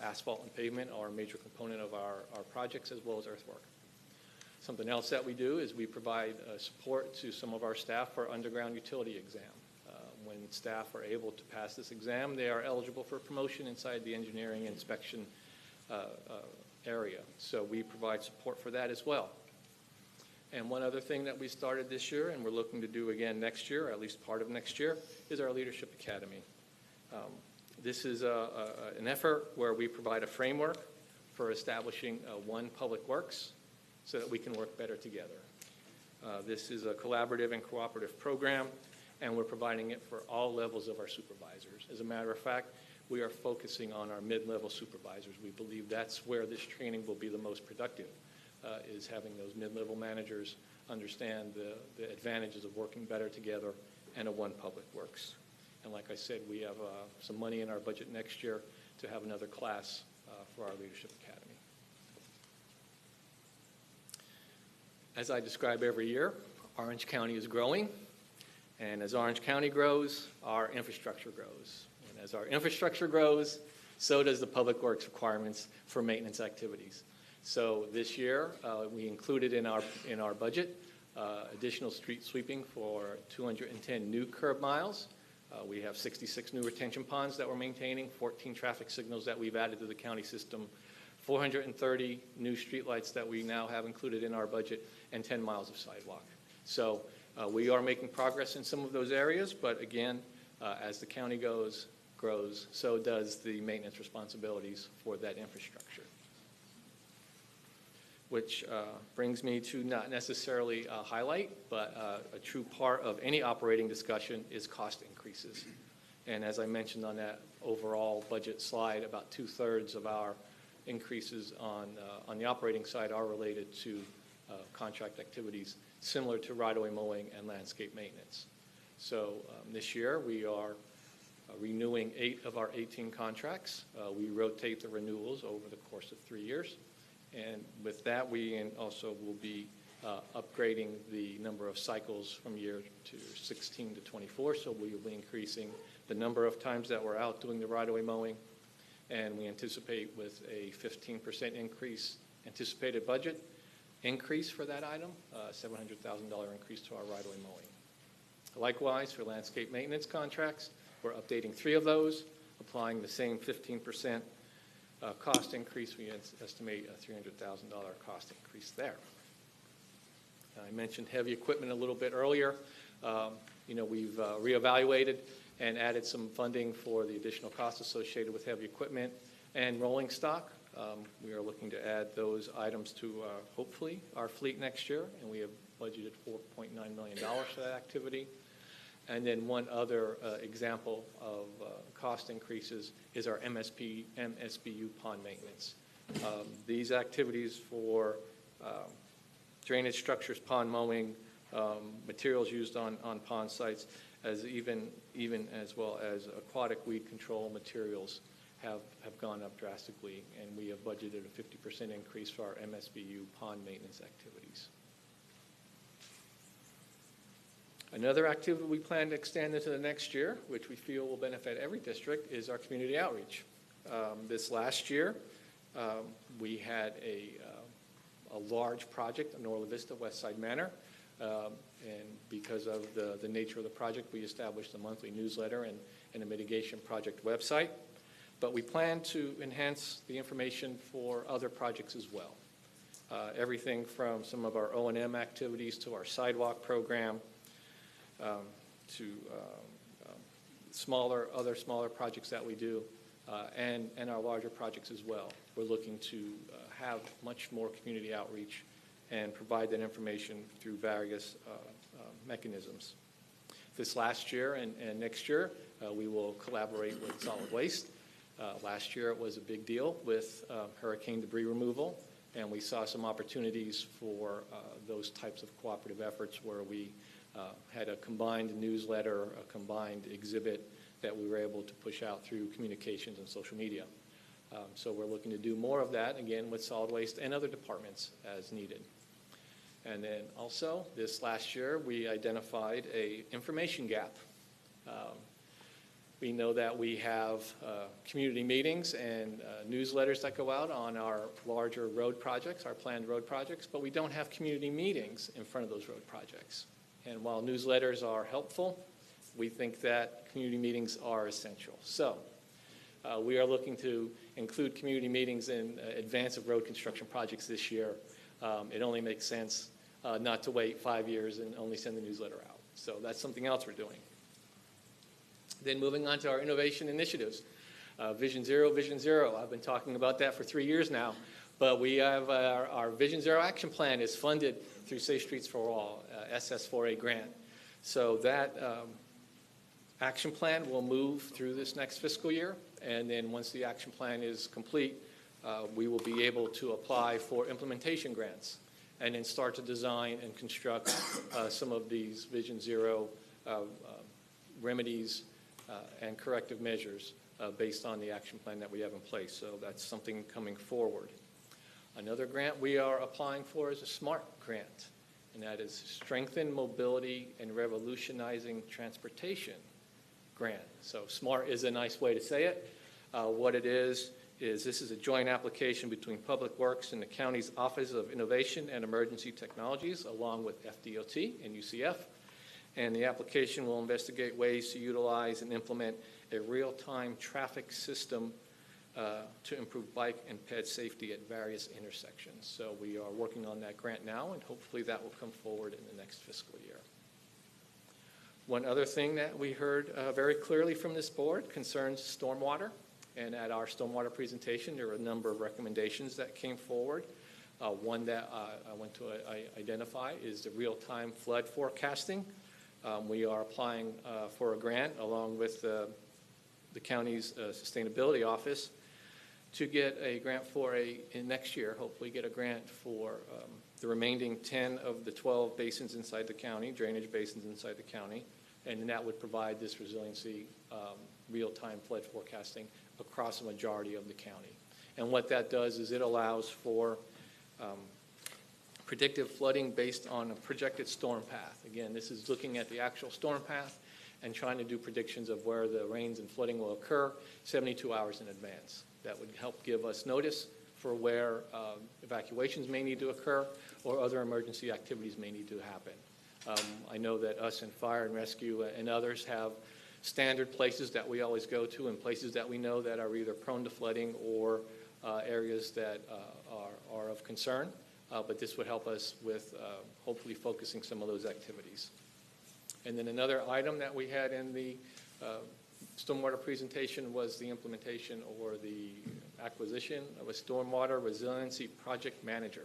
Speaker 22: Asphalt and pavement are a major component of our projects, as well as earthwork. Something else that we do is we provide support to some of our staff for underground utility exam. When staff are able to pass this exam, they are eligible for promotion inside the engineering inspection area. So we provide support for that as well. And one other thing that we started this year, and we're looking to do again next year, or at least part of next year, is our Leadership Academy. This is an effort where we provide a framework for establishing one Public Works so that we can work better together. This is a collaborative and cooperative program, and we're providing it for all levels of our supervisors. As a matter of fact, we are focusing on our mid-level supervisors. We believe that's where this training will be the most productive, is having those mid-level managers understand the advantages of working better together and a one Public Works. And like I said, we have some money in our budget next year to have another class for our Leadership Academy. As I describe every year, Orange County is growing. And as Orange County grows, our infrastructure grows. And as our infrastructure grows, so does the Public Works requirements for maintenance activities. So this year, we included in our budget additional street sweeping for 210 new curb miles. We have 66 new retention ponds that we're maintaining, 14 traffic signals that we've added to the county system, 430 new streetlights that we now have included in our budget, and 10 miles of sidewalk. So we are making progress in some of those areas, but again, as the county grows, so does the maintenance responsibilities for that infrastructure. Which brings me to not necessarily a highlight, but a true part of any operating discussion is cost increases. And as I mentioned on that overall budget slide, about 2/3 of our increases on the operating side are related to contract activities similar to right-of-way mowing and landscape maintenance. So this year we are renewing 8 of our 18 contracts. We rotate the renewals over the course of 3 years. And with that, we also will be upgrading the number of cycles from year to 16 to 24. So we will be increasing the number of times that we're out doing the right-of-way mowing. And we anticipate with a 15% increase, anticipated budget increase for that item, $700,000 increase to our right-of-way mowing. Likewise, for landscape maintenance contracts, we're updating 3 of those, applying the same 15% cost increase. We estimate a $300,000 cost increase there. I mentioned heavy equipment a little bit earlier. We've reevaluated and added some funding for the additional costs associated with heavy equipment and rolling stock. We are looking to add those items to, hopefully, our fleet next year, and we have budgeted $4.9 million for that activity. And then one other example of cost increases is our MSBU pond maintenance. These activities for drainage structures, pond mowing, materials used on pond sites, as even as well as aquatic weed control materials have gone up drastically, and we have budgeted a 50% increase for our MSBU pond maintenance activities. Another activity we plan to extend into the next year, which we feel will benefit every district, is our community outreach. This last year, we had a large project in Orla Vista, Westside Manor, and because of the nature of the project, we established a monthly newsletter and a mitigation project website. But we plan to enhance the information for other projects as well. Everything from some of our O&M activities to our sidewalk program, to other smaller projects that we do, and our larger projects as well. We're looking to have much more community outreach and provide that information through various mechanisms. This last year and next year, we will collaborate with solid waste. Last year, it was a big deal with hurricane debris removal, and we saw some opportunities for those types of cooperative efforts where we had a combined newsletter, a combined exhibit that we were able to push out through communications and social media. So we're looking to do more of that, again, with solid waste and other departments as needed. And then also, this last year, we identified an information gap. We know that we have community meetings and newsletters that go out on our larger road projects, our planned road projects, but we don't have community meetings in front of those road projects. And while newsletters are helpful, we think that community meetings are essential. So we are looking to include community meetings in advance of road construction projects this year. It only makes sense not to wait 5 years and only send the newsletter out. So that's something else we're doing. Then moving on to our innovation initiatives. Vision Zero, Vision Zero. I've been talking about that for 3 years now. But we have our Vision Zero action plan is funded through Safe Streets for All, SS4A grant. So that action plan will move through this next fiscal year. And then once the action plan is complete, we will be able to apply for implementation grants and then start to design and construct some of these Vision Zero remedies and corrective measures based on the action plan that we have in place. So that's something coming forward. Another grant we are applying for is a SMART grant, and that is Strengthen Mobility and Revolutionizing Transportation grant. So SMART is a nice way to say it. What it is this is a joint application between Public Works and the county's Office of Innovation and Emergency Technologies, along with FDOT and UCF. And the application will investigate ways to utilize and implement a real-time traffic system to improve bike and ped safety at various intersections. So we are working on that grant now, and hopefully that will come forward in the next fiscal year. One other thing that we heard very clearly from this board concerns stormwater. And at our stormwater presentation, there were a number of recommendations that came forward. One that I want to identify is the real-time flood forecasting. We are applying for a grant along with the county's sustainability office to get a grant for in next year, hopefully get a grant for the remaining 10 of the 12 basins inside the county, drainage basins inside the county, and that would provide this resiliency real-time flood forecasting across the majority of the county. And what that does is it allows for predictive flooding based on a projected storm path. Again, this is looking at the actual storm path and trying to do predictions of where the rains and flooding will occur 72 hours in advance. That would help give us notice for where evacuations may need to occur or other emergency activities may need to happen. I know that us in fire and rescue and others have standard places that we always go to and places that we know that are either prone to flooding or areas that are of concern. But this would help us with hopefully focusing some of those activities. And then another item that we had in the stormwater presentation was the implementation or the acquisition of a stormwater resiliency project manager.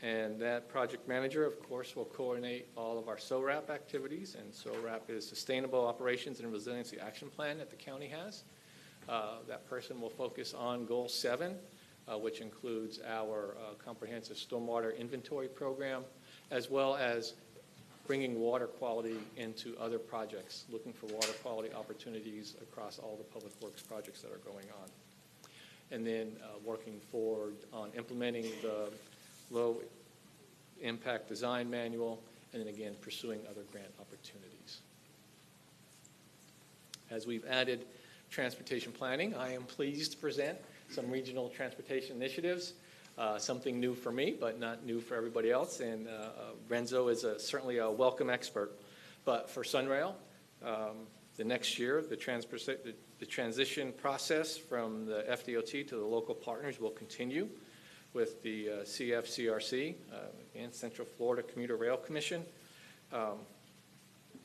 Speaker 22: And that project manager, of course, will coordinate all of our SORAP activities, and SORAP is Sustainable Operations and Resiliency Action Plan that the county has. That person will focus on Goal 7, which includes our comprehensive stormwater inventory program, as well as bringing water quality into other projects, looking for water quality opportunities across all the public works projects that are going on. And then working forward on implementing the low impact design manual, and then again pursuing other grant opportunities. As we've added transportation planning, I am pleased to present some regional transportation initiatives. Something new for me, but not new for everybody else. And Renzo is certainly a welcome expert. But for Sunrail, the next year, the transition process from the FDOT to the local partners will continue with the CFCRC and Central Florida Commuter Rail Commission,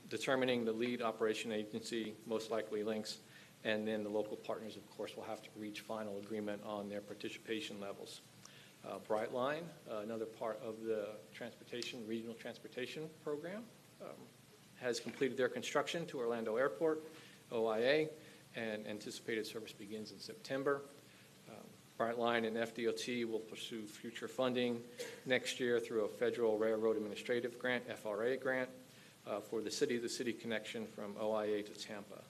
Speaker 22: determining the lead operation agency, most likely links, and then the local partners, of course, will have to reach final agreement on their participation levels. Brightline, another part of the regional transportation program, has completed their construction to Orlando Airport, OIA, and anticipated service begins in September. Brightline and FDOT will pursue future funding next year through a Federal Railroad Administrative Grant, FRA grant, for the city-to-city connection from OIA to Tampa.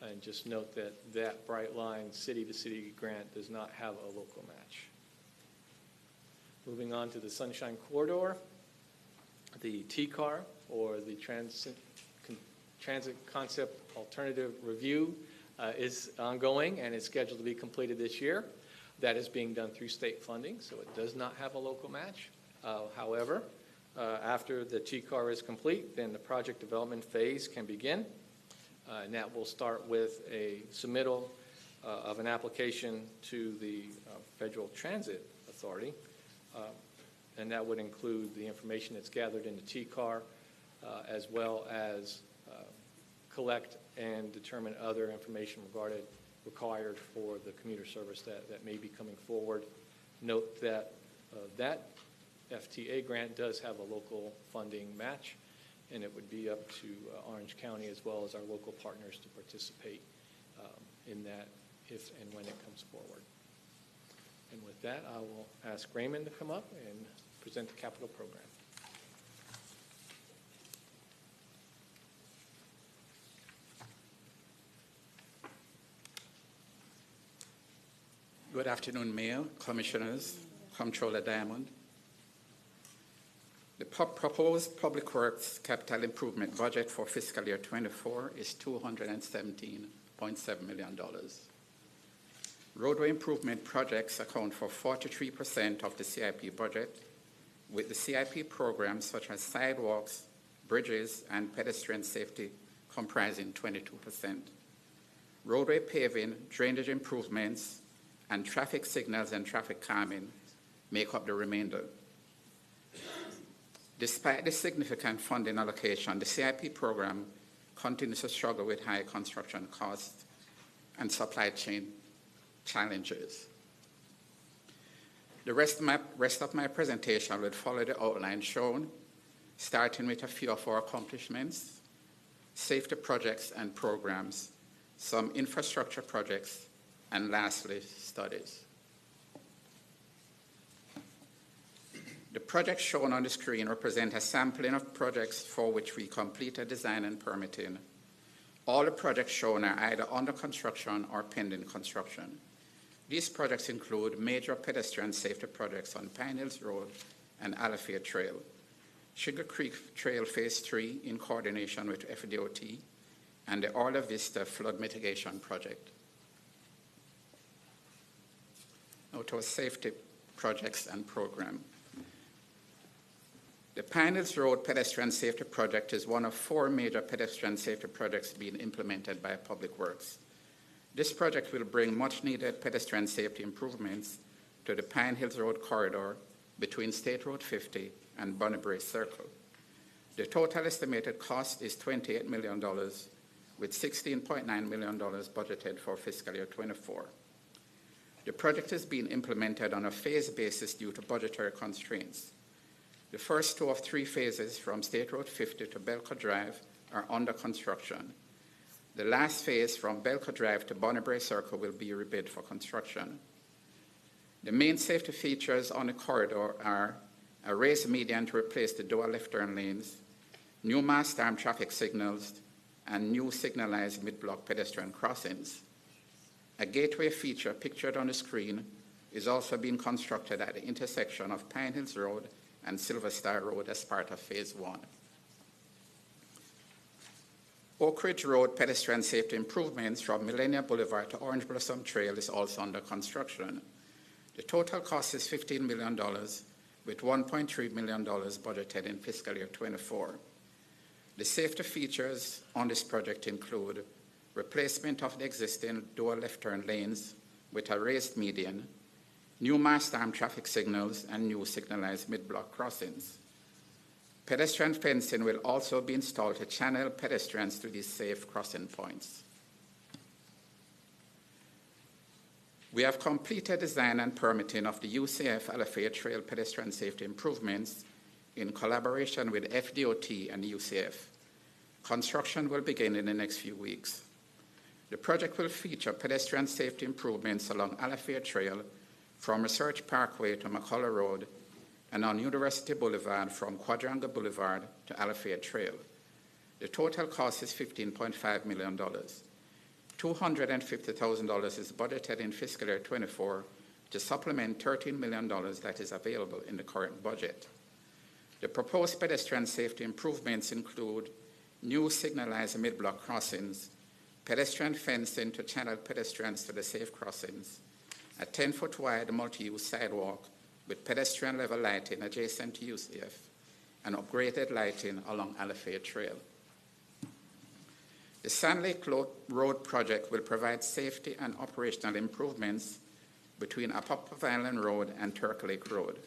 Speaker 22: And just note that that Brightline city-to-city grant does not have a local match. Moving on to the Sunshine Corridor, the TCAR, or the Transit Concept Alternative Review, is ongoing and is scheduled to be completed this year. That is being done through state funding, so it does not have a local match. However, after the TCAR is complete, then the project development phase can begin. And that will start with a submittal of an application to the Federal Transit Authority. And that would include the information that's gathered in the TCAR, as well as collect and determine other information required for the commuter service that may be coming forward. Note that that FTA grant does have a local funding match, and it would be up to Orange County as well as our local partners to participate in that if and when it comes forward. And with that, I will ask Raymond to come up and present the capital program.
Speaker 8: Good afternoon, Mayor, Commissioners, Comptroller Diamond. The proposed Public Works Capital Improvement Budget for fiscal year 24 is $217.7 million. Roadway improvement projects account for 43% of the CIP budget, with the CIP programs such as sidewalks, bridges, and pedestrian safety comprising 22%. Roadway paving, drainage improvements, and traffic signals and traffic calming make up the remainder. Despite the significant funding allocation, the CIP program continues to struggle with high construction costs and supply chain challenges. The rest of my presentation will follow the outline shown, starting with a few of our accomplishments, safety projects and programs, some infrastructure projects, and lastly, studies. The projects shown on the screen represent a sampling of projects for which we completed design and permitting All the projects shown are either under construction or pending construction. These projects include major pedestrian safety projects on Pine Hills Road and Alafia Trail, Sugar Creek Trail Phase 3 in coordination with FDOT, and the Orla Vista Flood Mitigation Project. Now to our safety projects and program. The Pine Hills Road Pedestrian Safety Project is one of 4 major pedestrian safety projects being implemented by Public Works. This project will bring much-needed pedestrian safety improvements to the Pine Hills Road corridor between State Road 50 and Bonnie Brae Circle. The total estimated cost is $28 million, with $16.9 million budgeted for fiscal year 24. The project is being implemented on a phased basis due to budgetary constraints. The first 2 of 3 phases from State Road 50 to Belco Drive are under construction. The last phase from Belco Drive to Bonnie Brae Circle will be rebid for construction. The main safety features on the corridor are a raised median to replace the dual left turn lanes, new mass arm traffic signals, and new signalized mid-block pedestrian crossings. A gateway feature pictured on the screen is also being constructed at the intersection of Pine Hills Road and Silver Star Road as part of Phase 1. Oak Ridge Road pedestrian safety improvements from Millennia Boulevard to Orange Blossom Trail is also under construction. The total cost is $15 million, with $1.3 million budgeted in fiscal year 24. The safety features on this project include replacement of the existing dual left turn lanes with a raised median, new mass arm traffic signals, and new signalized mid-block crossings. Pedestrian fencing will also be installed to channel pedestrians to these safe crossing points. We have completed design and permitting of the UCF Alafia Trail pedestrian safety improvements in collaboration with FDOT and UCF. Construction will begin in the next few weeks. The project will feature pedestrian safety improvements along Alafia Trail from Research Parkway to McCullough Road, and on University Boulevard from Quadrangle Boulevard to Alafia Trail. The total cost is $15.5 million. $250,000 is budgeted in fiscal year 24 to supplement $13 million that is available in the current budget. The proposed pedestrian safety improvements include new signalized mid-block crossings, pedestrian fencing to channel pedestrians to the safe crossings, a 10-foot wide multi-use sidewalk with pedestrian level lighting adjacent to UCF, and upgraded lighting along Alafia Trail. The Sand Lake Road project will provide safety and operational improvements between Apopka Island Road and Turkey Lake Road.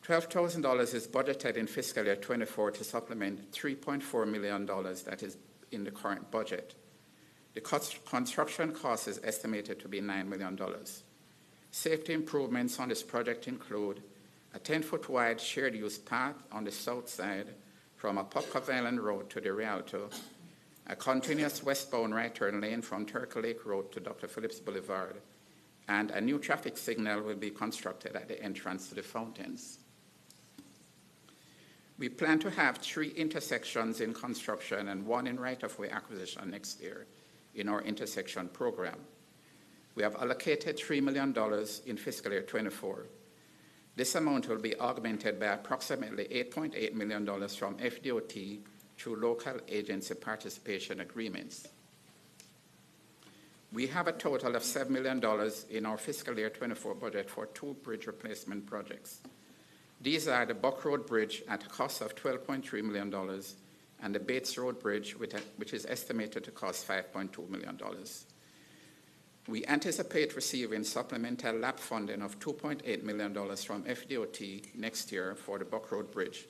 Speaker 8: $12,000 is budgeted in fiscal year 24 to supplement $3.4 million that is in the current budget. The construction cost is estimated to be $9 million. Safety improvements on this project include a 10-foot wide shared use path on the south side from Apopka Island Road to the Rialto, a continuous westbound right turn lane from Turkey Lake Road to Dr. Phillips Boulevard, and a new traffic signal will be constructed at the entrance to the fountains. We plan to have 3 intersections in construction and 1 in right-of-way acquisition next year in our intersection program. We have allocated $3 million in fiscal year 24. This amount will be augmented by approximately $8.8 million from FDOT through local agency participation agreements. We have a total of $7 million in our fiscal year 24 budget for 2 bridge replacement projects. These are the Buck Road Bridge at a cost of $12.3 million and the Bates Road Bridge, which is estimated to cost $5.2 million. We anticipate receiving supplemental LAP funding of $2.8 million from FDOT next year for the Buck Road Bridge.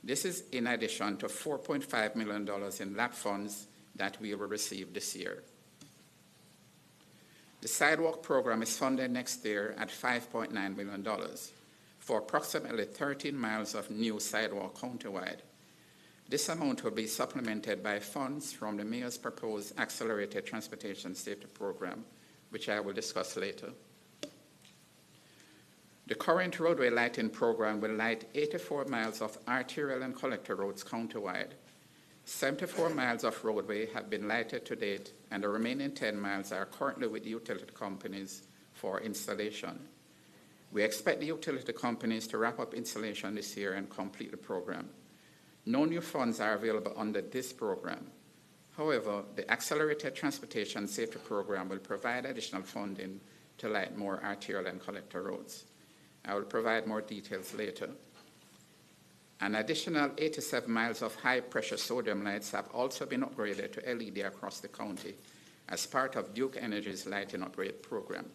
Speaker 8: This is in addition to $4.5 million in LAP funds that we will receive this year. The sidewalk program is funded next year at $5.9 million for approximately 13 miles of new sidewalk countywide. This amount will be supplemented by funds from the Mayor's proposed Accelerated Transportation Safety Program, which I will discuss later. The current roadway lighting program will light 84 miles of arterial and collector roads countywide. 74 miles of roadway have been lighted to date, and the remaining 10 miles are currently with the utility companies for installation. We expect the utility companies to wrap up installation this year and complete the program. No new funds are available under this program. However, the Accelerated Transportation Safety Program will provide additional funding to light more arterial and collector roads. I will provide more details later. An additional 87 miles of high-pressure sodium lights have also been upgraded to LED across the county as part of Duke Energy's lighting upgrade program.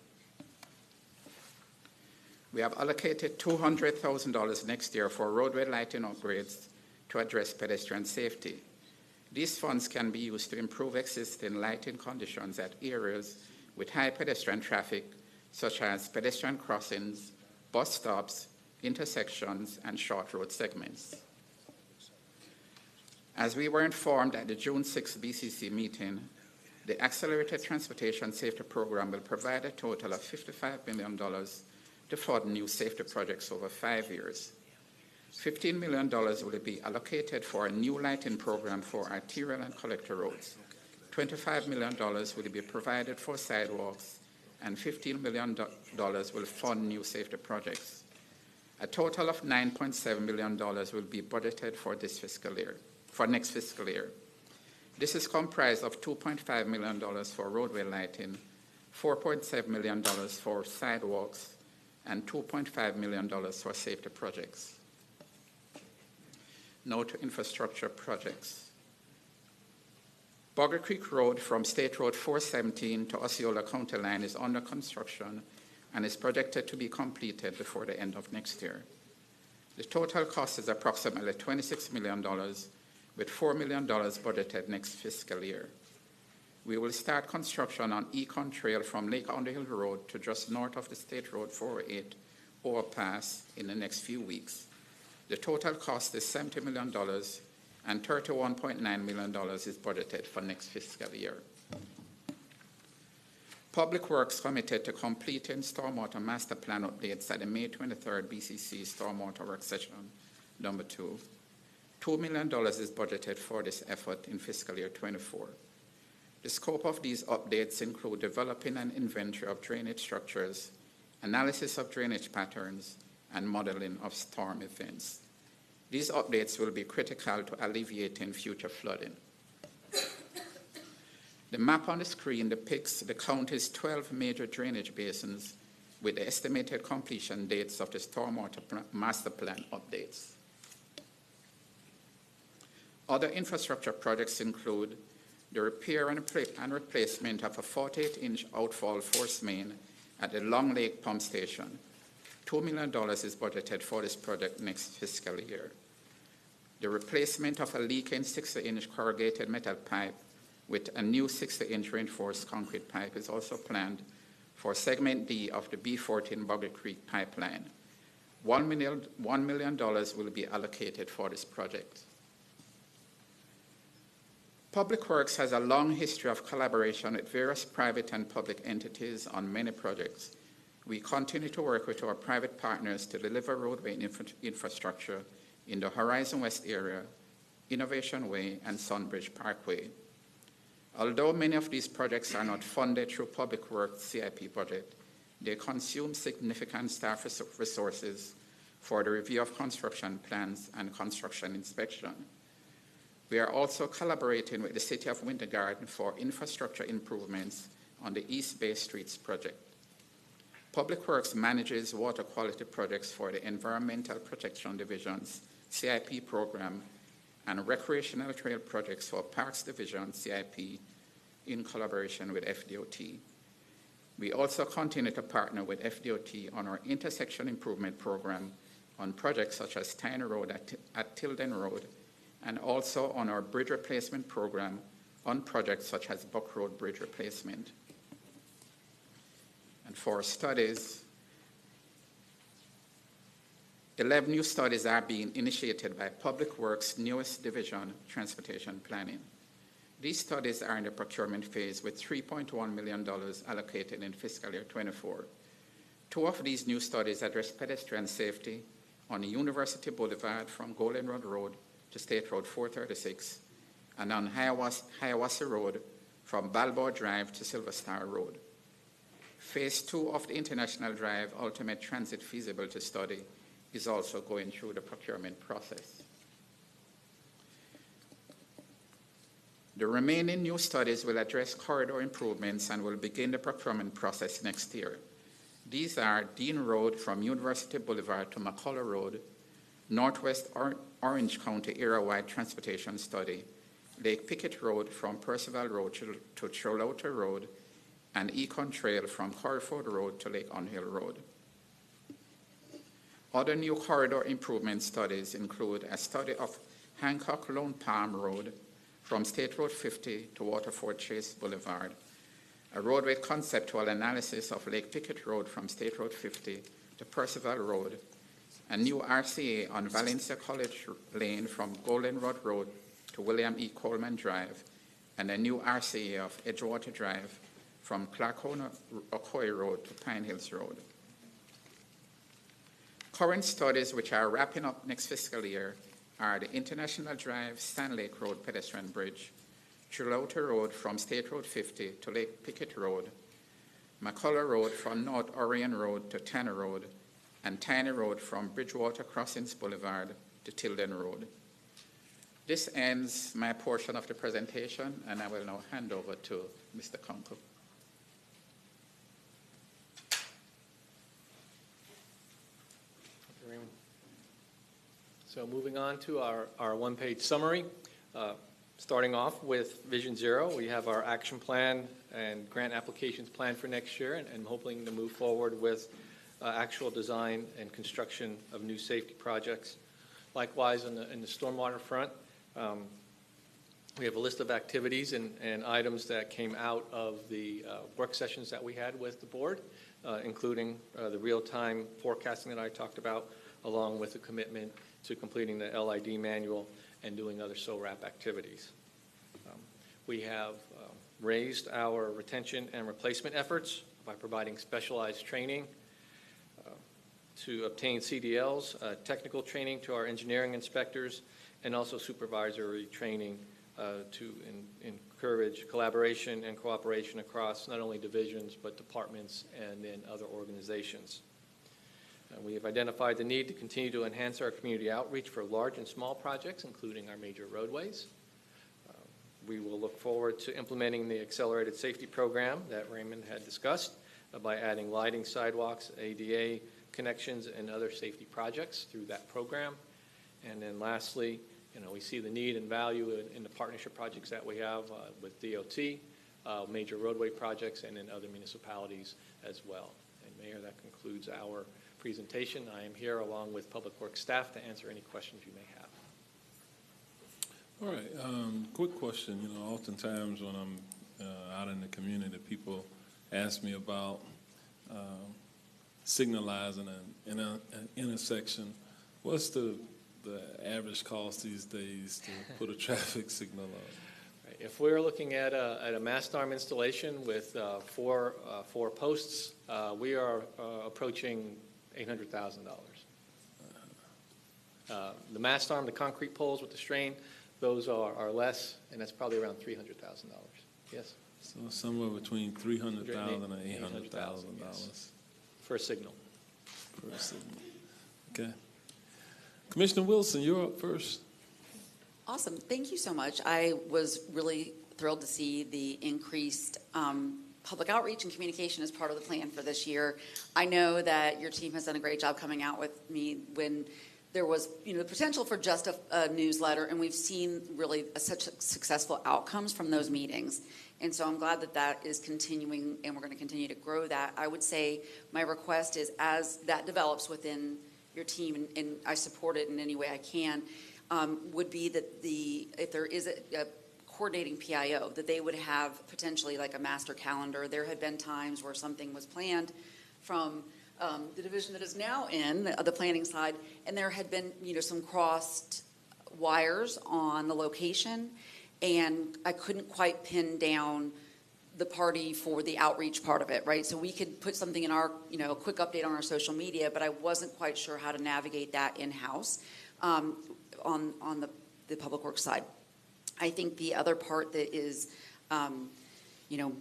Speaker 8: We have allocated $200,000 next year for roadway lighting upgrades to address pedestrian safety. These funds can be used to improve existing lighting conditions at areas with high pedestrian traffic, such as pedestrian crossings, bus stops, intersections, and short road segments. As we were informed at the June 6 BCC meeting, the Accelerated Transportation Safety Program will provide a total of $55 million to fund new safety projects over 5 years. $15 million will be allocated for a new lighting program for arterial and collector roads. $25 million will be provided for sidewalks, and $15 million will fund new safety projects. A total of $9.7 million will be budgeted for this fiscal year, for next fiscal year. This is comprised of $2.5 million for roadway lighting, $4.7 million for sidewalks, and $2.5 million for safety projects. Now to infrastructure projects. Bogger Creek Road from State Road 417 to Osceola County line is under construction and is projected to be completed before the end of next year. The total cost is approximately $26 million, with $4 million budgeted next fiscal year. We will start construction on Econ Trail from Lake Underhill Road to just north of the State Road 408 overpass in the next few weeks. The total cost is $70 million, and $31.9 million is budgeted for next fiscal year. Public Works committed to completing Stormwater Master Plan updates at the May 23rd BCC Stormwater Work Session number 2. $2 million is budgeted for this effort in fiscal year 24. The scope of these updates include developing an inventory of drainage structures, analysis of drainage patterns, and modeling of storm events. These updates will be critical to alleviating future flooding. The map on the screen depicts the county's 12 major drainage basins with the estimated completion dates of the Stormwater Master Plan updates. Other infrastructure projects include the repair and replacement of a 48-inch outfall force main at the Long Lake Pump Station. $2 million is budgeted for this project next fiscal year. The replacement of a leaking 60-inch corrugated metal pipe with a new 60-inch reinforced concrete pipe is also planned for segment D of the B14 Bogger Creek pipeline. $1 million will be allocated for this project. Public Works has a long history of collaboration with various private and public entities on many projects. We continue to work with our private partners to deliver roadway infrastructure in the Horizon West area, Innovation Way, and Sunbridge Parkway. Although many of these projects are not funded through Public Works CIP budget, they consume significant staff resources for the review of construction plans and construction inspection. We are also collaborating with the City of Winter Garden for infrastructure improvements on the East Bay Streets project. Public Works manages water quality projects for the Environmental Protection Division's CIP program and recreational trail projects for Parks Division CIP in collaboration with FDOT. We also continue to partner with FDOT on our intersection improvement program on projects such as Tiny Road at Tilden Road, and also on our bridge replacement program on projects such as Buck Road Bridge replacement. And for studies, 11 new studies are being initiated by Public Works' newest division, Transportation Planning. These studies are in the procurement phase with $3.1 million allocated in fiscal year 24. 2 of these new studies address pedestrian safety on University Boulevard from Golden Road to State Road 436, and on Hiawassee Road from Balboa Drive to Silver Star Road. Phase 2 of the International Drive Ultimate Transit Feasibility Study is also going through the procurement process. The remaining new studies will address corridor improvements and will begin the procurement process next year. These are Dean Road from University Boulevard to McCullough Road, Northwest Orange County Area-Wide Transportation Study, Lake Pickett Road from Percival Road to Charlotta Road, and Econ Trail from Corford Road to Lake Unhill Road. Other new corridor improvement studies include a study of Hancock Lone Palm Road from State Road 50 to Waterford Chase Boulevard, a roadway conceptual analysis of Lake Pickett Road from State Road 50 to Percival Road, a new RCA on Valencia College Lane from Golden Rod Road to William E. Coleman Drive, and a new RCA of Edgewater Drive from Clarkona Ocoee Road to Pine Hills Road. Current studies which are wrapping up next fiscal year are the International Drive Sand Lake Road Pedestrian Bridge, Charlotta Road from State Road 50 to Lake Pickett Road, McCullough Road from North Orion Road to Tanner Road, and Tiny Road from Bridgewater Crossings Boulevard to Tilden Road. This ends my portion of the presentation, and I will now hand over to Mr. Kunkel.
Speaker 22: So moving on to our one-page summary. Starting off with Vision Zero, we have our action plan and grant applications planned for next year, and hoping to move forward with actual design and construction of new safety projects. Likewise, in the stormwater front, we have a list of activities and items that came out of the work sessions that we had with the board, including the real-time forecasting that I talked about, along with a commitment to completing the LID manual and doing other SORAP activities. We have raised our retention and replacement efforts by providing specialized training to obtain CDLs, technical training to our engineering inspectors, and also supervisory training to encourage collaboration and cooperation across not only divisions but departments and then other organizations. We have identified the need to continue to enhance our community outreach for large and small projects, including our major roadways. We will look forward to implementing the accelerated safety program that Raymond had discussed by adding lighting, sidewalks, ADA connections, and other safety projects through that program. And then lastly, we see the need and value in the partnership projects that we have with DOT, major roadway projects, and in other municipalities as well. And Mayor, that concludes our presentation. I am here along with Public Works staff to answer any questions you may have.
Speaker 1: All right, quick question. Oftentimes when I'm out in the community, people ask me about signalizing an intersection. What's the average cost these days to put a traffic signal on?
Speaker 22: If we're looking at a mast arm installation with four posts, we are approaching $800,000. The mast arm, the concrete poles with the strain, those are less, and that's probably around $300,000. Yes?
Speaker 1: So somewhere between $300,000 and $800,000.
Speaker 22: Yes. For a signal.
Speaker 1: For a signal. Okay. Commissioner Wilson, you're up first.
Speaker 13: Awesome. Thank you so much. I was really thrilled to see the increased public outreach and communication as part of the plan for this year. I know that your team has done a great job coming out with me when there was the potential for just a newsletter, and we've seen really such successful outcomes from those meetings. And so I'm glad that that is continuing, and we're going to continue to grow that. I would say my request is, as that develops within your team, and I support it in any way I can, would be that if there is a coordinating PIO, that they would have potentially like a master calendar. There had been times where something was planned from the division that is now in the planning side, and there had been some crossed wires on the location, and I couldn't quite pin down the party for the outreach part of it, right? So we could put something in our, a quick update on our social media, but I wasn't quite sure how to navigate that in-house on the public works side. I think the other part that is, you know,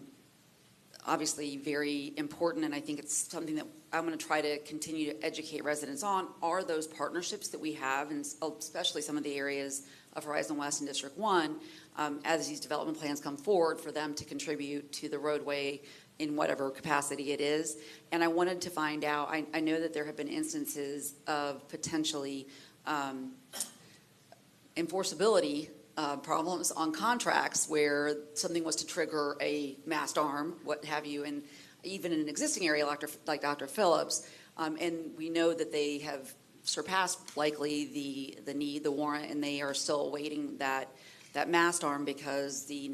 Speaker 13: obviously very important, and I think it's something that I'm going to try to continue to educate residents on, are those partnerships that we have, and especially some of the areas of Horizon West and District 1, as these development plans come forward, for them to contribute to the roadway in whatever capacity it is. And I wanted to find out, I know that there have been instances of potentially enforceability problems on contracts where something was to trigger a mast arm, what have you, and even in an existing area like Dr. Phillips, and we know that they have surpassed likely the need, the warrant, and they are still awaiting that mast arm because the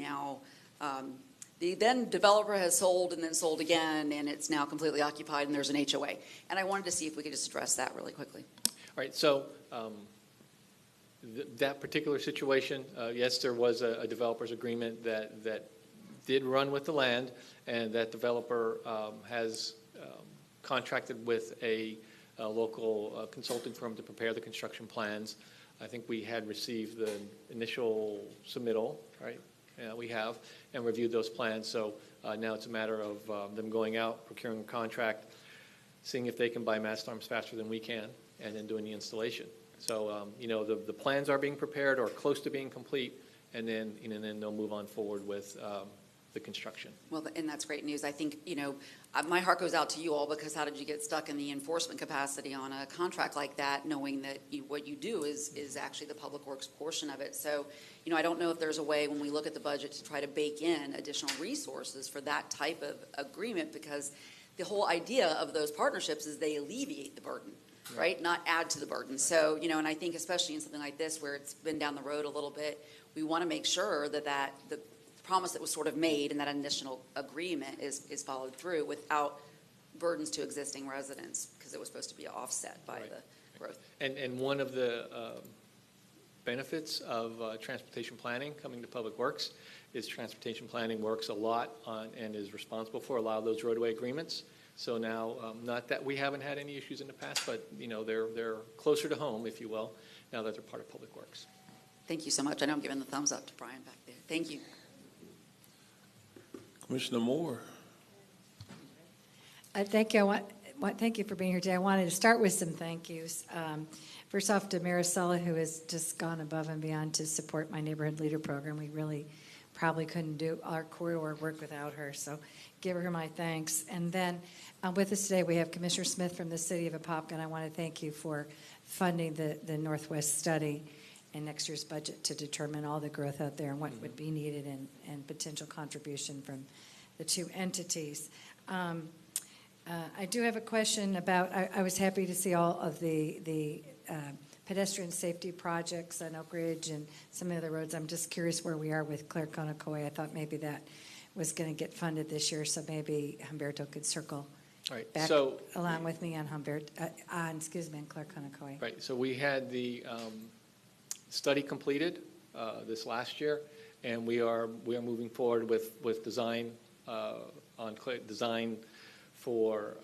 Speaker 13: then developer has sold and then sold again, and it's now completely occupied, and there's an HOA. And I wanted to see if we could just address that really quickly.
Speaker 22: All right, so that particular situation, yes, there was a developer's agreement that did run with the land, and that developer has contracted with a local consulting firm to prepare the construction plans. I think we had received the initial submittal, right? We have, and reviewed those plans. So now it's a matter of them going out, procuring a contract, seeing if they can buy mast arms faster than we can, and then doing the installation. So, you know, the plans are being prepared or close to being complete, and then, you know, then they'll move on forward with the construction.
Speaker 13: Well, and that's great news. I think, you know, my heart goes out to you all, because how did you get stuck in the enforcement capacity on a contract like that, knowing that what you do is actually the public works portion of it. So, you know, I don't know if there's a way when we look at the budget to try to bake in additional resources for that type of agreement, because the whole idea of those partnerships is they alleviate the burden, right? Not add to the burden. So, you know, and I think especially in something like this where it's been down the road a little bit, we want to make sure that the promise that was sort of made in that initial agreement is followed through without burdens to existing residents, because it was supposed to be offset by the growth.
Speaker 22: And one of the benefits of transportation planning coming to Public Works is transportation planning works a lot on and is responsible for a lot of those roadway agreements. So now, not that we haven't had any issues in the past, but, you know, they're closer to home, if you will, now that they're part of Public Works.
Speaker 13: Thank you so much. I know I'm giving the thumbs up to Brian back there. Thank you.
Speaker 1: Commissioner Moore.
Speaker 15: Thank you. Thank you for being here today. I wanted to start with some thank yous. First off, to Maricela, who has just gone above and beyond to support my Neighborhood Leader program. We really probably couldn't do our corridor work without her, so give her my thanks. And then with us today, we have Commissioner Smith from the City of Apopka. I want to thank you for funding the Northwest study in next year's budget to determine all the growth out there and what would be needed and potential contribution from the two entities. I do have a question about, I was happy to see all of the pedestrian safety projects on Oak Ridge and some of the other roads. I'm just curious where we are with Claire Conacoy. I thought maybe that was going to get funded this year, so maybe Humberto could circle back along with me on on Claire Conacoy.
Speaker 22: Right, so we had the study completed this last year, and we are moving forward with design design for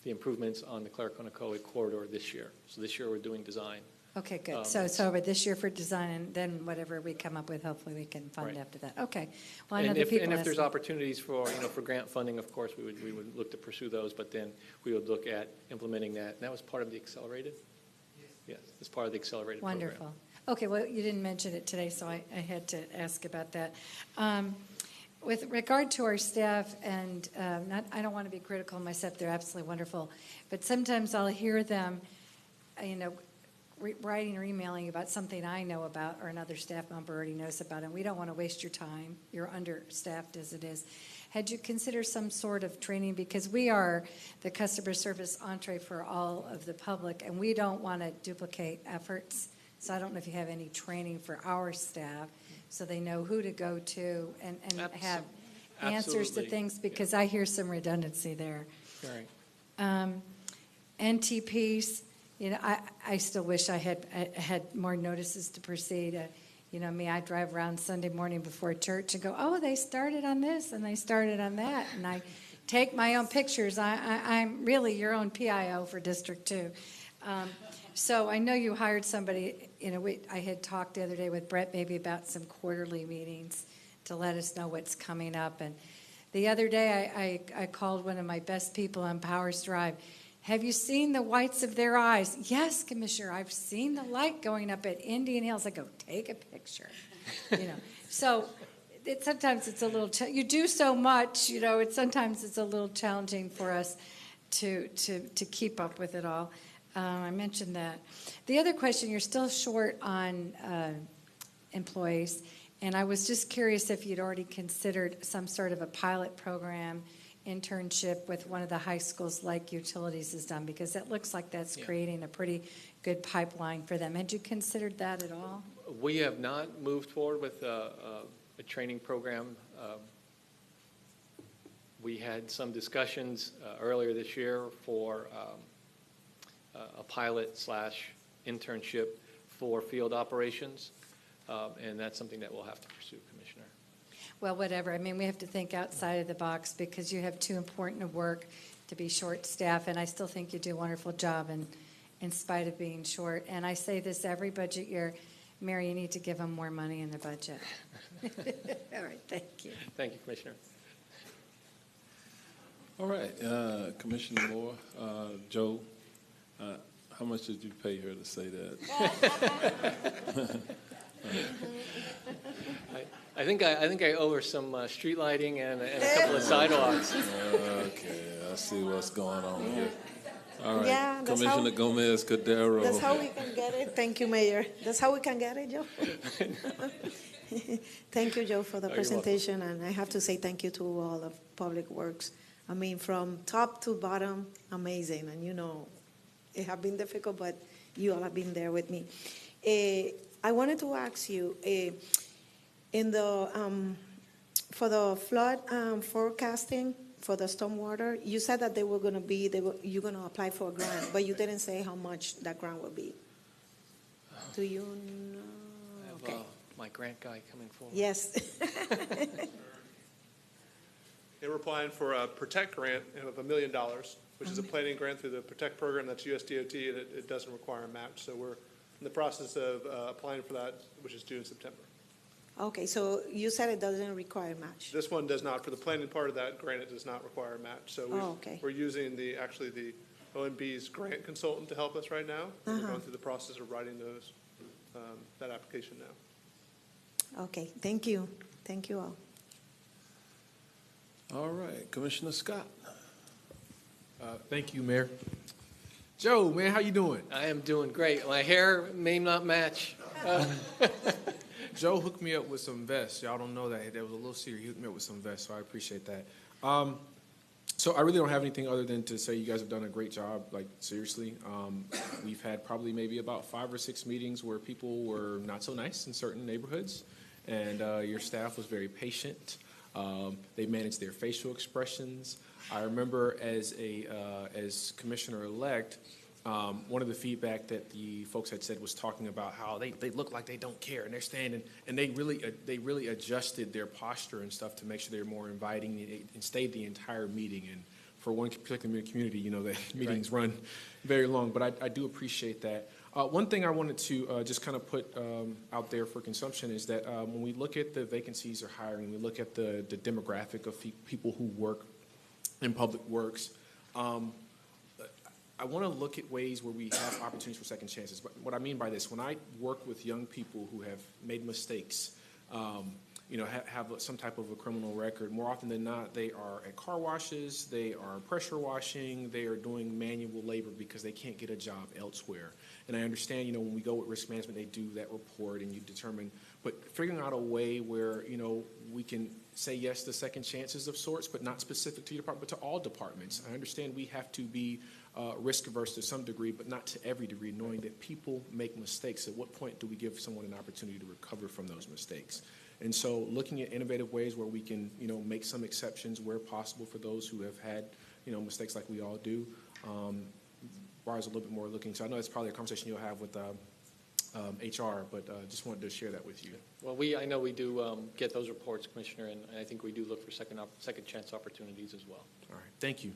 Speaker 22: the improvements on the Claire Conacoy corridor this year. So this year we're doing design.
Speaker 15: Okay, good. So this year for design, and then whatever we come up with, hopefully we can fund after that. Okay. Well, I know the people.
Speaker 22: And if there's opportunities for for grant funding, of course we would look to pursue those. But then we would look at implementing that. And that was part of the accelerated. Yes, it's part of the accelerated program.
Speaker 15: Wonderful. Okay. Well, you didn't mention it today, so I had to ask about that. With regard to our staff, and I don't want to be critical of my staff, they're absolutely wonderful, but sometimes I'll hear them, writing or emailing about something I know about or another staff member already knows about, and we don't want to waste your time. You're understaffed as it is. Had you considered some sort of training, because we are the customer service entree for all of the public, and we don't want to duplicate efforts, so I don't know if you have any training for our staff so they know who to go to and have answers to things, because I hear some redundancy there.
Speaker 22: Right.
Speaker 15: NTPs, I still wish I had more notices to proceed. Me, I drive around Sunday morning before church and go, oh, they started on this and they started on that, and I take my own pictures. I'm really your own PIO for District 2. So I know you hired somebody, I had talked the other day with Brett maybe about some quarterly meetings to let us know what's coming up. And the other day, I called one of my best people on Powers Drive. Have you seen the whites of their eyes? Yes, Commissioner, I've seen the light going up at Indian Hills. I go, take a picture. So sometimes it's a little, you do so much, sometimes it's a little challenging for us to keep up with it all. I mentioned that. The other question, you're still short on employees, and I was just curious if you'd already considered some sort of a pilot program, internship with one of the high schools like Utilities has done, because it looks like that's creating a pretty good pipeline for them. Had you considered that at all?
Speaker 22: We have not moved forward with a training program. We had some discussions earlier this year for a pilot/internship for field operations, and that's something that we'll have to pursue, Commissioner.
Speaker 15: Well, whatever. I mean, we have to think outside of the box because you have too important a work to be short-staffed, and I still think you do a wonderful job in spite of being short. And I say this every budget year, Mary, you need to give them more money in the budget. All right, thank you.
Speaker 22: Thank you, Commissioner.
Speaker 1: All right, Commissioner Moore, Joe, how much did you pay her to say that?
Speaker 22: I think I owe her some street lighting and a couple of sidewalks.
Speaker 1: Okay, I see what's going on here. All right,
Speaker 18: Yeah, that's
Speaker 1: Commissioner
Speaker 18: how-
Speaker 1: Gomez Cordero.
Speaker 18: That's how we can get it. Thank you, Mayor. That's how we can get it, Joe. Thank you, Joe, for the
Speaker 22: Oh, you're
Speaker 18: presentation, and I have to say thank you to all of Public Works. I mean, from top to bottom, amazing, and it has been difficult, but you all have been there with me. I wanted to ask you, for the flood forecasting for the stormwater, you said that you're going to apply for a grant, but you didn't say how much that grant will be. Do you know?
Speaker 22: I have
Speaker 18: Okay.
Speaker 22: my grant guy coming forward.
Speaker 18: Yes.
Speaker 3: They were applying for a Protect grant of $1 million, which is a planning grant through the Protect program. That's USDOT, and it doesn't require a match. So we're in the process of applying for that, which is due in September.
Speaker 18: Okay, so you said it doesn't require a match.
Speaker 3: This one does not. For the planning part of that grant, it does not require a match. So
Speaker 18: okay.
Speaker 3: we're using the ONB's grant consultant to help us right now. We're going through the process of writing that application now.
Speaker 18: Okay, thank you. Thank you all.
Speaker 1: All right, Commissioner Scott.
Speaker 16: Thank you, Mayor. Joe, man, how you doing?
Speaker 22: I am doing great. My hair may not match.
Speaker 16: Joe hooked me up with some vests. Y'all don't know that. That was a little serious. He hooked me up with some vests, so I appreciate that. So I really don't have anything other than to say you guys have done a great job, like seriously. We've had probably maybe about 5 or 6 meetings where people were not so nice in certain neighborhoods, and your staff was very patient. They managed their facial expressions. I remember as Commissioner-elect, one of the feedback that the folks had said was talking about how they look like they don't care, and they're standing, and they really adjusted their posture and stuff to make sure they're more inviting and stayed the entire meeting. And for one particular community, the meetings run very long, but I do appreciate that. One thing I wanted to just kind of put out there for consumption is that when we look at the vacancies or hiring, we look at the demographic of people who work in public works. I want to look at ways where we have opportunities for second chances. But what I mean by this, when I work with young people who have made mistakes, have some type of a criminal record, more often than not, they are at car washes, they are pressure washing, they are doing manual labor because they can't get a job elsewhere. And I understand, when we go with risk management, they do that report and you determine, but figuring out a way where, we can say yes to second chances of sorts, but not specific to your department, but to all departments. I understand we have to be risk averse to some degree, but not to every degree, knowing that people make mistakes. At what point do we give someone an opportunity to recover from those mistakes? And so looking at innovative ways where we can, make some exceptions where possible for those who have had, mistakes like we all do, requires a little bit more looking. So I know that's probably a conversation you'll have with HR, but just wanted to share that with you.
Speaker 22: Well, I know we do get those reports, Commissioner, and I think we do look for second chance opportunities as well.
Speaker 16: All right, thank you.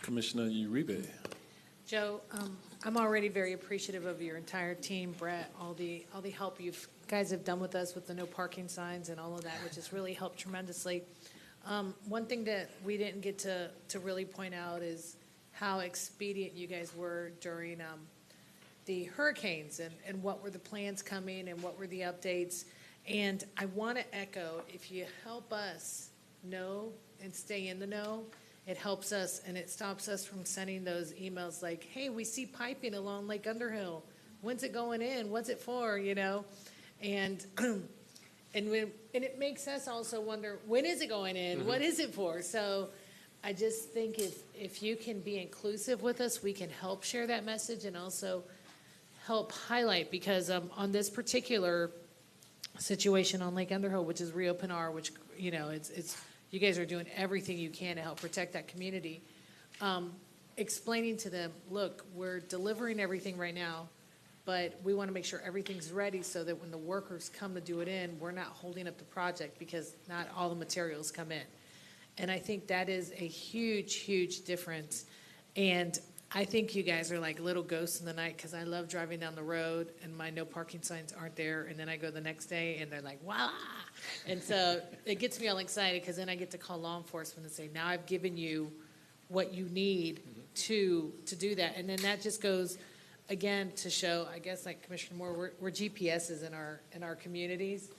Speaker 1: Commissioner Uribe.
Speaker 14: Joe, I'm already very appreciative of your entire team, Brett, all the help you guys have done with us with the no parking signs and all of that, which has really helped tremendously. One thing that we didn't get to really point out is how expedient you guys were during the hurricanes and what were the plans coming and what were the updates. And I want to echo, if you help us know and stay in the know, it helps us and it stops us from sending those emails like, hey, we see piping along Lake Underhill. When's it going in? What's it for? You know? And and it makes us also wonder, when is it going in?
Speaker 12: Mm-hmm.
Speaker 14: What is it for? So I just think if you can be inclusive with us, we can help share that message and also help highlight, because on this particular situation on Lake Underhill, which is Rio Pinar, which, you know, it's you guys are doing everything you can to help protect that community. Explaining to them, look, we're delivering everything right now, but we want to make sure everything's ready so that when the workers come to do it in, we're not holding up the project because not all the materials come in. And I think that is a huge, huge difference. And I think you guys are like little ghosts in the night, because I love driving down the road and my no parking signs aren't there. And then I go the next day and they're like, voila. And so it gets me all excited, because then I get to call law enforcement and say, now I've given you what you need to do that. And then that just goes, again, to show, I guess, like Commissioner Moore, we're GPSs in our communities.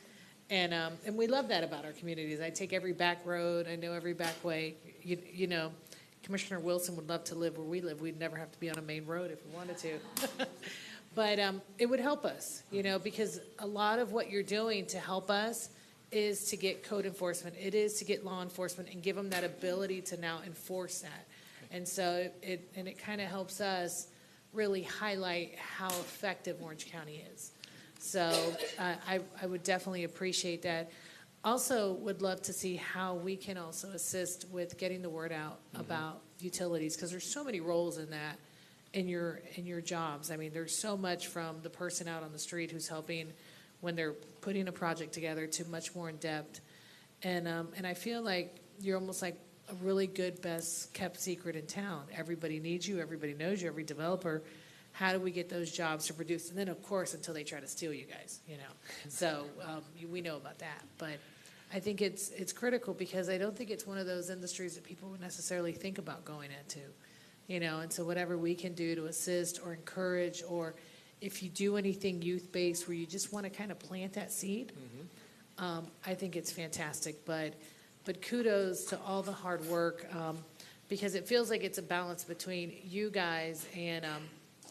Speaker 14: And we love that about our communities. I take every back road. I know every back way. You know, Commissioner Wilson would love to live where we live. We'd never have to be on a main road if we wanted to. But it would help us, you know, because a lot of what you're doing to help us is to get code enforcement. It is to get law enforcement and give them that ability to now enforce that. And so it kind of helps us really highlight how effective Orange County is. So I would definitely appreciate that. Also would love to see how we can also assist with getting the word out about utilities, because there's so many roles in that in your jobs. I mean, there's so much from the person out on the street who's helping when they're putting a project together to much more in depth. And I feel like you're almost like a really good, best kept secret in town. Everybody needs you. Everybody knows you. Every developer. How do we get those jobs to produce? And then, of course, until they try to steal you guys, you know. So we know about that. But I think it's critical, because I don't think it's one of those industries that people would necessarily think about going into, you know. And so whatever we can do to assist or encourage, or if you do anything youth-based where you just want to kind of plant that seed, I think it's fantastic. But kudos to all the hard work, because it feels like it's a balance between you guys and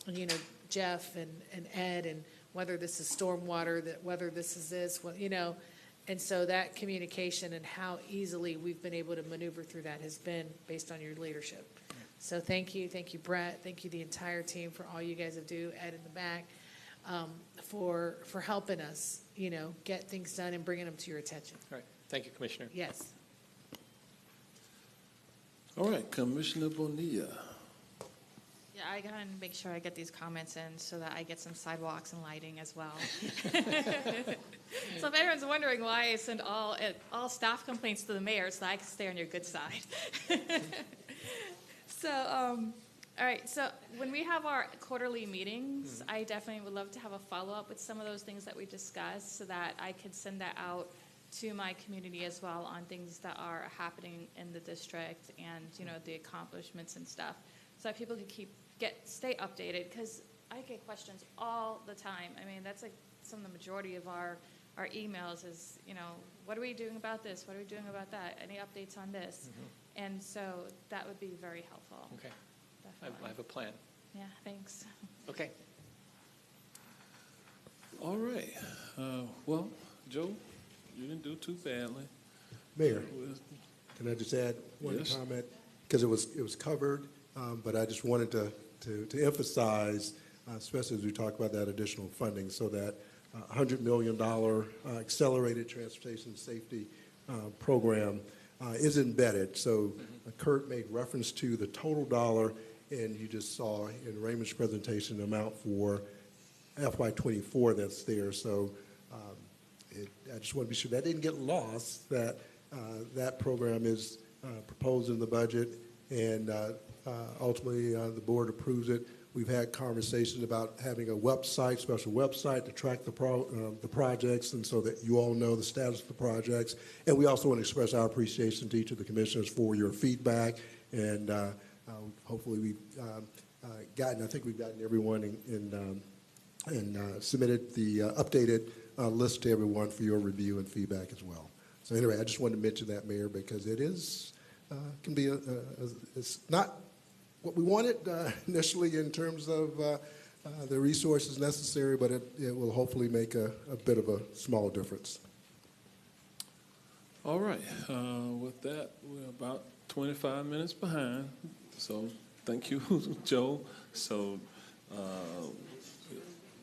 Speaker 14: you know, Jeff and Ed, and whether this is stormwater, whether this is this, you know. And so that communication and how easily we've been able to maneuver through that has been based on your leadership. So thank you, Brett, thank you the entire team for all you guys have do, Ed in the back, for helping us, you know, get things done and bringing them to your attention.
Speaker 22: All right. Thank you, Commissioner.
Speaker 14: Yes.
Speaker 1: All right, Commissioner Bonilla.
Speaker 6: Yeah, I gotta make sure I get these comments in so that I get some sidewalks and lighting as well. So if anyone's wondering why I send all staff complaints to the mayor, so that I can stay on your good side. So, all right, so when we have our quarterly meetings, I definitely would love to have a follow-up with some of those things that we discussed, so that I could send that out to my community as well on things that are happening in the district and, you know, the accomplishments and stuff, so that people can stay updated, because I get questions all the time. I mean, that's like some of the majority of our emails is, you know, what are we doing about this? What are we doing about that? Any updates on this? And so that would be very helpful.
Speaker 22: Okay.
Speaker 6: Definitely.
Speaker 22: I have a plan.
Speaker 6: Yeah, thanks.
Speaker 22: Okay.
Speaker 1: All right. Well, Joe, you didn't do too badly.
Speaker 4: Mayor, can I just add one
Speaker 1: Yes.
Speaker 4: comment? Because it was covered, but I just wanted to emphasize, especially as we talk about that additional funding, so that $100 million accelerated transportation safety program is embedded. So Kurt made reference to the total dollar, and you just saw in Raymond's presentation the amount for FY24 that's there. So I just want to be sure that didn't get lost, that that program is proposed in the budget, and ultimately the board approves it. We've had conversations about having a website, special website to track the projects, and so that you all know the status of the projects. And we also want to express our appreciation to each of the commissioners for your feedback. And hopefully we've I think we've gotten everyone and submitted the updated list to everyone for your review and feedback as well. So anyway, I just wanted to mention that, Mayor, because it is, can be, it's not what we wanted initially in terms of the resources necessary, but it will hopefully make a bit of a small difference.
Speaker 1: All right. With that, we're about 25 minutes behind. So thank you, Joe. So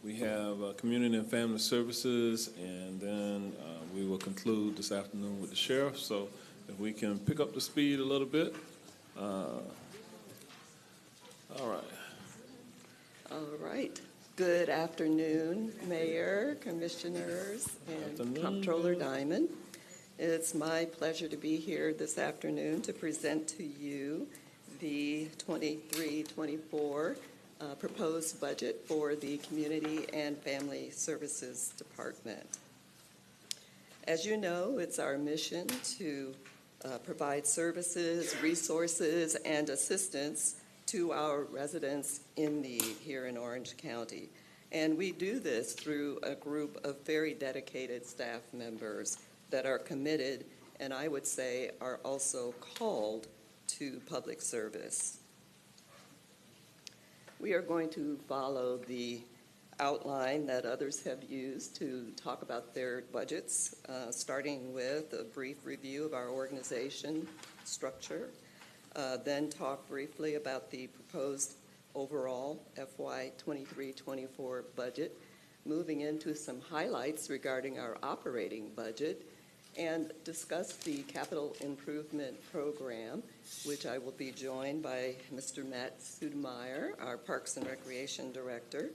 Speaker 1: we have Community and Family Services, and then we will conclude this afternoon with the sheriff. So if we can pick up the speed a little bit. All right.
Speaker 9: All right. Good afternoon, Mayor, Commissioners, and Comptroller Diamond. It's my pleasure to be here this afternoon to present to you the 23-24 proposed budget for the Community and Family Services Department. As you know, it's our mission to provide services, resources, and assistance to our residents in need here in Orange County. And we do this through a group of very dedicated staff members that are committed, and I would say are also called to public service. We are going to follow the outline that others have used to talk about their budgets, starting with a brief review of our organization structure, then talk briefly about the proposed overall FY 23-24 budget, moving into some highlights regarding our operating budget, and discuss the capital improvement program, which I will be joined by Mr. Matt Sudemeyer, our Parks and Recreation Director,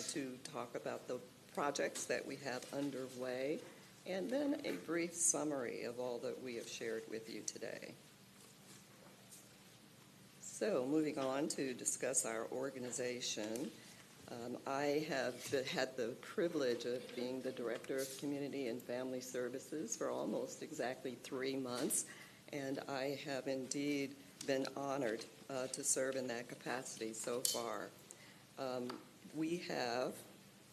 Speaker 9: to talk about the projects that we have underway, and then a brief summary of all that we have shared with you today. So moving on to discuss our organization, I have had the privilege of being the Director of Community and Family Services for almost exactly 3 months, and I have indeed been honored to serve in that capacity so far. We have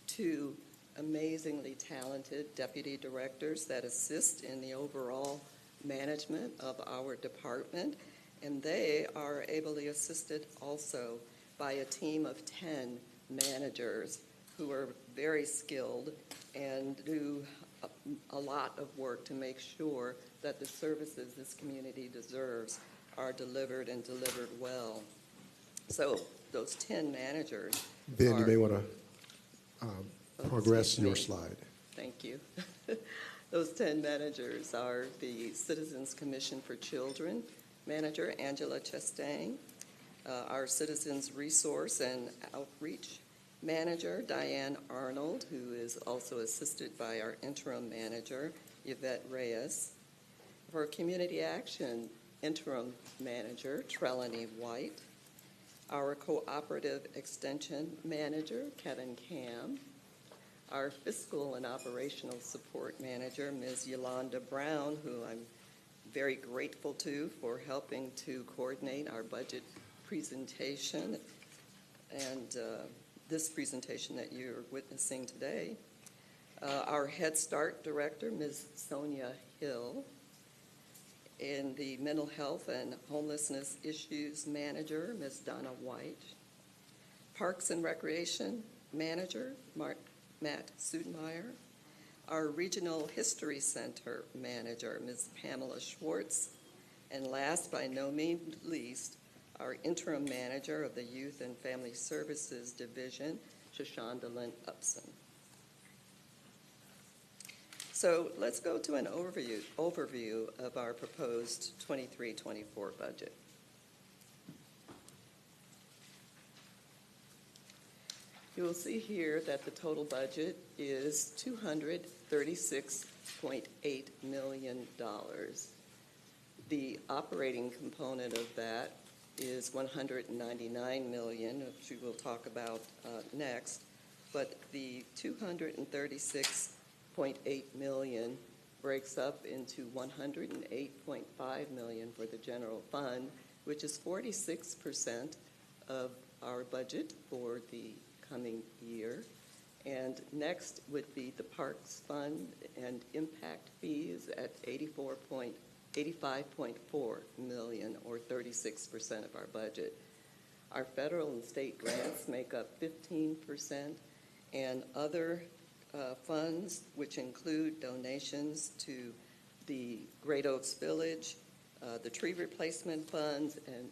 Speaker 9: 2 amazingly talented deputy directors that assist in the overall management of our department, and they are ably assisted also by a team of 10 managers who are very skilled and do a lot of work to make sure that the services this community deserves are delivered and delivered well. So those 10 managers
Speaker 4: Ben, you may want to progress your slide.
Speaker 9: Thank you. Those 10 managers are the Citizens Commission for Children Manager, Angela Chastain, our Citizens Resource and Outreach Manager, Diane Arnold, who is also assisted by our Interim Manager, Yvette Reyes. For Community Action Interim Manager, Trelawney White. Our Cooperative Extension Manager, Kevin Cam. Our Fiscal and Operational Support Manager, Ms. Yolanda Brown, who I'm very grateful to for helping to coordinate our budget presentation and this presentation that you're witnessing today. Our Head Start Director, Ms. Sonia Hill. And the Mental Health and Homelessness Issues Manager, Ms. Donna White. Parks and Recreation Manager, Matt Sudemeyer. Our Regional History Center Manager, Ms. Pamela Schwartz. And last but no means least, our Interim Manager of the Youth and Family Services Division, Shoshonda Lynn Upson. So let's go to an overview of our proposed 23-24 budget. You will see here that the total budget is $236.8 million. The operating component of that is $199 million, which we will talk about next. But the $236.8 million breaks up into $108.5 million for the general fund, which is 46% of our budget for the coming year. And next would be the Parks Fund and impact fees at $85.4 million, or 36% of our budget. Our federal and state grants make up 15%, and other funds, which include donations to the Great Oaks Village, the tree replacement funds, and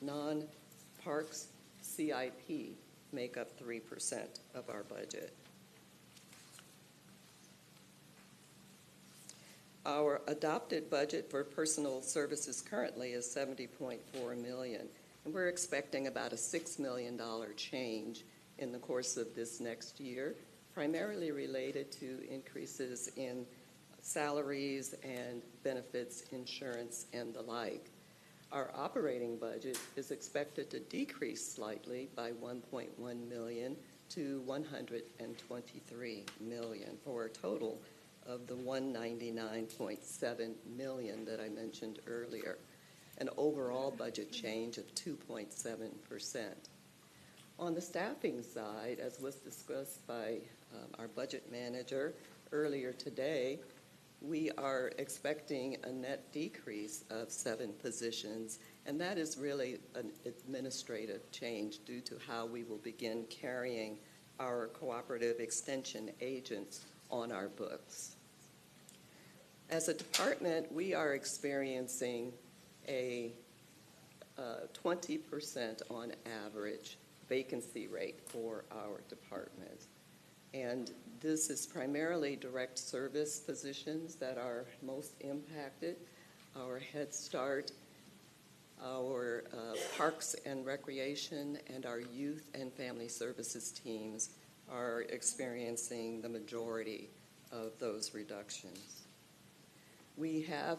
Speaker 9: non-parks CIP, make up 3% of our budget. Our adopted budget for personal services currently is $70.4 million, and we're expecting about a $6 million change in the course of this next year, primarily related to increases in salaries and benefits, insurance, and the like. Our operating budget is expected to decrease slightly by $1.1 million to $123 million, for a total of the $199.7 million that I mentioned earlier, an overall budget change of 2.7%. On the staffing side, as was discussed by our budget manager earlier today, we are expecting a net decrease of 7 positions, and that is really an administrative change due to how we will begin carrying our cooperative extension agents on our books. As a department, we are experiencing a 20% on average vacancy rate for our department. And this is primarily direct service positions that are most impacted. Our Head Start, our Parks and Recreation, and our Youth and Family Services teams are experiencing the majority of those reductions. We have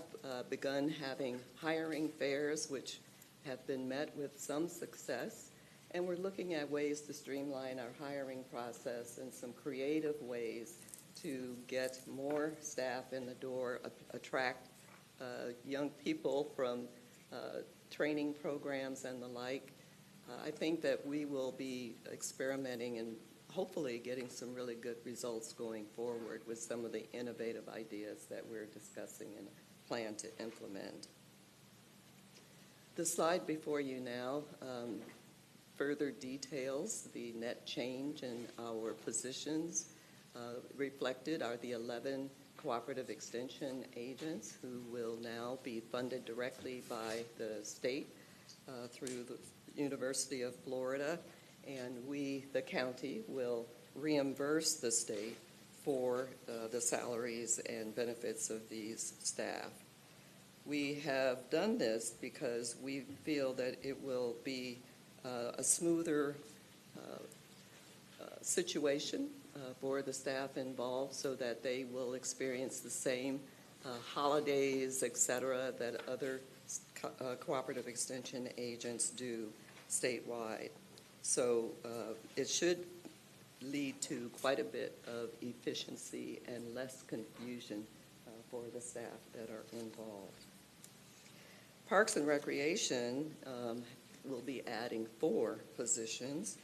Speaker 9: begun having hiring fairs, which have been met with some success, and we're looking at ways to streamline our hiring process and some creative ways to get more staff in the door, attract young people from training programs and the like. I think that we will be experimenting and hopefully getting some really good results going forward with some of the innovative ideas that we're discussing and plan to implement. The slide before you now further details the net change in our positions. Reflected are the 11 cooperative extension agents who will now be funded directly by the state through the University of Florida, and we, the county, will reimburse the state for the salaries and benefits of these staff. We have done this because we feel that it will be a smoother situation for the staff involved, so that they will experience the same holidays, et cetera, that other cooperative extension agents do statewide. So it should lead to quite a bit of efficiency and less confusion for the staff that are involved. Parks and Recreation will be adding 4 positions,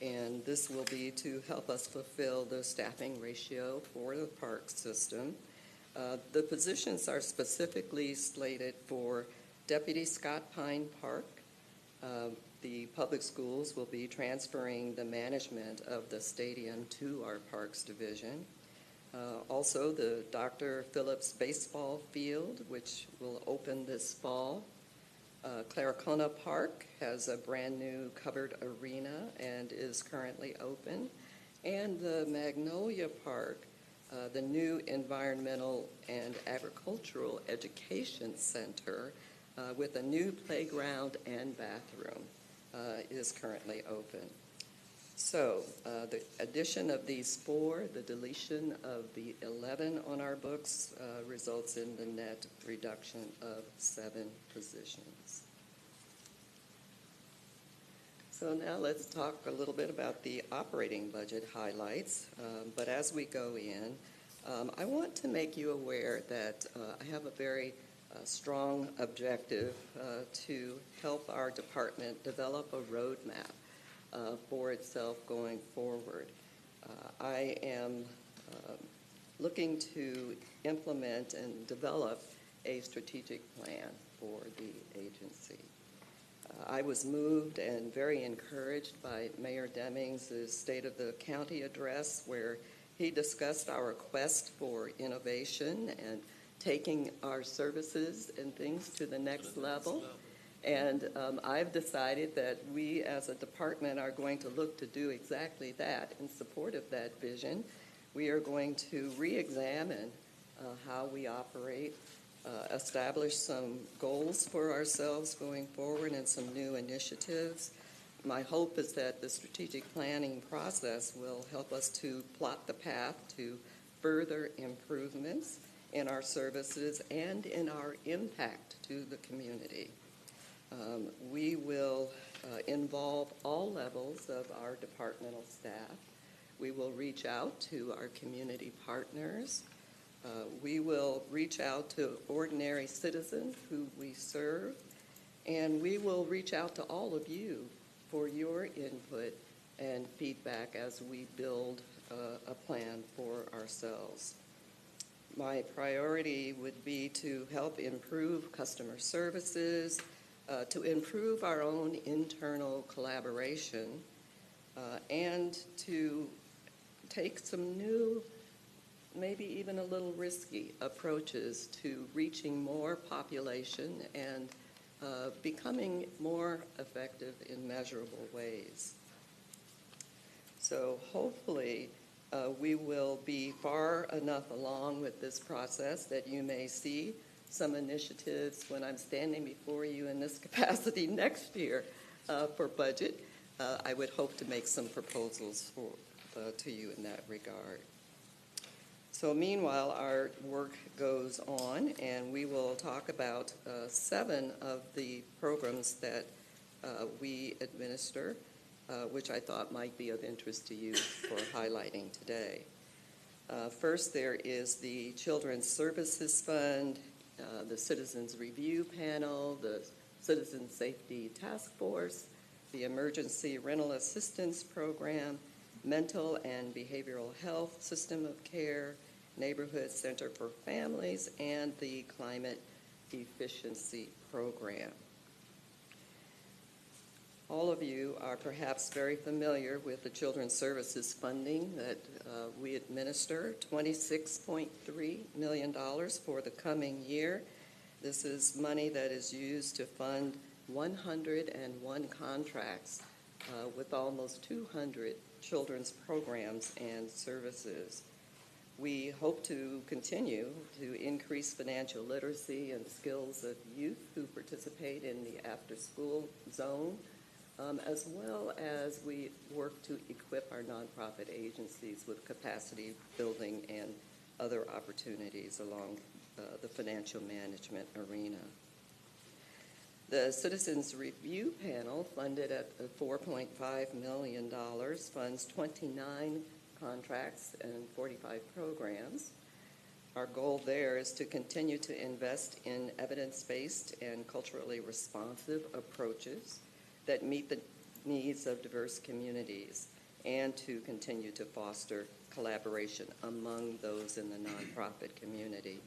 Speaker 9: and this will be to help us fulfill the staffing ratio for the park system. The positions are specifically slated for Deputy Scott Pine Park. The public schools will be transferring the management of the stadium to our Parks Division. Also, the Dr. Phillips Baseball Field, which will open this fall. Claricona Park has a brand new covered arena and is currently open. And the Magnolia Park, the new Environmental and Agricultural Education Center with a new playground and bathroom is currently open. So the addition of these 4, the deletion of the 11 on our books results in the net reduction of 7 positions. So now let's talk a little bit about the operating budget highlights. But as we go in, I want to make you aware that I have a very strong objective to help our department develop a roadmap for itself going forward. I am looking to implement and develop a strategic plan for the agency. I was moved and very encouraged by Mayor Demings' State of the County address, where he discussed our quest for innovation and taking our services and things to the next level. And I've decided that we as a department are going to look to do exactly that in support of that vision. We are going to re-examine how we operate, establish some goals for ourselves going forward and some new initiatives. My hope is that the strategic planning process will help us to plot the path to further improvements in our services and in our impact to the community. We will involve all levels of our departmental staff. We will reach out to our community partners. We will reach out to ordinary citizens who we serve, and we will reach out to all of you for your input and feedback as we build a plan for ourselves. My priority would be to help improve customer services, to improve our own internal collaboration, and to take some new, maybe even a little risky approaches to reaching more population and becoming more effective in measurable ways. So hopefully we will be far enough along with this process that you may see some initiatives when I'm standing before you in this capacity next year for budget. I would hope to make some proposals to you in that regard. So meanwhile, our work goes on, and we will talk about 7 of the programs that we administer, which I thought might be of interest to you for highlighting today. First, there is the Children's Services Fund, the Citizens Review Panel, the Citizen Safety Task Force, the Emergency Rental Assistance Program, Mental and Behavioral Health System of Care, Neighborhood Center for Families, and the Climate Efficiency Program. All of you are perhaps very familiar with the Children's Services funding that we administer, $26.3 million for the coming year. This is money that is used to fund 101 contracts with almost 200 children's programs and services. We hope to continue to increase financial literacy and skills of youth who participate in the after-school zone, as well as we work to equip our nonprofit agencies with capacity building and other opportunities along the financial management arena. The Citizens Review Panel, funded at $4.5 million, funds 29 contracts and 45 programs. Our goal there is to continue to invest in evidence-based and culturally responsive approaches that meet the needs of diverse communities and to continue to foster collaboration among those in the nonprofit community.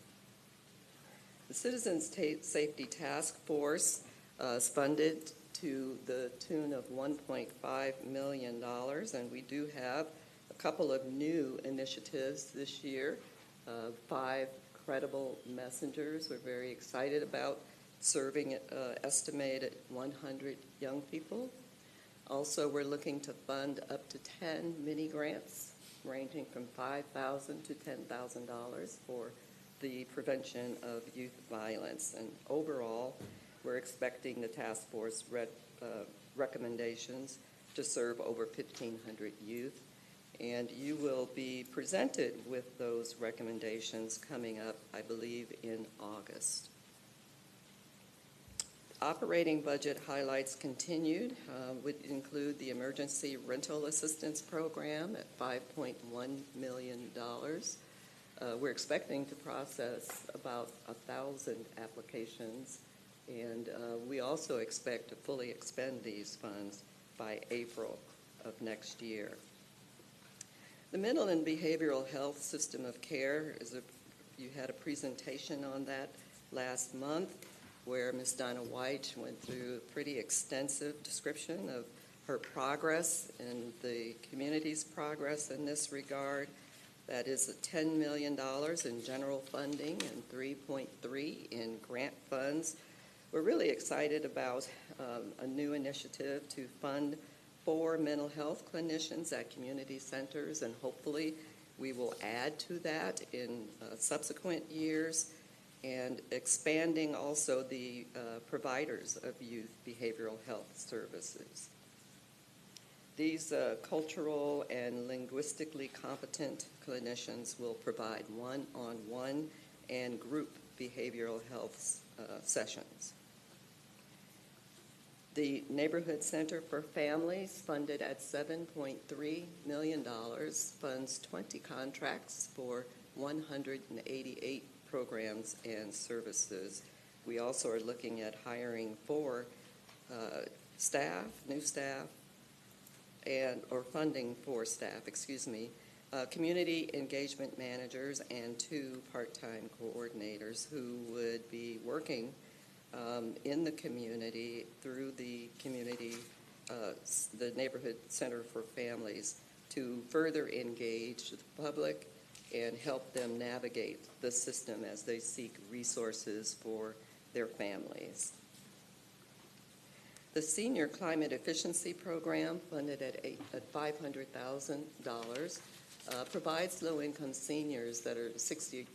Speaker 9: The Citizens Safety Task Force is funded to the tune of $1.5 million, and we do have a couple of new initiatives this year. 5 credible messengers. We're very excited about serving estimated 100 young people. Also, we're looking to fund up to 10 mini grants, ranging from $5,000 to $10,000 for the prevention of youth violence. And overall, we're expecting the task force recommendations to serve over 1,500 youth. And you will be presented with those recommendations coming up, I believe, in August. Operating budget highlights continued would include the Emergency Rental Assistance Program at $5.1 million. We're expecting to process about 1,000 applications, and we also expect to fully expend these funds by April of next year. The Mental and Behavioral Health System of Care you had a presentation on that last month, where Ms. Donna White went through a pretty extensive description of her progress and the community's progress in this regard. That is $10 million in general funding and $3.3 million in grant funds. We're really excited about a new initiative to fund 4 mental health clinicians at community centers, and hopefully we will add to that in subsequent years, and expanding also the providers of youth behavioral health services. These cultural and linguistically competent clinicians will provide one-on-one and group behavioral health sessions. The Neighborhood Center for Families, funded at $7.3 million, funds 20 contracts for 188 programs and services. We also are looking at hiring 4 new staff, or funding 4 staff, community engagement managers and 2 part-time coordinators who would be working in the community through the Neighborhood Center for Families to further engage the public and help them navigate the system as they seek resources for their families. The Senior Climate Efficiency Program, funded at $500,000, provides low-income seniors that are 60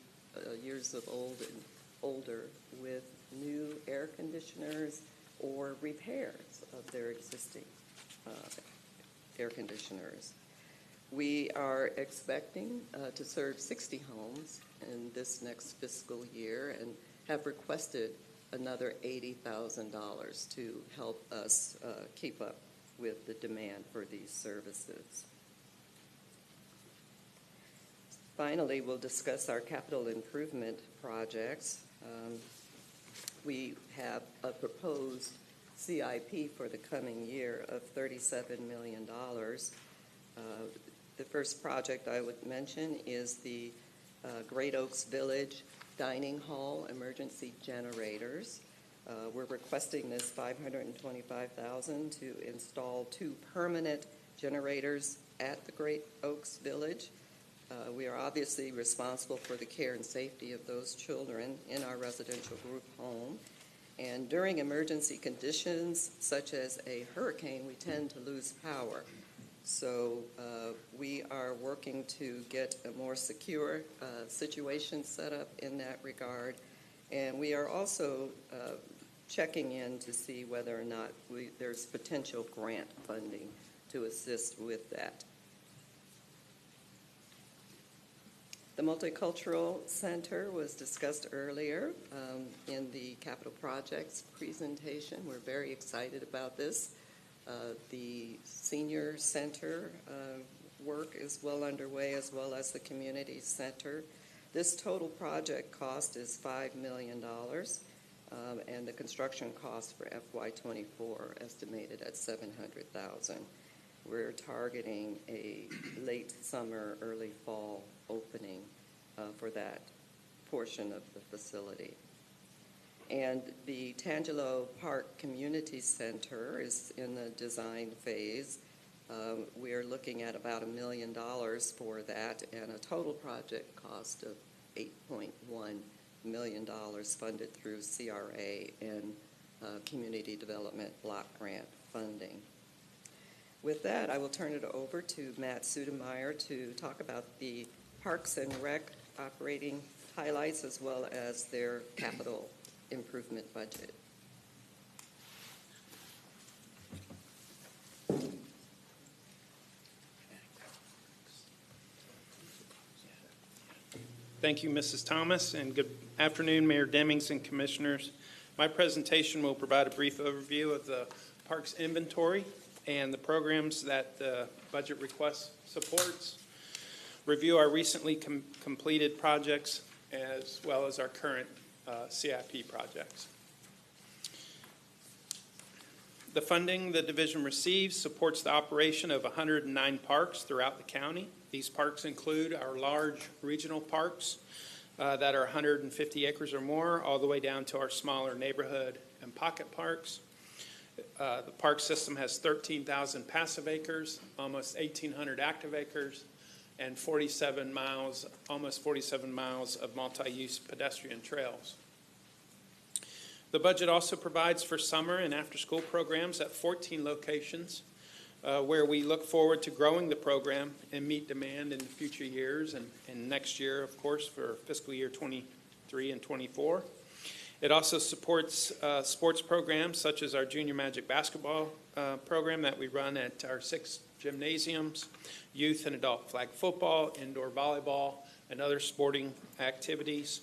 Speaker 9: years of old and older with new air conditioners or repairs of their existing air conditioners. We are expecting to serve 60 homes in this next fiscal year and have requested another $80,000 to help us keep up with the demand for these services. Finally, we'll discuss our capital improvement projects. We have a proposed CIP for the coming year of $37 million. The first project I would mention is the Great Oaks Village Dining Hall emergency generators. We're requesting this $525,000 to install 2 permanent generators at the Great Oaks Village. We are obviously responsible for the care and safety of those children in our residential group home. And during emergency conditions, such as a hurricane, we tend to lose power. So we are working to get a more secure situation set up in that regard. And we are also checking in to see whether or not there's potential grant funding to assist with that. The Multicultural Center was discussed earlier in the capital projects presentation. We're very excited about this. The senior center work is well underway, as well as the community center. This total project cost is $5 million, and the construction cost for FY24 estimated at $700,000. We're targeting a late summer, early fall opening for that portion of the facility. And the Tangelo Park Community Center is in the design phase. We are looking at about $1 million for that, and a total project cost of $8.1 million funded through CRA and Community Development Block Grant funding. With that, I will turn it over to Matt Sudemeyer to talk about the Parks and Rec operating highlights as well as their capital improvement budget.
Speaker 10: Thank you, Mrs. Thomas, and good afternoon, Mayor Demings and Commissioners. My presentation will provide a brief overview of the park's inventory and the programs that the budget request supports, review our recently completed projects, as well as our current CIP projects. The funding the division receives supports the operation of 109 parks throughout the county. These parks include our large regional parks that are 150 acres or more, all the way down to our smaller neighborhood and pocket parks. The park system has 13,000 passive acres, almost 1,800 active acres, and 47 miles, almost 47 miles of multi-use pedestrian trails. The budget also provides for summer and after-school programs at 14 locations where we look forward to growing the program and meet demand in future years and next year, of course, for fiscal year 23 and 24. It also supports sports programs such as our Junior Magic basketball program that we run at our 6 gymnasiums, youth and adult flag football, indoor volleyball, and other sporting activities.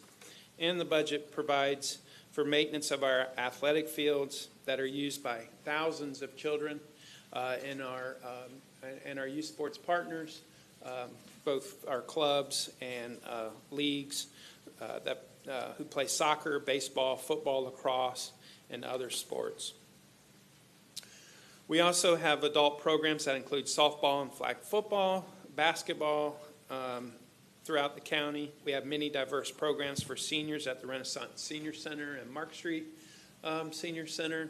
Speaker 10: And the budget provides for maintenance of our athletic fields that are used by thousands of children in our youth sports partners, both our clubs and leagues who play soccer, baseball, football, lacrosse, and other sports. We also have adult programs that include softball and flag football, basketball, throughout the county. We have many diverse programs for seniors at the Renaissance Senior Center and Mark Street Senior Center.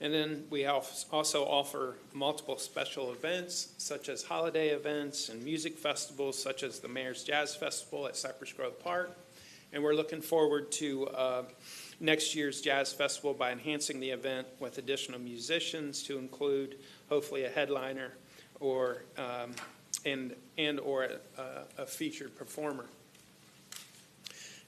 Speaker 10: And then we also offer multiple special events, such as holiday events and music festivals, such as the Mayor's Jazz Festival at Cypress Grove Park. And we're looking forward to next year's Jazz Festival by enhancing the event with additional musicians to include, hopefully, a headliner or a featured performer.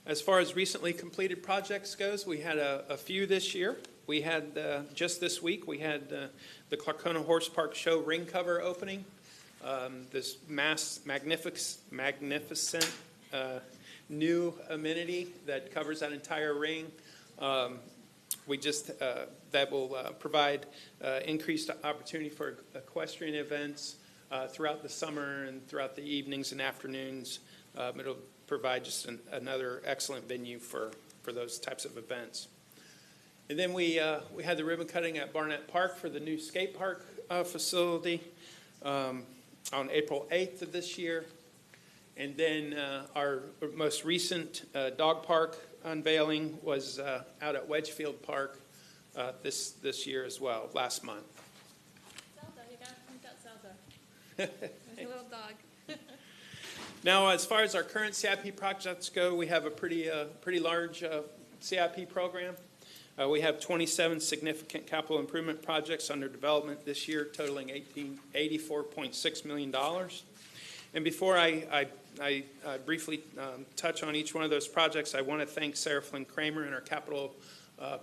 Speaker 10: As far as recently completed projects goes, we had a few this year. We had, just this week, we had the Clarcona Horse Park Show ring cover opening. This magnificent new amenity that covers that entire ring. That will provide increased opportunity for equestrian events throughout the summer and throughout the evenings and afternoons. It'll provide just another excellent venue for those types of events. And then we had the ribbon cutting at Barnett Park for the new skate park facility on April 8th of this year. And then our most recent dog park unveiling was out at Wedgefield Park this year as well, last month.
Speaker 6: Zelda, you got Zelda. There's a little dog.
Speaker 10: Now, as far as our current CIP projects go, we have a pretty large CIP program. We have 27 significant capital improvement projects under development this year, totaling $84.6 million. And before I briefly touch on each one of those projects, I want to thank Sarah Flynn Kramer and our Capital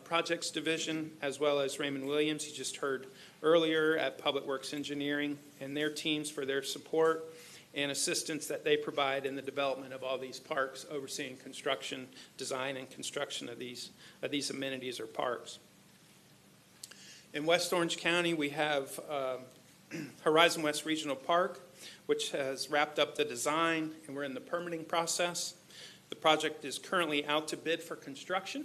Speaker 10: Projects Division, as well as Raymond Williams, you just heard earlier, at Public Works Engineering, and their teams for their support and assistance that they provide in the development of all these parks, overseeing construction, design, and construction of these amenities or parks. In West Orange County, we have Horizon West Regional Park, which has wrapped up the design, and we're in the permitting process. The project is currently out to bid for construction,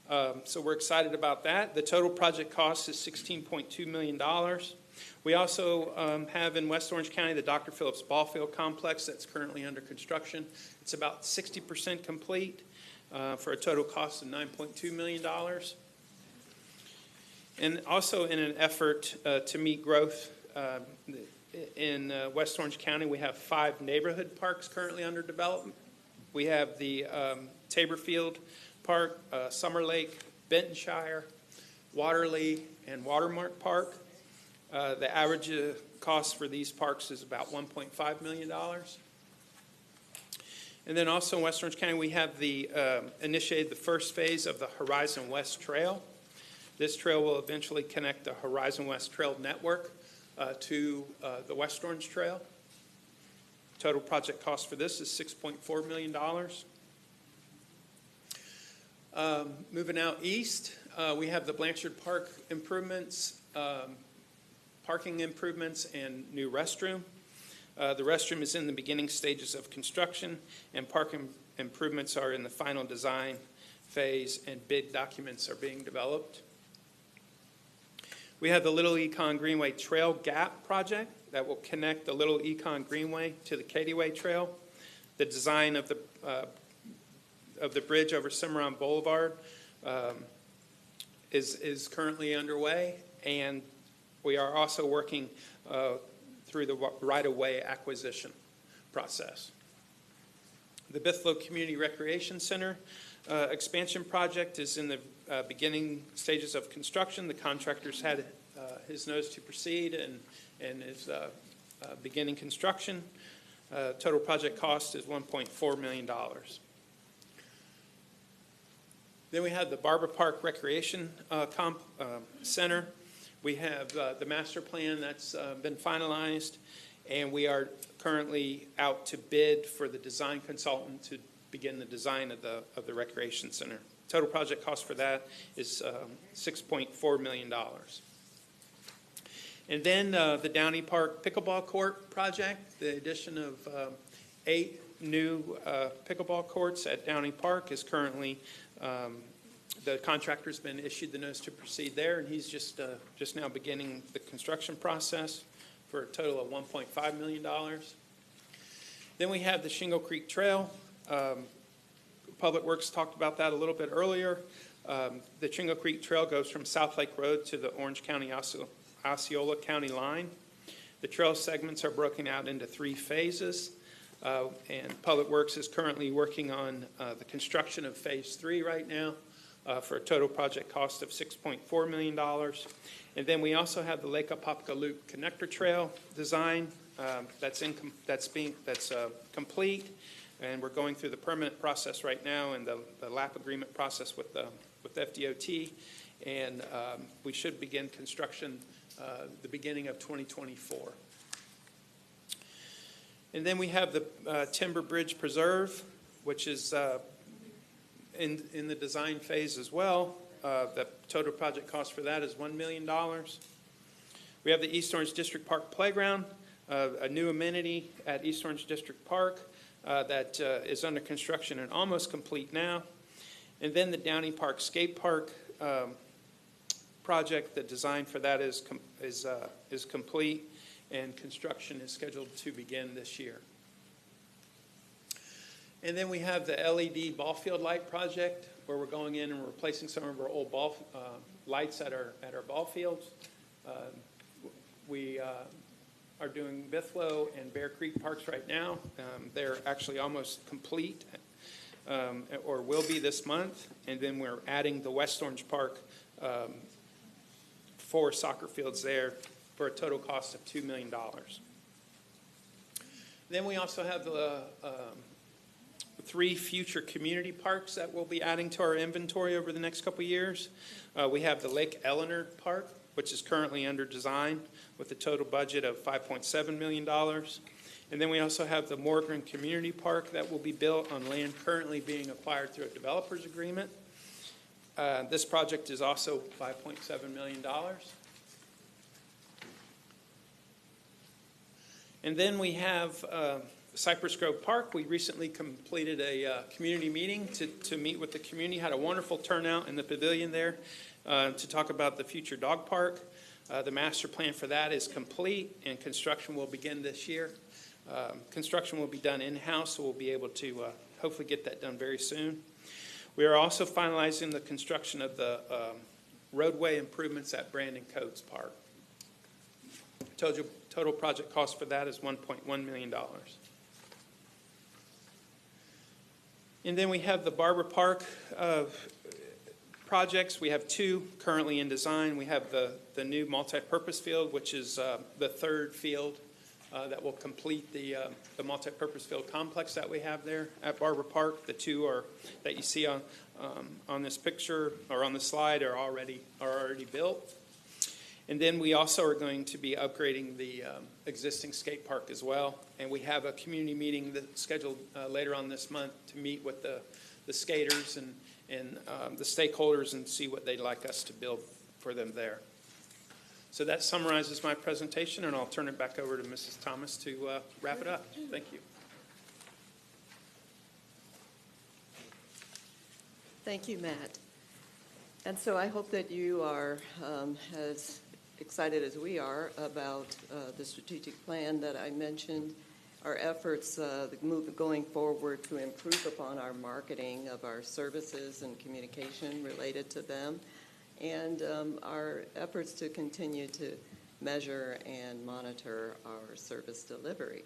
Speaker 10: so we're excited about that. The total project cost is $16.2 million. We also have in West Orange County the Dr. Phillips Ballfield Complex that's currently under construction. It's about 60% complete for a total cost of $9.2 million. And also in an effort to meet growth in West Orange County, we have 5 neighborhood parks currently under development. We have the Taborfield Park, Summer Lake, Bentonshire, Waterley, and Watermark Park. The average cost for these parks is about $1.5 million. And then also in West Orange County, we have initiated the first phase of the Horizon West Trail. This trail will eventually connect the Horizon West Trail network to the West Orange Trail. Total project cost for this is $6.4 million. Moving out east, we have the Blanchard Park improvements, parking improvements, and new restroom. The restroom is in the beginning stages of construction, and parking improvements are in the final design phase, and bid documents are being developed. We have the Little Econ Greenway Trail Gap project that will connect the Little Econ Greenway to the Katy Way Trail. The design of the bridge over Cimarron Boulevard is currently underway, and we are also working through the right-of-way acquisition process. The Bithlo Community Recreation Center expansion project is in the beginning stages of construction. The contractor's had his notice to proceed and is beginning construction. Total project cost is $1.4 million. Then we have the Barber Park Recreation Center. We have the master plan that's been finalized, and we are currently out to bid for the design consultant to begin the design of the recreation center. Total project cost for that is $6.4 million. And then the Downey Park Pickleball Court project, the addition of 8 new pickleball courts at Downey Park is currently, the contractor's been issued the notice to proceed there, and he's just now beginning the construction process for a total of $1.5 million. Then we have the Shingle Creek Trail. Public Works talked about that a little bit earlier. The Shingle Creek Trail goes from South Lake Road to the Orange County Osceola County line. The trail segments are broken out into 3 phases, and Public Works is currently working on the construction of Phase 3 right now for a total project cost of $6.4 million. And then we also have the Lake Apopka Loop Connector Trail design that's complete, and we're going through the permit process right now and the LAP agreement process with FDOT, and we should begin construction the beginning of 2024. And then we have the Timber Bridge Preserve, which is in the design phase as well. The total project cost for that is $1 million. We have the East Orange District Park Playground, a new amenity at East Orange District Park that is under construction and almost complete now. And then the Downey Park Skate Park project, the design for that is complete, and construction is scheduled to begin this year. And then we have the LED ball field light project, where we're going in and we're replacing some of our old ball lights at our ball fields. We are doing Bithlo and Bear Creek parks right now. They're actually almost complete, or will be this month. And then we're adding the West Orange Park 4 soccer fields there for a total cost of $2 million. Then we also have the 3 future community parks that we'll be adding to our inventory over the next couple of years. We have the Lake Eleanor Park, which is currently under design with a total budget of $5.7 million. And then we also have the Morgan Community Park that will be built on land currently being acquired through a developer's agreement. This project is also $5.7 million. And then we have Cypress Grove Park. We recently completed a community meeting to meet with the community. Had a wonderful turnout in the pavilion there to talk about the future dog park. The master plan for that is complete, and construction will begin this year. Construction will be done in-house, so we'll be able to hopefully get that done very soon. We are also finalizing the construction of the roadway improvements at Brandon Coates Park. Total project cost for that is $1.1 million. And then we have the Barber Park projects. We have 2 currently in design. We have the new multi-purpose field, which is the 3rd field that will complete the multi-purpose field complex that we have there at Barber Park. The 2 are that you see on this picture or on the slide are already built. And then we also are going to be upgrading the existing skate park as well. And we have a community meeting that's scheduled later on this month to meet with the the skaters and the stakeholders and see what they'd like us to build for them there. So that summarizes my presentation, and I'll turn it back over to Mrs. Thomas to wrap it up. Thank you.
Speaker 9: Thank you, Matt. And so I hope that you are as excited as we are about the strategic plan that I mentioned, our efforts going forward to improve upon our marketing of our services and communication related to them, and our efforts to continue to measure and monitor our service delivery.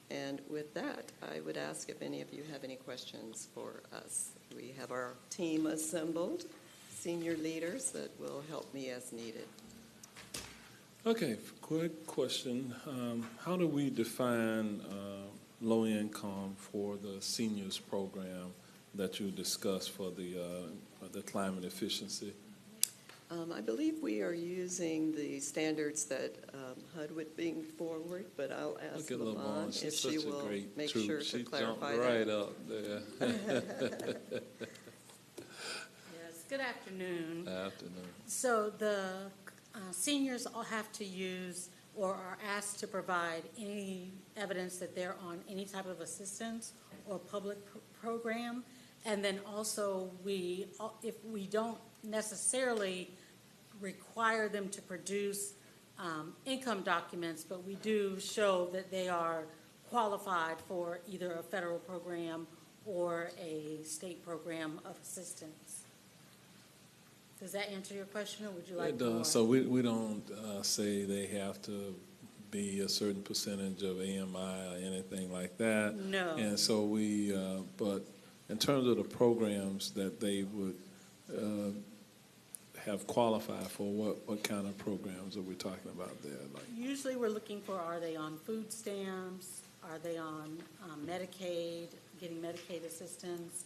Speaker 9: And with that, I would ask if any of you have any questions for us. We have our team assembled, senior leaders that will help me as needed.
Speaker 1: Okay, quick question. How do we define low income for the seniors program that you discussed for the climate efficiency?
Speaker 9: I believe we are using the standards that HUD would bring forward, but I'll ask Lavon if she will make sure to clarify that.
Speaker 1: Right up there.
Speaker 7: Yes, good afternoon.
Speaker 1: Afternoon.
Speaker 7: So the seniors all have to use or are asked to provide any evidence that they're on any type of assistance or public program. And then also if we don't necessarily require them to produce income documents, but we do show that they are qualified for either a federal program or a state program of assistance. Does that answer your question, or would you like
Speaker 1: It does.
Speaker 7: more?
Speaker 1: So we don't say they have to be a certain percentage of AMI or anything like that.
Speaker 7: No.
Speaker 1: And so but in terms of the programs that they would have qualified for, what kind of programs are we talking about there? Like,
Speaker 7: Usually we're looking for, are they on food stamps? Are they on Medicaid, getting Medicaid assistance?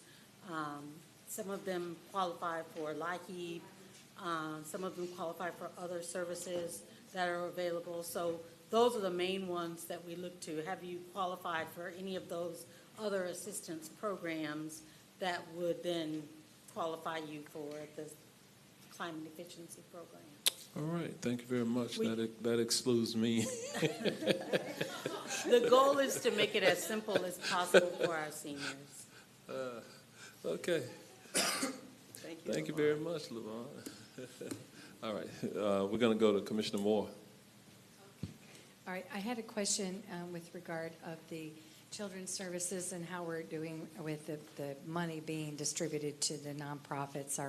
Speaker 7: Some of them qualify for LIHEAP. Some of them qualify for other services that are available. So those are the main ones that we look to. Have you qualified for any of those other assistance programs that would then qualify you for the climate efficiency program?
Speaker 1: all right, thank you very much. That excludes me.
Speaker 7: The goal is to make it as simple as possible for our seniors.
Speaker 1: Okay. Thank you very much, Lavon. All right, we're going to go to Commissioner Moore.
Speaker 15: All right, I had a question with regard of the children's services and how we're doing with the money being distributed to the nonprofits.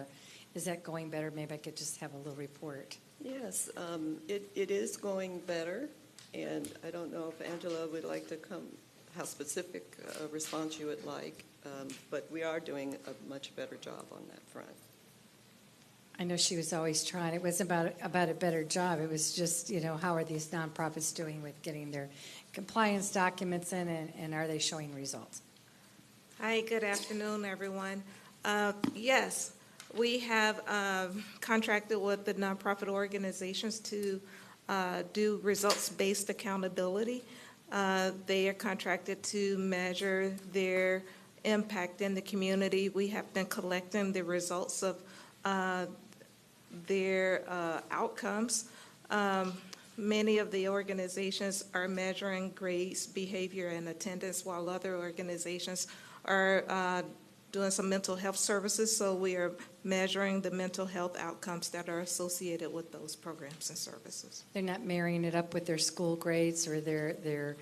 Speaker 15: Is that going better? Maybe I could just have a little report.
Speaker 9: Yes, it is going better, and I don't know if Angela would like to how specific a response you would like, but we are doing a much better job on that front.
Speaker 15: I know she was always trying. It wasn't about a better job. It was just, how are these nonprofits doing with getting their compliance documents in, and are they showing results?
Speaker 11: Hi, good afternoon, everyone. Yes, we have contracted with the nonprofit organizations to do results-based accountability. They are contracted to measure their impact in the community. We have been collecting the results of their outcomes. Many of the organizations are measuring grades, behavior, and attendance, while other organizations are doing some mental health services. So we are measuring the mental health outcomes that are associated with those programs and services.
Speaker 15: They're not marrying it up with their school grades or their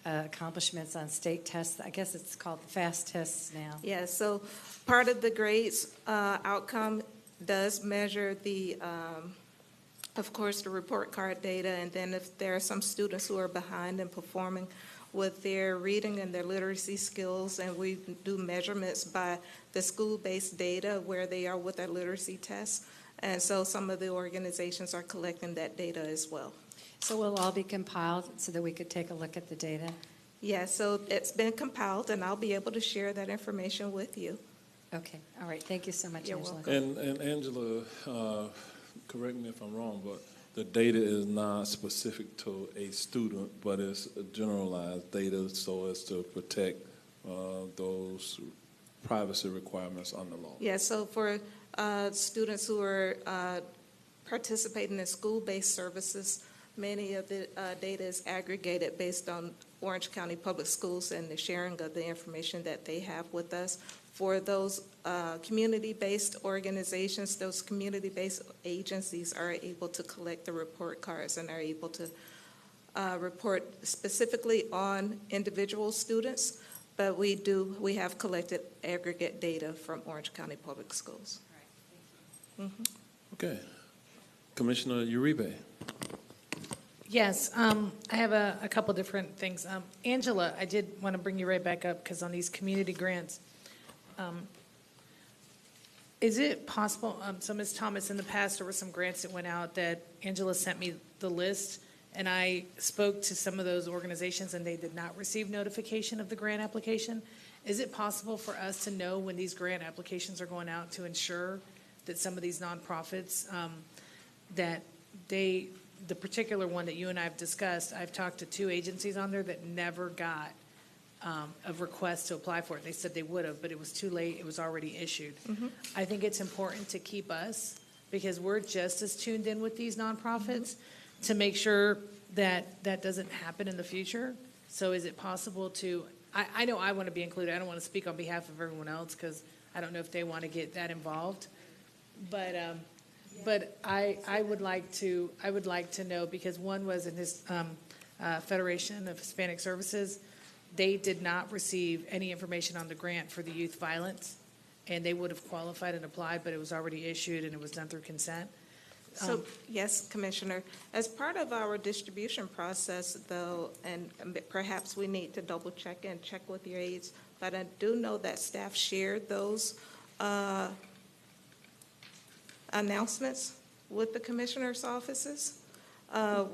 Speaker 15: accomplishments on state tests. I guess it's called FAST tests now.
Speaker 11: Yeah, so part of the grades outcome does measure of course, the report card data, and then if there are some students who are behind in performing with their reading and their literacy skills, and we do measurements by the school-based data where they are with their literacy tests, and so some of the organizations are collecting that data as well.
Speaker 15: So will all be compiled so that we could take a look at the data?
Speaker 11: Yeah, so it's been compiled, and I'll be able to share that information with you.
Speaker 15: Okay, all right, thank you so much,
Speaker 11: You're
Speaker 15: Angela.
Speaker 1: And Angela, correct me if I'm wrong, but the data is not specific to a student, but it's generalized data so as to protect those privacy requirements under law.
Speaker 11: Yeah, so for students who are participating in school-based services, many of the data is aggregated based on Orange County Public Schools and the sharing of the information that they have with us. For those community-based organizations, those community-based agencies are able to collect the report cards and are able to report specifically on individual students, but we have collected aggregate data from Orange County Public Schools.
Speaker 1: Okay. Commissioner Uribe.
Speaker 14: Yes, I have a couple different things. Angela, I did want to bring you right back up because on these community grants, is it possible, so Ms. Thomas, in the past, there were some grants that went out that Angela sent me the list, and I spoke to some of those organizations and they did not receive notification of the grant application. Is it possible for us to know when these grant applications are going out to ensure that some of these nonprofits, that the particular one that you and I have discussed, I've talked to 2 agencies on there that never got a request to apply for it. They said they would have, but it was too late. It was already issued. I think it's important to keep us, because we're just as tuned in with these nonprofits, to make sure that that doesn't happen in the future. So is it possible to, I know I want to be included. I don't want to speak on behalf of everyone else because I don't know if they want to get that involved. But I would like to know, because one was in this Federation of Hispanic Services, they did not receive any information on the grant for the youth violence, and they would have qualified and applied, but it was already issued and it was done through consent.
Speaker 11: So, yes, Commissioner, as part of our distribution process, though, and perhaps we need to double check and check with your aides, but I do know that staff shared those announcements with the commissioner's offices.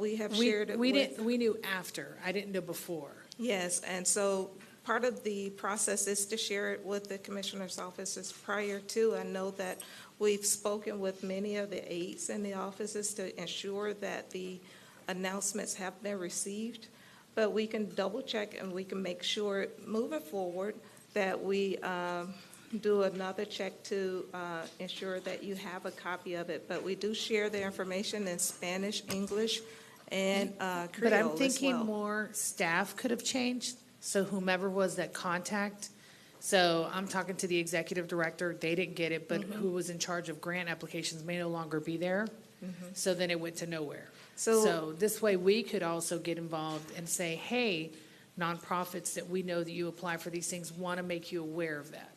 Speaker 11: We have shared it with.
Speaker 14: We knew after. I didn't know before.
Speaker 11: Yes, and so part of the process is to share it with the commissioner's offices prior to. I know that we've spoken with many of the aides in the offices to ensure that the announcements have been received, but we can double check and we can make sure moving forward that we do another check to ensure that you have a copy of it. But we do share the information in Spanish, English, and Creole
Speaker 14: But I'm
Speaker 11: as
Speaker 14: thinking
Speaker 11: well.
Speaker 14: more staff could have changed, so whomever was that contact. So I'm talking to the executive director, they didn't get it, but who was in charge of grant applications may no longer be there. So then it went to nowhere. So this way we could also get involved and say, hey, nonprofits that we know that you apply for these things want to make you aware of that.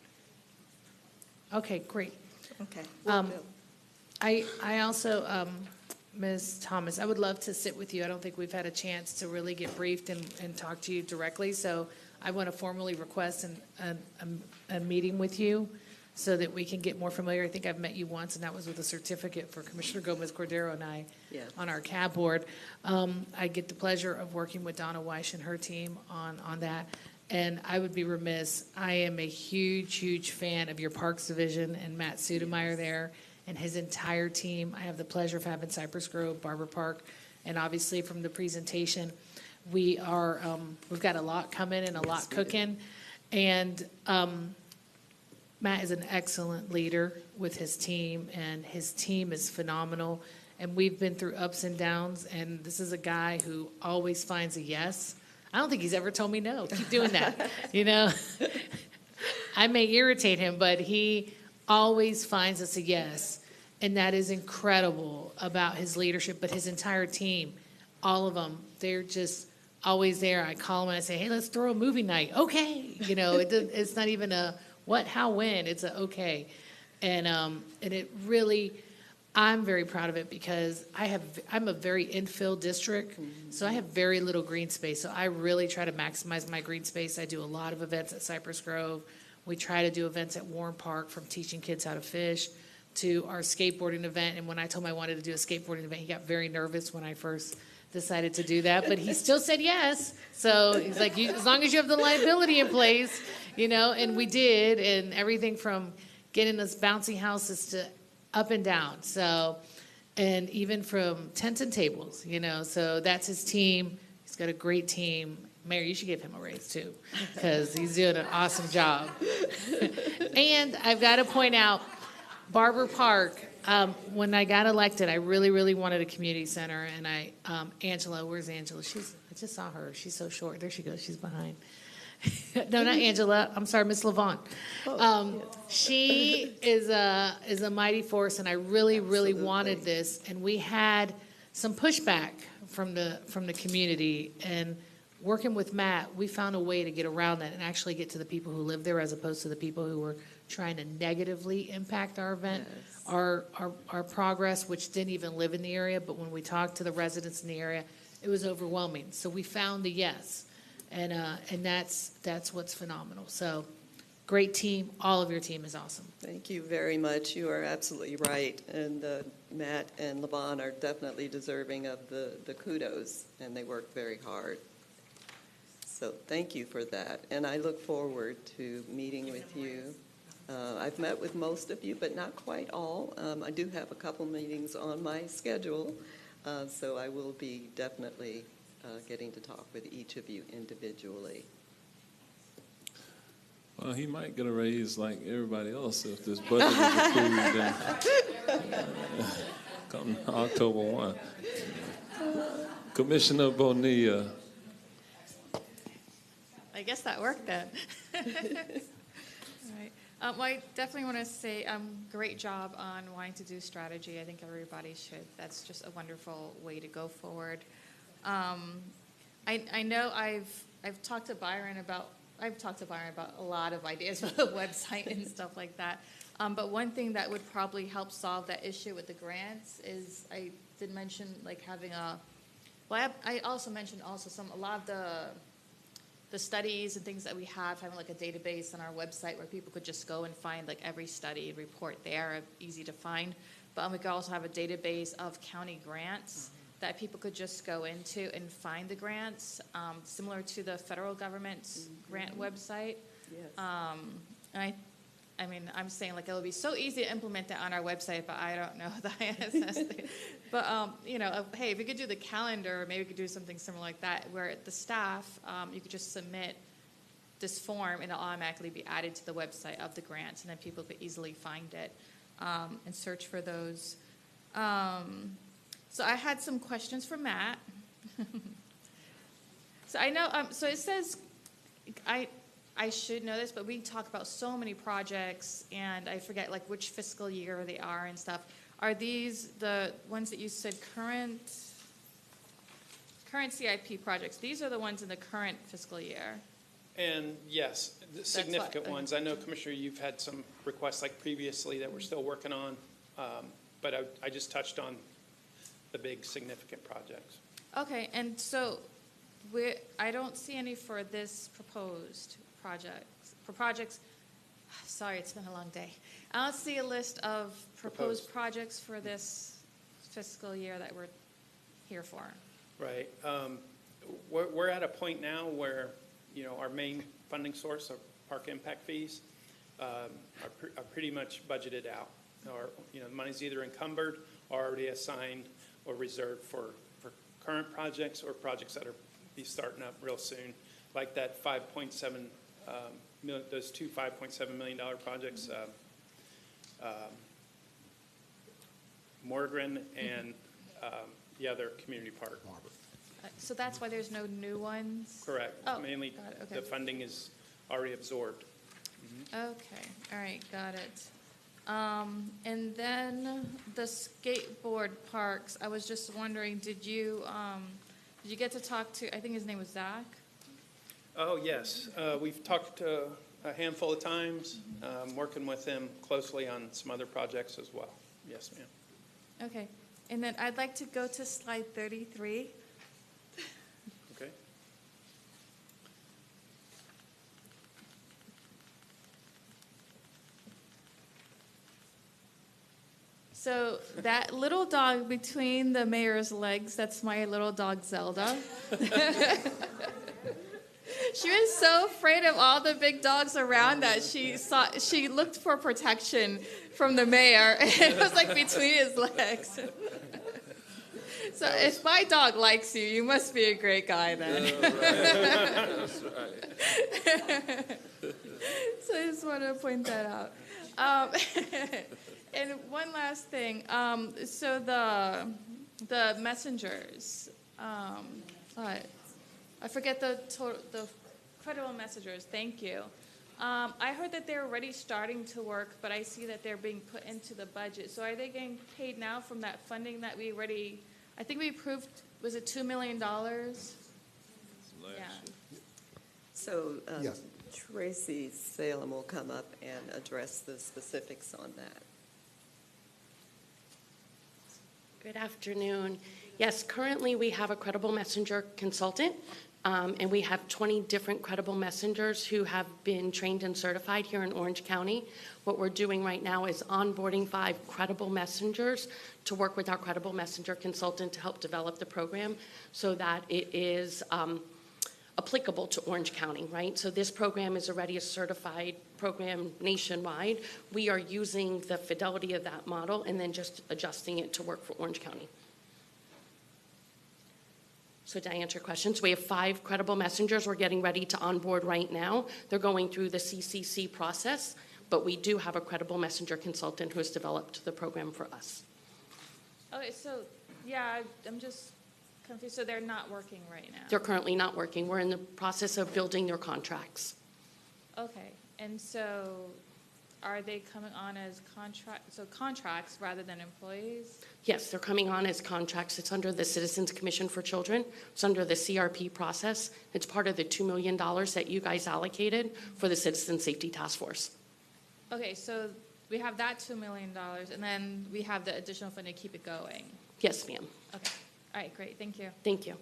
Speaker 14: Okay, great.
Speaker 11: Okay.
Speaker 14: I also, Ms. Thomas, I would love to sit with you. I don't think we've had a chance to really get briefed and talk to you directly. So I want to formally request a meeting with you so that we can get more familiar. I think I've met you once, and that was with a certificate for Commissioner Gomez-Cordero and I on our CAB board. I get the pleasure of working with Donna Weish and her team on that. And I would be remiss, I am a huge, huge fan of your Parks Division and Matt Sudemeyer there and his entire team. I have the pleasure of having Cypress Grove, Barber Park, and obviously from the presentation, we've got a lot coming and a lot cooking. And Matt is an excellent leader with his team, and his team is phenomenal. And we've been through ups and downs, and this is a guy who always finds a yes. I don't think he's ever told me no. Keep doing that. You know, I may irritate him, but he always finds us a yes. And that is incredible about his leadership, but his entire team, all of them, they're just always there. I call them and I say, hey, let's throw a movie night. Okay. You know, it's not even a what, how, when. It's a okay. And it really, I'm very proud of it because I'm a very infill district, so I have very little green space. So I really try to maximize my green space. I do a lot of events at Cypress Grove. We try to do events at Warren Park, from teaching kids how to fish to our skateboarding event. And when I told him I wanted to do a skateboarding event, he got very nervous when I first decided to do that, but he still said yes. So he's like, as long as you have the liability in place, you know, and we did, and everything from getting us bouncy houses to up and down. So, and even from tents and tables, you know, so that's his team. He's got a great team. Mayor, you should give him a raise too, because he's doing an awesome job. And I've got to point out, Barber Park, when I got elected, I really, really wanted a community center. And Angela, where's Angela? I just saw her. She's so short. There she goes. She's behind. No, not Angela. I'm sorry, Miss Levant. She is a mighty force, and I really, really wanted this. And we had some pushback from the community. And working with Matt, we found a way to get around that and actually get to the people who live there, as opposed to the people who were trying to negatively impact our event, our progress, which didn't even live in the area. But when we talked to the residents in the area, it was overwhelming. So we found the yes. And that's what's phenomenal. So great team. All of your team is awesome.
Speaker 9: Thank you very much. You are absolutely right. And Matt and Levon are definitely deserving of the kudos, and they work very hard. So thank you for that. And I look forward to meeting with you. I've met with most of you, but not quite all. I do have a couple meetings on my schedule, so I will be definitely getting to talk with each of you individually.
Speaker 1: Well, he might get a raise like everybody else if this budget is approved come October 1. Commissioner Bonilla.
Speaker 6: I guess that worked then. All right. Well, I definitely want to say great job on wanting to do strategy. I think everybody should. That's just a wonderful way to go forward. I know I've talked to Byron about a lot of ideas for the website and stuff like that. But one thing that would probably help solve that issue with the grants is I did mention like having I also mentioned a lot of the studies and things that we have, having like a database on our website where people could just go and find like every study report there, easy to find. But we could also have a database of county grants that people could just go into and find the grants, similar to the federal government's grant website.
Speaker 9: Yes.
Speaker 6: And I mean, I'm saying like it would be so easy to implement that on our website, but I don't know the ISS thing. But, hey, if we could do the calendar, maybe we could do something similar like that, where the staff, you could just submit this form and it'll automatically be added to the website of the grants, and then people could easily find it and search for those. So I had some questions for Matt. So I know, so it says, I should know this, but we talk about so many projects, and I forget like which fiscal year they are and stuff. Are these the ones that you said current CIP projects? These are the ones in the current fiscal year.
Speaker 10: And yes, the significant ones. I know, Commissioner, you've had some requests like previously that we're still working on, but I just touched on the big significant projects.
Speaker 6: Okay, and so I don't see any for this proposed projects. Sorry, it's been a long day. I don't see a list of proposed projects for this fiscal year that we're here for.
Speaker 10: Right. We're at a point now where, our main funding source of park impact fees are pretty much budgeted out. Or, money's either encumbered or already assigned or reserved for current projects or projects that are be starting up real soon, like that 5.7 million, those two $5.7 million projects, Morgan and the other community park.
Speaker 6: So that's why there's no new ones?
Speaker 10: Correct.
Speaker 6: Oh,
Speaker 10: Mainly
Speaker 6: got it, okay.
Speaker 10: the funding is already absorbed.
Speaker 6: Okay, all right, got it. And then the skateboard parks, I was just wondering, did you get to talk to, I think his name was Zach?
Speaker 10: Oh, yes. We've talked a handful of times, working with him closely on some other projects as well. Yes, ma'am.
Speaker 6: Okay, and then I'd like to go to slide 33.
Speaker 10: Okay.
Speaker 6: So that little dog between the mayor's legs, that's my little dog Zelda. She was so afraid of all the big dogs around that she looked for protection from the mayor, and it was like between his legs. So if my dog likes you, you must be a great guy then.
Speaker 1: That's right.
Speaker 6: So just want to point that out. And one last thing. So the messengers, I forget the credible messengers. Thank you. I heard that they're already starting to work, but I see that they're being put into the budget. So are they getting paid now from that funding that we already, I think we approved, was it $2 million? Yeah.
Speaker 9: So
Speaker 4: Yes.
Speaker 9: Tracy Salem will come up and address the specifics on that.
Speaker 17: Good afternoon. Yes, currently we have a credible messenger consultant, and we have 20 different credible messengers who have been trained and certified here in Orange County. What we're doing right now is onboarding 5 credible messengers to work with our credible messenger consultant to help develop the program so that it is applicable to Orange County, right? So this program is already a certified program nationwide. We are using the fidelity of that model and then just adjusting it to work for Orange County. So to answer your questions, we have 5 credible messengers we're getting ready to onboard right now. They're going through the CCC process, but we do have a credible messenger consultant who has developed the program for us.
Speaker 6: Okay, so, yeah, I'm just confused. So they're not working right now?
Speaker 17: They're currently not working. We're in the process of building their contracts.
Speaker 6: Okay, and so are they coming on as contracts rather than employees?
Speaker 17: Yes, they're coming on as contracts. It's under the Citizens Commission for Children. It's under the CRP process. It's part of the $2 million that you guys allocated for the Citizen Safety Task Force.
Speaker 6: Okay, so we have that $2 million, and then we have the additional fund to keep it going.
Speaker 17: Yes, ma'am.
Speaker 6: Okay, all right, great, thank you.
Speaker 17: Thank you.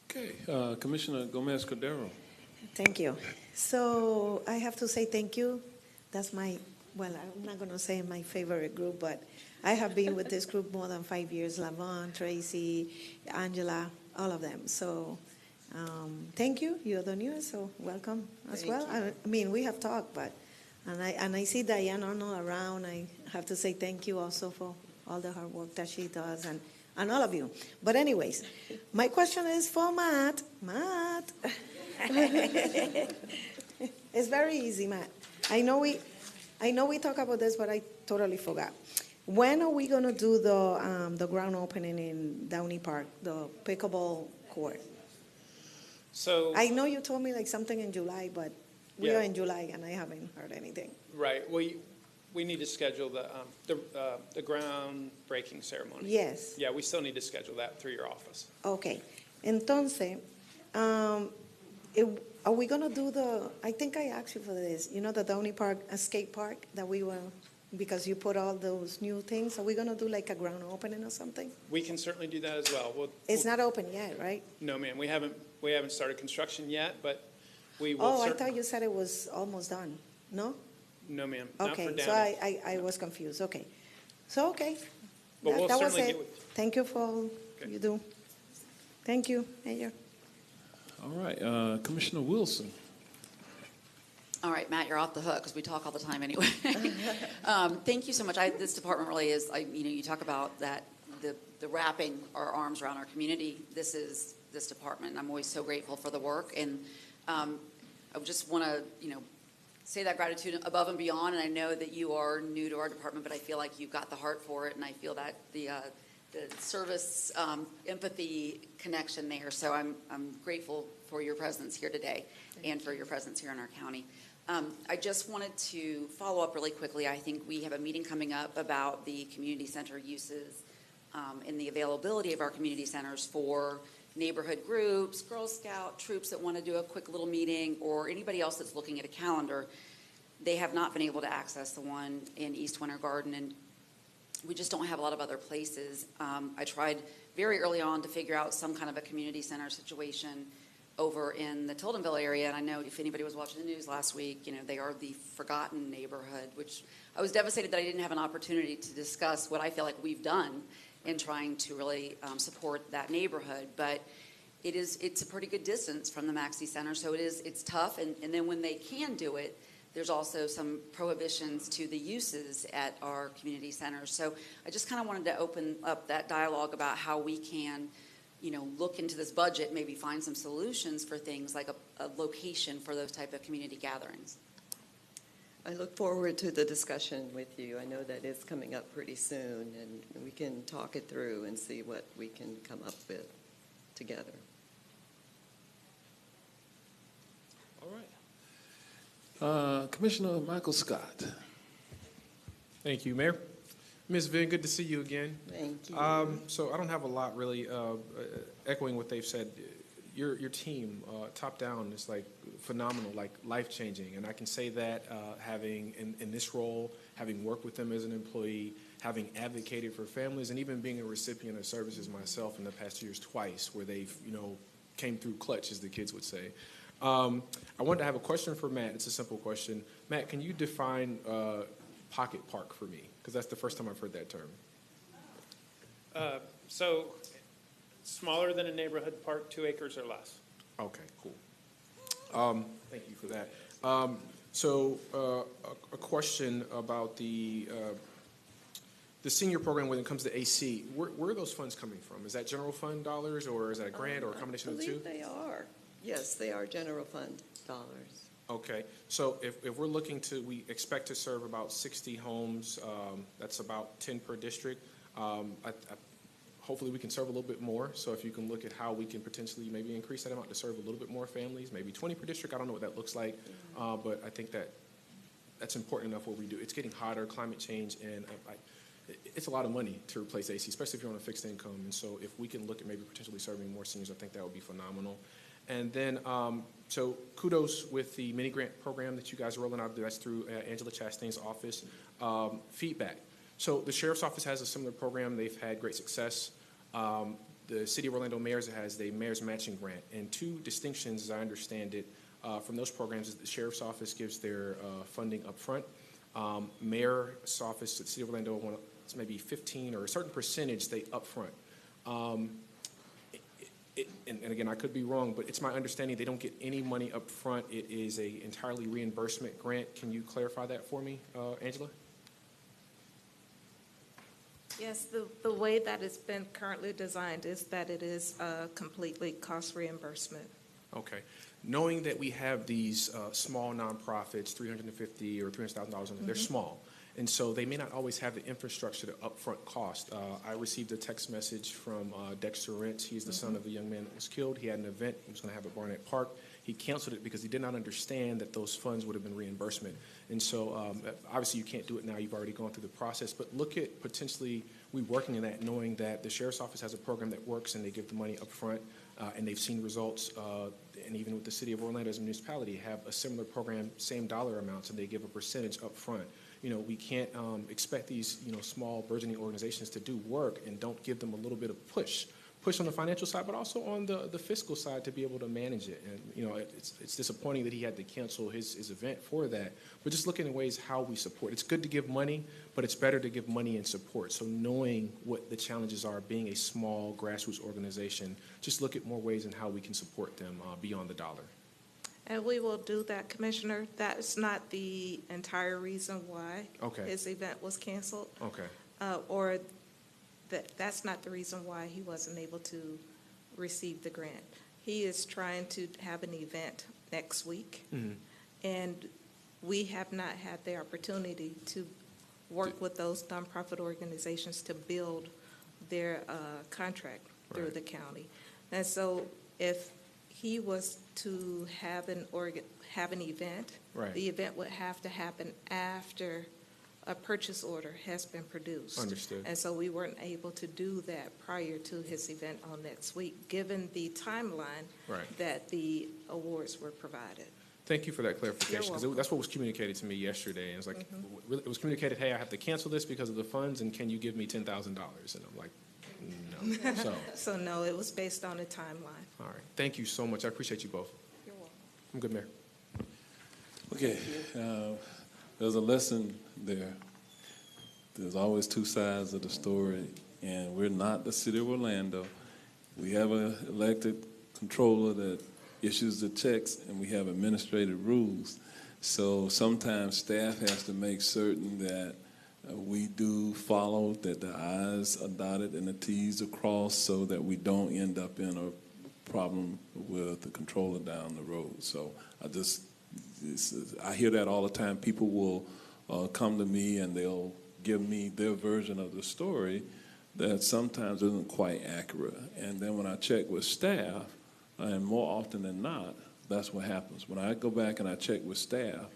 Speaker 1: Okay, Commissioner Gomez-Cordero.
Speaker 18: Thank you. So I have to say thank you. That's my, well, I'm not going to say my favorite group, but I have been with this group more than 5 years. Lavon, Tracy, Angela, all of them. So thank you. You're the newest, so welcome as
Speaker 9: Thank
Speaker 18: well.
Speaker 9: you.
Speaker 18: I mean, we have talked, but, and I see Diane Arnold around. I have to say thank you also for all the hard work that she does and all of you. But anyways, my question is for Matt. Matt. It's very easy, Matt. I know we talk about this, but I totally forgot. When are we gonna do the ground opening in Downey Park, the pickleball court?
Speaker 10: So
Speaker 18: I know you told me like something in July, but we
Speaker 10: Yeah.
Speaker 18: are in July and I haven't heard anything.
Speaker 10: right, we need to schedule the groundbreaking ceremony.
Speaker 18: Yes.
Speaker 10: Yeah, we still need to schedule that through your office.
Speaker 18: Okay. Entonces, are we gonna do I think I asked you for this, you know, the Downey Park skate park that we were, because you put all those new things, are we gonna do like a ground opening or something?
Speaker 10: We can certainly do that as well.
Speaker 18: It's not open yet, right?
Speaker 10: No, ma'am, we haven't started construction yet, but we will.
Speaker 18: Oh, I thought you said it was almost done. No?
Speaker 10: No, ma'am, not for
Speaker 18: Okay,
Speaker 10: Downey.
Speaker 18: so I was confused. Okay. So, okay.
Speaker 10: But we'll
Speaker 18: That was
Speaker 10: certainly
Speaker 18: it.
Speaker 10: get with.
Speaker 18: Thank you for all you do. Thank you, Mayor.
Speaker 1: All right, Commissioner Wilson.
Speaker 13: All right, Matt, you're off the hook because we talk all the time anyway. Thank you so much. This department really is, you talk about that, the wrapping our arms around our community. This is this department. And I'm always so grateful for the work. And I just want to, say that gratitude above and beyond. And I know that you are new to our department, but I feel like you've got the heart for it. And I feel that the service empathy connection there. So I'm grateful for your presence here today and for your presence here in our county. I just wanted to follow up really quickly. I think we have a meeting coming up about the community center uses and the availability of our community centers for neighborhood groups, Girl Scout troops that want to do a quick little meeting, or anybody else that's looking at a calendar. They have not been able to access the one in East Winter Garden, and we just don't have a lot of other places. I tried very early on to figure out some kind of a community center situation over in the Tildenville area, and I know if anybody was watching the news last week, they are the forgotten neighborhood, which I was devastated that I didn't have an opportunity to discuss what I feel like we've done in trying to really support that neighborhood. But it's a pretty good distance from the Maxey Center, so it's tough, and then when they can do it, there's also some prohibitions to the uses at our community centers. So I just kind of wanted to open up that dialogue about how we can look into this budget, maybe find some solutions for things like a location for those type of community gatherings.
Speaker 9: I look forward to the discussion with you. I know that it's coming up pretty soon, and we can talk it through and see what we can come up with together.
Speaker 1: All right. Commissioner Michael Scott.
Speaker 16: Thank you, Mayor. Ms. Vin, good to see you again.
Speaker 9: Thank you.
Speaker 16: So I don't have a lot really echoing what they've said. Your team, top down, is like phenomenal, like life-changing. And I can say that having in this role, having worked with them as an employee, having advocated for families, and even being a recipient of services myself in the past 2 years twice, where they've, came through clutch, as the kids would say. I wanted to have a question for Matt. It's a simple question. Matt, can you define pocket park for me? Because that's the first time I've heard that term.
Speaker 10: So smaller than a neighborhood park, 2 acres or less.
Speaker 16: Okay, cool. Thank you for that. So a question about the senior program when it comes to AC. Where are those funds coming from? Is that general fund dollars, or is that a grant, or a combination of the two?
Speaker 9: I believe they are. Yes, they are general fund dollars.
Speaker 16: Okay, so if we're looking to, we expect to serve about 60 homes, that's about 10 per district. Hopefully we can serve a little bit more, so if you can look at how we can potentially maybe increase that amount to serve a little bit more families, maybe 20 per district, I don't know what that looks like, but I think that's important enough what we do. It's getting hotter, climate change, and it's a lot of money to replace AC, especially if you're on a fixed income, and so if we can look at maybe potentially serving more seniors, I think that would be phenomenal. And then, so kudos with the mini grant program that you guys are rolling out. That's through Angela Chastain's office. Feedback. So the Sheriff's Office has a similar program. They've had great success. The City of Orlando Mayor's has the Mayor's Matching Grant. And two distinctions, as I understand it, from those programs is the Sheriff's Office gives their funding up front. Mayor's Office at the City of Orlando wants maybe 15 or a certain percentage they up front. And again, I could be wrong, but it's my understanding they don't get any money up front. It is a entirely reimbursement grant. Can you clarify that for me, Angela?
Speaker 11: Yes, the way that it's been currently designed is that it is completely cost reimbursement.
Speaker 16: Okay. Knowing that we have these small nonprofits, $350,000 or $300,000, they're small. And so they may not always have the infrastructure to upfront cost. I received a text message from Dexter Rentz. He's the son of the young man that was killed. He had an event. He was going to have at Barnett Park. He canceled it because he did not understand that those funds would have been reimbursement. And so obviously you can't do it now. You've already gone through the process. But look at potentially we working in that, knowing that the Sheriff's Office has a program that works and they give the money up front. And they've seen results. And even with the City of Orlando as a municipality have a similar program, same dollar amounts, and they give a percentage up front. We can't expect these, small burgeoning organizations to do work and don't give them a little bit of push on the financial side, but also on the fiscal side to be able to manage it. And, it's disappointing that he had to cancel his event for that. But just looking at ways how we support. It's good to give money, but it's better to give money and support. So knowing what the challenges are, being a small grassroots organization, just look at more ways in how we can support them beyond the dollar.
Speaker 11: And we will do that, Commissioner. That's not the entire reason why his event was canceled.
Speaker 16: Okay.
Speaker 11: Or that's not the reason why he wasn't able to receive the grant. He is trying to have an event next week, and we have not had the opportunity to work with those nonprofit organizations to build their contract through the county. And so if he was to have an event, the event would have to happen after a purchase order has been produced.
Speaker 16: Understood.
Speaker 11: And so we weren't able to do that prior to his event on next week, given the timeline that the awards were provided.
Speaker 16: Thank you for that clarification, because that's what was communicated to me yesterday. And it's like, it was communicated, hey, I have to cancel this because of the funds, and can you give me $10,000? And I'm like, no.
Speaker 11: So no, it was based on a timeline.
Speaker 16: All right. Thank you so much. I appreciate you both.
Speaker 11: You're welcome.
Speaker 16: I'm good, Mayor.
Speaker 1: Okay. There's a lesson there. There's always two sides of the story, and we're not the City of Orlando. We have an elected controller that issues the checks, and we have administrative rules. So sometimes staff has to make certain that We do follow that the I's are dotted and the T's are crossed so that we don't end up in a problem with the controller down the road. So I hear that all the time. People will come to me and they'll give me their version of the story that sometimes isn't quite accurate. And then when I check with staff, and more often than not, that's what happens. When I go back and I check with staff,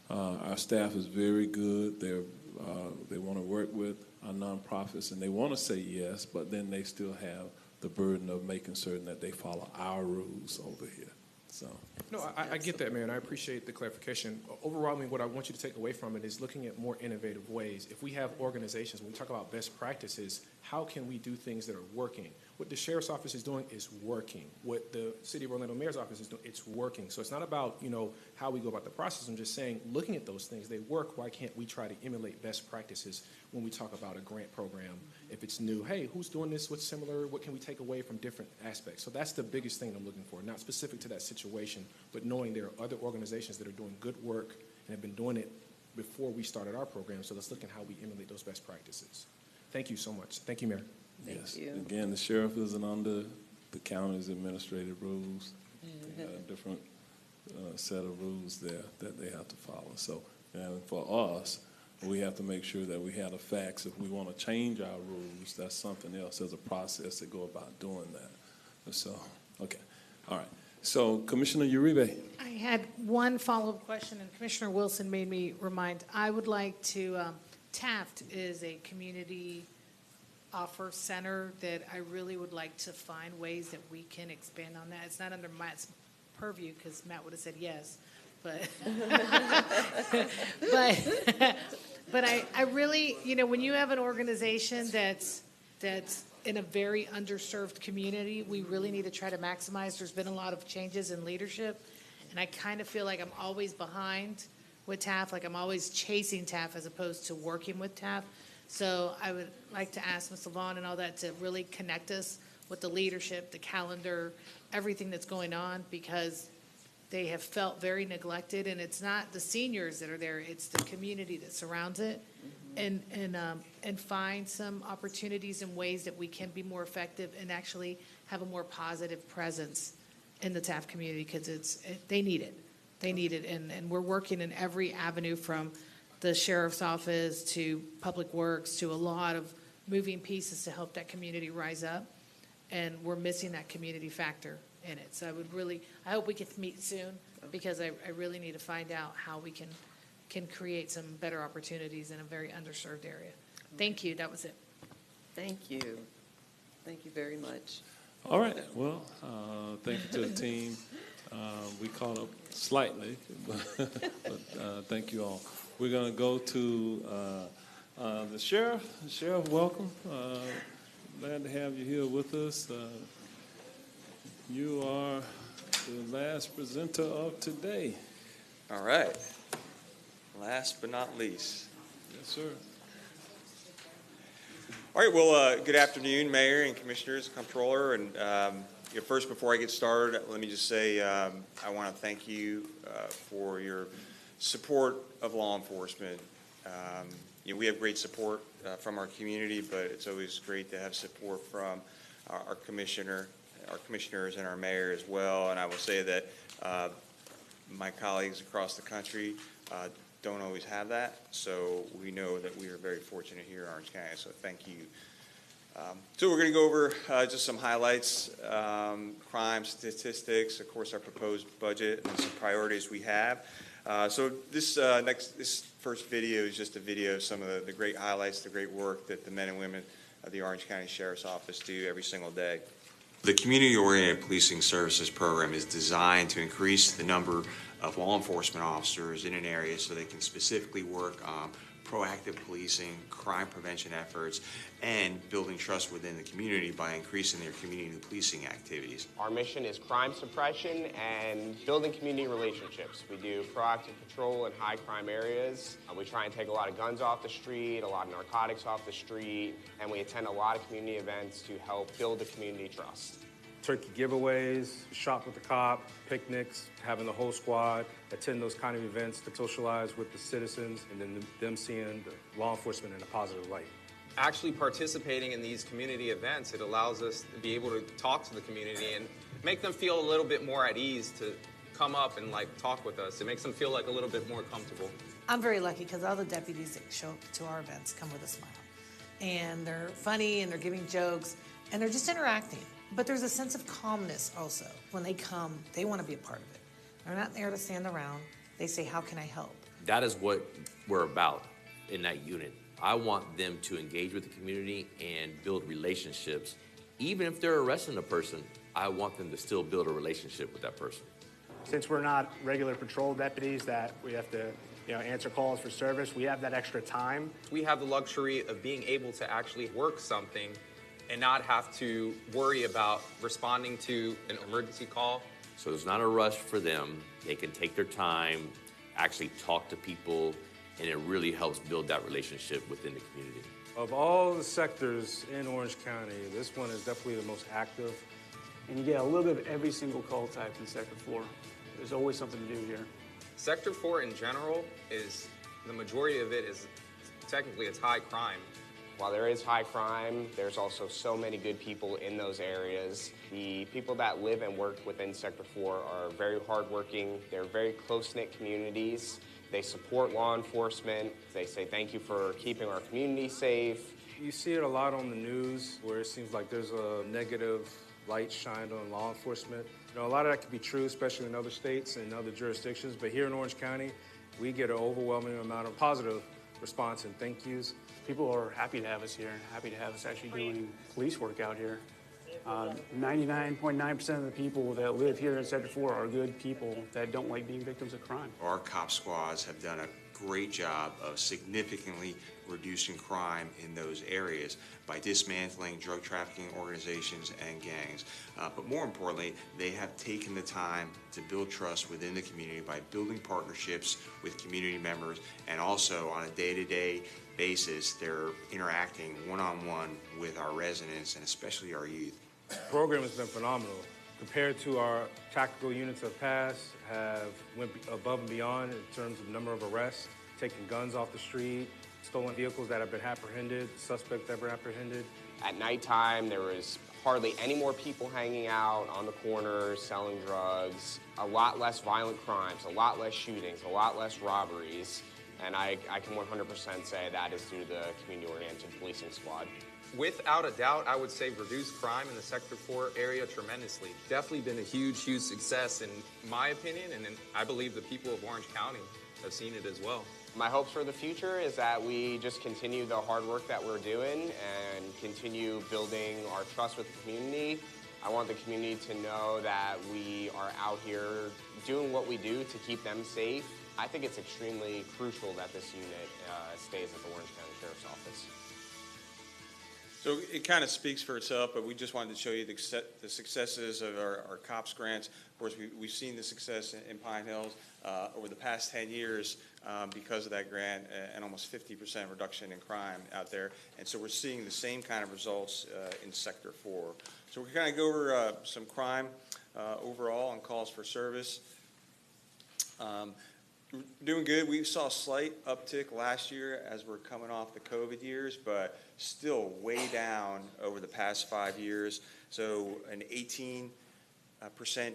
Speaker 1: our staff is very good. They want to work with our nonprofits, and they want to say yes, but then they still have the burden of making certain that they follow our rules over here. So.
Speaker 16: No, I get that, Mayor, and I appreciate the clarification. Overall, I mean, what I want you to take away from it is looking at more innovative ways. If we have organizations, when we talk about best practices, how can we do things that are working? What the Sheriff's Office is doing is working. What the City of Orlando Mayor's Office is doing, it's working. So it's not about, how we go about the process. I'm just saying, looking at those things, they work. Why can't we try to emulate best practices when we talk about a grant program? If it's new, hey, who's doing this? What's similar? What can we take away from different aspects? So that's the biggest thing I'm looking for, not specific to that situation, but knowing there are other organizations that are doing good work and have been doing it before we started our program. So let's look at how we emulate those best practices. Thank you so much. Thank you, Mayor.
Speaker 1: Yes. Again, the sheriff isn't under the county's administrative rules. They got a different set of rules there that they have to follow. So, and for us, we have to make sure that we have the facts. If we want to change our rules, that's something else. There's a process to go about doing that. So, okay. All right. So, Commissioner Uribe.
Speaker 14: I had one follow-up question, and Commissioner Wilson made me remind. I would like to, Taft is a community offer center that I really would like to find ways that we can expand on that. It's not under Matt's purview because Matt would have said yes, but but I really, when you have an organization that's in a very underserved community, we really need to try to maximize. There's been a lot of changes in leadership, and I kind of feel like I'm always behind with TAF, like I'm always chasing TAF as opposed to working with TAF. So I would like to ask Ms. LaVaughn and all that to really connect us with the leadership, the calendar, everything that's going on, because they have felt very neglected, and it's not the seniors that are there, it's the community that surrounds it, and find some opportunities and ways that we can be more effective and actually have a more positive presence in the TAF community, because they need it. They need it, and we're working in every avenue from the sheriff's office to public works to a lot of moving pieces to help that community rise up, and we're missing that community factor in it. So I hope we can meet soon, because I really need to find out how we can create some better opportunities in a very underserved area. Thank you. That was it.
Speaker 9: Thank you. Thank you very much.
Speaker 1: All right. Well, thank you to the team. We caught up slightly, but thank you all. We're going to go to the sheriff. Sheriff, welcome. Glad to have you here with us. You are the last presenter of today.
Speaker 19: All right. Last but not least.
Speaker 1: Yes, sir.
Speaker 19: All right. Well, good afternoon, Mayor and Commissioners, Comptroller. And first, before I get started, let me just say I want to thank you for your support of law enforcement. We have great support from our community, but it's always great to have support from our commissioners and our mayor as well. And I will say that my colleagues across the country don't always have that. So we know that we are very fortunate here in Orange County. So thank you. So we're going to go over just some highlights, crime statistics, of course, our proposed budget, and some priorities we have. So this first video is just a video of some of the great highlights, the great work that the men and women of the Orange County Sheriff's Office do every single day. The Community-Oriented Policing Services Program is designed to increase the number of law enforcement officers in an area so they can specifically work on proactive policing, crime prevention efforts, and building trust within the community by increasing their community policing activities.
Speaker 20: Our mission is crime suppression and building community relationships. We do proactive patrol in high crime areas. We try and take a lot of guns off the street, a lot of narcotics off the street, and we attend a lot of community events to help build the community trust.
Speaker 2: turkey giveaways, shop with the cop, picnics, having the whole squad attend those kind of events to socialize with the citizens, and then them seeing the law enforcement in a positive light.
Speaker 21: Actually participating in these community events, it allows us to be able to talk to the community and make them feel a little bit more at ease to come up and like talk with us. It makes them feel like a little bit more comfortable.
Speaker 23: I'm very lucky because all the deputies that show up to our events come with a smile. And they're funny and they're giving jokes and they're just interacting. But there's a sense of calmness also. When they come, they want to be a part of it. They're not there to stand around. They say, how can I help?
Speaker 24: That is what we're about in that unit. I want them to engage with the community and build relationships. Even if they're arresting a person, I want them to still build a relationship with that person.
Speaker 25: Since we're not regular patrol deputies that we have to answer calls for service, we have that extra time.
Speaker 21: We have the luxury of being able to actually work something and not have to worry about responding to an emergency call.
Speaker 24: So there's not a rush for them. They can take their time, actually talk to people, and it really helps build that relationship within the community.
Speaker 2: Of all the sectors in Orange County, this one is definitely the most active.
Speaker 26: And you get a little bit of every single call type in Sector 4. There's always something to do here.
Speaker 21: Sector 4 in general is, the majority of it is technically it's high crime.
Speaker 20: While there is high crime, there's also so many good people in those areas. The people that live and work within Sector 4 are very hardworking. They're very close-knit communities. They support law enforcement. They say thank you for keeping our community safe.
Speaker 2: You see it a lot on the news where it seems like there's a negative light shined on law enforcement. A lot of that could be true, especially in other states and other jurisdictions, but here in Orange County, we get an overwhelming amount of positive response and thank yous.
Speaker 26: People are happy to have us here, happy to have us actually doing police work out here. 99.9% of the people that live here in Sector 4 are good people that don't like being victims of crime.
Speaker 19: Our cop squads have done a great job of significantly reducing crime in those areas by dismantling drug trafficking organizations and gangs. But more importantly, they have taken the time to build trust within the community by building partnerships with community members, and also on a day-to-day basis, they're interacting one-on-one with our residents and especially our youth.
Speaker 2: The program has been phenomenal. Compared to our tactical units of past, have went above and beyond in terms of number of arrests, taking guns off the street, stolen vehicles that have been apprehended, suspects that were apprehended.
Speaker 20: At nighttime, there was hardly any more people hanging out on the corners selling drugs, a lot less violent crimes, a lot less shootings, a lot less robberies, and I can 100% say that is due to the community-oriented policing squad.
Speaker 21: Without a doubt, I would say reduced crime in the Sector 4 area tremendously. Definitely been a huge, huge success in my opinion, and I believe the people of Orange County have seen it as well.
Speaker 20: My hopes for the future is that we just continue the hard work that we're doing and continue building our trust with the community. I want the community to know that we are out here doing what we do to keep them safe. I think it's extremely crucial that this unit stays at the Orange County Sheriff's Office.
Speaker 19: So it kind of speaks for itself, but we just wanted to show you the successes of our COPS grants. Of course, we've seen the success in Pine Hills over the past 10 years because of that grant, and almost 50% reduction in crime out there. And so we're seeing the same kind of results in Sector 4. So we're going to go over some crime overall on calls for service. Doing good. We saw a slight uptick last year as we're coming off the COVID years, but still way down over the past 5 years. So an 18%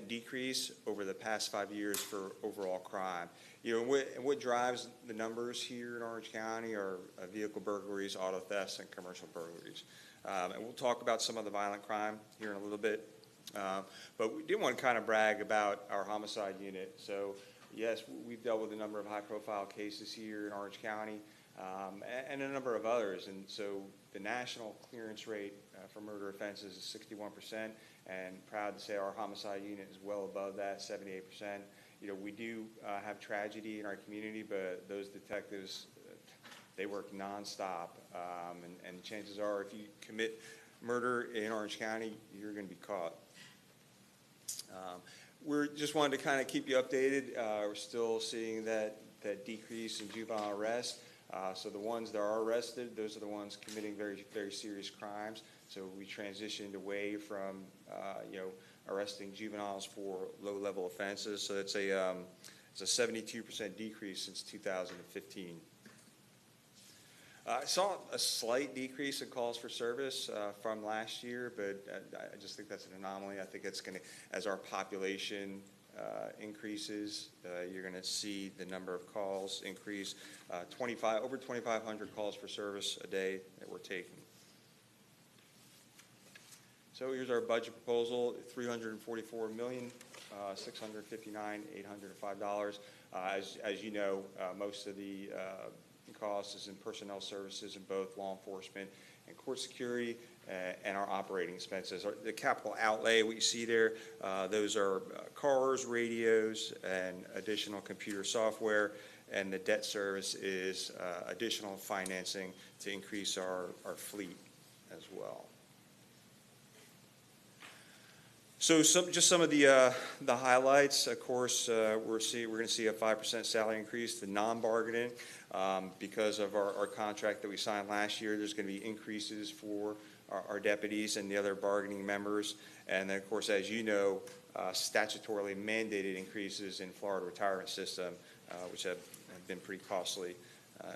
Speaker 19: decrease over the past 5 years for overall crime. What drives the numbers here in Orange County are vehicle burglaries, auto thefts, and commercial burglaries. And we'll talk about some of the violent crime here in a little bit. But we did want to kind of brag about our homicide unit. So yes, we've dealt with a number of high-profile cases here in Orange County, and a number of others. And so the national clearance rate for murder offenses is 61%, and proud to say our homicide unit is well above that, 78%. We do have tragedy in our community, but those detectives, they work nonstop, and chances are if you commit murder in Orange County, you're going to be caught. We just wanted to kind of keep you updated. We're still seeing that decrease in juvenile arrest. So the ones that are arrested, those are the ones committing very, very serious crimes. So we transitioned away from, arresting juveniles for low-level offenses. So it's a 72% decrease since 2015. I saw a slight decrease in calls for service from last year, but I just think that's an anomaly. I think it's going to, as our population increases, you're going to see the number of calls increase. Over 2,500 calls for service a day that we're taking. So here's our budget proposal: $344,659,805. As you know, most of the cost is in personnel services in both law enforcement and court security, and our operating expenses. The capital outlay, what you see there, those are cars, radios, and additional computer software, and the debt service is additional financing to increase our fleet as well. So just some of the highlights. Of course, we're going to see a 5% salary increase. The non-bargaining, because of our contract that we signed last year, there's going to be increases for our deputies and the other bargaining members. And then, of course, as you know, statutorily mandated increases in Florida retirement system, which have been pretty costly,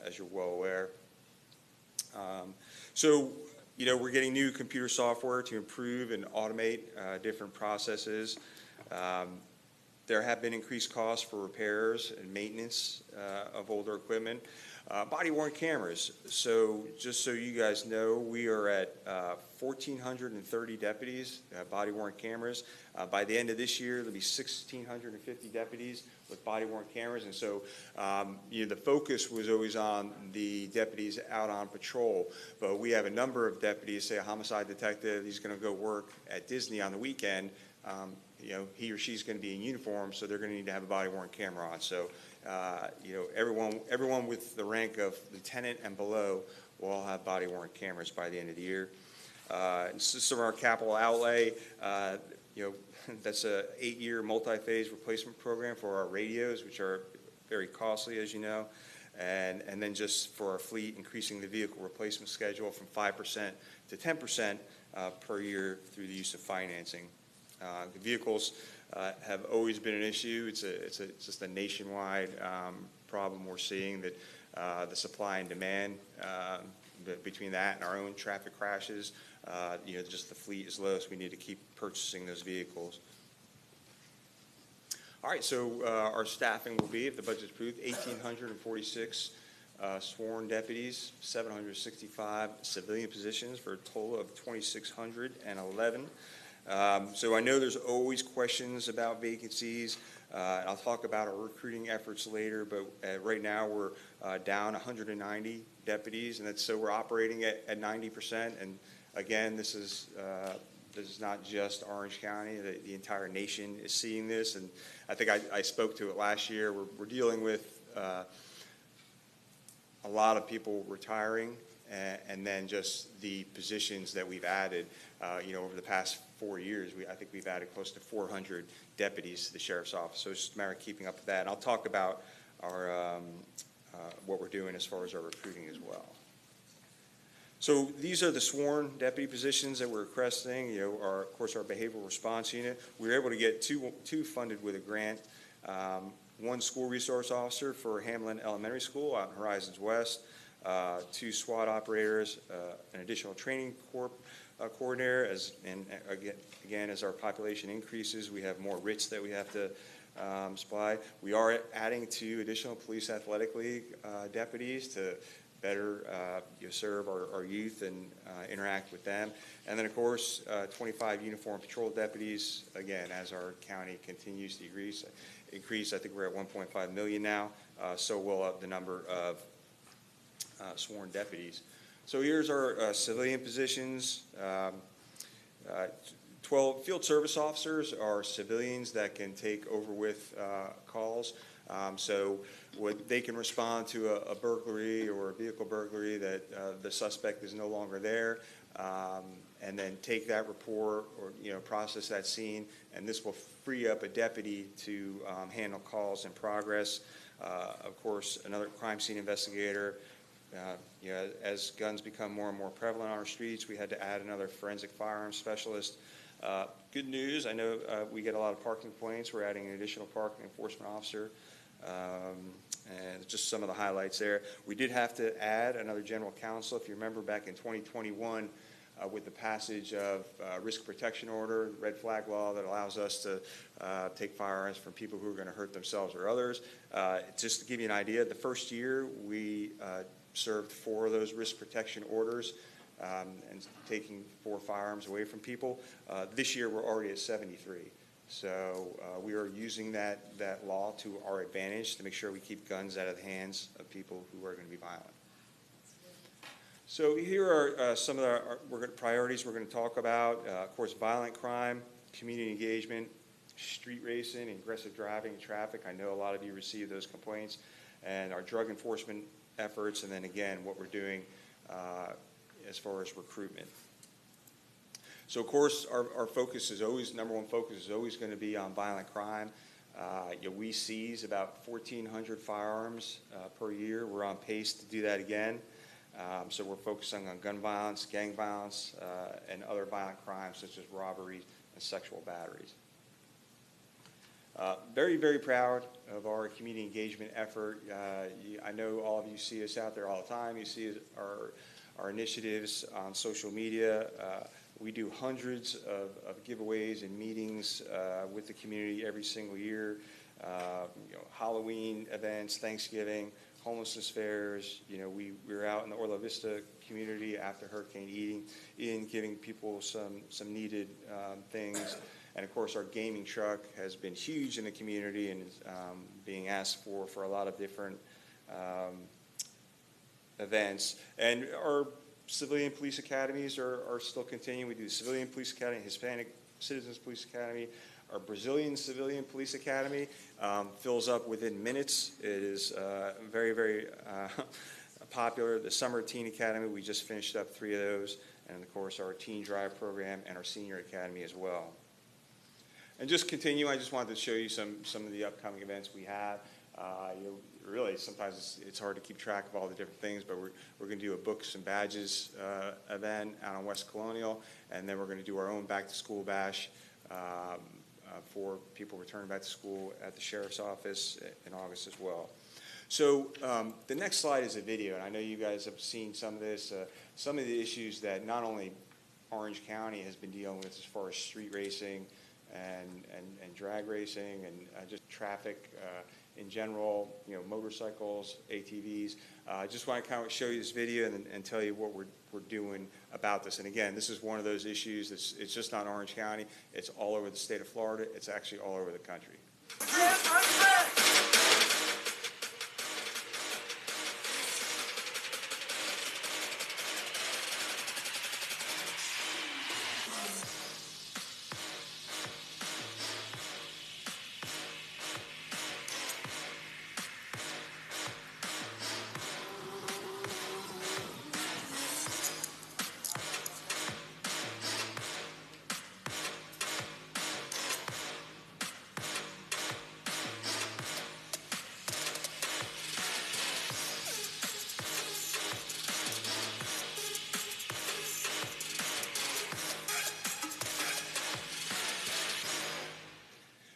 Speaker 19: as you're well aware. We're getting new computer software to improve and automate different processes. There have been increased costs for repairs and maintenance of older equipment. Body-worn cameras. So just so you guys know, we are at 1,430 deputies, body-worn cameras. By the end of this year, there'll be 1,650 deputies with body-worn cameras. And so, the focus was always on the deputies out on patrol. But we have a number of deputies, say a homicide detective, he's going to go work at Disney on the weekend. He or she's going to be in uniform, so they're going to need to have a body-worn camera on. So, everyone with the rank of lieutenant and below will all have body-worn cameras by the end of the year. Some of our capital outlay, that's a 8-year multi-phase replacement program for our radios, which are very costly, as you know. And then just for our fleet, increasing the vehicle replacement schedule from 5% to 10% per year through the use of financing. The vehicles have always been an issue. It's just a nationwide problem we're seeing, that the supply and demand, between that and our own traffic crashes, just the fleet is low, so we need to keep purchasing those vehicles. All right, so our staffing will be, if the budget's approved, 1,846 sworn deputies, 765 civilian positions, for a total of 2,611. So I know there's always questions about vacancies. I'll talk about our recruiting efforts later, but right now we're down 190 deputies, and so we're operating at 90%. And again, this is not just Orange County. The entire nation is seeing this, and I think I spoke to it last year. We're dealing with a lot of people retiring, and then just the positions that we've added. Over the past 4 years, I think we've added close to 400 deputies to the sheriff's office. So it's just a matter of keeping up with that. And I'll talk about our what we're doing as far as our recruiting as well. So these are the sworn deputy positions that we're requesting. Of course, our behavioral response unit. We were able to get two funded with a grant. One school resource officer for Hamlin Elementary School out in Horizons West. 2 SWAT operators, an additional training coordinator, and again, as our population increases, we have more RITs that we have to supply. We are adding 2 additional police athletic league deputies to better serve our youth and interact with them. And then, of course, 25 uniform patrol deputies, again, as our county continues to increase. I think we're at 1.5 million now, so will up the number of sworn deputies. So here's our civilian positions. 12 field service officers are civilians that can take over with calls. So they can respond to a burglary or a vehicle burglary that the suspect is no longer there, and then take that report or process that scene, and this will free up a deputy to handle calls in progress. Of course, another crime scene investigator, As guns become more and more prevalent on our streets, we had to add another forensic firearms specialist. Good news, I know we get a lot of parking complaints. We're adding an additional parking enforcement officer. And just some of the highlights there. We did have to add another general counsel. If you remember back in 2021, with the passage of risk protection order, red flag law that allows us to take firearms from people who are going to hurt themselves or others. Just to give you an idea, the first year we served 4 of those risk protection orders and taking 4 firearms away from people. This year we're already at 73. So we are using that law to our advantage to make sure we keep guns out of the hands of people who are going to be violent. So here are some of our priorities we're going to talk about. Of course, violent crime, community engagement, street racing, aggressive driving, and traffic. I know a lot of you receive those complaints. And our drug enforcement efforts, and then again, what we're doing as far as recruitment. So of course, our focus is always, number one focus is always going to be on violent crime. We seize about 1,400 firearms per year. We're on pace to do that again. So we're focusing on gun violence, gang violence, and other violent crimes such as robberies and sexual batteries. Very, very proud of our community engagement effort. I know all of you see us out there all the time. You see our initiatives on social media. We do hundreds of giveaways and meetings with the community every single year. Halloween events, Thanksgiving, homelessness fairs. We were out in the Orla Vista community after Hurricane Ian, giving people some needed things. And of course, our gaming truck has been huge in the community and is being asked for a lot of different events. And our civilian police academies are still continuing. We do the Civilian Police Academy, Hispanic Citizens Police Academy. Our Brazilian Civilian Police Academy fills up within minutes. It is very, very popular. The Summer Teen Academy, we just finished up 3 of those. And of course, our Teen Drive program and our Senior Academy as well. And just continue, I just wanted to show you some of the upcoming events we have. Really, sometimes it's hard to keep track of all the different things, but we're going to do a books and badges event out on West Colonial, and then we're going to do our own back-to-school bash for people returning back to school at the Sheriff's Office in August as well. So the next slide is a video, and I know you guys have seen some of this, some of the issues that not only Orange County has been dealing with as far as street racing and drag racing and just traffic in general, motorcycles, ATVs. I just want to kind of show you this video and tell you what we're doing about this. And again, this is one of those issues it's just not Orange County. It's all over the state of Florida. It's actually all over the country.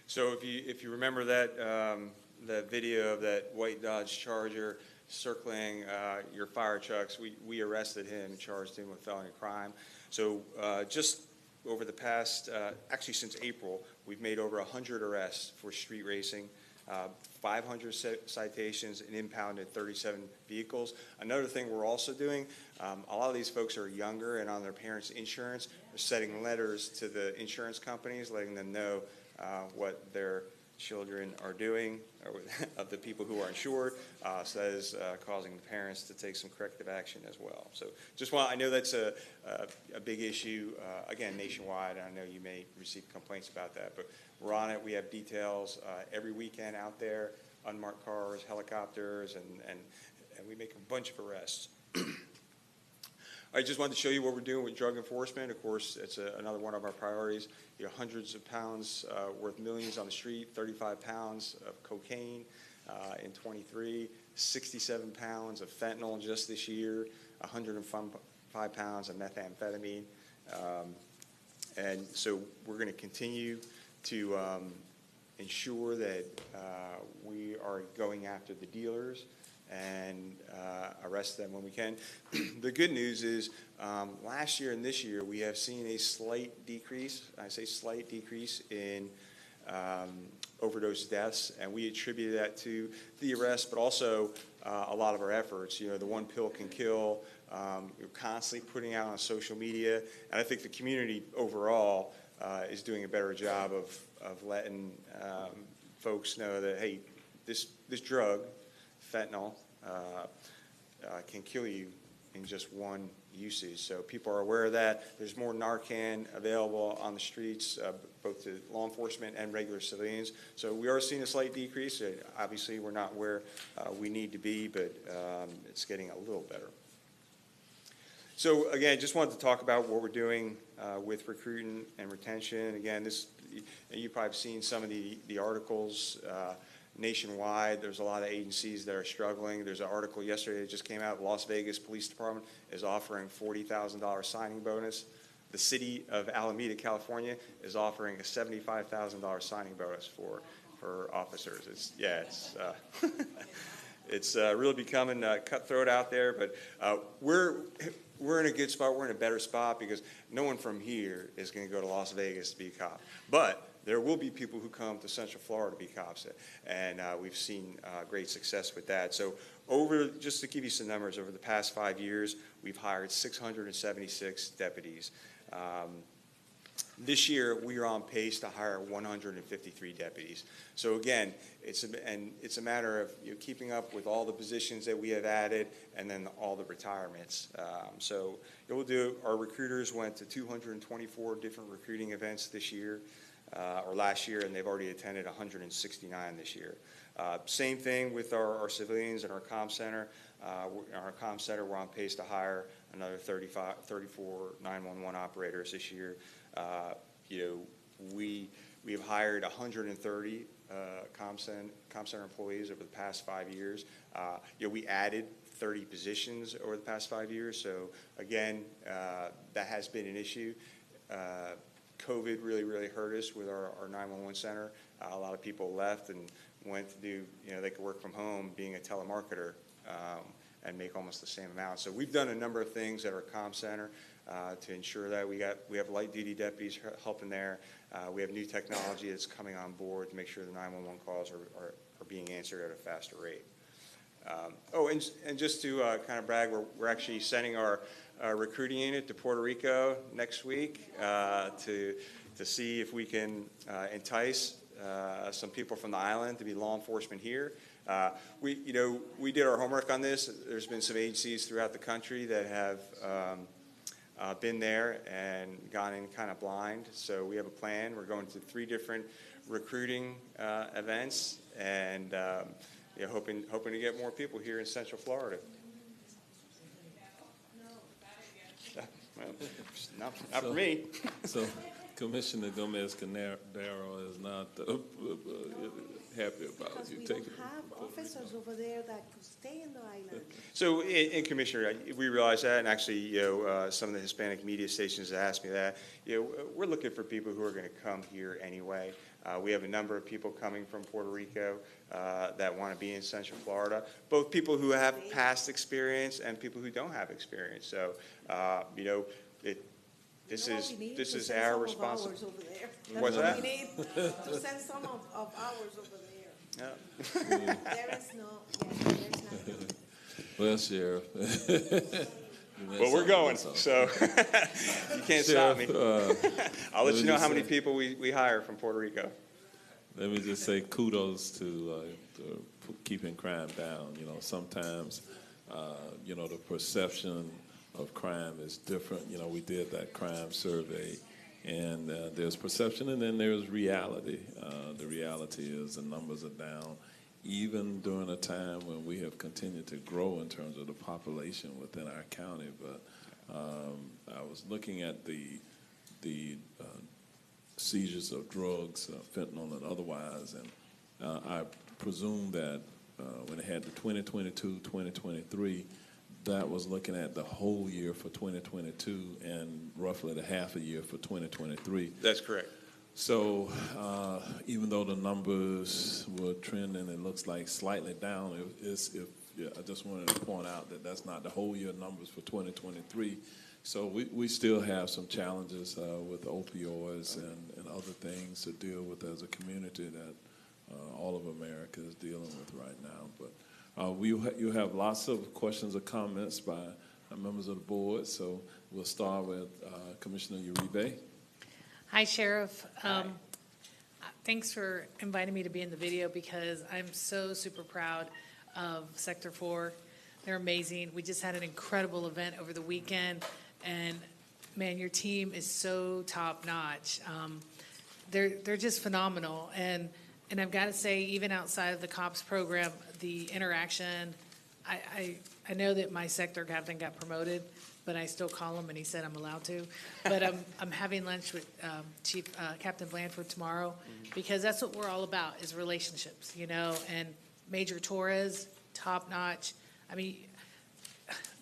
Speaker 19: So if you remember that video of that white Dodge Charger circling your fire trucks, we arrested him and charged him with felony crime. So just over the past, actually since April, we've made over 100 arrests for street racing, 500 citations, and impounded 37 vehicles. Another thing we're also doing, a lot of these folks are younger and on their parents' insurance. They're sending letters to the insurance companies, letting them know what their children are doing, or of the people who are insured, so that is causing the parents to take some corrective action as well. So I know that's a big issue, again, nationwide, and I know you may receive complaints about that, but we're on it. We have details every weekend out there, unmarked cars, helicopters, and we make a bunch of arrests. I just wanted to show you what we're doing with drug enforcement. Of course, it's another one of our priorities. Hundreds of pounds worth millions on the street, 35 pounds of cocaine. in 23, 67 pounds of fentanyl just this year, 105 pounds of methamphetamine. And so we're going to continue to ensure that we are going after the dealers and arrest them when we can. The good news is last year and this year we have seen a slight decrease, I say slight decrease, in overdose deaths, and we attribute that to the arrest, but also a lot of our efforts. You know, the One Pill Can Kill, we're constantly putting out on social media, and I think the community overall is doing a better job of letting folks know that, hey, this drug, fentanyl, can kill you in just one usage. So people are aware of that. There's more Narcan available on the streets, both to law enforcement and regular civilians. So we are seeing a slight decrease. Obviously, we're not where we need to be, but it's getting a little better. So again, just wanted to talk about what we're doing with recruiting and retention. Again, you've probably seen some of the articles nationwide. There's a lot of agencies that are struggling. There's an article yesterday that just came out. Las Vegas Police Department is offering $40,000 signing bonus. The city of Alameda, California, is offering a $75,000 signing bonus for officers. It's really becoming cutthroat out there, but we're in a good spot. We're in a better spot because no one from here is going to go to Las Vegas to be a cop. But there will be people who come to Central Florida to be cops, and we've seen great success with that. So just to give you some numbers, over the past 5 years, we've hired 676 deputies. This year, we are on pace to hire 153 deputies. So again, it's a matter of keeping up with all the positions that we have added and then all the retirements. So our recruiters went to 224 different recruiting events this year, or last year, and they've already attended 169 this year. Same thing with our civilians and our comm center. Our comm center, we're on pace to hire another 34 911 operators this year. We have hired 130 comm center employees over the past 5 years. We added 30 positions over the past 5 years. So again, that has been an issue. COVID really hurt us with our 911 center. A lot of people left and went to do, they could work from home being a telemarketer and make almost the same amount. So we've done a number of things at our comm center to ensure that we have light duty deputies helping there. We have new technology that's coming on board to make sure the 911 calls are being answered at a faster rate. And just to kind of brag, we're actually sending our recruiting unit to Puerto Rico next week to see if we can entice some people from the island to be law enforcement here. We did our homework on this. There's been some agencies throughout the country that have been there and gone in kind of blind. So we have a plan. We're going to 3 different recruiting events and hoping to get more people here in Central Florida. Well, not for me.
Speaker 1: So Commissioner Gomez-Canaro is not happy about
Speaker 18: Because
Speaker 1: you
Speaker 18: we
Speaker 1: taking.
Speaker 18: don't have officers over there that could stay in the island.
Speaker 19: So, and Commissioner, we realize that, and actually, some of the Hispanic media stations asked me that. We're looking for people who are going to come here anyway. We have a number of people coming from Puerto Rico that want to be in Central Florida, both people who have past experience and people who don't have experience. So, this is our responsibility. What's that?
Speaker 18: We need to send some of ours over there.
Speaker 19: Yeah.
Speaker 18: There is not.
Speaker 1: Well, Sheriff.
Speaker 19: Well, we're going, so you can't stop me. I'll let you know how many people we hire from Puerto Rico.
Speaker 1: Let me just say kudos to keeping crime down. Sometimes, the perception of crime is different. We did that crime survey, and there's perception, and then there's reality. The reality is the numbers are down, even during a time when we have continued to grow in terms of the population within our county. But I was looking at the seizures of drugs, fentanyl and otherwise, and I presume that when they had the 2022, 2023, that was looking at the whole year for 2022 and roughly the half a year for 2023.
Speaker 19: That's correct.
Speaker 1: So even though the numbers were trending, it looks like slightly down. I just wanted to point out that that's not the whole year numbers for 2023. So we still have some challenges with opioids and other things to deal with as a community that all of America is dealing with right now. But you have lots of questions or comments by members of the board. So we'll start with Commissioner Uribe.
Speaker 14: Hi, Sheriff. Thanks for inviting me to be in the video because I'm so super proud of Sector 4. They're amazing. We just had an incredible event over the weekend, and man, your team is so top notch. They're just phenomenal, and I've got to say, even outside of the COPS program, the interaction. I know that my sector captain got promoted, but I still call him, and he said I'm allowed to. But I'm having lunch with Chief Captain Blanford tomorrow because that's what we're all about is relationships, you know. And Major Torres, top notch. I mean,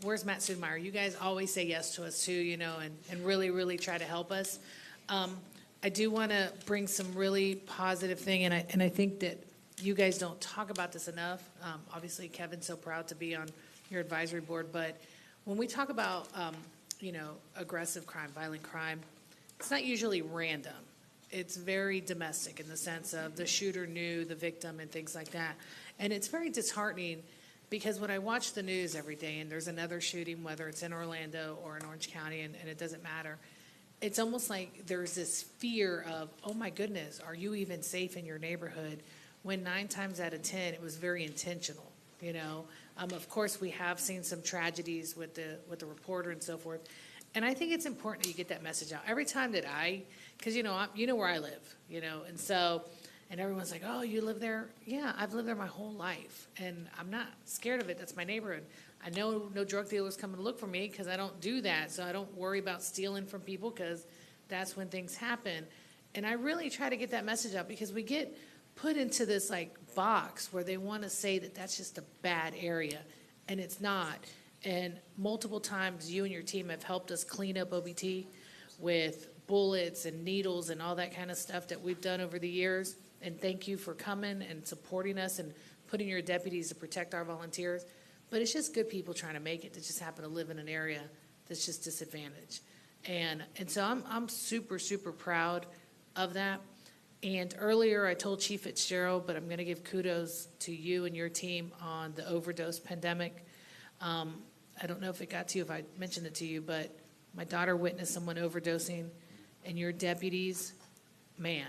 Speaker 14: where's Matt Sudmeyer? You guys always say yes to us too, you know, and really, really try to help us. I do want to bring some really positive thing, and I think that you guys don't talk about this enough. Obviously, Kevin's so proud to be on your advisory board, but when we talk about, you know, aggressive crime, violent crime, it's not usually random. It's very domestic in the sense of the shooter knew the victim and things like that. And it's very disheartening because when I watch the news every day and there's another shooting, whether it's in Orlando or in Orange County, and it doesn't matter, it's almost like there's this fear of, oh my goodness, are you even safe in your neighborhood? When 9 times out of 10, it was very intentional, you know. Of course, we have seen some tragedies with the reporter and so forth. And I think it's important that you get that message out. Every time that because, you know where I live, you know, and so, and everyone's like, oh, you live there? Yeah, I've lived there my whole life, and I'm not scared of it. That's my neighborhood. I know no drug dealers coming to look for me because I don't do that, so I don't worry about stealing from people because that's when things happen. And I really try to get that message out because we get put into this like box where they want to say that that's just a bad area, and it's not. And multiple times you and your team have helped us clean up OBT with bullets and needles and all that kind of stuff that we've done over the years. And thank you for coming and supporting us and putting your deputies to protect our volunteers. But it's just good people trying to make it that just happen to live in an area that's just disadvantaged. And so I'm super, super proud of that. And earlier I told Chief Fitzgerald, but I'm going to give kudos to you and your team on the overdose pandemic. I don't know if it got to you, if I mentioned it to you, but my daughter witnessed someone overdosing, and your deputies, man,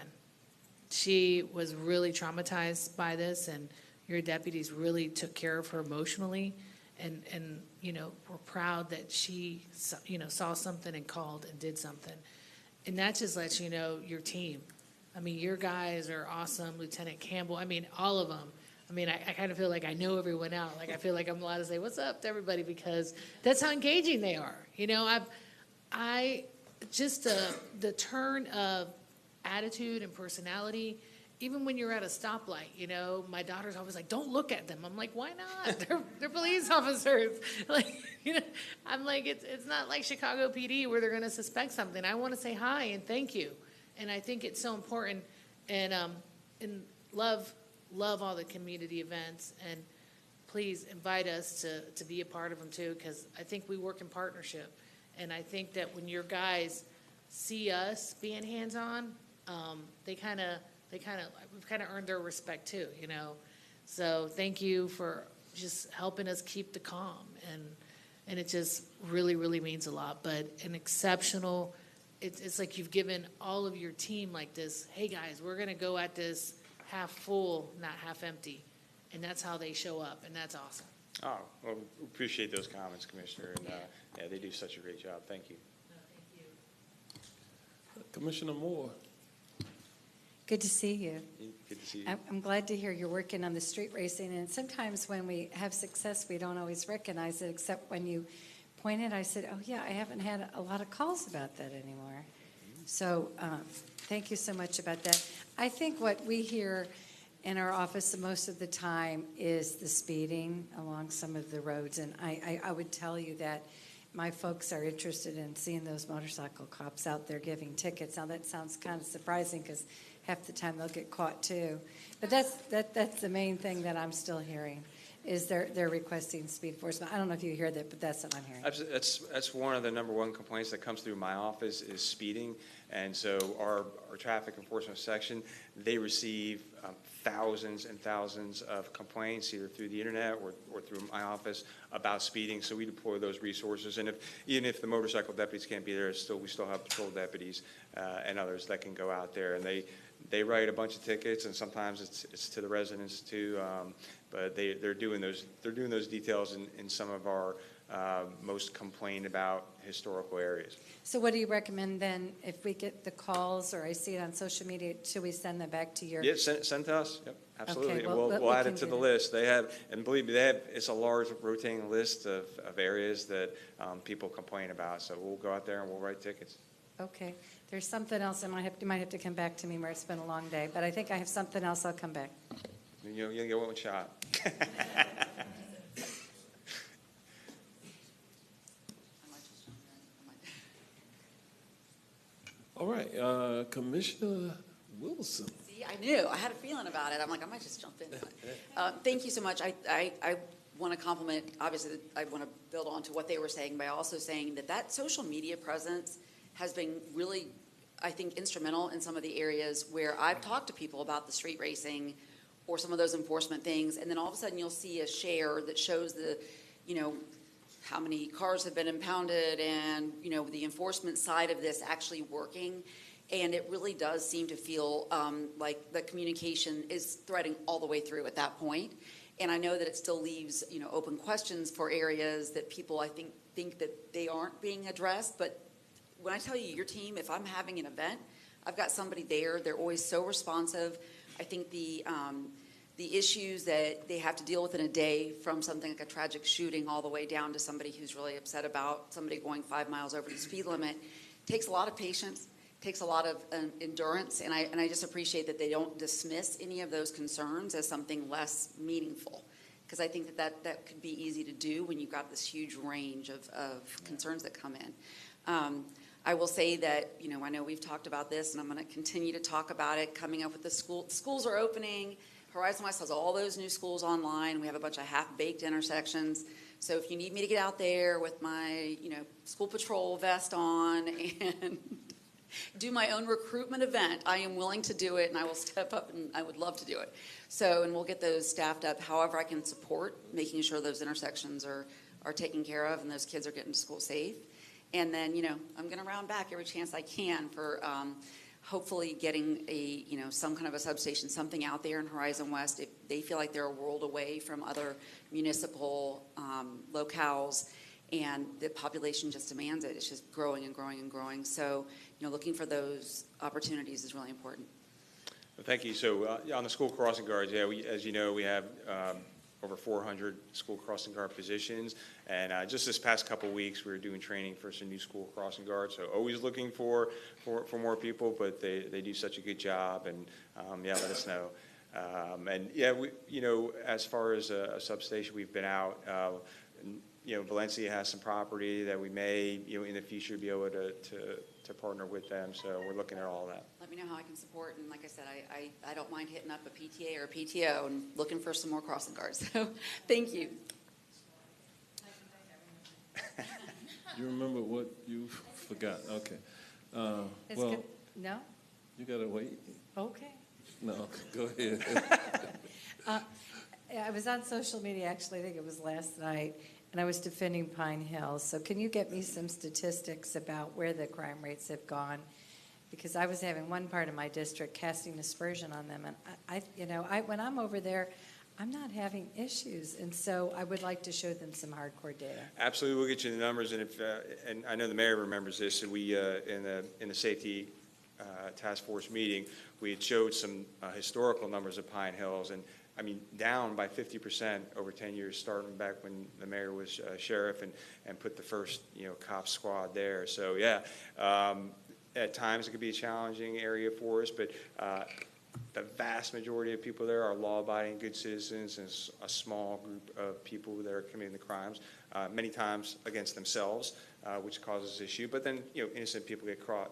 Speaker 14: she was really traumatized by this, and your deputies really took care of her emotionally, and you know, we're proud that she, you know, saw something and called and did something. And that just lets you know your team. I mean, your guys are awesome, Lieutenant Campbell. I mean, all of them. I mean, I kind of feel like I know everyone out. Like, I feel like I'm allowed to say, what's up to everybody, because that's how engaging they are. You know, the turn of attitude and personality, even when you're at a stoplight, you know, my daughter's always like, don't look at them. I'm like, why not? They're police officers. Like, you know, I'm like, it's not like Chicago PD where they're going to suspect something. I want to say hi and thank you. And I think it's so important, and love all the community events, and please invite us to be a part of them too, because I think we work in partnership. And I think that when your guys see us being hands-on, we've kind of earned their respect too, you know. So thank you for just helping us keep the calm, and it just really, really means a lot. But an exceptional. It's like you've given all of your team like this, hey guys, we're going to go at this half full, not half empty. And that's how they show up, and that's awesome.
Speaker 19: Oh, well, we appreciate those comments, Commissioner, and yeah, they do such a great job. Thank you.
Speaker 14: No, thank you.
Speaker 1: Commissioner Moore.
Speaker 15: Good to see you.
Speaker 19: Good to see you.
Speaker 15: I'm glad to hear you're working on the street racing, and sometimes when we have success, we don't always recognize it, except when you pointed, I said, oh yeah, I haven't had a lot of calls about that anymore. So thank you so much about that. I think what we hear in our office most of the time is the speeding along some of the roads. And I would tell you that my folks are interested in seeing those motorcycle cops out there giving tickets. Now, that sounds kind of surprising because half the time they'll get caught too. But that's the main thing that I'm still hearing, is they're requesting speed enforcement. I don't know if you hear that, but that's what I'm hearing.
Speaker 19: That's one of the number one complaints that comes through my office is speeding. And so our traffic enforcement section, they receive thousands and thousands of complaints either through the internet or through my office about speeding. So we deploy those resources. And even if the motorcycle deputies can't be there, we still have patrol deputies and others that can go out there. And they write a bunch of tickets, and sometimes it's to the residents too. But they're doing those details in some of our most complained about historical areas.
Speaker 15: So what do you recommend then, if we get the calls or I see it on social media, should we send them back to your?
Speaker 19: Yeah, send to us. Yep, absolutely.
Speaker 15: Okay,
Speaker 19: And
Speaker 15: well,
Speaker 19: we'll
Speaker 15: we
Speaker 19: add
Speaker 15: can
Speaker 19: it to
Speaker 15: do
Speaker 19: the
Speaker 15: that.
Speaker 19: list. They have, and believe me, it's a large rotating list of areas that people complain about. So we'll go out there and we'll write tickets.
Speaker 15: Okay. There's something else. You might have to come back to me where it's been a long day, but I think I have something else. I'll come back.
Speaker 19: You'll get one shot.
Speaker 1: All right, Commissioner Wilson.
Speaker 13: See, I knew. I had a feeling about it. I'm like, I might just jump in. Thank you so much. I want to compliment, obviously, I want to build on to what they were saying by also saying that social media presence has been really, I think, instrumental in some of the areas where I've talked to people about the street racing or some of those enforcement things, and then all of a sudden you'll see a share that shows how many cars have been impounded and, the enforcement side of this actually working. And it really does seem to feel like the communication is threading all the way through at that point. And I know that it still leaves, open questions for areas that people, I think that they aren't being addressed. But when I tell you, your team, if I'm having an event, I've got somebody there. They're always so responsive. I think the issues that they have to deal with in a day, from something like a tragic shooting all the way down to somebody who's really upset about somebody going 5 miles over the speed limit, takes a lot of patience, takes a lot of endurance, and I just appreciate that they don't dismiss any of those concerns as something less meaningful, because I think that could be easy to do when you've got this huge range of concerns that come in. I will say that, I know we've talked about this, and I'm going to continue to talk about it, coming up with the schools are opening. Horizon West has all those new schools online. We have a bunch of half-baked intersections. So if you need me to get out there with my, school patrol vest on and do my own recruitment event, I am willing to do it, and I will step up, and I would love to do it. So, and we'll get those staffed up however I can support making sure those intersections are taken care of and those kids are getting to school safe. And then, I'm going to round back every chance I can for hopefully getting some kind of a substation, something out there in Horizon West. If they feel like they're a world away from other municipal locales, and the population just demands it. It's just growing and growing and growing. So, looking for those opportunities is really important.
Speaker 19: Well, thank you. So on the school crossing guards, as you know, we have over 400 school crossing guard positions. And just this past couple weeks, we were doing training for some new school crossing guards. So always looking for more people, but they do such a good job. And let us know. As far as a substation, we've been out. Valencia has some property that we may, in the future, be able to partner with them. So we're looking at all of that.
Speaker 13: Let me know how I can support. And like I said, I don't mind hitting up a PTA or a PTO and looking for some more crossing guards. So thank you.
Speaker 1: You remember what you forgot? Okay.
Speaker 15: No?
Speaker 1: You got to wait.
Speaker 15: Okay.
Speaker 1: No, go ahead.
Speaker 15: I was on social media, actually, I think it was last night, and I was defending Pine Hills. So can you get me some statistics about where the crime rates have gone? Because I was having one part of my district casting aspersion on them, and when I'm over there, I'm not having issues, and so I would like to show them some hardcore data.
Speaker 19: Absolutely, we'll get you the numbers, and and I know the mayor remembers this. And we in the safety task force meeting, we had showed some historical numbers of Pine Hills, and down by 50% over 10 years, starting back when the mayor was sheriff and put the first cop squad there. So at times it could be a challenging area for us, but the vast majority of people there are law-abiding, good citizens, and a small group of people that are committing the crimes, many times against themselves, which causes issue. But then, innocent people get caught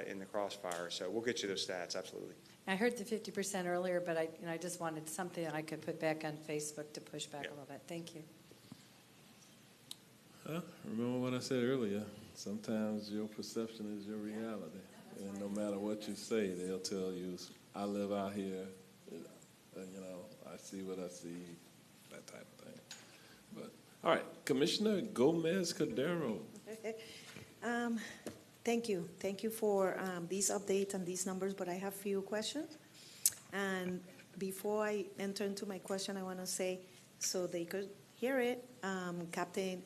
Speaker 19: in the crossfire. So we'll get you those stats, absolutely.
Speaker 15: I heard the 50% earlier, but I just wanted something that I could put back on Facebook to push back a little bit. Thank you.
Speaker 1: Remember what I said earlier, sometimes your perception is your reality. And no matter what you say, they'll tell you, I live out here, I see what I see, that type of thing. But, all right, Commissioner Gomez Cordero.
Speaker 18: Thank you. Thank you for these updates and these numbers, but I have a few questions. And before I enter into my question, I want to say, so they could hear it, Captain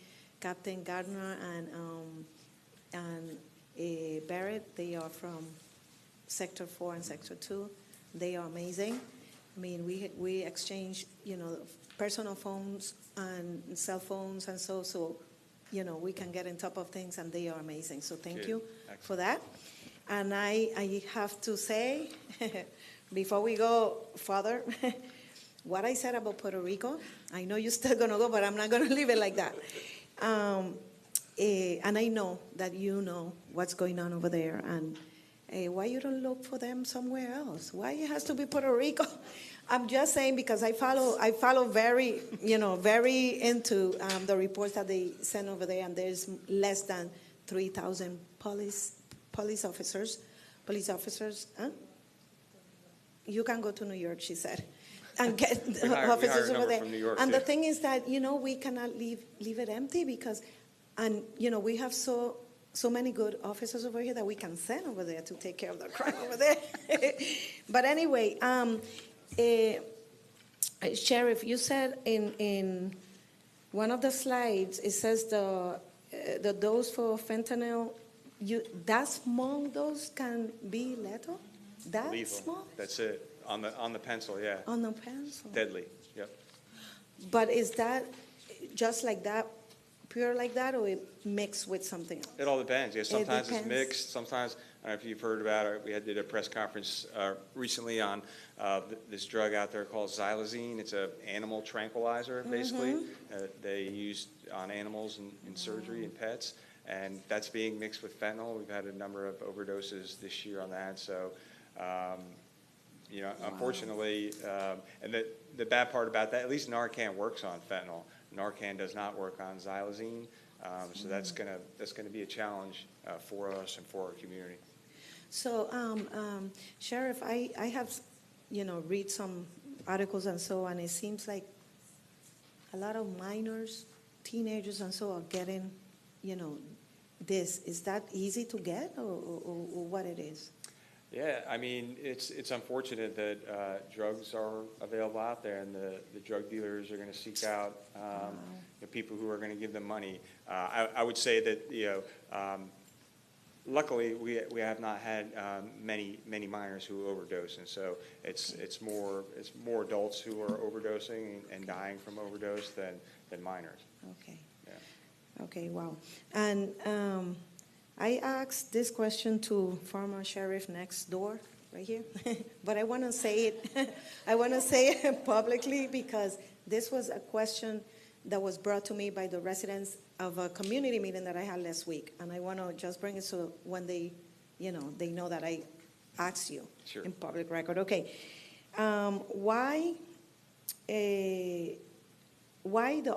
Speaker 18: Gardner and Barrett, they are from Sector 4 and Sector 2. They are amazing. I mean, we exchange, personal phones and cell phones and so we can get on top of things, and they are amazing. So thank you for that. And I have to say, before we go further, what I said about Puerto Rico, I know you're still going to go, but I'm not going to leave it like that. And I know that you know what's going on over there, and why you don't look for them somewhere else? Why it has to be Puerto Rico? I'm just saying because I follow very, very into the reports that they send over there, and there's less than 3,000 police officers. Huh? You can go to New York, she said, and get officers over there. And the thing is that, we cannot leave it empty because, we have so many good officers over here that we can send over there to take care of the crime over there. But anyway, Sheriff, you said in one of the slides, it says the dose for fentanyl, that small dose can be lethal? That
Speaker 19: Lethal.
Speaker 18: small?
Speaker 19: That's it. On the pencil, yeah.
Speaker 18: On the pencil.
Speaker 19: Deadly, yep.
Speaker 18: But is that just like that, pure like that, or it mixed with something else?
Speaker 19: It all depends. Yeah, sometimes it's
Speaker 18: depends.
Speaker 19: mixed. Sometimes, I don't know if you've heard about it, we did a press conference recently on this drug out there called xylazine. It's an animal tranquilizer, basically. They use on animals in surgery and pets, and that's being mixed with fentanyl. We've had a number of overdoses this year on that. So, unfortunately, and the bad part about that, at least Narcan works on fentanyl. Narcan does not work on xylazine, so that's gonna be a challenge for us and for our community.
Speaker 18: So, Sheriff, I have, read some articles and so on. It seems like a lot of minors, teenagers and so are getting, this. Is that easy to get or what it is?
Speaker 19: Yeah, I mean, it's unfortunate that drugs are available out there, and the drug dealers are going to seek out the people who are going to give them money. I would say that luckily we have not had many minors who overdose, and so it's more adults who are overdosing and dying from overdose than minors.
Speaker 18: Okay.
Speaker 19: Yeah.
Speaker 18: Okay. Wow. And I asked this question to former sheriff next door, right here, but I want to say it. I want to say it publicly because this was a question that was brought to me by the residents of a community meeting that I had last week, and I want to just bring it so when they know that I asked you in public record. Okay, why the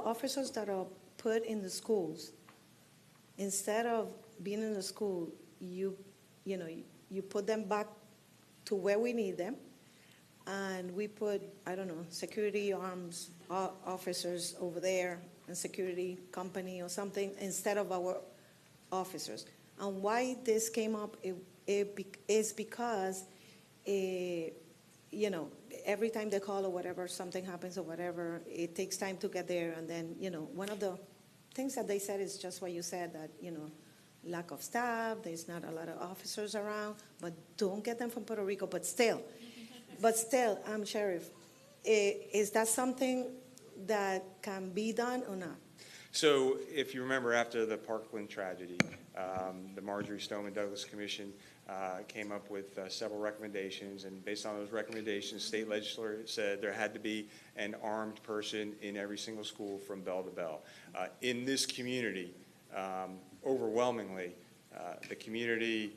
Speaker 18: officers that are put in the schools, instead of being in the school, you put them back to where we need them, and we put, I don't know, security arms officers over there and security company or something instead of our officers. And why this came up is because, every time they call or whatever, something happens or whatever, it takes time to get there. And then, one of the things that they said is just what you said, that, lack of staff, there's not a lot of officers around, but don't get them from Puerto Rico. But still, Sheriff, is that something that can be done or not?
Speaker 19: So if you remember after the Parkland tragedy, The Marjorie Stoneman Douglas Commission came up with several recommendations, and based on those recommendations, state legislature said there had to be an armed person in every single school from bell to bell. In this community, overwhelmingly, the community,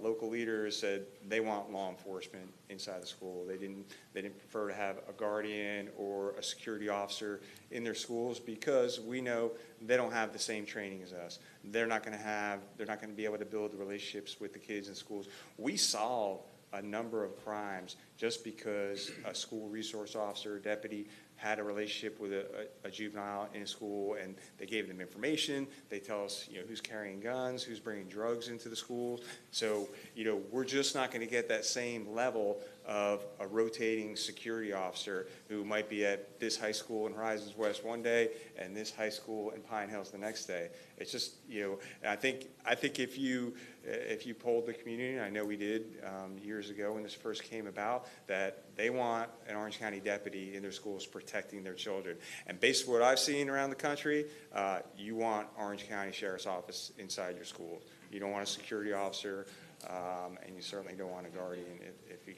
Speaker 19: local leaders said they want law enforcement inside the school. They didn't prefer to have a guardian or a security officer in their schools because we know they don't have the same training as us. They're not going to be able to build relationships with the kids in schools. We solve a number of crimes just because a school resource officer or deputy had a relationship with a juvenile in a school, and they gave them information. They tell us, who's carrying guns, who's bringing drugs into the schools. So, we're just not going to get that same level of a rotating security officer who might be at this high school in Horizons West one day and this high school in Pine Hills the next day. It's just, I think if you polled the community, and I know we did years ago when this first came about, that they want an Orange County deputy in their schools protecting their children. And based on what I've seen around the country, you want Orange County Sheriff's Office inside your schools. You don't want a security officer, and you certainly don't want a guardian if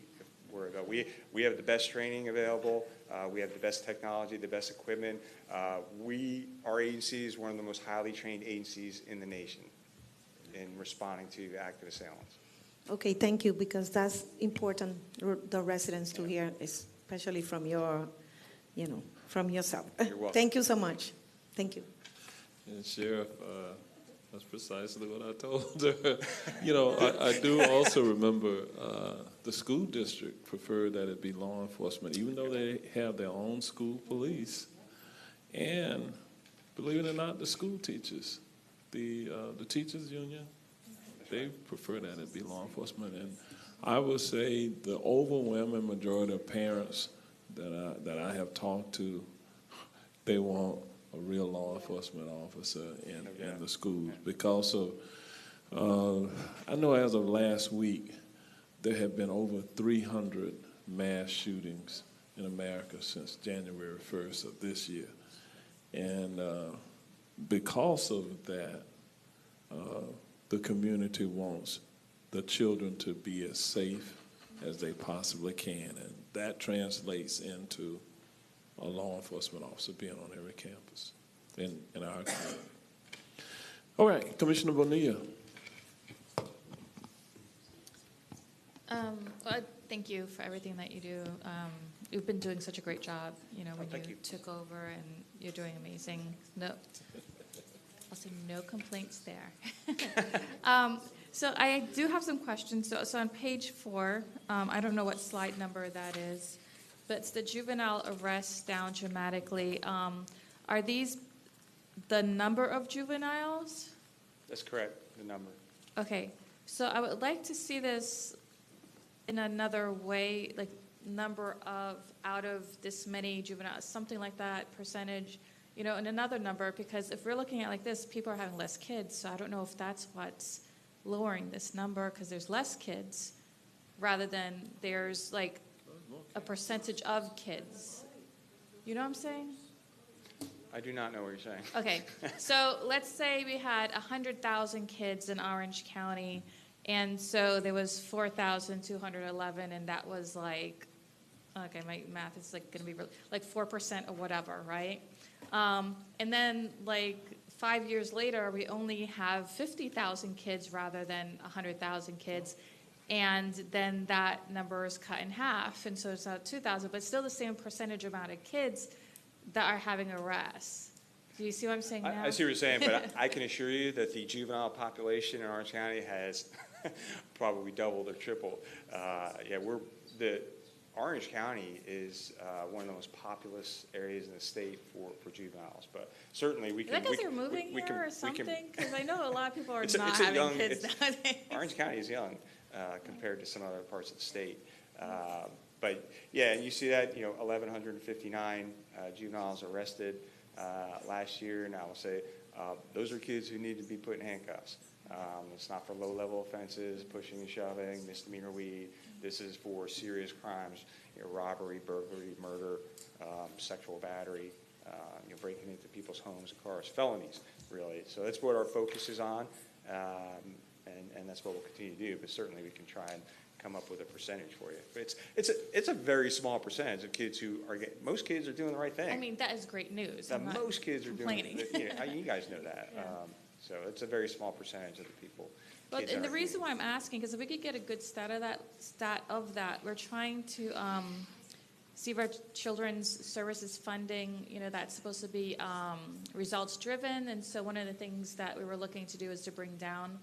Speaker 19: we're ago. We have the best training available. We have the best technology, the best equipment. Our agency is one of the most highly trained agencies in the nation in responding to active assailants.
Speaker 18: Okay, thank you, because that's important, the residents to hear, especially from your, from yourself.
Speaker 19: You're welcome.
Speaker 18: Thank you so much. Thank you.
Speaker 1: And Sheriff, that's precisely what I told her. I do also remember the school district preferred that it be law enforcement, even though they have their own school police. And believe it or not, the school teachers, the teachers union, they prefer that it be law enforcement. And I would say the overwhelming majority of parents that I have talked to, they want a real law enforcement officer in the schools because of, I know as of last week, there have been over 300 mass shootings in America since January 1st of this year. And because of that, the community wants the children to be as safe as they possibly can. And that translates into a law enforcement officer being on every campus in our community. All right, Commissioner Bonilla.
Speaker 6: Well, thank you for everything that you do. You've been doing such a great job, when you took over, and you're doing amazing. Also, no complaints there. So I do have some questions. So on page 4, I don't know what slide number that is, but it's the juvenile arrests down dramatically. Are these the number of juveniles?
Speaker 19: That's correct, the number.
Speaker 6: Okay, so I would like to see this in another way, like number of out of this many juveniles, something like that, percentage, in another number, because if we're looking at like this, people are having less kids, so I don't know if that's what's lowering this number, because there's less kids, rather than there's like a percentage of kids. You know what I'm saying?
Speaker 19: I do not know what you're saying.
Speaker 6: Okay, so let's say we had 100,000 kids in Orange County, and so there was 4,211, and that was like, okay, my math is like going to be like 4% or whatever, right? And then like 5 years later, we only have 50,000 kids rather than 100,000 kids. And then that number is cut in half, and so it's not 2,000, but still the same percentage amount of kids that are having arrests. Do you see what I'm saying now?
Speaker 19: I see what you're saying, but I can assure you that the juvenile population in Orange County has probably doubled or tripled. Orange County is one of the most populous areas in the state for juveniles, but certainly we can.
Speaker 6: Is that because they're moving here or something? Because I know a lot of people are not having kids nowadays.
Speaker 19: Orange County is young compared to some other parts of the state. But yeah, and you see that, 1,159 juveniles arrested last year, and I will say those are kids who need to be put in handcuffs. It's not for low-level offenses, pushing and shoving, misdemeanor weed. This is for serious crimes, robbery, burglary, murder, sexual battery, breaking into people's homes and cars, felonies, really. So that's what our focus is on. and that's what we'll continue to do. But certainly we can try and come up with a percentage for you. But it's a very small percentage of kids who are getting. Most kids are doing the right thing.
Speaker 6: I mean, that is great news.
Speaker 19: Now,
Speaker 6: I'm not
Speaker 19: most kids are
Speaker 6: complaining.
Speaker 19: doing. You guys know that. So it's a very small percentage of the people.
Speaker 6: But
Speaker 19: kids
Speaker 6: and
Speaker 19: in
Speaker 6: the
Speaker 19: our
Speaker 6: reason why I'm asking, because if we could get a good stat of that, we're trying to see if our children's services funding, that's supposed to be results driven. And so one of the things that we were looking to do is to bring down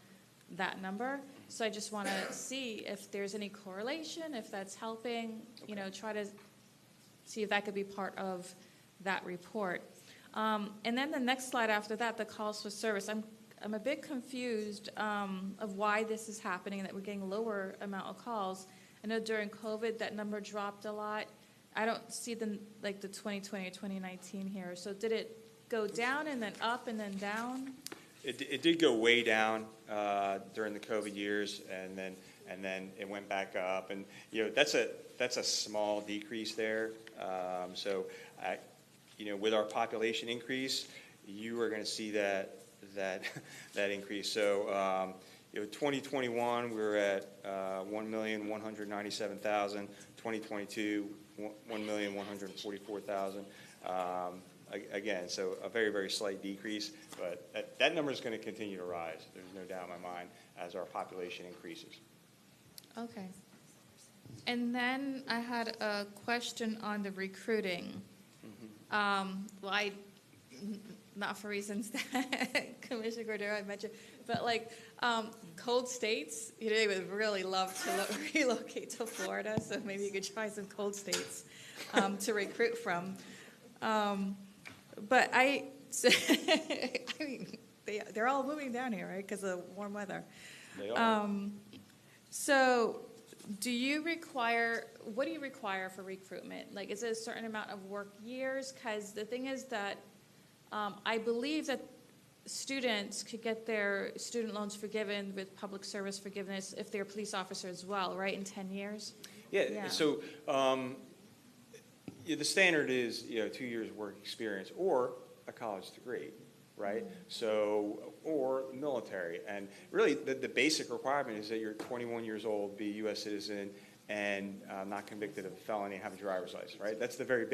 Speaker 6: that number. So I just want to see if there's any correlation, if that's helping, try to see if that could be part of that report. And then the next slide after that, the calls for service. I'm a bit confused of why this is happening, that we're getting a lower amount of calls. I know during COVID that number dropped a lot. I don't see the 2020 or 2019 here. So did it go down and then up and then down?
Speaker 19: It did go way down during the COVID years, and then it went back up, and that's a small decrease there. So with our population increase, you are going to see that increase. So 2021 we were at 1,197,000. 2022 1,144,000. Again, so a very, very slight decrease, but that number is going to continue to rise. There's no doubt in my mind as our population increases.
Speaker 6: Okay. And then I had a question on the recruiting. Not for reasons that Commissioner Cordero mentioned, but cold states, they would really love to relocate to Florida, so maybe you could try some cold states to recruit from. But I mean, they're all moving down here, right, because of warm weather.
Speaker 19: They are.
Speaker 6: So what do you require for recruitment? Is it a certain amount of work years? Because the thing is that I believe that students could get their student loans forgiven with public service forgiveness if they're a police officer as well, right, in 10 years?
Speaker 19: Yeah. So the standard is 2 years work experience or a college degree, right? So or military, and really the basic requirement is that you're 21 years old, be a U.S. citizen, and not convicted of a felony, have a driver's license, right? That's the very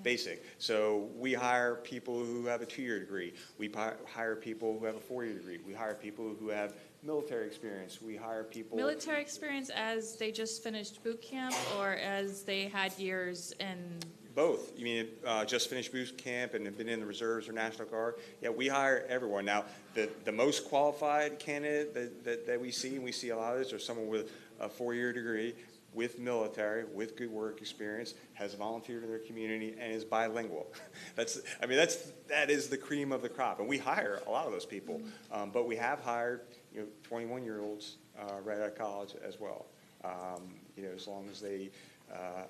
Speaker 19: basic. So we hire people who have a 2-year degree. We hire people who have a 4-year degree. We hire people who have military experience. We hire people.
Speaker 6: Military experience as they just finished boot camp or as they had years in.
Speaker 19: Both. You mean just finished boot camp and have been in the reserves or National Guard? Yeah, we hire everyone. Now, the most qualified candidate that we see, and we see a lot of this, are someone with a 4-year degree, with military, with good work experience, has volunteered in their community, and is bilingual. That is the cream of the crop, and we hire a lot of those people. But we have hired 21-year-olds right out of college as well. As long as they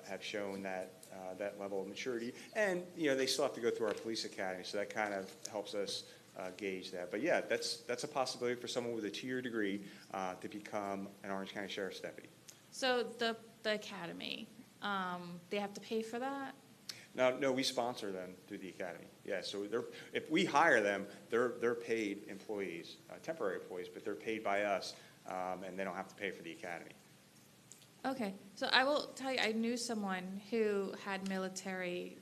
Speaker 19: have shown that level of maturity, and they still have to go through our police academy, so that kind of helps us gauge that. But yeah, that's a possibility for someone with a 2-year degree to become an Orange County Sheriff's deputy.
Speaker 6: So the academy, they have to pay for that?
Speaker 19: No, we sponsor them through the academy. Yeah, so if we hire them, they're paid employees, temporary employees, but they're paid by us, and they don't have to pay for the academy.
Speaker 6: Okay, so I will tell you, I knew someone who had military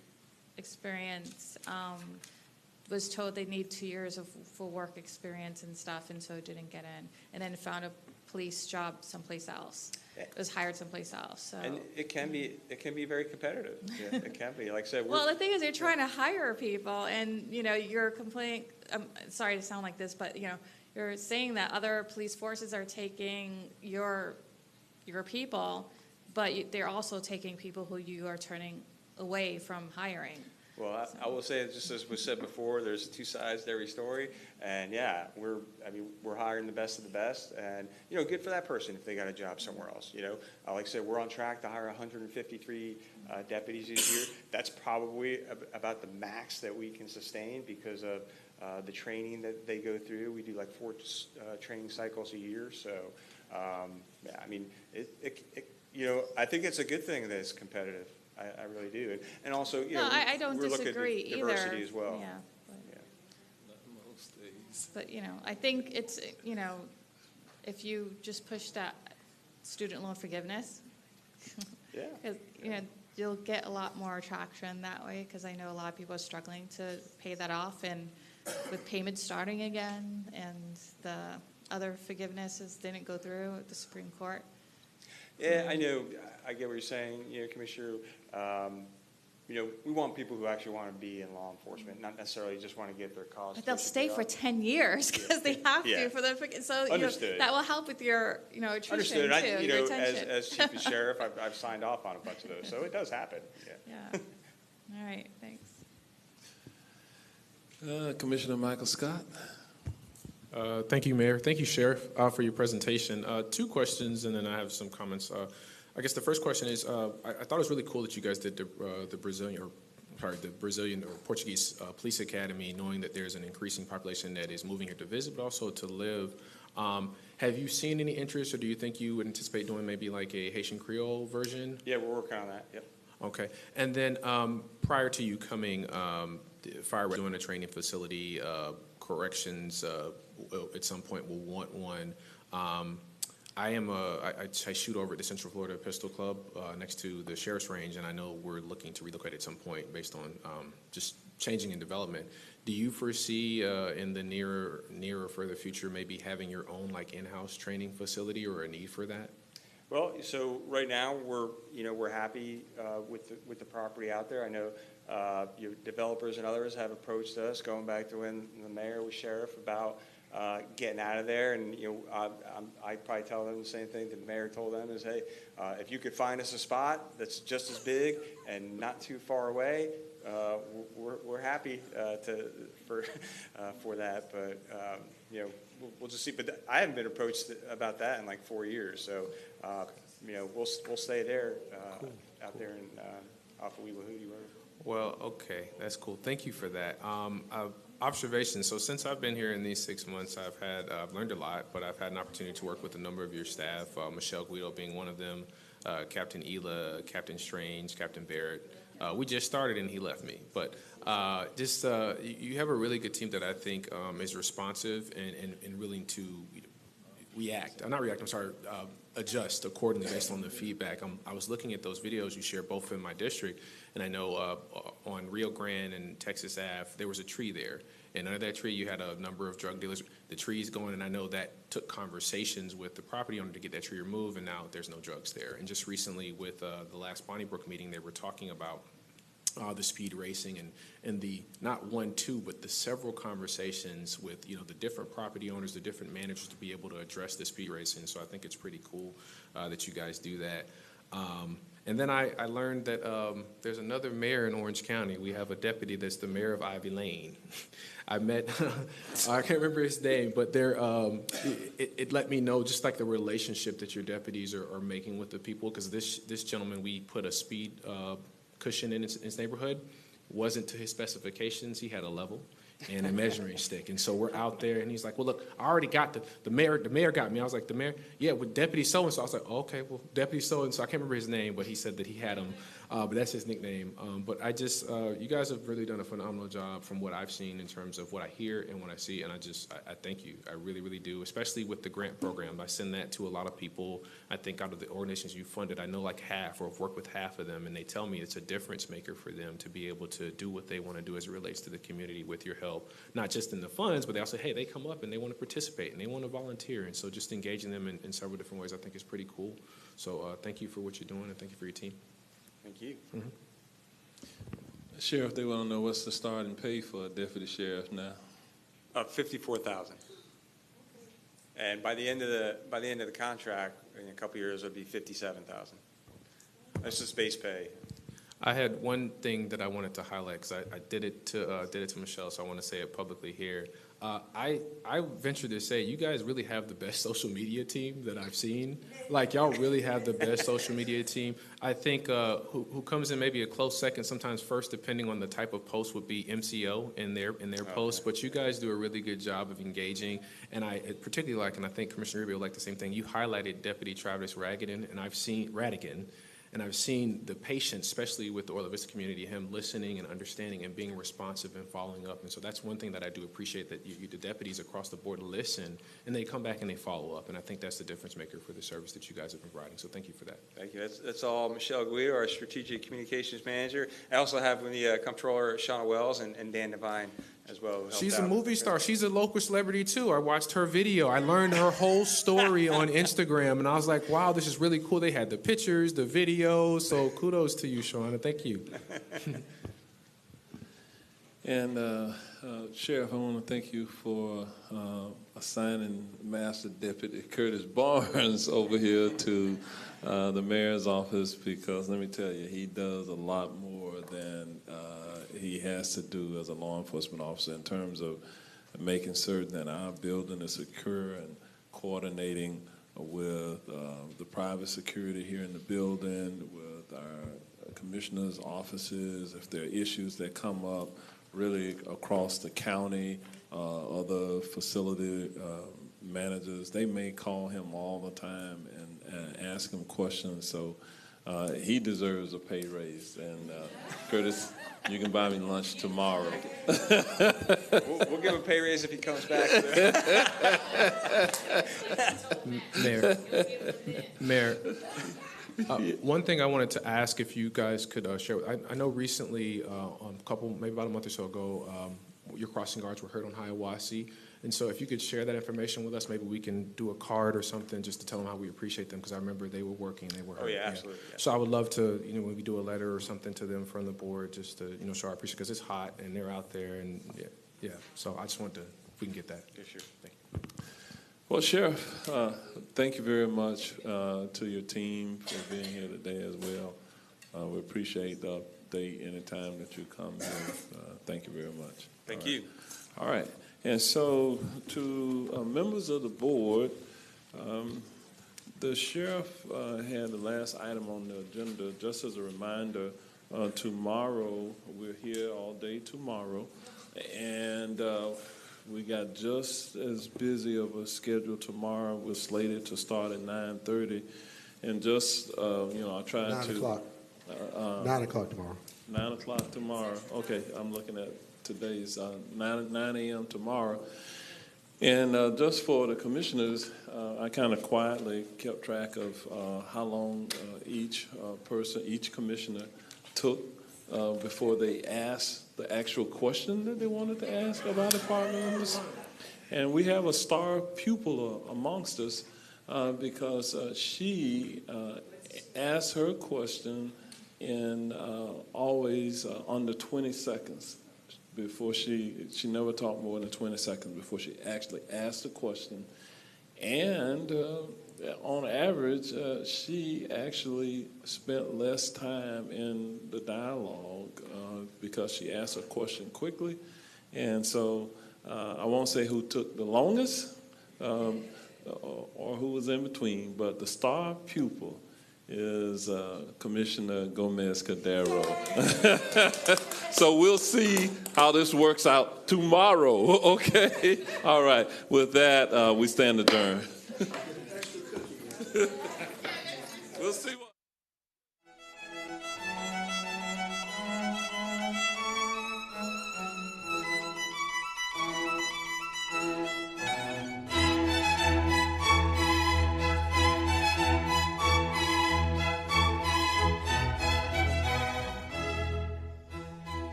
Speaker 6: experience, was told they need 2 years of full work experience and stuff, and so didn't get in, and then found a police job someplace else. Was hired someplace else. So.
Speaker 19: And it can be very competitive. Yeah, it can be. Like I said,
Speaker 6: well, the thing is, you're trying to hire people, and you're complaining. I'm sorry to sound like this, but you're saying that other police forces are taking your people, but they're also taking people who you are turning away from hiring.
Speaker 19: Well, I will say, just as was said before, there's 2 sides to every story, and yeah, we're hiring the best of the best, and good for that person if they got a job somewhere else. Like I said, we're on track to hire 153 deputies this year. That's probably about the max that we can sustain because of the training that they go through. We do 4 training cycles a year, so yeah, I mean, I think it's a good thing that it's competitive. I really do, and also
Speaker 6: I don't
Speaker 19: we're looking
Speaker 6: disagree
Speaker 19: at diversity
Speaker 6: either.
Speaker 19: as well.
Speaker 6: Yeah. But, I think it's, if you just push that student loan forgiveness,
Speaker 19: Yeah.
Speaker 6: 'cause, you'll get a lot more traction that way, because I know a lot of people are struggling to pay that off, and with payments starting again, and the other forgivenesses didn't go through at the Supreme Court.
Speaker 19: Yeah, I know, I get what you're saying, Commissioner. We want people who actually want to be in law enforcement, not necessarily just want to get their costs.
Speaker 6: But they'll stay for 10 years, because they have
Speaker 19: Yeah.
Speaker 6: to for the, so,
Speaker 19: Understood.
Speaker 6: that will help with your, attrition
Speaker 19: Understood.
Speaker 6: too, your
Speaker 19: As
Speaker 6: retention.
Speaker 19: chief of sheriff, I've signed off on a bunch of those, so it does happen.
Speaker 6: Yeah. All right, thanks.
Speaker 1: Commissioner Michael Scott.
Speaker 16: Thank you, Mayor. Thank you, Sheriff, for your presentation. Two questions, and then I have some comments. I guess the first question is, I thought it was really cool that you guys did the Brazilian or Portuguese police academy, knowing that there's an increasing population that is moving here to visit, but also to live. Have you seen any interest, or do you think you would anticipate doing maybe like a Haitian Creole version?
Speaker 19: Yeah, we're working on that, yep.
Speaker 16: Okay. And then prior to you coming, fire doing a training facility, corrections at some point will want one. I shoot over at the Central Florida Pistol Club next to the Sheriff's Range, and I know we're looking to relocate at some point based on just changing in development. Do you foresee in the near or further future maybe having your own like in-house training facility or a need for that?
Speaker 19: Well, so right now we're happy with the property out there. I know your developers and others have approached us, going back to when the mayor was sheriff, about getting out of there. And I probably tell them the same thing that the mayor told them is, hey, if you could find us a spot that's just as big and not too far away, we're happy for that. But we'll just see. But I haven't been approached about that in like 4 years. So we'll stay there out there in off of Weehawken Road.
Speaker 16: Well, okay, that's cool. Thank you for that. Observation. So since I've been here in these 6 months, I've learned a lot, but I've had an opportunity to work with a number of your staff, Michelle Guido being one of them, Captain Ela, Captain Strange, Captain Barrett. We just started and he left me, but you have a really good team that I think is responsive and willing to adjust accordingly based on the feedback. I was looking at those videos you shared both in my district, and I know on Rio Grande and Texas Ave, there was a tree there. And under that tree, you had a number of drug dealers. The tree's going, and I know that took conversations with the property owner to get that tree removed, and now there's no drugs there. And just recently with the last Bonnybrook meeting, they were talking about the speed racing and the not 1, 2, but the several conversations with the different property owners, the different managers to be able to address the speed racing. So I think it's pretty cool that you guys do that. And then I learned that there's another mayor in Orange County. We have a deputy that's the mayor of Ivy Lane. I met, I can't remember his name, but it let me know just like the relationship that your deputies are making with the people. Because this gentleman, we put a speed cushion in his neighborhood, wasn't to his specifications. He had a level and a measuring stick. And so we're out there, and he's like, well, look, I already got the mayor got me. I was like, the mayor? Yeah, with Deputy so-and-so. I was like, oh, okay, well, Deputy so-and-so. I can't remember his name, but he said that he had him, but that's his nickname. But you guys have really done a phenomenal job from what I've seen in terms of what I hear and what I see, and I thank you. I really, really do, especially with the grant program. I send that to a lot of people. I think out of the organizations you funded, I know like half or have worked with half of them, and they tell me it's a difference maker for them to be able to do what they want to do as it relates to the community with your help. Not just in the funds, but they also, hey, they come up and they want to participate and they want to volunteer. And so just engaging them in several different ways I think is pretty cool. So thank you for what you're doing, and thank you for your team.
Speaker 19: Thank you.
Speaker 16: Mm-hmm.
Speaker 1: Sheriff, they want to know what's the starting pay for a deputy sheriff now?
Speaker 19: $54,000. And by the end of the contract, in a couple of years, it'll be $57,000. That's just base pay.
Speaker 16: I had one thing that I wanted to highlight because I did it to Michelle, so I want to say it publicly here. I venture to say you guys really have the best social media team that I've seen. Like y'all really have the best social media team. I think who comes in maybe a close second, sometimes first, depending on the type of post, would be MCO in their posts. But you guys do a really good job of engaging, and I particularly like, and I think Commissioner Rubio liked the same thing. You highlighted Deputy Travis Radigan, and I've seen Radigan. And I've seen the patience, especially with the Orla Vista community, him listening and understanding and being responsive and following up. And so that's one thing that I do appreciate, that the deputies across the board listen and they come back and they follow up. And I think that's the difference maker for the service that you guys have been providing. So thank you for that.
Speaker 19: Thank you. That's all Michelle Guido, our Strategic Communications Manager. I also have with the Comptroller, Shauna Wells, and Dan Devine as well. Who helped
Speaker 16: She's a
Speaker 19: out.
Speaker 16: movie star. She's a local celebrity too. I watched her video. I learned her whole story on Instagram, and I was like, wow, this is really cool. They had the pictures, the videos. So kudos to you, Shauna. Thank you.
Speaker 1: And Sheriff, I want to thank you for assigning Master Deputy Curtis Barnes over here to the mayor's office, because let me tell you, he does a lot more than he has to do as a law enforcement officer in terms of making certain that our building is secure and coordinating with the private security here in the building, with our commissioners' offices, if there are issues that come up really across the county, other facility managers, they may call him all the time and ask him questions. So he deserves a pay raise. And Curtis, you can buy me lunch tomorrow.
Speaker 19: We'll give him a pay raise if he comes back.
Speaker 16: Mayor, one thing I wanted to ask if you guys could share. I know recently, maybe about a month or so ago, your crossing guards were hurt on Hiawassee. And so if you could share that information with us, maybe we can do a card or something just to tell them how we appreciate them, because I remember they were working, they were hurt.
Speaker 19: Oh, yeah, absolutely. Yeah.
Speaker 16: So I would love to, when we do a letter or something to them from the board, just to, show our appreciation, because it's hot and they're out there, and yeah. So I just want to, if we can get that.
Speaker 19: Yeah, sure.
Speaker 16: Thank you.
Speaker 1: Well, Sheriff, thank you very much to your team for being here today as well. We appreciate the update anytime that you come here. Thank you very much.
Speaker 19: Thank you.
Speaker 1: All right. And so to members of the board, the sheriff had the last item on the agenda. Just as a reminder, tomorrow, we're here all day tomorrow, and we got just as busy of a schedule tomorrow. We're slated to start at 9:30, and just, I tried
Speaker 4: 9
Speaker 1: to...
Speaker 4: o'clock. 9 o'clock tomorrow.
Speaker 1: 9 o'clock tomorrow. Okay, I'm looking at today's 9 a.m. tomorrow. And just for the commissioners, I kind of quietly kept track of how long each commissioner took before they asked the actual question that they wanted to ask of our department members. And we have a star pupil amongst us because she asked her question in always under 20 seconds. Before she never talked more than 20 seconds before she actually asked the question. And on average, she actually spent less time in the dialogue because she asked a question quickly. And so I won't say who took the longest or who was in between, but the star pupil is Commissioner Gomez-Cadero. So we'll see how this works out tomorrow, okay? All right, with that, we stand adjourned. We'll see.